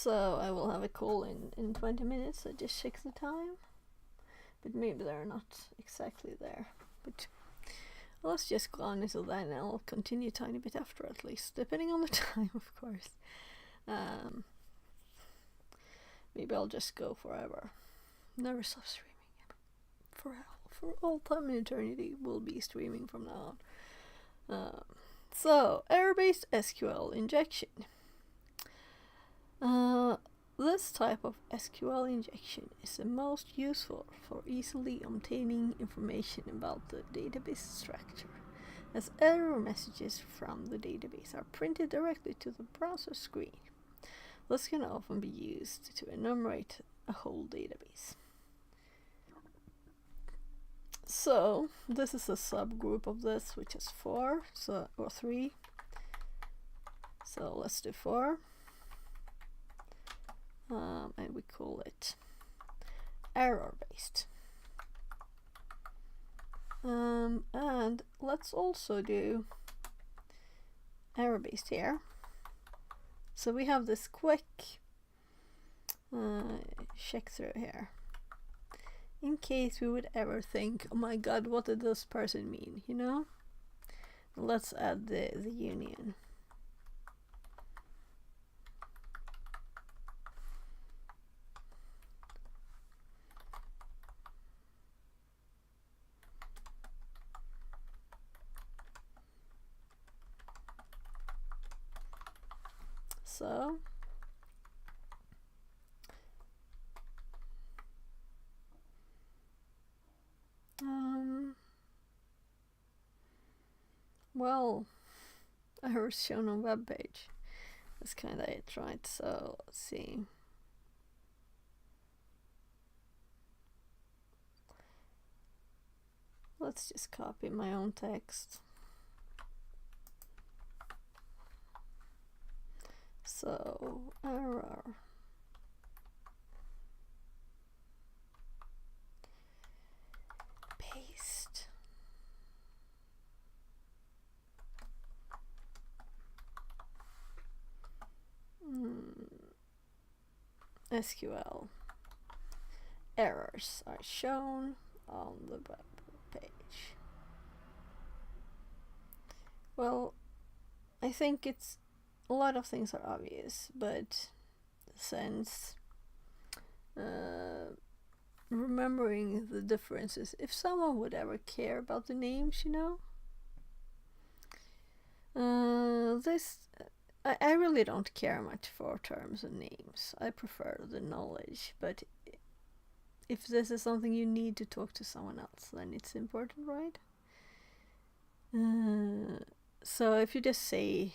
So I will have a call in 20 minutes. I just check the time. But maybe they're not exactly there. But let's just go on until then, and I'll continue a tiny bit after at least, depending on the time, of course. Maybe I'll just go forever. Never stop streaming. For all time and eternity, we'll be streaming from now on. So, error-based SQL injection. This type of SQL injection is the most useful for easily obtaining information about the database structure, as error messages from the database are printed directly to the browser screen. This can often be used to enumerate a whole database. So, this is a subgroup of this, which is 4, or 3. So, let's do 4. And we call it error-based. And let's also do error-based here. So we have this quick check through here. In case we would ever think, oh my god, what did this person mean, you know? Let's add the union. So well, errors shown on web page. That's kind of it, right? So let's see. Let's just copy my own text. So error. Paste. SQL. Errors are shown on the web page. Well, I think it's a lot of things are obvious, but since remembering the differences, if someone would ever care about the names, you know, I really don't care much for terms and names. I prefer the knowledge, but if this is something you need to talk to someone else, then it's important, right? So if you just say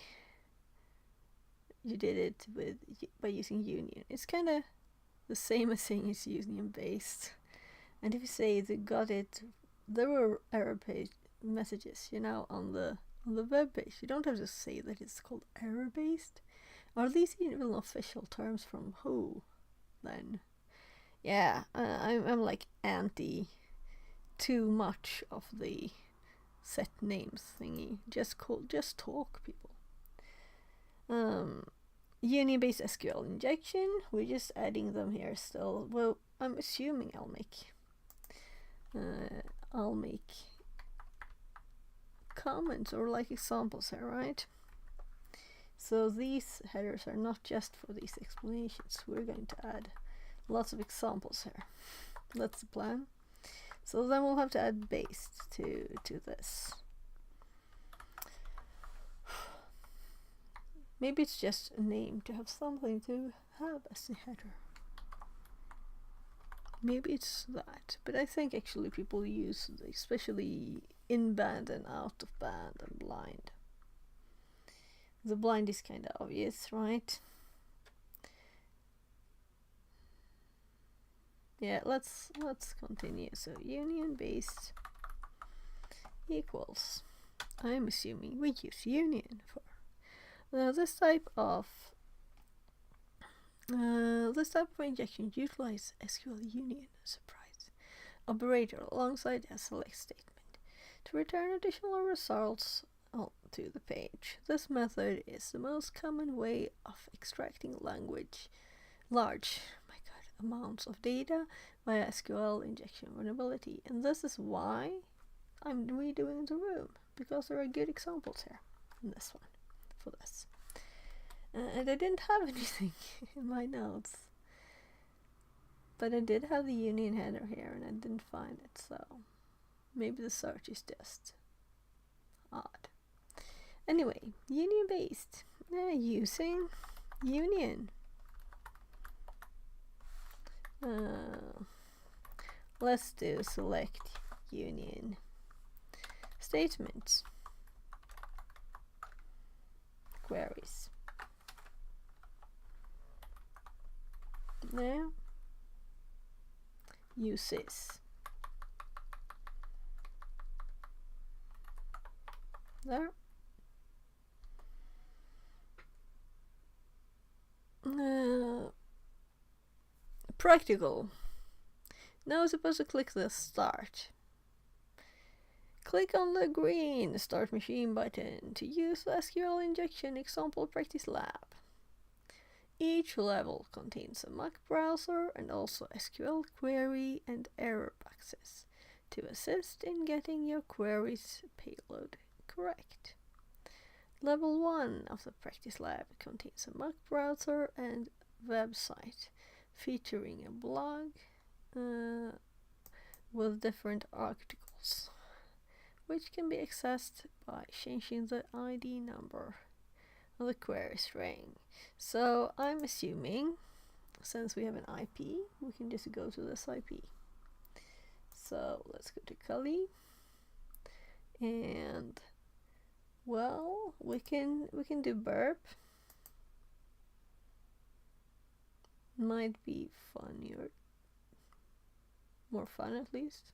you did it by using union, it's kind of the same as saying it's union-based. And if you say they got it, there were error page messages, you know, on the web page. You don't have to say that it's called error-based. Are these even official terms from who, then? Yeah, I'm like anti too much of the set names thingy. Just talk, people. Union-based SQL injection. We're just adding them here still. Well, I'm assuming I'll make comments or like examples here, right? So these headers are not just for these explanations. We're going to add lots of examples here. That's the plan. So then we'll have to add based to this. Maybe it's just a name to have something to have as a header. Maybe it's that, but I think actually people use, especially in band and out of band and blind. The blind is kind of obvious, right? Yeah, let's continue. So union-based equals. I'm assuming we use union for this type of injection. Utilize SQL union surprise operator alongside a select statement to return additional results to the page. This method is the most common way of extracting language large, my God, amounts of data via SQL injection vulnerability. And this is why I'm redoing the room, because there are good examples here in this one for this. And I didn't have anything in my notes, but I did have the union header here and I didn't find it, so maybe the search is just odd. Anyway, union based, using union. Let's do select union statements, queries. Now, uses. There. Practical. Now I'm supposed to click the start. Click on the green Start Machine button to use the SQL injection example practice lab. Each level contains a Mac browser and also SQL query and error boxes to assist in getting your query's payload correct. Level 1 of the practice lab contains a Mac browser and website featuring a blog with different articles, which can be accessed by changing the ID number of the query string. So I'm assuming, since we have an IP, we can just go to this IP. So let's go to Kali, and well, we can do burp. Might be funnier, more fun at least.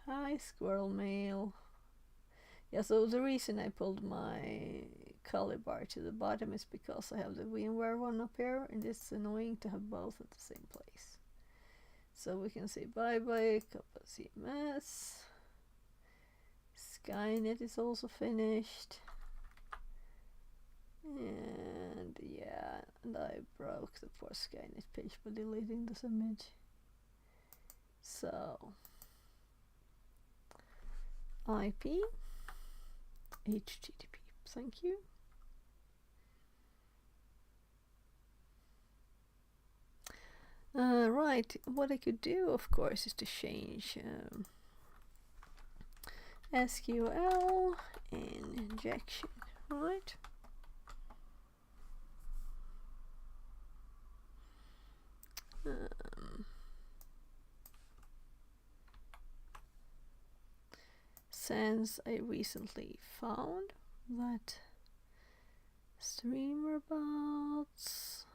Hi, squirrel mail. Yeah, so the reason I pulled my color bar to the bottom is because I have the VMware one up here, and it's annoying to have both at the same place. So we can say bye-bye, Kappa CMS. Skynet is also finished. And yeah, and I broke the poor Skynet page by deleting this image. So IP, HTTP, thank you. Right, what I could do, of course, is to change SQL injection, right? Since I recently found that streamer bots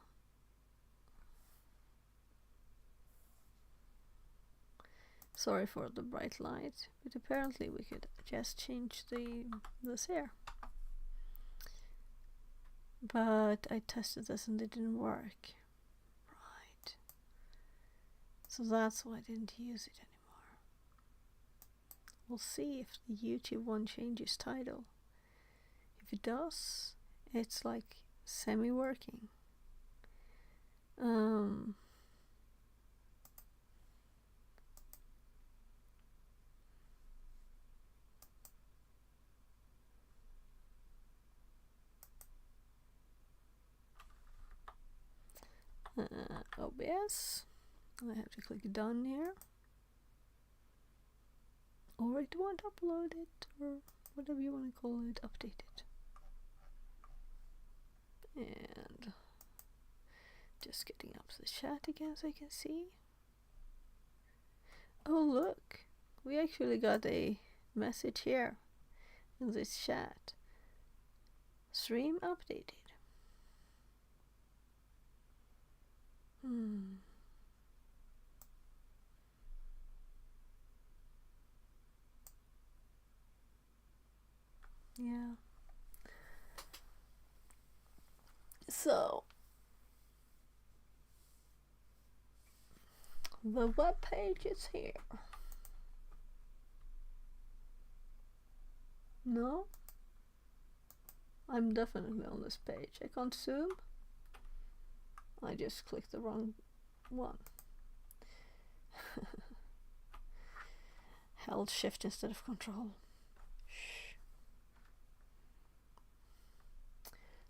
sorry for the bright light, but apparently we could just change this here. But I tested this and it didn't work. Right. So that's why I didn't use it anymore. We'll see if the YouTube one changes title. If it does, it's like semi-working. OBS. I have to click done here. Or it won't upload it, or whatever you want to call it, update it. And just getting up the chat again so I can see. Oh look, we actually got a message here in this chat. Stream updated. Yeah. So the web page is here. No? I'm definitely on this page. I can't zoom. I just clicked the wrong one. Held shift instead of control. Shh.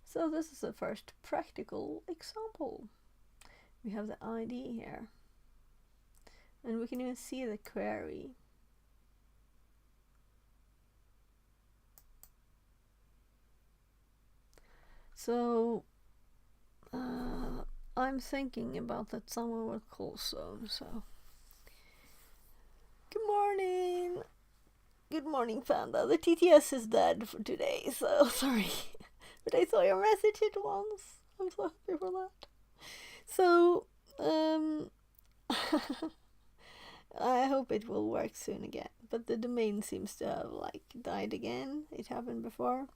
So this is the first practical example. We have the ID here. And we can even see the query. So I'm thinking about that someone will call soon, so good morning. Good morning, Panda. The TTS is dead for today, so sorry. But I saw your message at once. I'm so happy for that. So I hope it will work soon again. But the domain seems to have like died again. It happened before.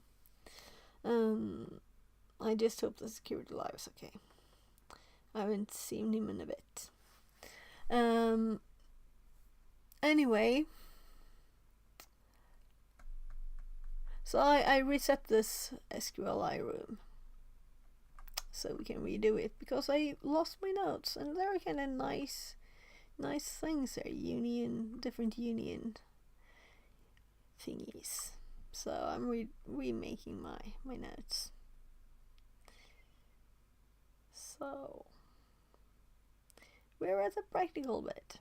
I just hope the security live is okay. I haven't seen him in a bit. Anyway, so I reset this SQLi room so we can redo it because I lost my notes and there are kind of nice things there. Different union thingies. So I'm remaking my notes. So we're at the practical bit.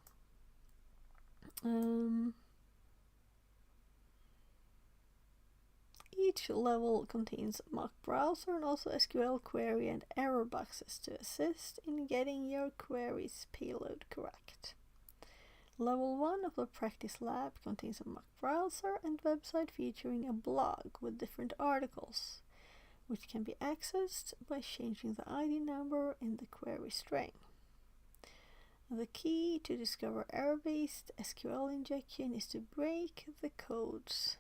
Each level contains a mock browser and also SQL query and error boxes to assist in getting your query's payload correct. Level 1 of the practice lab contains a mock browser and website featuring a blog with different articles, which can be accessed by changing the ID number in the query string. The key to discover error-based SQL injection is to break the code's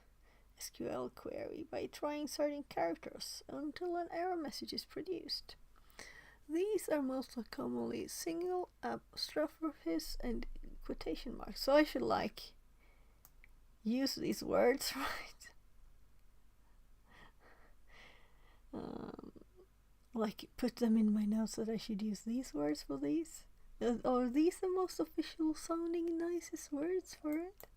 SQL query by trying certain characters until an error message is produced. These are most commonly single apostrophes and quotation marks. So I should use these words, right? Put them in my notes that I should use these words for these. Are these the most official sounding nicest words for it?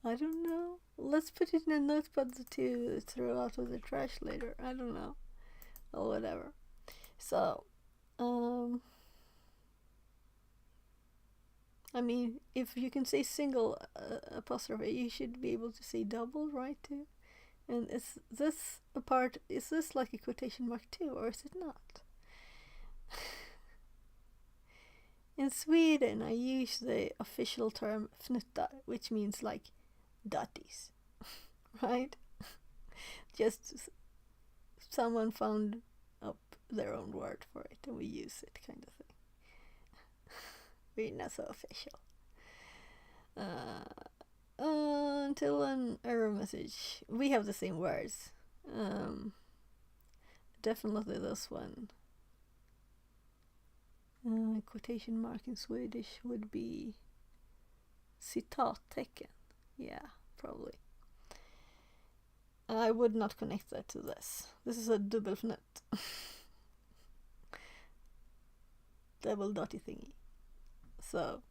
I don't know. Let's put it in a notepad to throw out of the trash later. I don't know. Or whatever. So, I mean, if you can say single apostrophe, you should be able to say double, right, too? And is this like a quotation mark too, or is it not? In Sweden, I use the official term fnuttar, which means like dotties, right? Just someone found up their own word for it and we use it, kind of thing. We're not so official. Until an error message. We have the same words. Definitely this one. Quotation mark in Swedish would be citattecken. Yeah, probably. I would not connect that to this. This is a dubbelfnut. Double dotty thingy. So,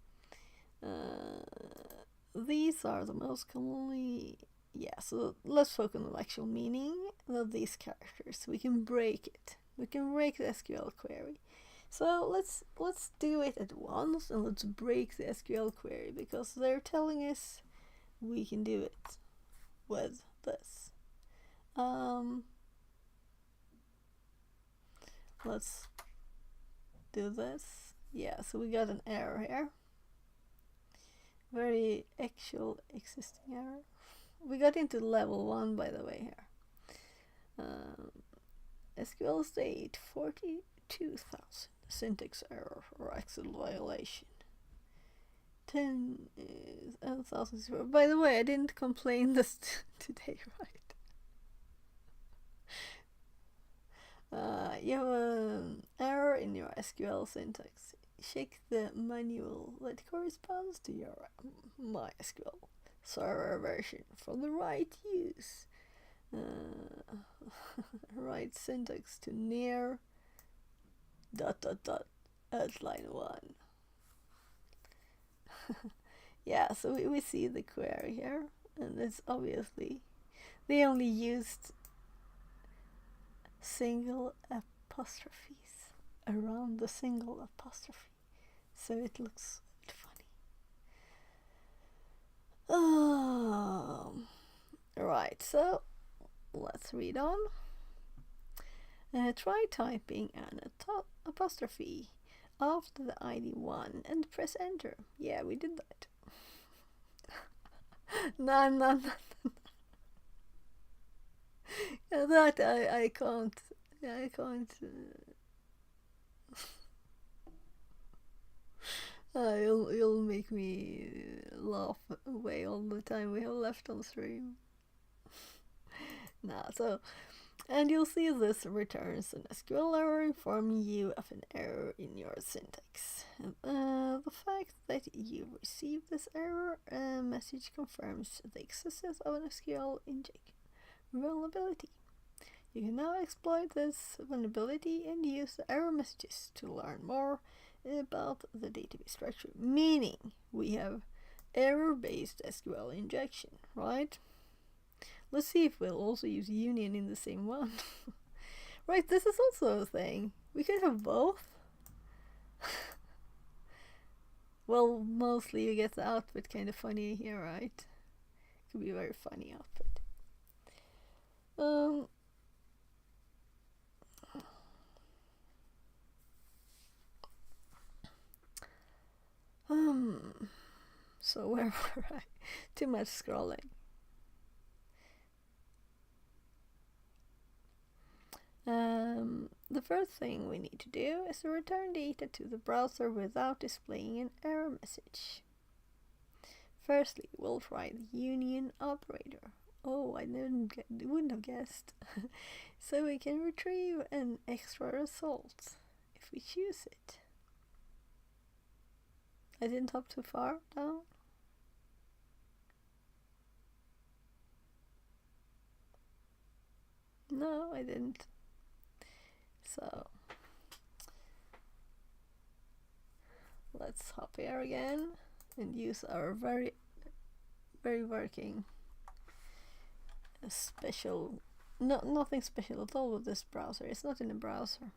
these are the most commonly... Yeah, so let's focus on the actual meaning of these characters. We can break it. We can break the SQL query. So let's do it at once and let's break the SQL query because they're telling us we can do it with this. Let's do this. Yeah, so we got an error here. Very actual existing error. We got into level 1 by the way here. SQL state 42,000. Syntax error or Excel violation. 10,000. By the way, I didn't complain this today, right? You have an error in your SQL syntax. Check the manual that corresponds to your MySQL server version for the right use. Write syntax to near ... at line 1. Yeah, so we see the query here, and it's obviously they only used single apostrophes around the single apostrophe, so it looks a bit funny. Right, so let's read on. Try typing an apostrophe after the ID 1 and press enter. Yeah, we did that. No. That I can't. I can't. You'll make me laugh away all the time we have left on stream. Nah, so, and you'll see this returns an SQL error informing you of an error in your syntax. The fact that you received this error message confirms the existence of an SQL injection vulnerability. You can now exploit this vulnerability and use the error messages to learn more about the database structure, meaning we have error-based SQL injection, right? Let's see if we'll also use union in the same one. Right, this is also a thing. We could have both. Well, mostly you get the output kind of funny here, right? Could be a very funny output. So where were I? Too much scrolling. The first thing we need to do is to return data to the browser without displaying an error message. Firstly, we'll try the union operator. Oh, I wouldn't have guessed. So we can retrieve an extra result if we choose it. I didn't hop too far down. No, I didn't. So let's hop here again and use our very working special, nothing special at all with this browser. It's not in a browser.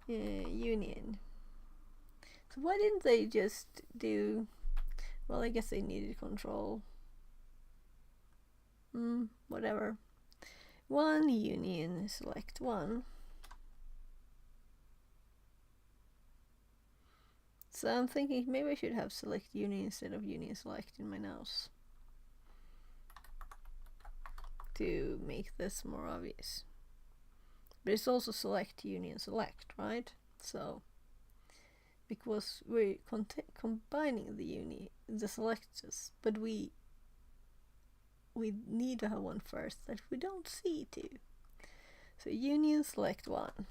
Union. So why didn't they just do, well, I guess they needed control. Whatever. One union, select one. So I'm thinking maybe I should have select union instead of union select in my nose to make this more obvious. But it's also select union select, right? So because we're combining the selectors, but we need to have one first that we don't see too. So union select one.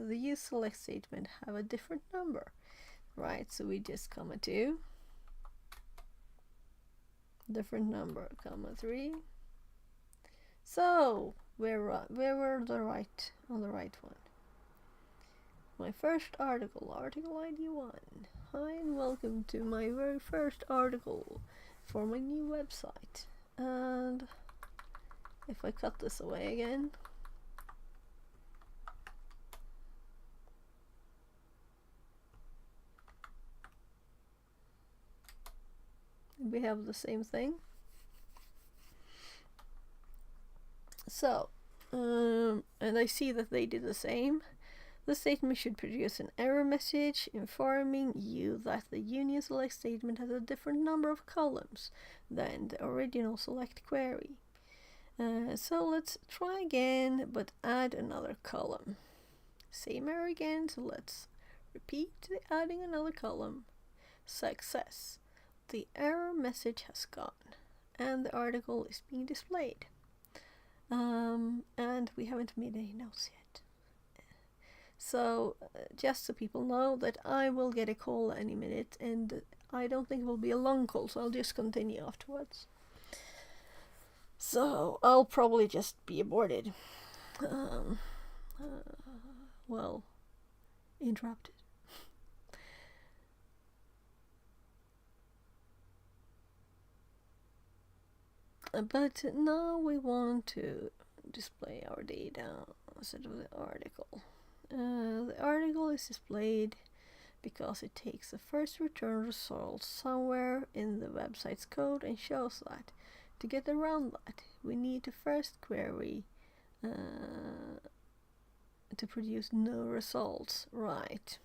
The use select statement have a different number, right? So we just comma 2, different number, comma 3. So where were on the right one? My first article ID 1. Hi and welcome to my very first article for my new website. And if I cut this away again, we have the same thing. So, and I see that they did the same. The statement should produce an error message informing you that the union select statement has a different number of columns than the original select query. So let's try again, but add another column. Same error again, so let's repeat adding another column. Success. The error message has gone, and the article is being displayed. And we haven't made any notes yet. So just so people know that I will get a call any minute, and I don't think it will be a long call, so I'll just continue afterwards. So I'll probably just be aborted. Well, interrupted. But now we want to display our data instead of the article. The article is displayed because it takes the first return result somewhere in the website's code and shows that. To get around that, we need to first query to produce no results, right?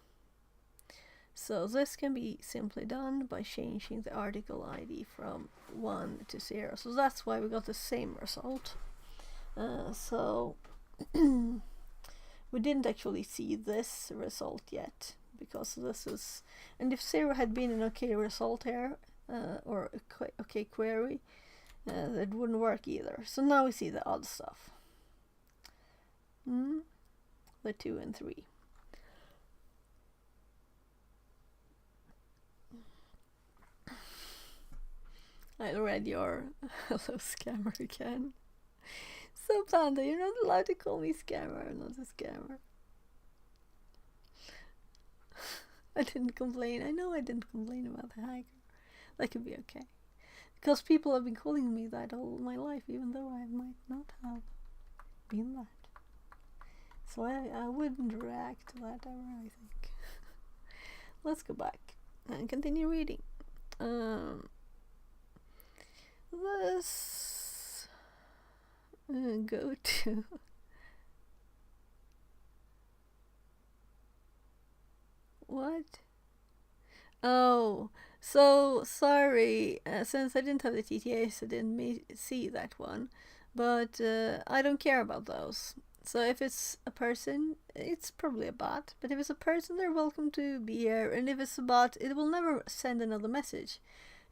So this can be simply done by changing the article ID from 1 to 0. So that's why we got the same result. So we didn't actually see this result yet, because this is, and if 0 had been an okay result here, or okay query, that wouldn't work either. So now we see the odd stuff. The 2 and 3. I read your hello scammer again. So Panda, you're not allowed to call me scammer. I'm not a scammer. I didn't complain. I know I didn't complain about the hacker. That could be okay. Because people have been calling me that all my life, even though I might not have been that. So I wouldn't react to that ever, I think. Let's go back and continue reading. Let's go to what? Oh, so sorry. Since I didn't have the TTS, I didn't see that one. But I don't care about those. So if it's a person, it's probably a bot. But if it's a person, they're welcome to be here. And if it's a bot, it will never send another message.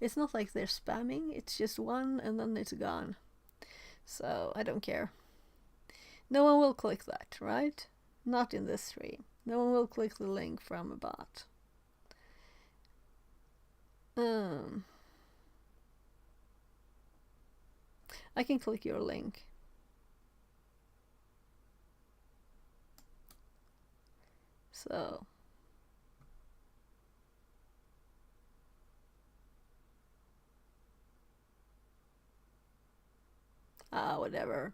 It's not like they're spamming. It's just one and then it's gone. So I don't care. No one will click that, right? Not in this stream. No one will click the link from a bot. I can click your link. So whatever.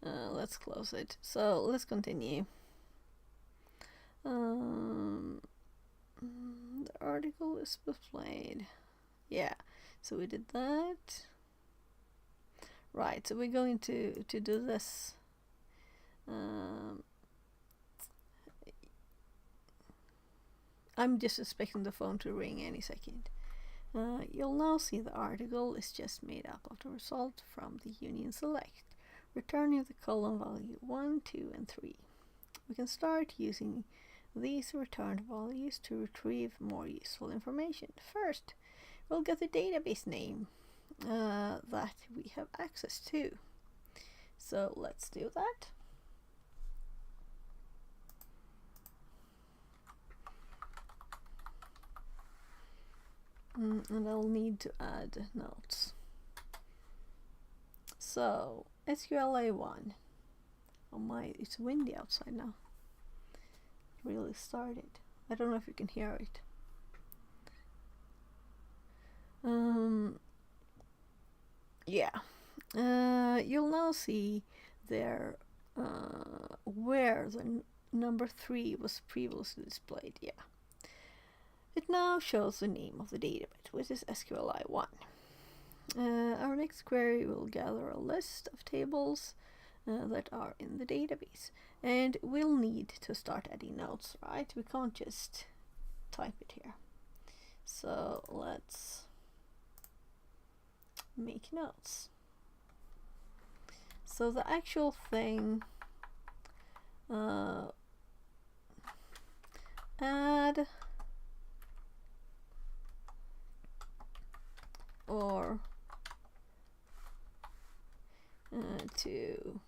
Let's close it. So let's continue. The article is displayed. Yeah, so we did that. Right, so we're going to do this. I'm just expecting the phone to ring any second. You'll now see the article is just made up of the result from the union select, returning the column value 1, 2, and 3. We can start using these returned values to retrieve more useful information. First, we'll get the database name that we have access to. So let's do that. And I'll need to add notes. So SQL-A1. Oh my, it's windy outside now. It really started. I don't know if you can hear it. Yeah. You'll now see there where the number 3 was previously displayed. Yeah. It now shows the name of the database, which is SQL-A1. Our next query will gather a list of tables that are in the database, and we'll need to start adding notes, right? We can't just type it here. So let's make notes. So the actual thing, add or to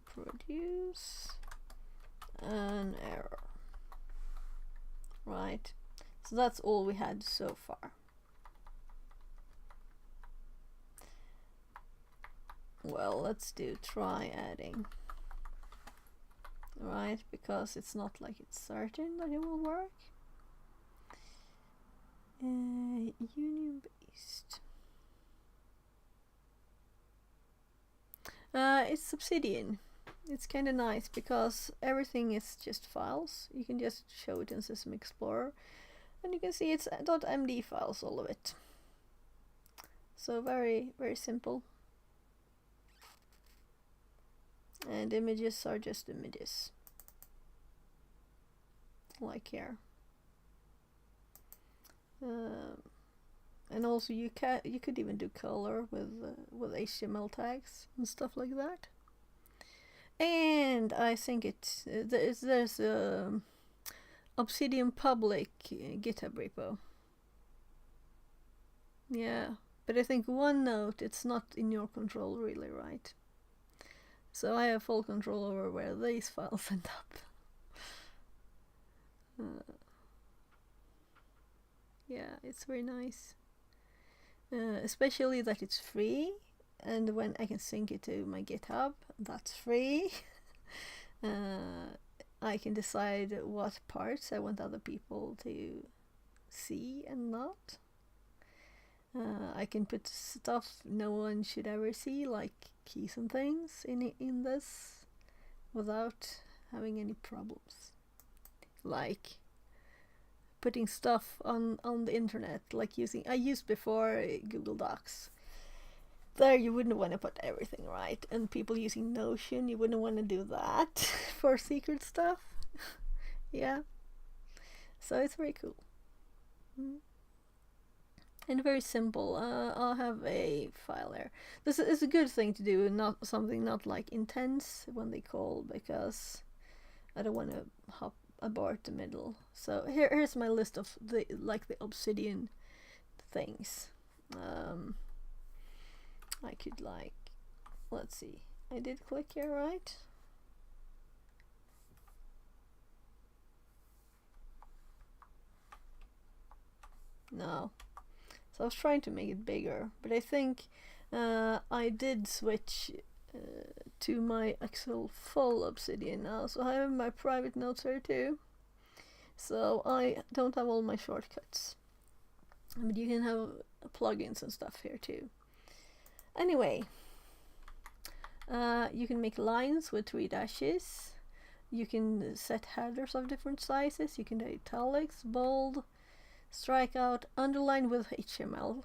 produce an error. Right, so that's all we had so far. Well, let's do try adding. Right, because it's not like it's certain that it will work. Union based. It's Obsidian. It's kind of nice because everything is just files. You can just show it in System Explorer, and you can see it's .md files, all of it. So very, very simple. And images are just images, like here. And also you could even do color with HTML tags and stuff like that. And I think there's a Obsidian public GitHub repo. Yeah, but I think OneNote, it's not in your control really, right? So I have full control over where these files end up. Yeah, it's very nice. Especially that it's free, and when I can sync it to my GitHub, that's free. I can decide what parts I want other people to see and not. I can put stuff no one should ever see, like keys and things in this, without having any problems. Like putting stuff on the internet, like I used before Google Docs. There you wouldn't want to put everything, right? And people using Notion, you wouldn't want to do that for secret stuff. Yeah, so it's very cool. And very simple. I'll have a file there. This is a good thing to do, not something not like intense when they call, because I don't want to hop abort the middle. So here's my list of the Obsidian things. I could let's see. I did click here, right? No. So I was trying to make it bigger, but I think I did switch to my actual full Obsidian now. So I have my private notes here too. So I don't have all my shortcuts. But you can have plugins and stuff here too. Anyway, you can make lines with 3 dashes. You can set headers of different sizes. You can do italics, bold, strikeout, underline with HTML,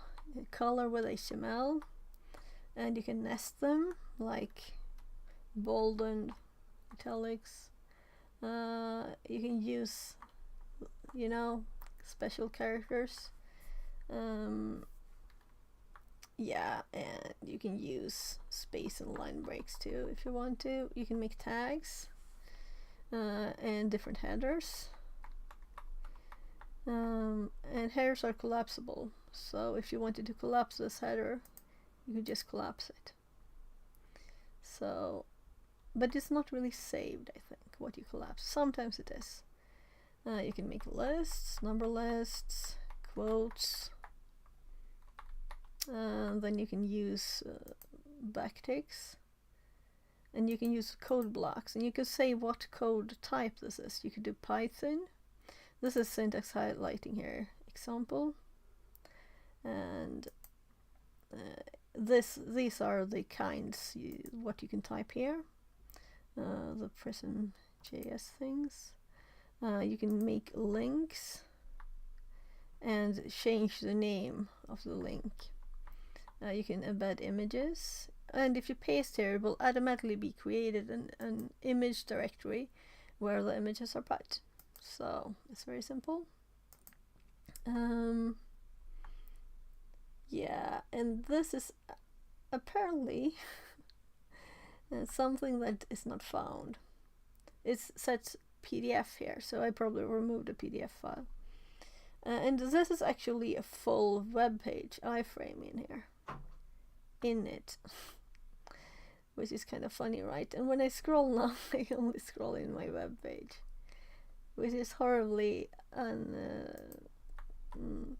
color with HTML, and you can nest them like bold and italics. You can use, special characters. Yeah, and you can use space and line breaks too if you want to. You can make tags and different headers. And headers are collapsible, so if you wanted to collapse this header, you could just collapse it. So, but it's not really saved, I think, what you collapse. Sometimes it is. You can make lists, number lists, quotes. Then you can use backticks, and you can use code blocks, and you can say what code type this is. You could do Python. This is syntax highlighting here, example, and these are the kinds what you can type here. The Prism.js things. You can make links and change the name of the link. You can embed images, and if you paste here, it will automatically be created an image directory where the images are put. So it's very simple. Yeah, and this is apparently something that is not found. It's set PDF here, so I probably removed a PDF file. And this is actually a full web page iframe in here. in it. Which is kind of funny, right? And when I scroll now, I only scroll in my web page, which is horribly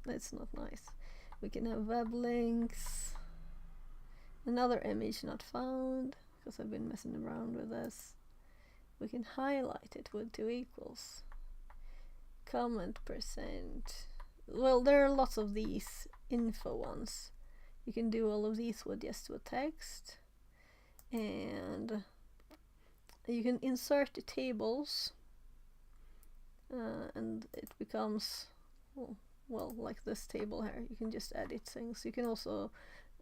that's not nice. We can have web links. Another image not found, because I've been messing around with this. We can highlight it with 2 equals. Comment percent. Well, there are lots of these info ones. You can do all of these with just with text. And you can insert the tables. And it becomes, well, like this table here. You can just edit things. You can also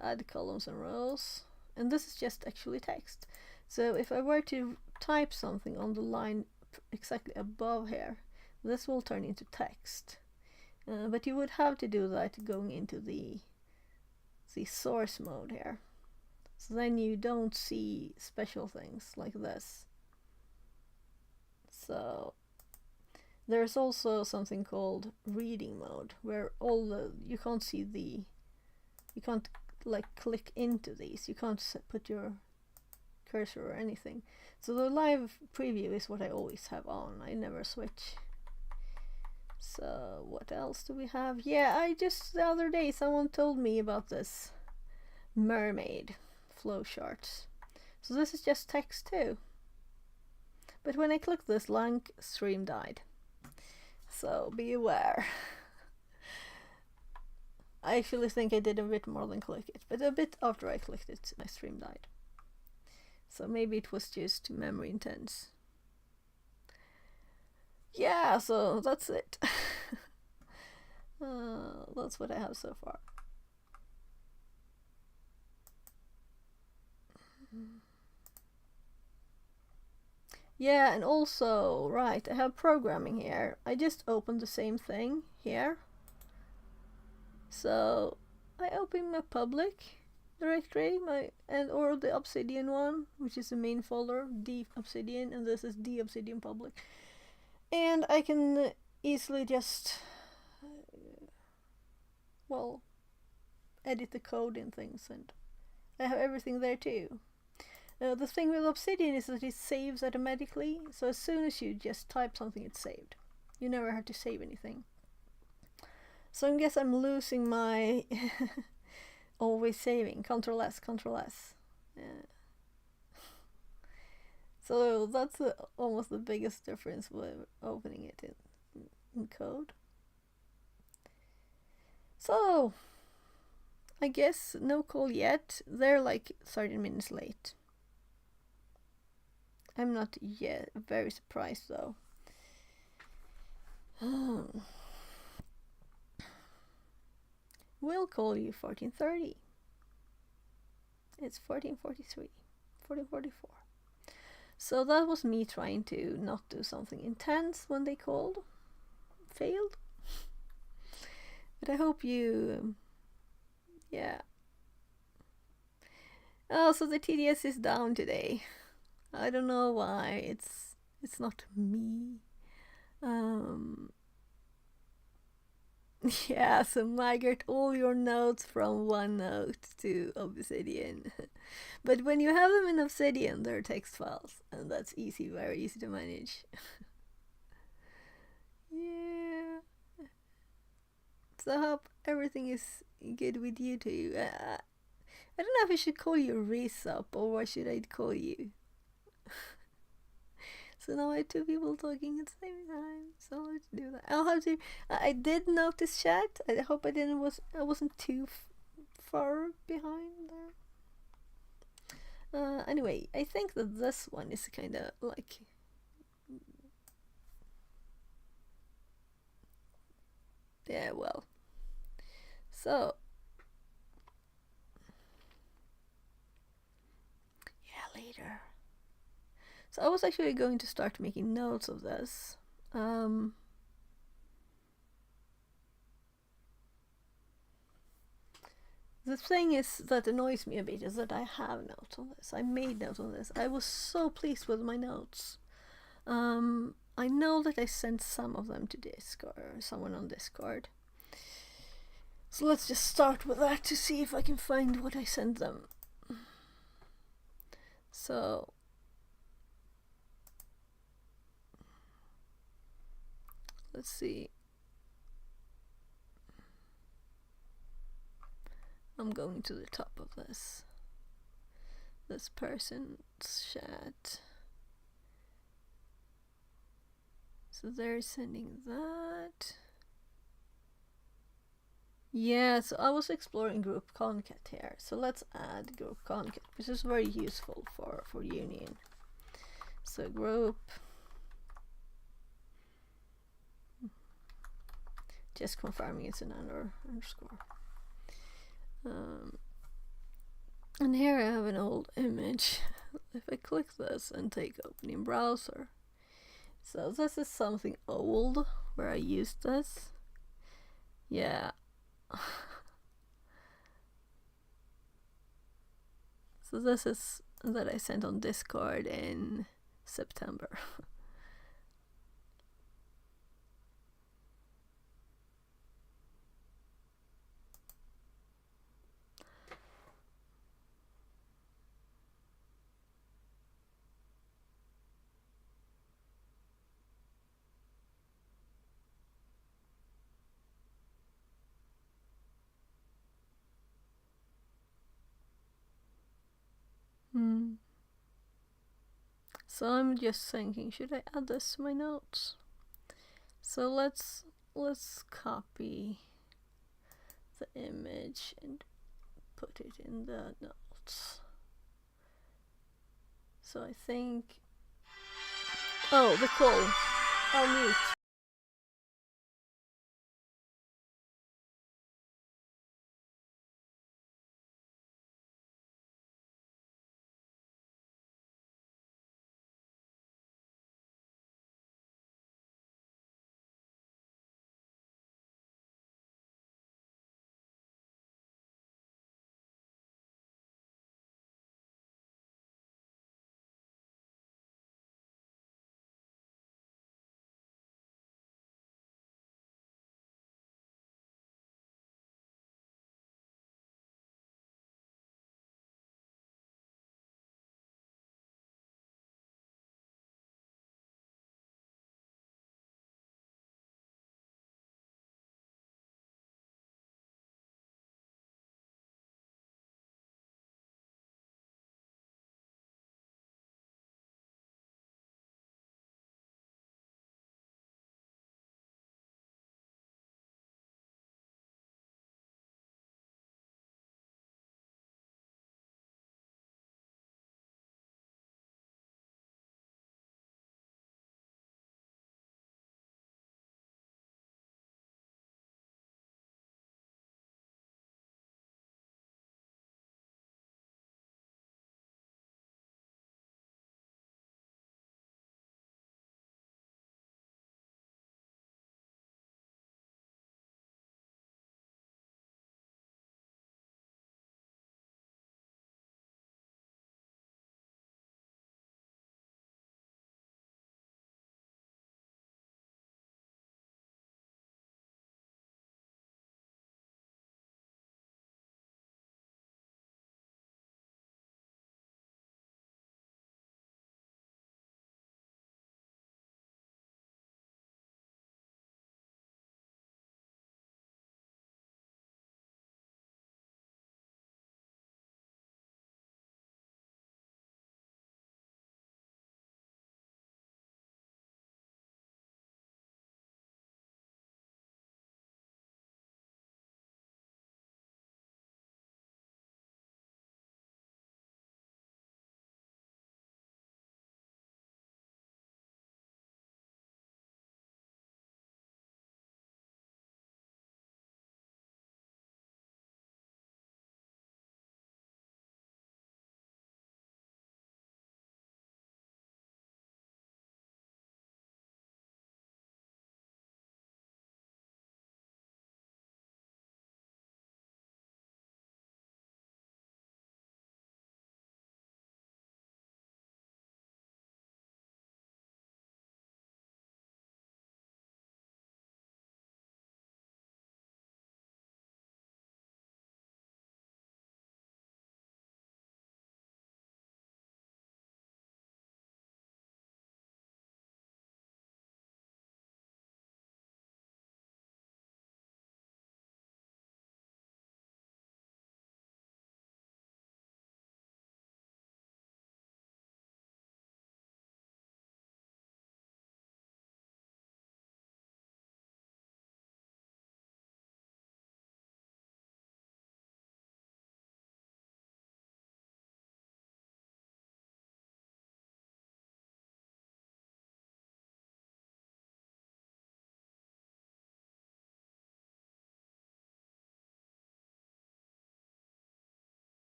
add columns and rows. And this is just actually text. So if I were to type something on the line exactly above here, this will turn into text. But you would have to do that going into the source mode here. So then you don't see special things like this. So there's also something called reading mode, where you can't see you can't like click into these. You can't put your cursor or anything. So the live preview is what I always have on. I never switch. So what else do we have? Yeah, the other day someone told me about this mermaid flowcharts. So this is just text too. But when I click this, Lang stream died. So be aware. I actually think I did a bit more than click it, but a bit after I clicked it, my stream died. So maybe it was just memory intense. Yeah, so that's it. That's what I have so far. Yeah, and also, right, I have programming here. I just opened the same thing here. So I open my public directory, or the Obsidian one, which is the main folder, D Obsidian, and this is D Obsidian public. And I can easily just, well, edit the code in things, and I have everything there too. The thing with Obsidian is that it saves automatically, so as soon as you just type something, it's saved. You never have to save anything. So I guess I'm losing my always saving. Control S, Control S. Yeah. So that's almost the biggest difference with opening it in code. So I guess no call yet. They're like 30 minutes late. I'm not yet very surprised though. We'll call you 14:30. It's 14:43, 14:44. So that was me trying to not do something intense when they called. Failed. But I hope you, yeah. Oh, so the TDS is down today. I don't know why. It's not me. Yeah, so migrate all your notes from OneNote to Obsidian. But when you have them in Obsidian, they're text files, and that's easy, very easy to manage. Yeah. So I hope everything is good with you too. I don't know if I should call you Resop, or what should I call you? So now I have 2 people talking at the same time. So let's do that. I'll have to. I did notice chat. I hope I wasn't too far behind there. Anyway, I think that this one is kind of like. Yeah, well. So. Yeah, later. So I was actually going to start making notes of this. The thing is that annoys me a bit is that I have notes on this. I made notes on this. I was so pleased with my notes. I know that I sent some of them to Discord, or someone on Discord. So let's just start with that to see if I can find what I sent them. So let's see. I'm going to the top of this person's chat. So they're sending that. Yeah, so I was exploring group concat here. So let's add group concat, which is very useful for union. So group, just confirming it's an underscore. And here I have an old image. If I click this and take open in browser, so this is something old where I used this. Yeah. So this is that I sent on Discord in September. So I'm just thinking, should I add this to my notes? So let's copy the image and put it in the notes. So I think, oh, the call. I'll mute.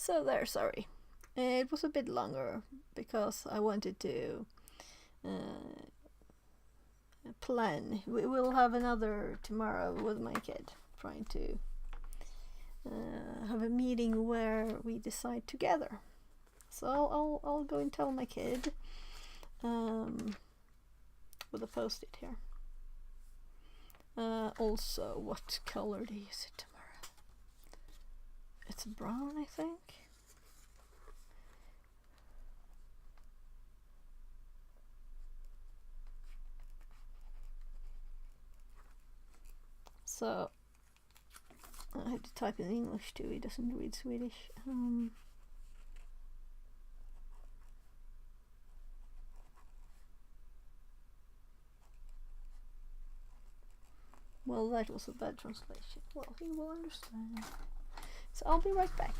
So there, sorry. It was a bit longer because I wanted to plan. We will have another tomorrow with my kid, trying to have a meeting where we decide together. So I'll go and tell my kid with a post-it here. Also, what color do you use it tomorrow? It's brown, I think. So I had to type in English too. He doesn't read Swedish. Well, that was a bad translation. Well, he will understand. So I'll be right back.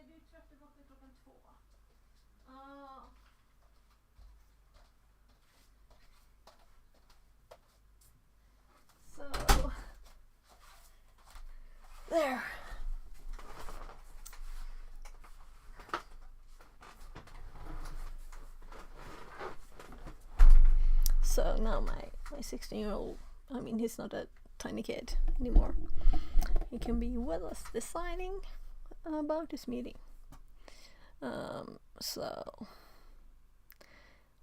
Du trötte vakna klockan 2. So there. So now my 16-year-old, I mean, he's not a tiny kid anymore. He can be with us deciding about this meeting. So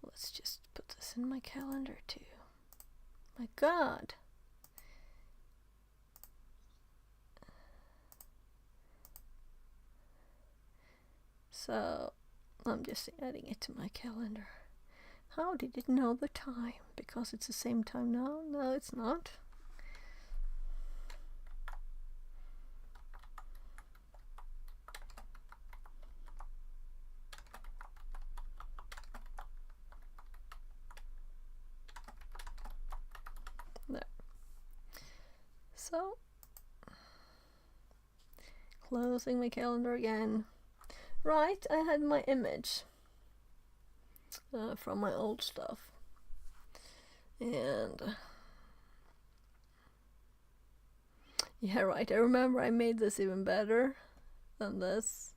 let's just put this in my calendar too. My God. So I'm just adding it to my calendar. How did it know the time? Because it's the same time now? No, it's not. There. So, closing my calendar again. Right, I had my image from my old stuff. And yeah, right, I remember I made this even better than this.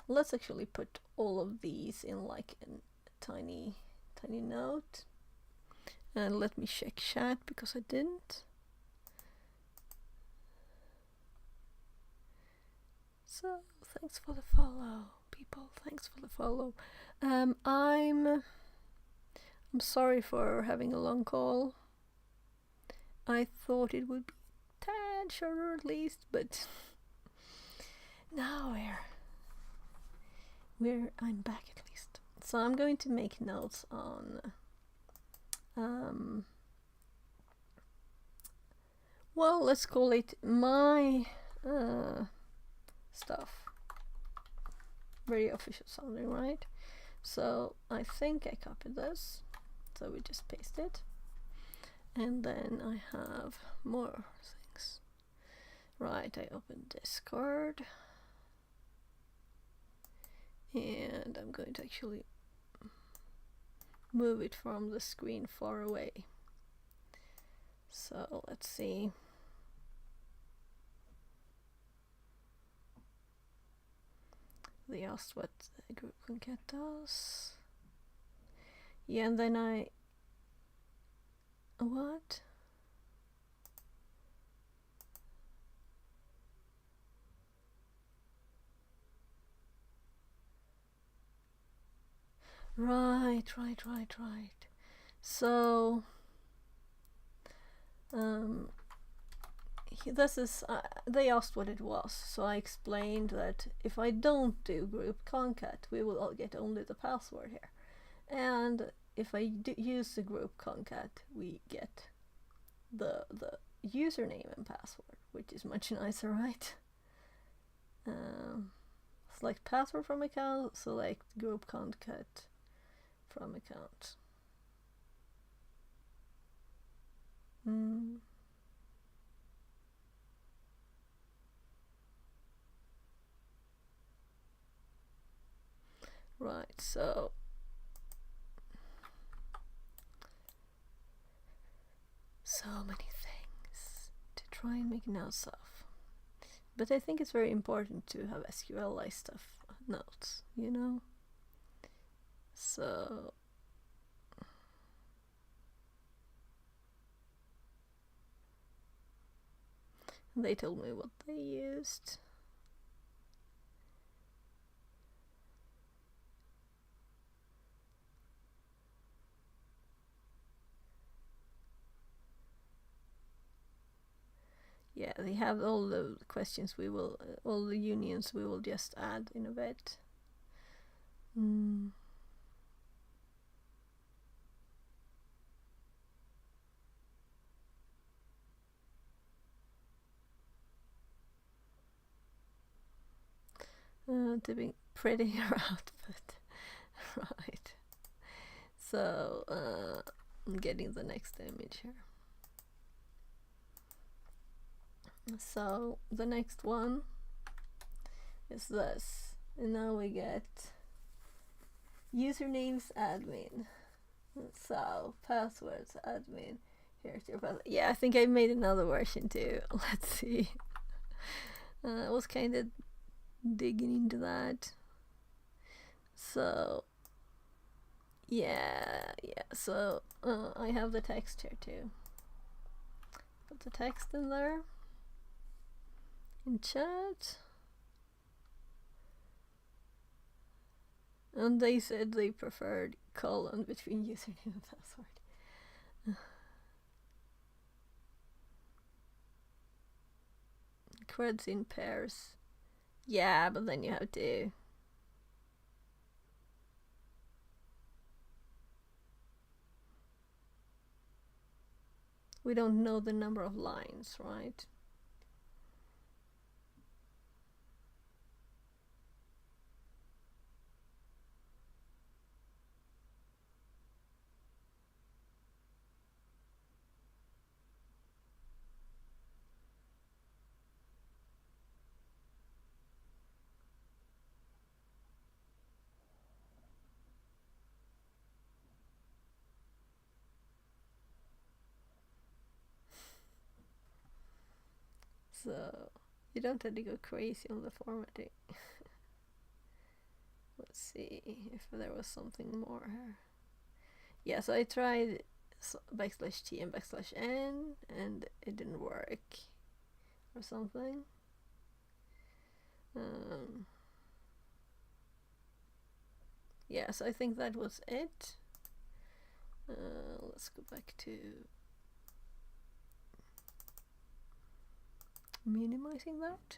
Let's actually put all of these in like a tiny note. And let me check chat because I didn't. So, thanks for the follow. Be people. Thanks for the follow. I'm sorry for having a long call. I thought it would be a tad shorter at least, but now I'm back at least. So I'm going to make notes on well, let's call it my stuff. Very official sounding, right? So I think I copied this, so we just paste it, and then I have more things. Right, I open Discord, and I'm going to actually move it from the screen far away. So let's see. They asked what group concat does. Yeah, and then what? Right. So this is they asked what it was, so I explained that if I don't do group concat, we will all get only the password here, and if I use the group concat, we get the username and password, which is much nicer, right? Select password from account, select group concat from account. Right, so many things to try and make notes of. But I think it's very important to have SQL-like stuff notes, you know? So they told me what they used. Yeah, they have all the questions all the unions we will just add in a bit. To be pretty output. Right. So I'm getting the next image here. So the next one is this, and now we get usernames admin, so passwords admin. Here's your password. Yeah, I think I made another version too. Let's see. I was kind of digging into that. So yeah. So I have the text here too. Put the text in there. In chat, and they said they preferred colon between username and password. Creds in pairs. Yeah, but then you have to we don't know the number of lines, right? So you don't have to go crazy on the formatting. Let's see if there was something more here. Yeah, so I tried \t and \n and it didn't work or something. yes, I think that was it. Let's go back to minimizing that.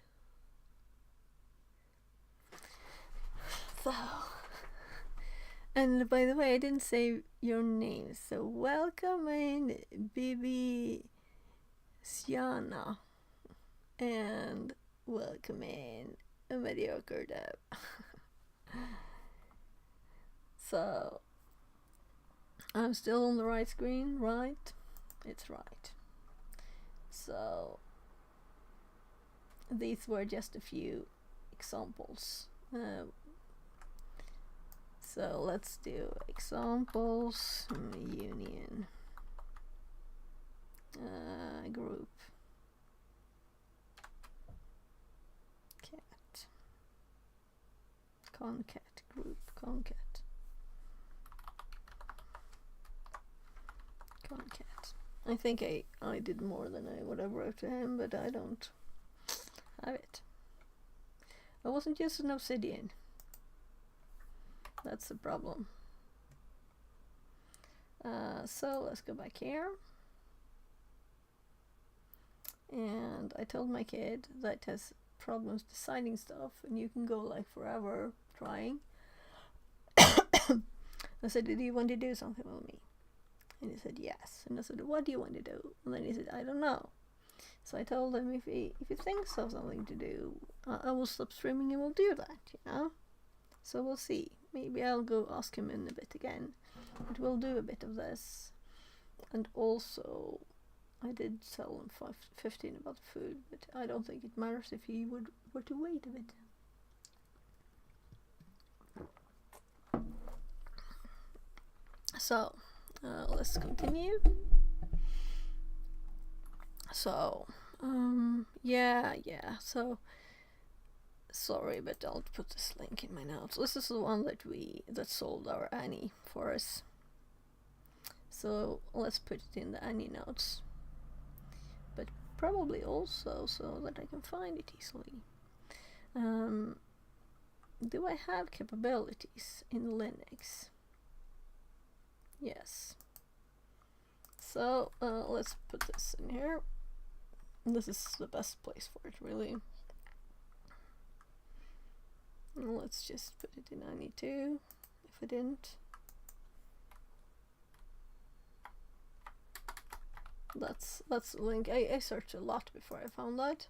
So, and by the way, I didn't say your name, so welcome in Bibi Siana, and welcome in a mediocre dev. So, I'm still on the right screen, right? It's right. So, these were just a few examples. So let's do examples, union, group, cat, concat, group, concat, concat. I think I did more than I would have wrote to him, but I don't have it. I wasn't using Obsidian. That's the problem. So let's go back here. And I told my kid that has problems deciding stuff, and you can go like forever trying. I said, do you want to do something with me? And he said, yes. And I said, what do you want to do? And then he said, I don't know. So I told him, if he thinks of something to do, I will stop streaming and we'll do that, you know? So we'll see. Maybe I'll go ask him in a bit again. But we'll do a bit of this. And also, I did tell him 15 about food, but I don't think it matters if he were to wait a bit. So, let's continue. So, yeah, so, sorry, but I'll put this link in my notes. This is the one that sold our Annie for us. So, let's put it in the Annie notes. But probably also so that I can find it easily. Do I have capabilities in Linux? Yes. So, let's put this in here. This is the best place for it, really. Let's just put it in Annie too, if I didn't. That's the link. I searched a lot before I found that.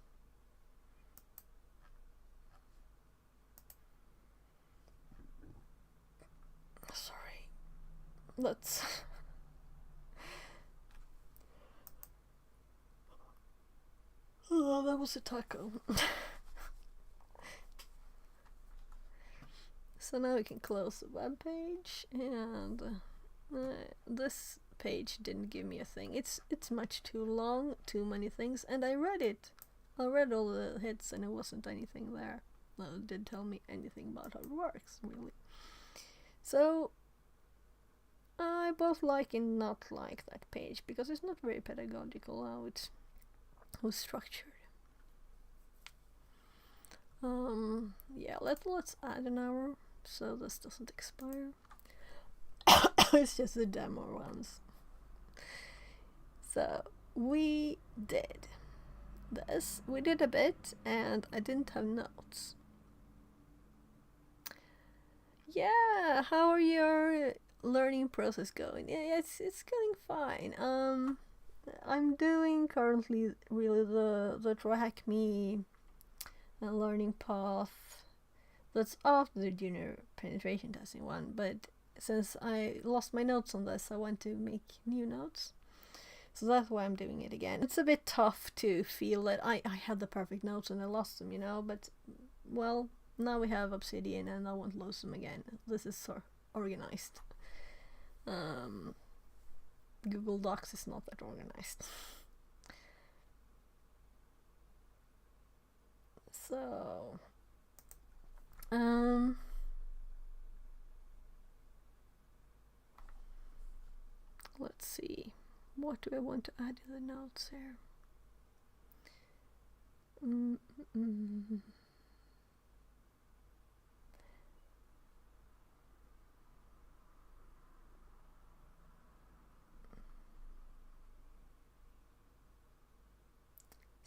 Sorry. Let's oh, that was a taco. So now we can close the web page, and this page didn't give me a thing. It's much too long, too many things, and I read it. I read all the hits and it wasn't anything there. No, it didn't tell me anything about how it works, really. So I both like and not like that page, because it's not very pedagogical how it was structured. Yeah, let's add an hour so this doesn't expire. It's just the demo ones. So we did this. We did a bit, and I didn't have notes. Yeah, how are your learning process going? Yeah, it's going fine. I'm doing currently really the TryHackMe learning path. That's after the junior penetration testing one, but since I lost my notes on this, I want to make new notes. So that's why I'm doing it again. It's a bit tough to feel that I had the perfect notes and I lost them, you know, but well, now we have Obsidian and I won't lose them again. This is so organized. Google Docs is not that organized. So, let's see. What do I want to add to the notes here?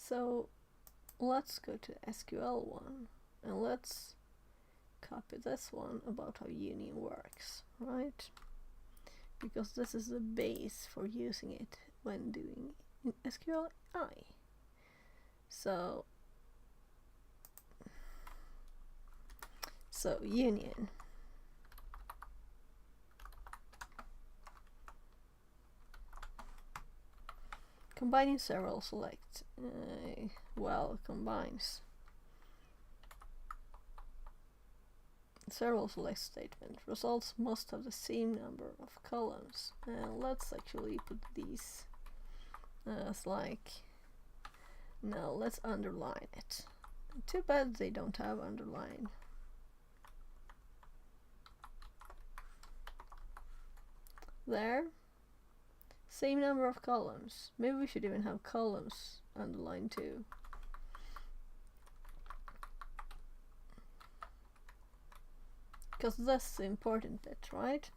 So let's go to SQL one and let's copy this one about how union works, right? Because this is the base for using it when doing in SQLi. So union. Combining several select. Well, combines several select statement. Results must have the same number of columns. Let's actually put these as like, no, let's underline it. Too bad they don't have underline. There. Same number of columns. Maybe we should even have columns underlined too. Because that's the important bit, right?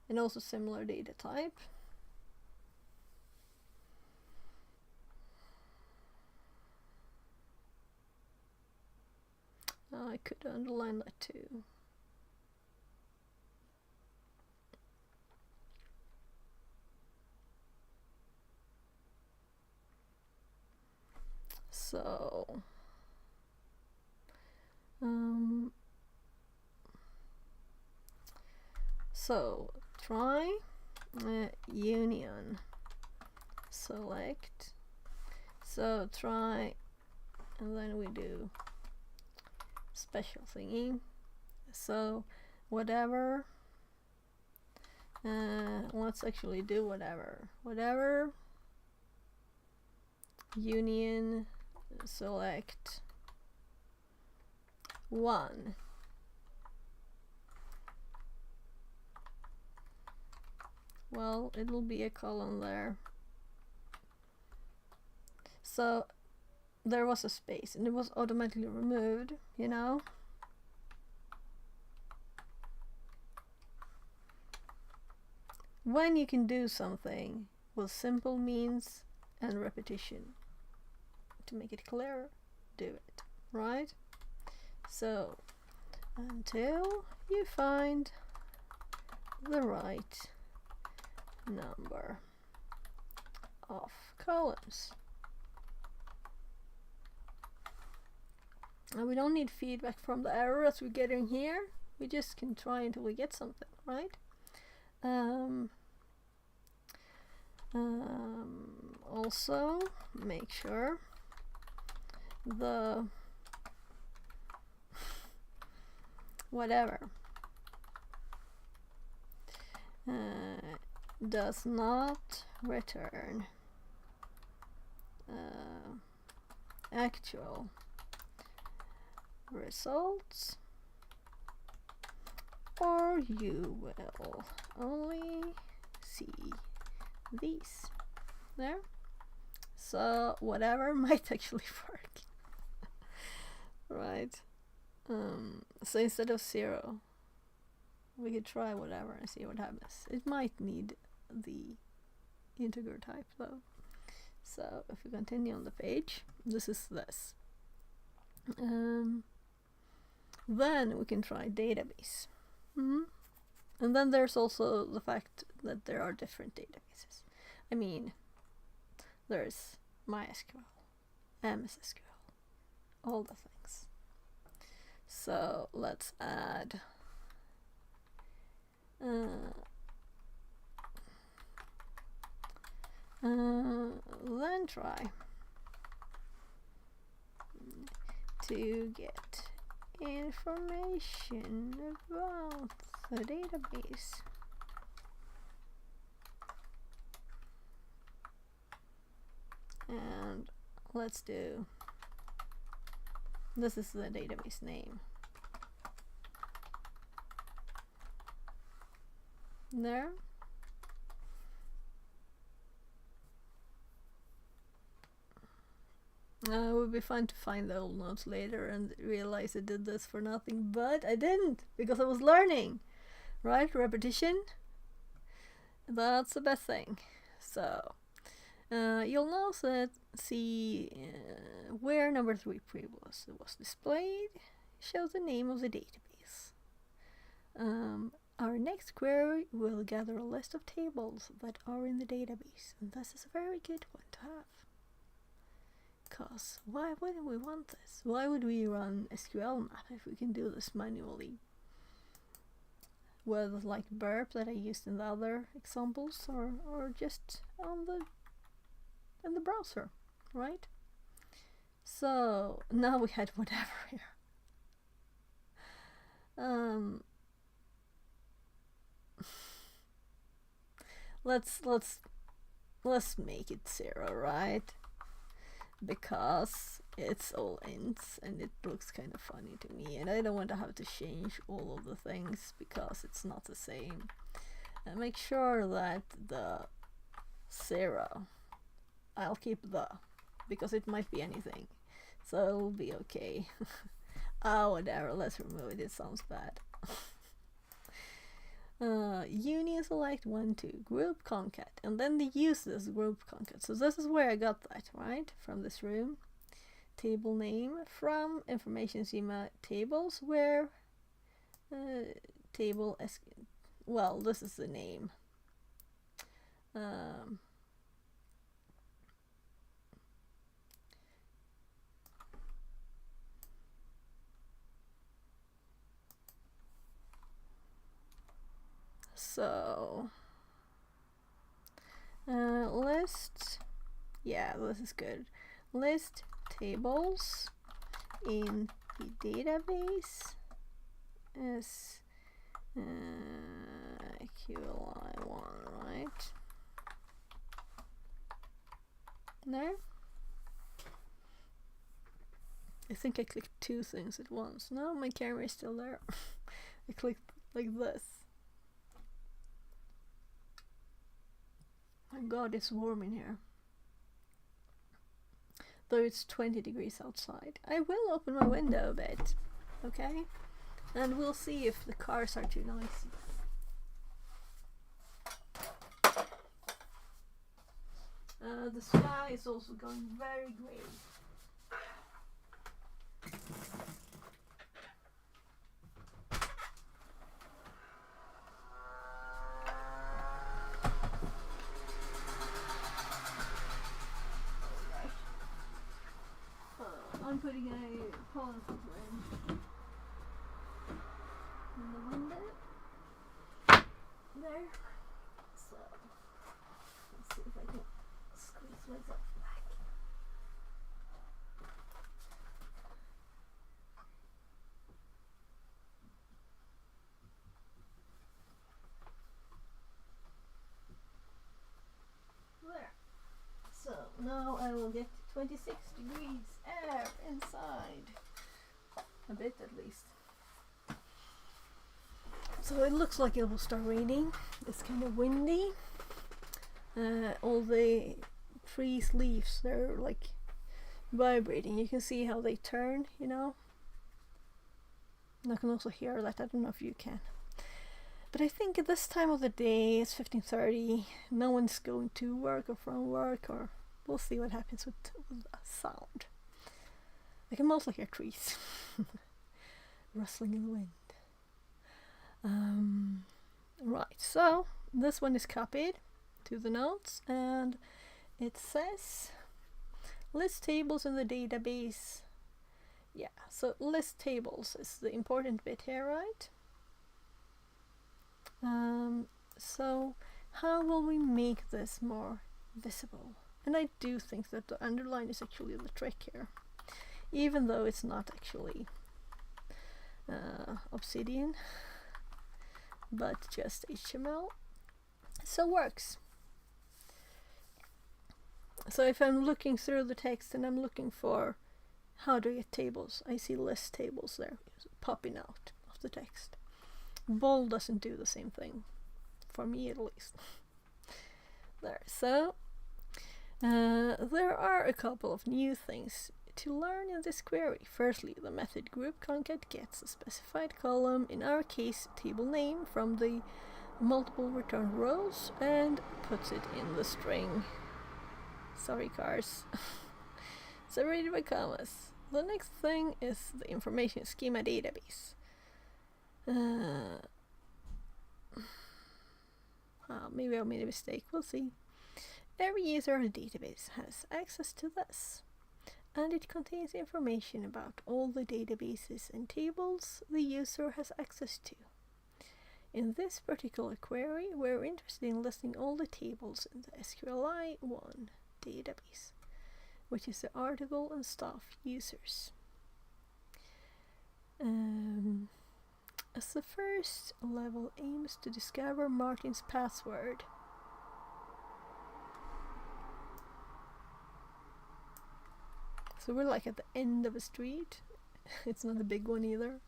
And also similar data type. I could underline that too. So try union select. So try, and then we do special thingy. So whatever. Let's actually do whatever union select 1. Well, it'll be a column there. So there was a space and it was automatically removed, you know. When you can do something with simple means and repetition to make it clearer, do it, right? So until you find the right number of columns. And we don't need feedback from the error as we're getting here. We just can try until we get something, right? Also make sure the whatever does not return actual results, or you will only see these. There. So whatever might actually work. Right. So instead of 0, we could try whatever and see what happens. It might need the integer type though. So if we continue on the page, this is this. Then we can try database. And then there's also the fact that there are different databases. I mean, there's MySQL, MS SQL, all the things. So let's add then try to get information about the database. And let's do, this is the database name. There. It would be fun to find the old notes later and realize I did this for nothing, but I didn't, because I was learning, right? Repetition. That's the best thing. So you'll now see where number 3 was displayed. Shows the name of the database. Our next query will gather a list of tables that are in the database, and this is a very good one to have. Because why wouldn't we want this? Why would we run SQL map if we can do this manually? With like burp that I used in the other examples, or just in the browser, right? So now we had whatever here. Let's make it 0, right? Because it's all ints and it looks kind of funny to me, and I don't want to have to change all of the things because it's not the same. And make sure that the 0, I'll keep the, because it might be anything, so it'll be okay. Whatever, let's remove it, it sounds bad. Union select 1, 2, group concat, and then they use this group concat. So this is where I got that, right? From this room. Table name from information schema tables where table well, this is the name. So list, yeah, this is good. List tables in the database as QLI1, right? There. I think I clicked 2 things at once. No, my camera is still there. I clicked like this. My god, it's warm in here. Though it's 20 degrees outside. I will open my window a bit, okay? And we'll see if the cars are too noisy. The sky is also going very grey. I'm putting a pollen filter in the window. There. So let's see if I can squeeze myself back. There. So now I will get 26 degrees air inside. A bit at least. So it looks like it will start raining. It's kind of windy. All the trees' leaves, they're like vibrating. You can see how they turn, you know. And I can also hear that. I don't know if you can. But I think at this time of the day, it's 15:30. No one's going to work or from work, or we'll see what happens with the sound. I can mostly hear trees rustling in the wind. Right, so this one is copied to the notes, and it says list tables in the database. Yeah, so list tables is the important bit here, right? So how will we make this more visible? And I do think that the underline is actually the trick here, even though it's not actually Obsidian, but just HTML. So works. So if I'm looking through the text and I'm looking for how to get tables, I see list tables there popping out of the text. Bold doesn't do the same thing, for me at least. There, so there are a couple of new things to learn in this query. Firstly, the method group concat gets a specified column, in our case table name, from the multiple return rows and puts it in the string. Sorry, cars. Separated by commas. The next thing is the information schema database. Maybe I made a mistake, we'll see. Every user on the database has access to this, and it contains information about all the databases and tables the user has access to. In this particular query, we're interested in listing all the tables in the SQLi1 database, which is the article and staff users. As the first level aims to discover Martin's password. So we're like at the end of a street. It's not a big one either.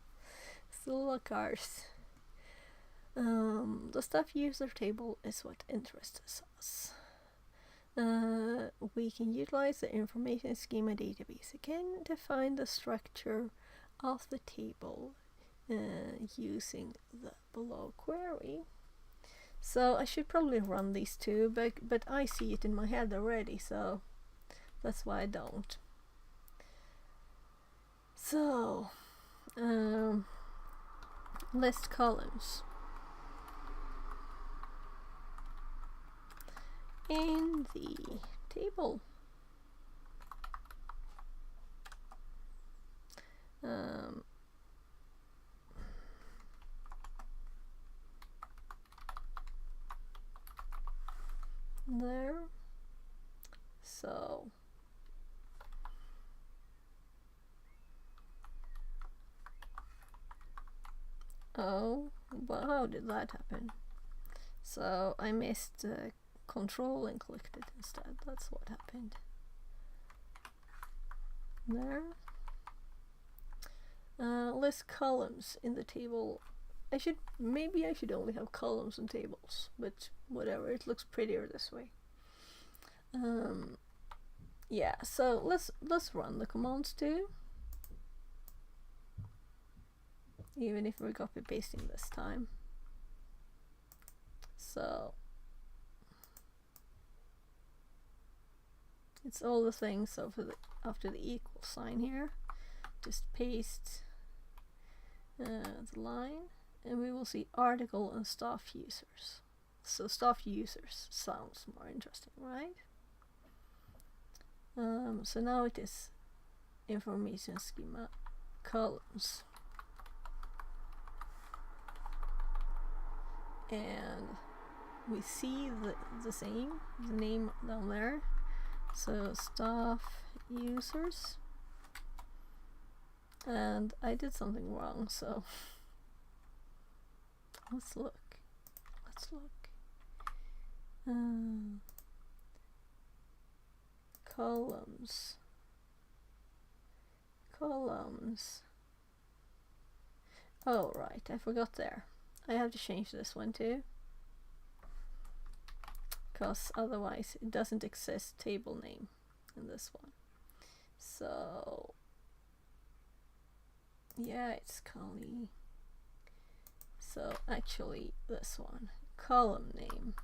Still a lot of cars. The staff user table is what interests us. We can utilize the information schema database again to find the structure of the table using the below query. So I should probably run these two, but I see it in my head already, so that's why I don't. So list columns. In the table, there. So oh, well, how did that happen? So I missed Control and clicked it instead. That's what happened. There. List columns in the table. Maybe I should only have columns and tables, but whatever, it looks prettier this way. Yeah, so let's run the commands too. Even if we're copy pasting this time. So it's all the things after the equal sign here. Just paste the line, and we will see article and staff users. So staff users sounds more interesting, right? So now it is information schema columns, and we see the same, the name down there. So staff users, and I did something wrong, so let's look. Columns. Oh right, I forgot there. I have to change this one too, because otherwise it doesn't exist table name in this one. So yeah, it's collie. So actually this one, column name.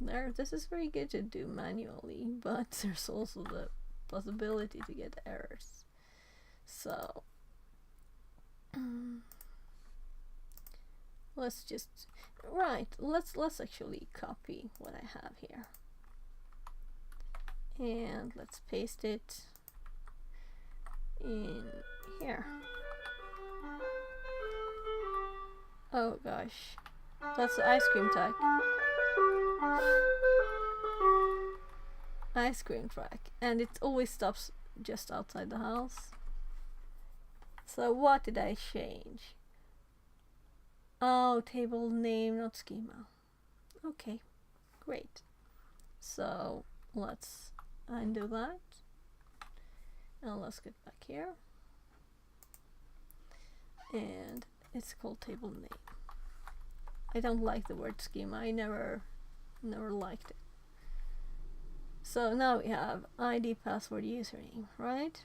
There, this is very good to do manually, but there's also the possibility to get errors. So let's actually copy what I have here, and let's paste it in here. Oh gosh, that's the ice cream track. Ice cream track, and it always stops just outside the house. So what did I change? Oh, table name, not schema. Okay, great. So let's undo that, and let's get back here, and it's called table name. I don't like the word schema. I never liked it. So now we have ID, password, username, right?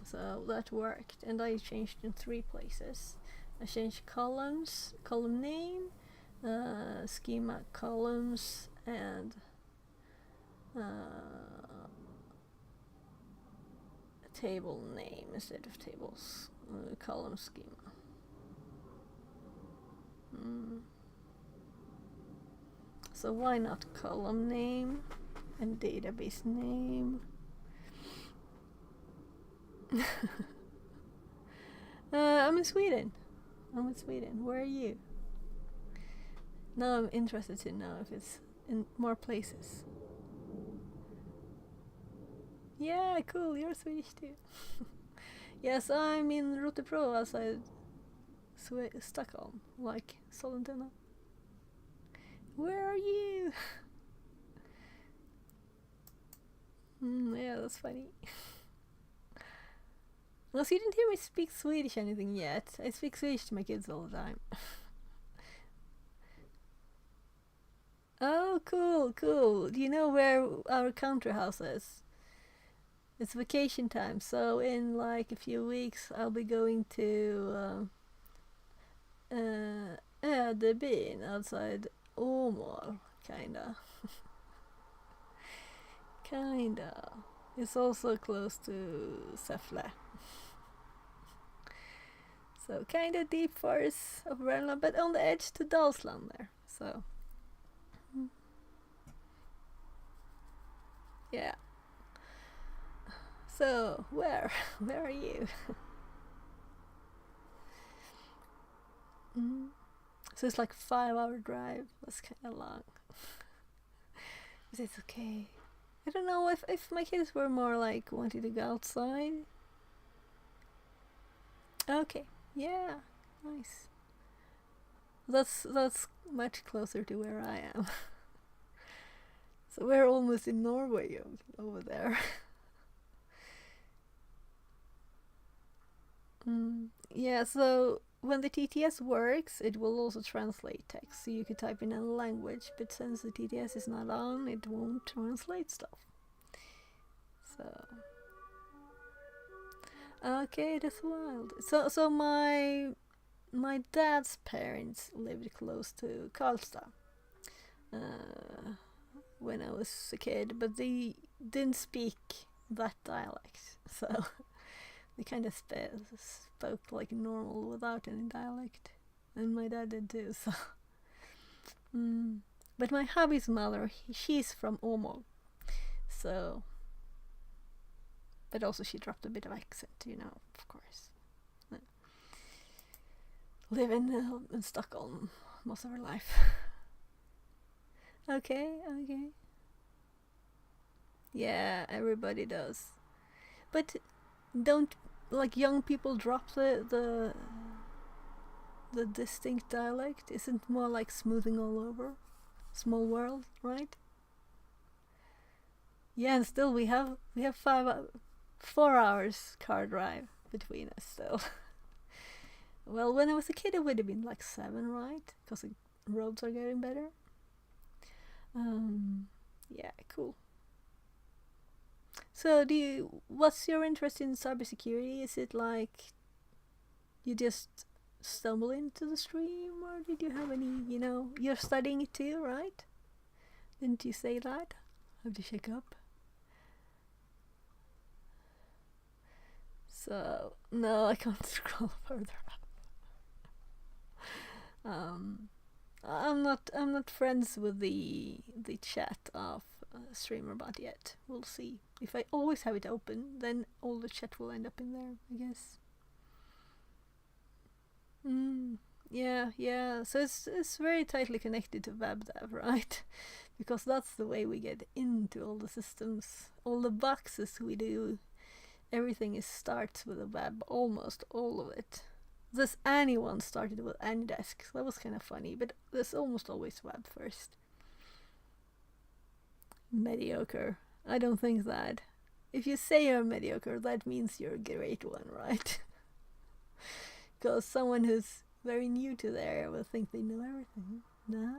So that worked, and I changed in 3 places. I changed columns, column name, schema columns, and table name instead of tables, column schema. So why not column name and database name? I'm in Sweden. Where are you? Now I'm interested to know if it's in more places. Yeah, cool, you're Swedish too. Yes, I'm in Rotepro outside Stockholm, like Sollentuna. Where are you? Yeah, that's funny. Well, so you didn't hear me speak Swedish anything yet. I speak Swedish to my kids all the time. Oh, cool. Do you know where our country house is? It's vacation time, so in like a few weeks I'll be going to Ödebyn outside Åmål, kinda. It's also close to Säffle. So kinda deep forest of Värmland, but on the edge to Dalsland there. So yeah. So where are you? So it's like 5-hour drive. That's kind of long. But it's okay. I don't know if my kids were more like wanting to go outside. Okay, yeah, nice. That's much closer to where I am. So we're almost in Norway over there. Yeah, so when the TTS works, it will also translate text. So you could type in a language, but since the TTS is not on, it won't translate stuff. So okay, that's wild. So my dad's parents lived close to Karlstad when I was a kid, but they didn't speak that dialect. So they kind of spoke like normal without any dialect, and my dad did too. So, but my hubby's mother, she's from Åmål, so. But also she dropped a bit of accent, of course. Live in Stockholm most of her life. Okay. Yeah, everybody does. But don't like young people drop the distinct dialect? Isn't more like smoothing all over? Small world, right? Yeah, and still we have 4 hours car drive between us still. Well, when I was a kid it would have been like 7, right? Because the roads are getting better. Yeah, cool. So what's your interest in cybersecurity? Is it like you just stumble into the stream, or did you have any, you're studying it too, right? Didn't you say that? I have to check up. So no, I can't scroll further up. I'm not friends with the chat of StreamerBot yet. We'll see. If I always have it open, then all the chat will end up in there, I guess. Yeah. So it's very tightly connected to web dev, right? Because that's the way we get into all the systems, all the boxes we do. Everything starts with the web, almost all of it. This anyone started with AnyDesk, so that was kind of funny, but there's almost always web first. Mediocre. I don't think that. If you say you're mediocre, that means you're a great one, right? Because someone who's very new to there will think they know everything. Nah?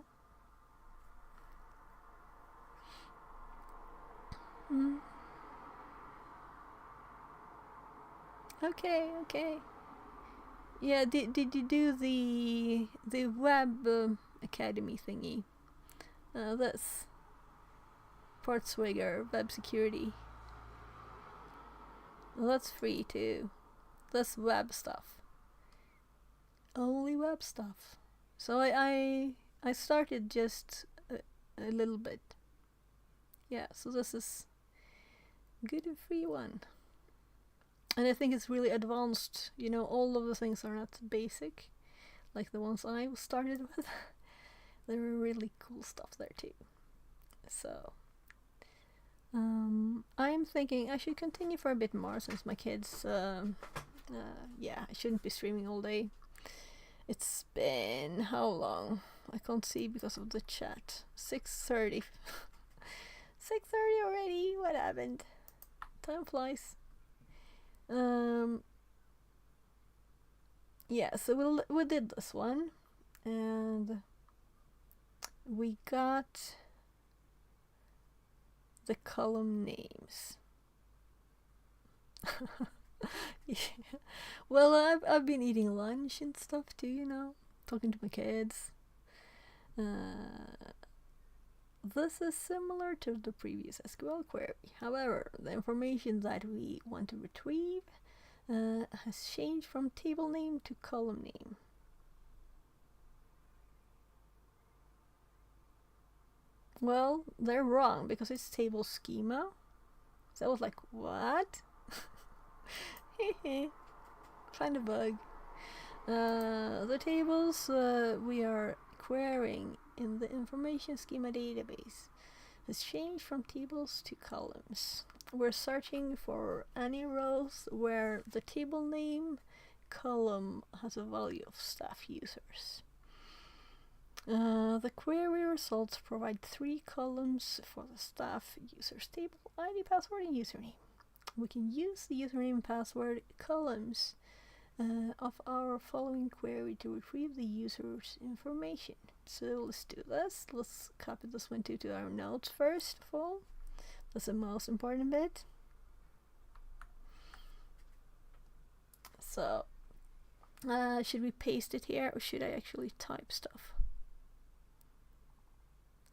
Okay. Yeah, did you do the web academy thingy? That's Portswigger web security. Well, that's free too. That's web stuff. Only web stuff. So I started just a little bit. Yeah, so this is good and free one. And I think it's really advanced. You know, all of the things are not basic, like the ones I started with. There are really cool stuff there too. So, I'm thinking I should continue for a bit more since my kids, yeah, I shouldn't be streaming all day. It's been how long? I can't see because of the chat. 6:30. 6:30 already? What happened? Time flies. Yeah, so we did this one, and we got the column names. Yeah. Well, I've been eating lunch and stuff too, you know, talking to my kids. This is similar to the previous SQL query. However, the information that we want to retrieve has changed from table name to column name. Well, they're wrong because it's table schema. So I was like, what? Find a bug. The tables we are querying in the information schema database has changed from tables to columns. We're searching for any rows where the table name column has a value of staff users. The query results provide 3 columns for the staff users table, ID, password, and username. We can use the username and password columns of our following query to retrieve the user's information. So let's do this. Let's copy this one to our notes first of all. That's the most important bit. So, should we paste it here or should I actually type stuff?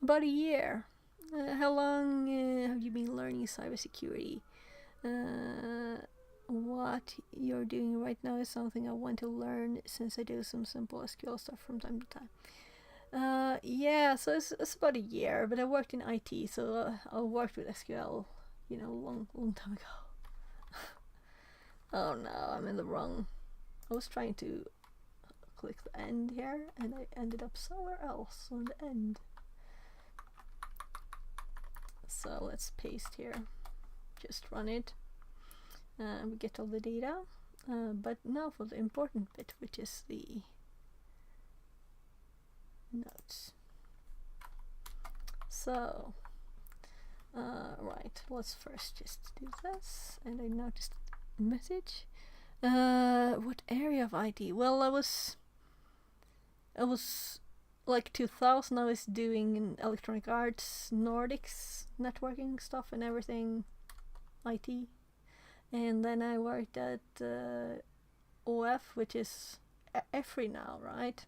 About a year. How long have you been learning cybersecurity? What you're doing right now is something I want to learn since I do some simple SQL stuff from time to time. Yeah, so it's about a year, but I worked in IT, so I worked with SQL, you know, long time ago. Oh no, I'm in the wrong. I was trying to click the end here, and I ended up somewhere else on the end. So let's paste here. Just run it. We get all the data. But now for the important bit, which is the notes. So, right, let's first just do this. And I noticed a message. What area of IT? Well, I was like 2000. I was doing in electronic arts, Nordics, networking stuff, and everything, IT. And then I worked at OF, which is EFRI now, right?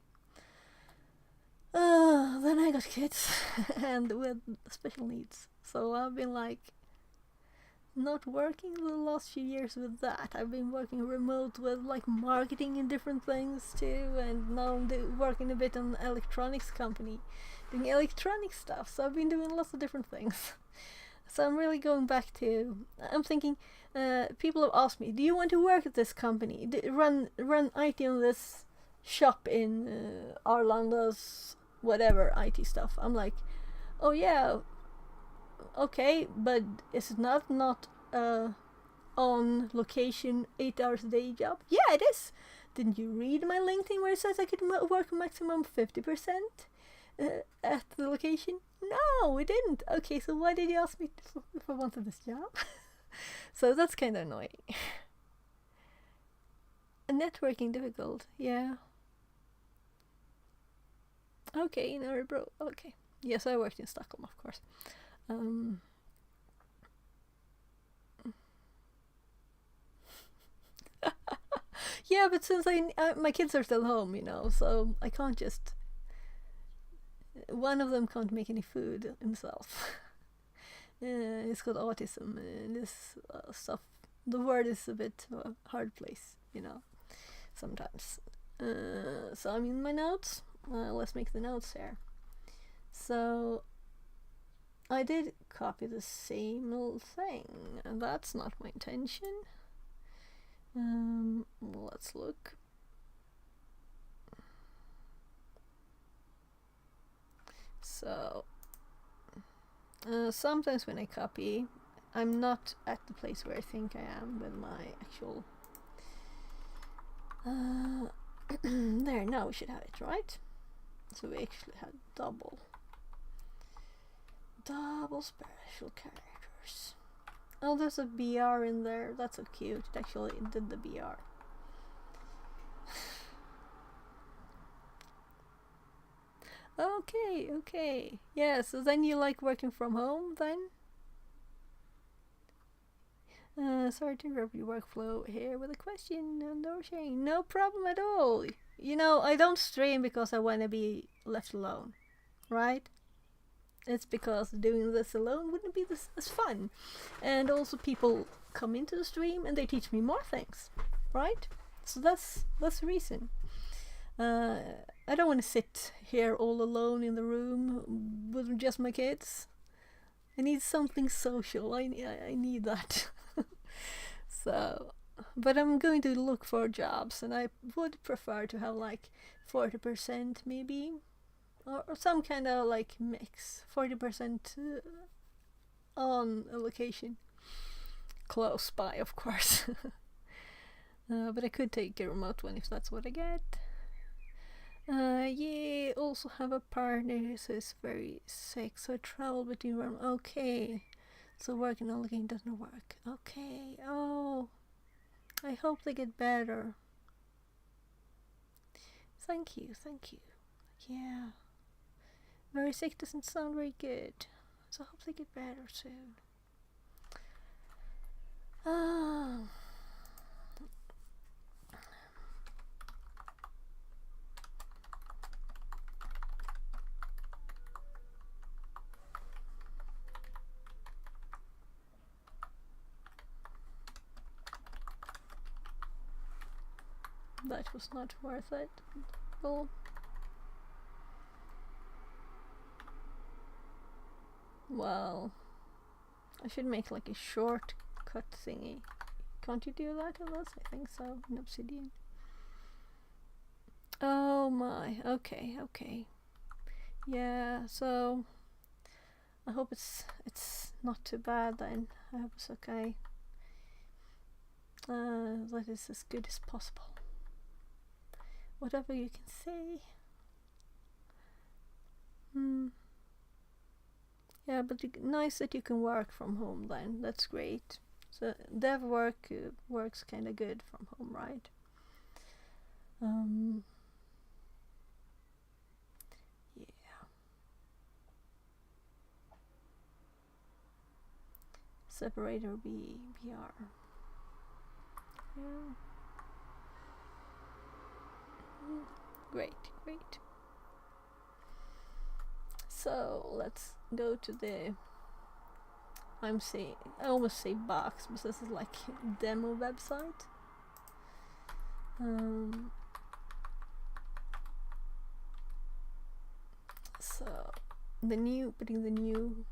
Then I got kids and with special needs. So I've been like not working the last few years with that. I've been working remote with like marketing and different things too, and now I'm working a bit on electronics company, doing electronic stuff. So I've been doing lots of different things. So I'm really going back to. I'm thinking. People have asked me, do you want to work at this company? Run IT on this shop in Arlando's whatever IT stuff. I'm like, oh yeah, okay, but is it not on location 8 hours a day job? Yeah, it is. Didn't you read my LinkedIn where it says I could work maximum 50% at the location? No, we didn't. Okay, so why did you ask me if I wanted this job? So that's kind of annoying. Networking difficult, yeah. Okay, in Örebro. Okay. Yes, I worked in Stockholm, of course. Yeah, but since my kids are still home, so I can't just. One of them can't make any food himself. He's got autism, and this stuff. The word is a bit of a hard place, sometimes. So I'm in my notes. Let's make the notes here. So I did copy the same little thing, and that's not my intention. Let's look. So sometimes when I copy, I'm not at the place where I think I am with my actual. There, now we should have it, right? So we actually had double special characters. Oh, there's a BR in there. That's so cute. It actually did the BR. Okay. Yeah, so then you like working from home then? Sorry to interrupt your workflow here with a question. No shame. No problem at all. I don't stream because I want to be left alone, right? It's because doing this alone wouldn't be as fun. And also people come into the stream and they teach me more things, right? So that's the reason. I don't want to sit here all alone in the room with just my kids. I need something social. I need that. So, but I'm going to look for jobs, and I would prefer to have like 40% maybe, or some kind of like mix. 40% on a location close by, of course. But I could take a remote one if that's what I get. Yeah, also have a partner who is very sick, so I travel between rooms. Okay, so working on the game doesn't work. Okay, oh, I hope they get better. Thank you. Yeah, very sick doesn't sound very good, so I hope they get better soon. Ah. That was not worth it. Well, I should make like a shortcut thingy. Can't you do that on this? I think so, in Obsidian. Oh my, okay. Yeah, so I hope it's not too bad then. I hope it's okay. That is as good as possible. Whatever you can say. Yeah, but nice that you can work from home then. That's great. So dev work works kind of good from home, right? Yeah. Separator BR. Yeah. Great. So let's go to the. I almost say box, but this is like demo website. So putting the new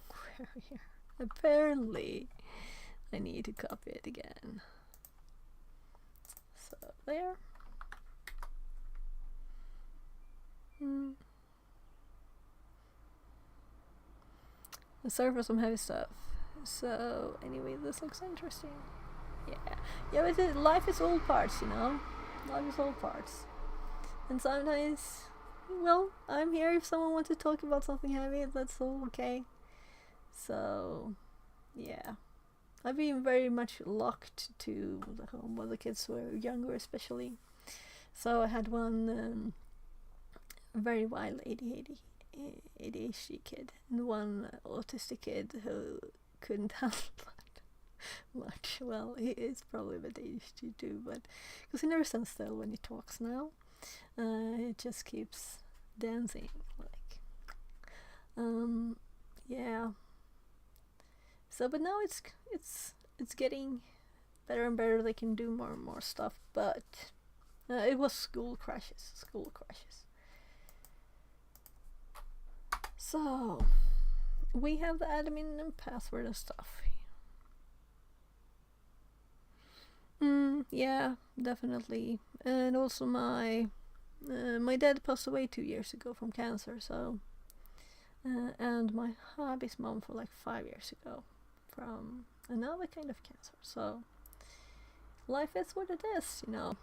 query here. Apparently, I need to copy it again. So there. Sorry for some heavy stuff. So anyway, this looks interesting. Yeah, but life is all parts, Life is all parts. And sometimes, well, I'm here if someone wants to talk about something heavy, that's all okay. So, yeah. I've been very much locked to the home when the kids were younger, especially. So I had one very wild ADHD kid and one autistic kid who couldn't handle that. much. Well, he is probably a bit ADHD too, but because he never stands still when he talks now. He just keeps dancing, like, yeah. So, but now it's getting better and better. They can do more and more stuff, but it was school crashes. So we have the admin and password and stuff. Yeah, definitely. And also my dad passed away 2 years ago from cancer, so and my hubby's mom for like 5 years ago from another kind of cancer. So life is what it is, you know.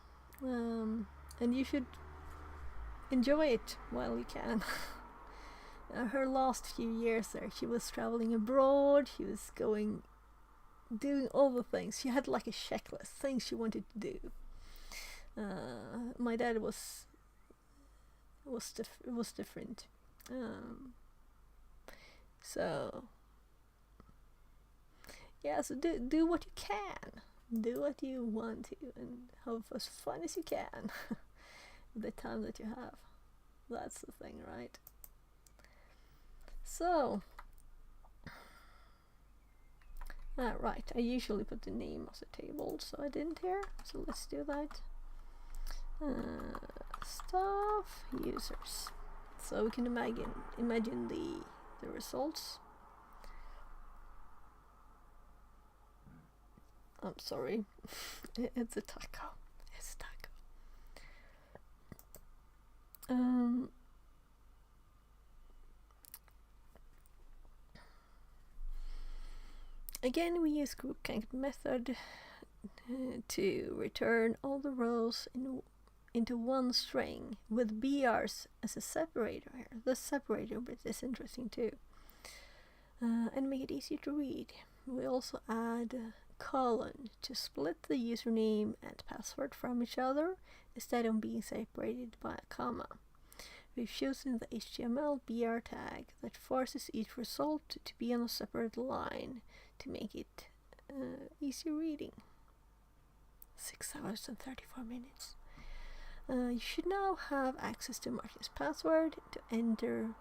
And you should enjoy it while you can. Her last few years there, she was traveling abroad, she was doing all the things. She had like a checklist, things she wanted to do. My dad was different. So yeah, so do what you can. Do what you want to and have as fun as you can with the time that you have. That's the thing, right? So, right, I usually put the name of the table, so I didn't here. So let's do that. Staff users. So we can imagine the results. I'm sorry, it's a taco. It's a taco. Again, we use group connect method to return all the rows into one string with BRs as a separator here. The separator bit is interesting too. And make it easier to read. We also add a colon to split the username and password from each other instead of being separated by a comma. We've chosen the HTML BR tag that forces each result to be on a separate line to make it easy reading. 6 hours and 34 minutes. You should now have access to Martin's password to enter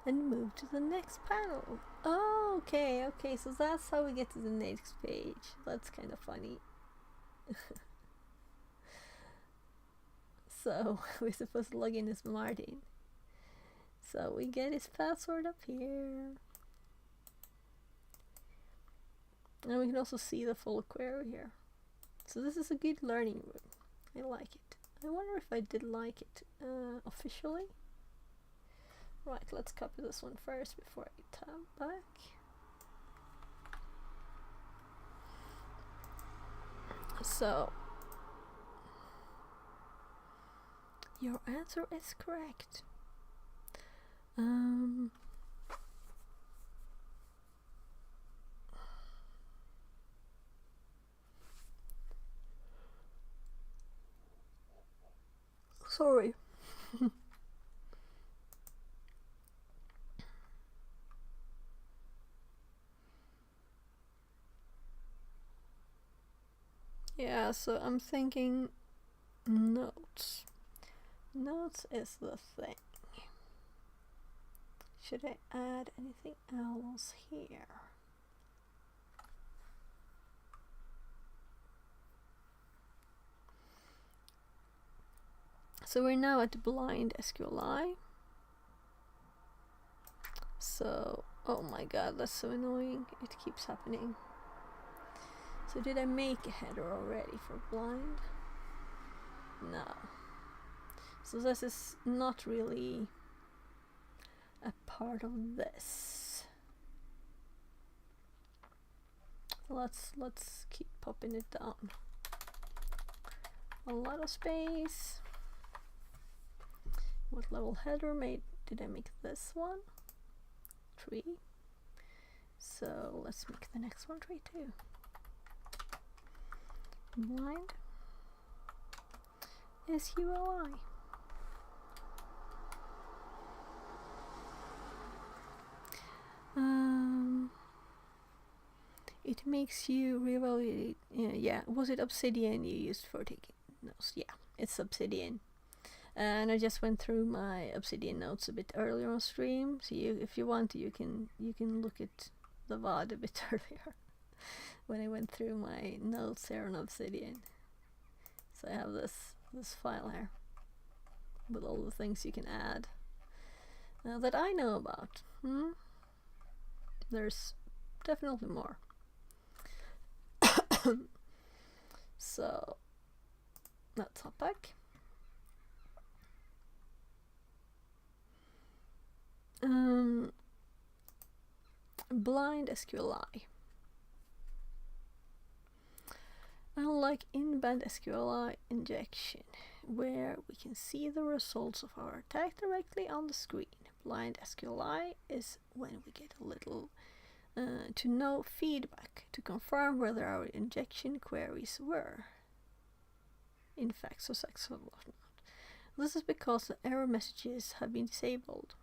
and move to the next panel. Oh, okay, so that's how we get to the next page. That's kind of funny. So we're supposed to log in as Martin. So we get his password up here. And we can also see the full query here. So this is a good learning room. I like it. I wonder if I did like it officially. Right, let's copy this one first before I tab back. So, your answer is correct. Sorry. Yeah, so I'm thinking notes. Notes is the thing. Should I add anything else here? So we're now at blind SQLi. So, oh my god, that's so annoying. It keeps happening. So did I make a header already for blind? No. So this is not really a part of this. Let's keep popping it down. A lot of space. What level header did I make this one? 3. So let's make the next one 3 too. Blind SQLi. It makes you reevaluate. Yeah, was it Obsidian you used for taking notes? Yeah, it's Obsidian. And I just went through my Obsidian notes a bit earlier on stream. So if you want, you can look at the VOD a bit earlier when I went through my notes here on Obsidian. So I have this file here with all the things you can add that I know about. There's definitely more. So let's hop back. Blind SQLi. Unlike in-band SQLi injection, where we can see the results of our attack directly on the screen, blind SQLi is when we get a little to no feedback to confirm whether our injection queries were in fact successful or not. This is because the error messages have been disabled,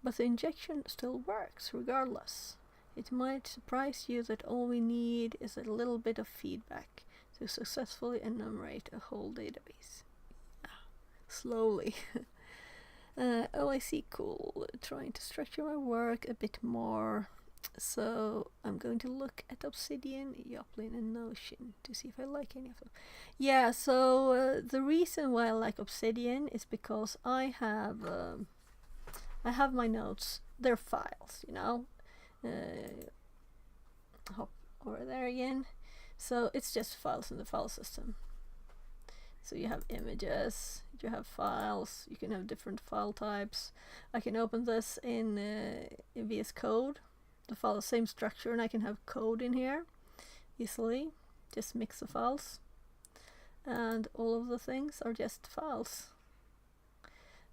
but the injection still works regardless. It might surprise you that all we need is a little bit of feedback to successfully enumerate a whole database. Slowly. Oh, I see, cool. Trying to structure my work a bit more. So I'm going to look at Obsidian, Yoplin and Notion to see if I like any of them. Yeah, so the reason why I like Obsidian is because I have my notes. They're files, you know. Hop over there again. So it's just files in the file system. So you have images, you have files, you can have different file types. I can open this in VS Code, the file the same structure, and I can have code in here easily. Just mix the files, and all of the things are just files.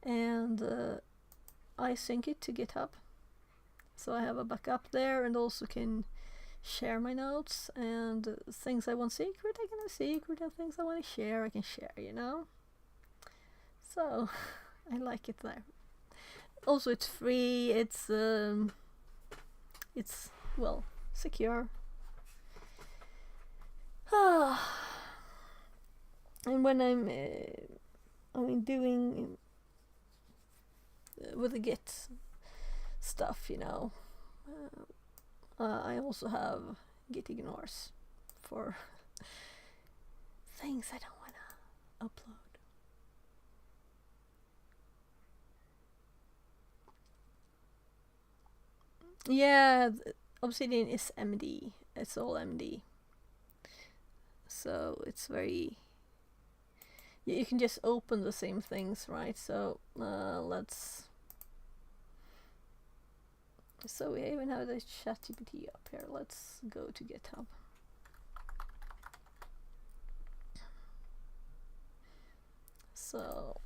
And I sync it to GitHub, so I have a backup there, and also can share my notes, and things I want secret I can have secret, and things I want to share I can share, you know. So I like it there. Also it's free, it's well secure. And when I'm doing with the Git stuff, you know, I also have Git ignores for things I don't want to upload. Yeah, Obsidian is MD. It's all MD. So it's very... you can just open the same things, right? So let's... So we even have the ChatGPT up here. Let's go to GitHub. So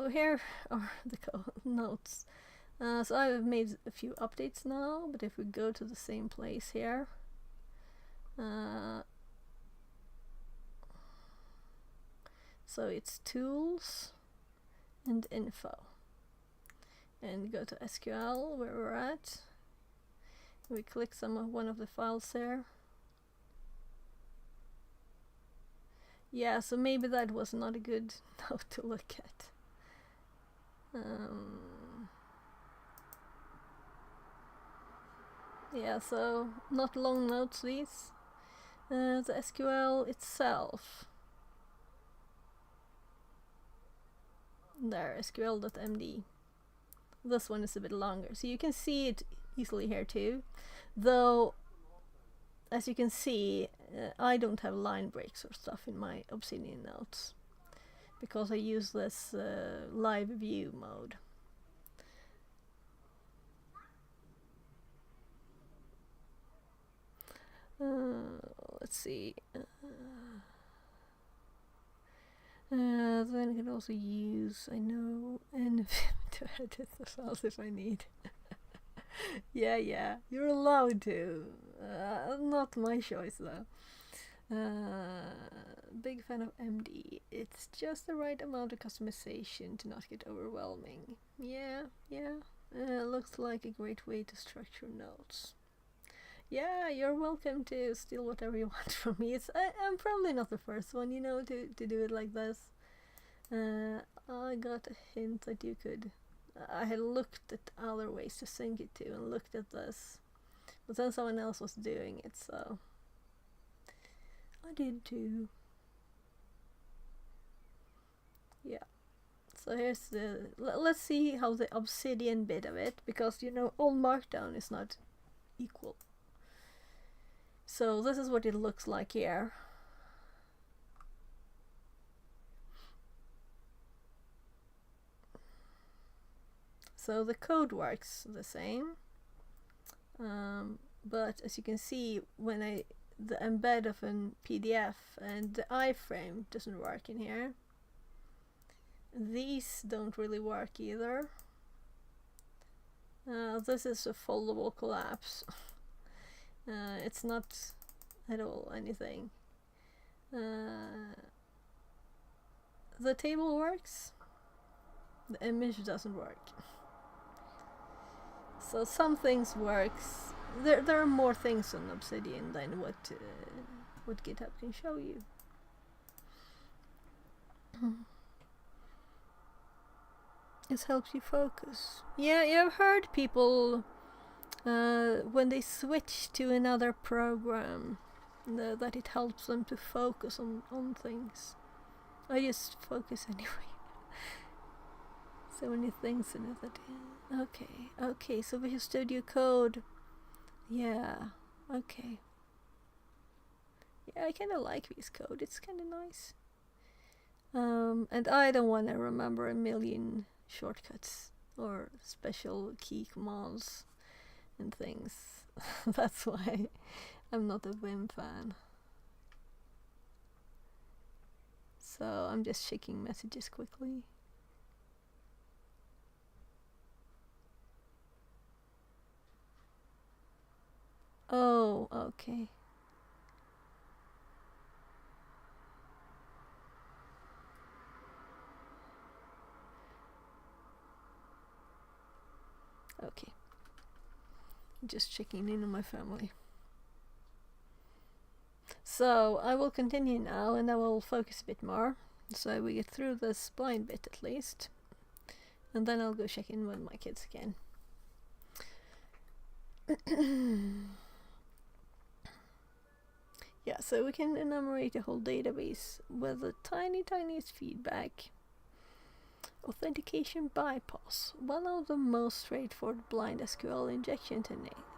here are the notes. So I've made a few updates now, but if we go to the same place here, so it's tools and info, and go to SQL where we're at. We click one of the files there. Yeah, so maybe that was not a good note to look at. Yeah, so not long notes these. The SQL itself. There, SQL.md. This one is a bit longer, so you can see it easily here too. Though, as you can see, I don't have line breaks or stuff in my Obsidian notes, because I use this live view mode. Let's see. Then I can also use, I know, and to edit the files if I need. yeah, you're allowed to. Not my choice though. Big fan of MD. It's just the right amount of customization to not get overwhelming. Yeah. Looks like a great way to structure notes. Yeah, you're welcome to steal whatever you want from me. I'm probably not the first one, you know, to do it like this. I got a hint that you could. I had looked at other ways to sync it to and looked at this, but then someone else was doing it, so I did too. Yeah. So here's the. Let's see how the obsidian bit of it, because you know all markdown is not equal. So this is what it looks like here. So the code works the same, but as you can see, when the embed of an PDF and the iframe doesn't work in here. These don't really work either. This is a foldable collapse. It's not at all anything. The table works. The image doesn't work. So some things works. There are more things on Obsidian than what GitHub can show you. This helps you focus. Yeah, I've heard people when they switch to another program that it helps them to focus on things. I just focus anyway. So many things in it that. Okay, so Visual Studio Code. Yeah, okay. Yeah, I kinda like VS Code, it's kinda nice. And I don't wanna remember a million shortcuts or special key commands and things. That's why I'm not a Vim fan. So I'm just checking messages quickly. Oh, okay. Okay. Just checking in on my family. So I will continue now and I will focus a bit more. So we get through this blind bit at least. And then I'll go check in with my kids again. Yeah, so we can enumerate a whole database with the tiniest feedback. Authentication bypass. One of the most straightforward blind SQL injection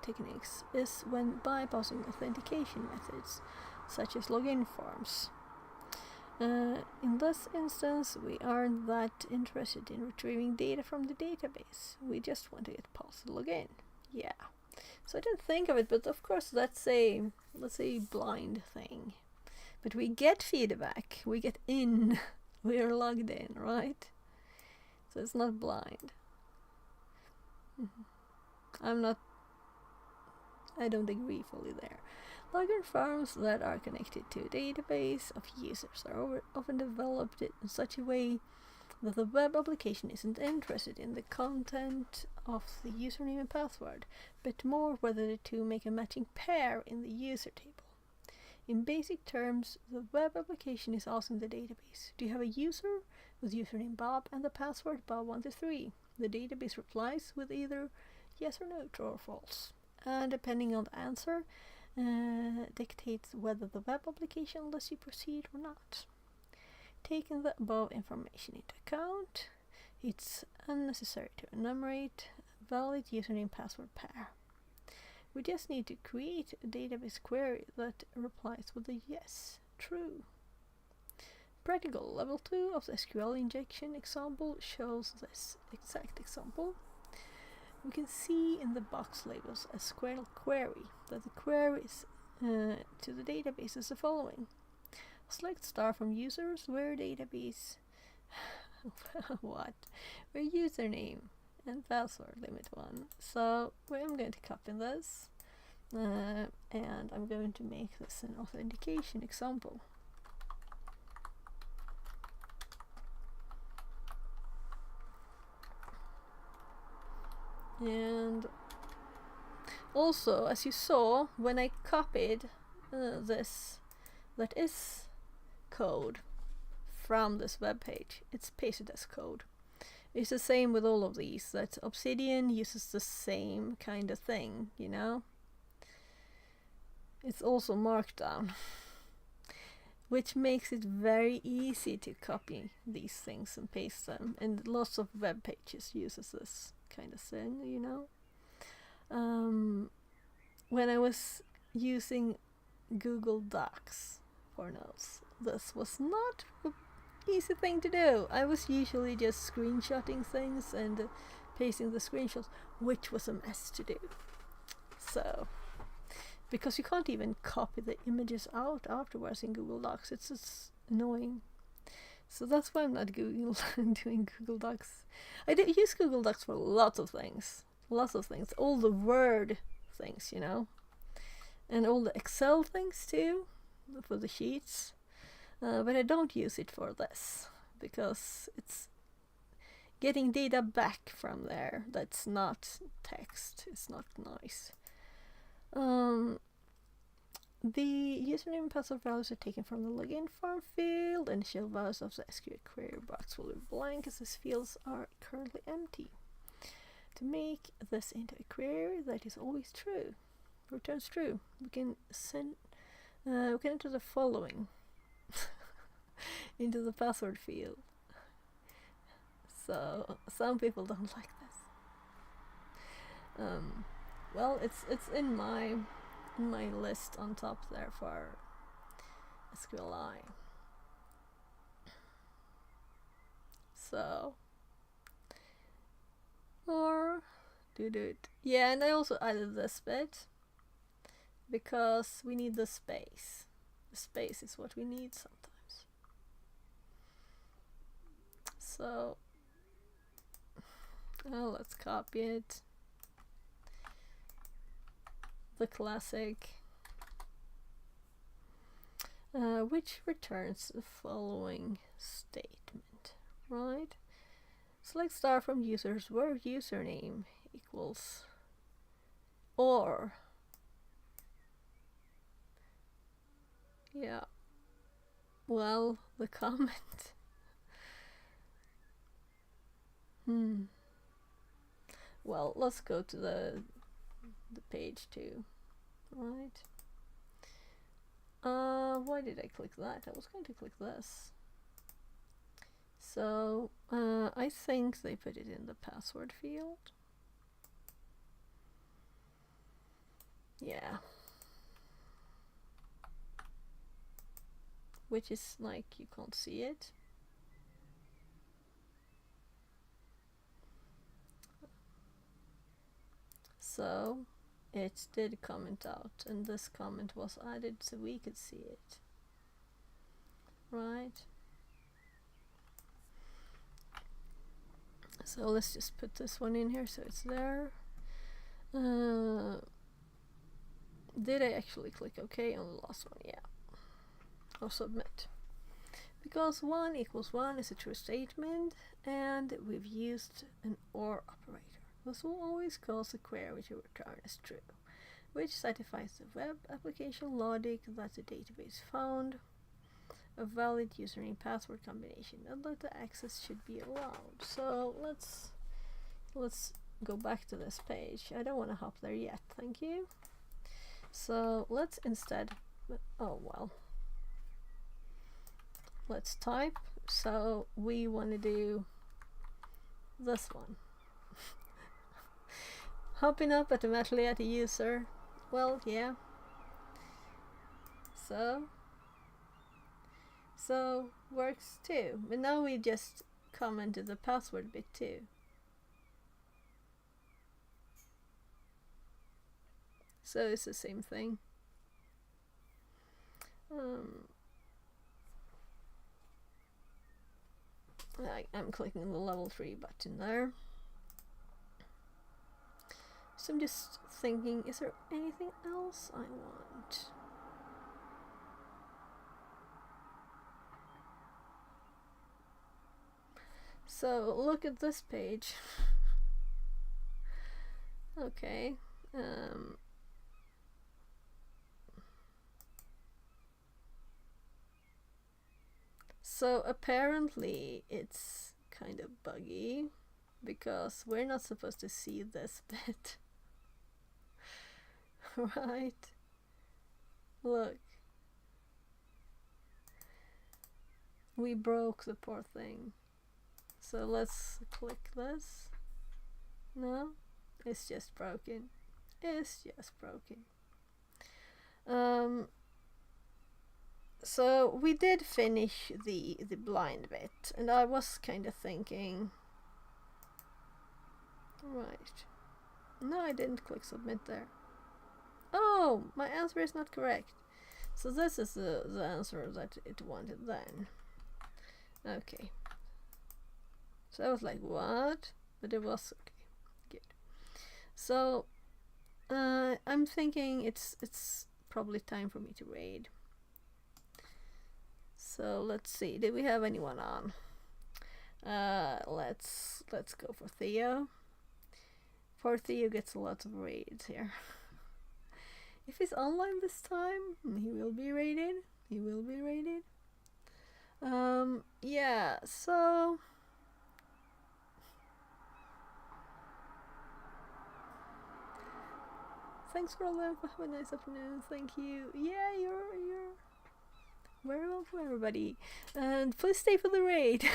techniques is when bypassing authentication methods, such as login forms. In this instance, we aren't that interested in retrieving data from the database. We just want to get past the login. Yeah. So I didn't think of it, but of course that's a blind thing. But we get feedback. We get in. We are logged in, right? So it's not blind. I don't agree fully there. Login forms that are connected to a database of users are often developed in such a way that the web application isn't interested in the content of the username and password, but more whether the two make a matching pair in the user table. In basic terms, the web application is asking the database, do you have a user with username Bob and the password Bob123? The database replies with either yes or no, true or false. And depending on the answer, dictates whether the web application lets you proceed or not. Taking the above information into account, it's unnecessary to enumerate a valid username password pair. We just need to create a database query that replies with a yes, true. Practical level 2 of the SQL injection example shows this exact example. We can see in the box labels a SQL query that the queries to the database is the following. Select star from users where database what? Where username and password limit 1. So I'm going to copy this and I'm going to make this an authentication example. And Also, as you saw, when I copied this, that is code from this web page, it's pasted as code. It's the same with all of these, that Obsidian uses the same kind of thing, you know? It's also Markdown, which makes it very easy to copy these things and paste them, and lots of web pages uses this kind of thing, you know? When I was using Google Docs for notes, this was not an easy thing to do. I was usually just screenshotting things and pasting the screenshots, which was a mess to do. So, because you can't even copy the images out afterwards in Google Docs, it's just annoying. So that's why I'm not doing Google Docs. I do use Google Docs for lots of things, all the Word things, you know, and all the Excel things too, for the sheets. But I don't use it for this because it's getting data back from there that's not text. It's not nice. The username and password values are taken from the login form field, and initial values of the SQL query box will be blank as these fields are currently empty. To make this into a query that is always true, returns true, we can enter the following into the password field. So some people don't like this. Well, it's in my list on top there for SQLi. So, or do it. Yeah, and I also added this bit because we need the space. The space is what we need sometimes. So, let's copy it. The classic, which returns the following statement, right? Select star from users where username equals or, yeah, well, the comment. Well, let's go to the page 2, right? Why did I click that? I was going to click this. So I think they put it in the password field. Yeah, which is like you can't see it. So it did comment out, and this comment was added so we could see it, right? So let's just put this one in here so it's there. Did I actually click OK on the last one? Yeah. Or submit. Because 1 equals 1 is a true statement, and we've used an OR operator. This will always cause a query to return as true, which satisfies the web application logic that the database found a valid username password combination and that the access should be allowed. So let's go back to this page. I don't want to hop there yet, thank you. So let's instead, oh well, let's type. So we want to do this one. Hopping up automatically at a user. Well, yeah. So works too. But now we just commented the password bit too. So it's the same thing. I'm clicking the level 3 button there. So I'm just thinking, is there anything else I want? So look at this page. Okay, Um, so apparently it's kind of buggy because we're not supposed to see this bit. Right? Look. We broke the poor thing. So let's click this. No? It's just broken. It's just broken. So we did finish the blind bit, and I was kind of thinking, right. No, I didn't click submit there. Oh, my answer is not correct. So this is the answer that it wanted then. Okay. So I was like, what? But it was okay. Good. So I'm thinking it's probably time for me to raid. So let's see. Did we have anyone on? Let's go for Theo. Poor Theo gets lots of raids here. If he's online this time, he will be raided. He will be raided. Yeah, so thanks for all the have a nice afternoon. Thank you. Yeah, you're very welcome, everybody. And please stay for the raid.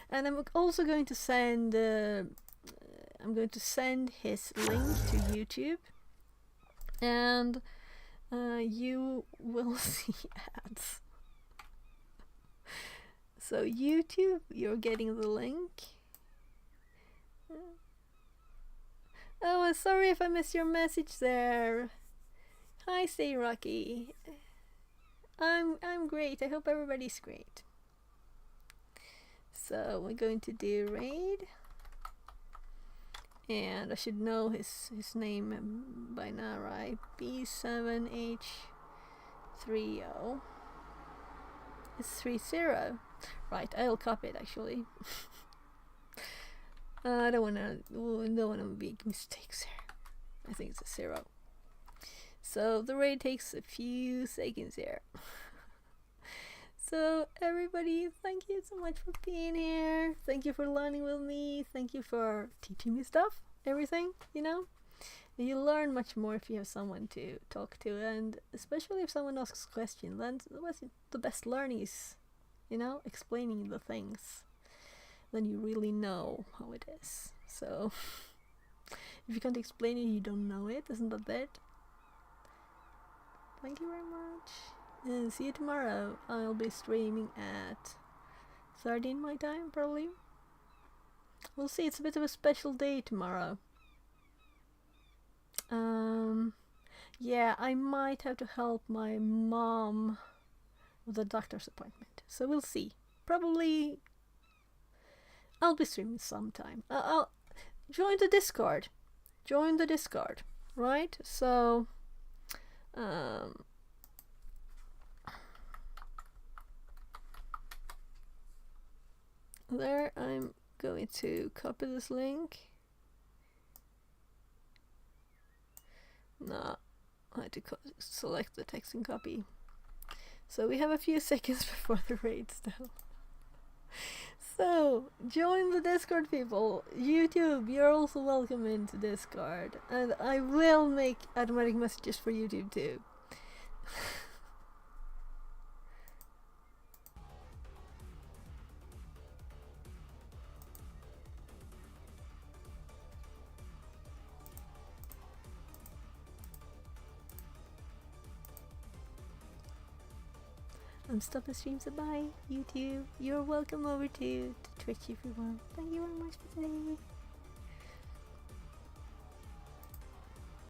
And I'm also going to send his link to YouTube, and you will see ads. So YouTube, you're getting the link. Oh, I'm sorry if I missed your message there. Hi, Stay Rocky. I'm great. I hope everybody's great. So we're going to do raid, and I should know his name by now, right? B7H30. It's 30. Right, I'll copy it actually. I don't wanna make mistakes here. I think it's a 0. So the raid takes a few seconds here. So everybody, thank you so much for being here. Thank you for learning with me. Thank you for teaching me stuff, everything, you know. You learn much more if you have someone to talk to, and especially if someone asks questions. Then the best learning is, you know, explaining the things. Then you really know how it is. So if you can't explain it, you don't know it. Isn't that bad? Thank you very much. And see you tomorrow. I'll be streaming at 13 my time, probably. We'll see. It's a bit of a special day tomorrow. Yeah, I might have to help my mom with a doctor's appointment. So we'll see. Probably I'll be streaming sometime. I'll join the Discord. Join the Discord, right? So there, I'm going to copy this link. No, I had to select the text and copy. So we have a few seconds before the raid still. So join the Discord, people. YouTube, you're also welcome into Discord, and I will make automatic messages for YouTube too. I'm stopping streams. Bye, YouTube. You're welcome over to Twitch if you want. Thank you very much for today.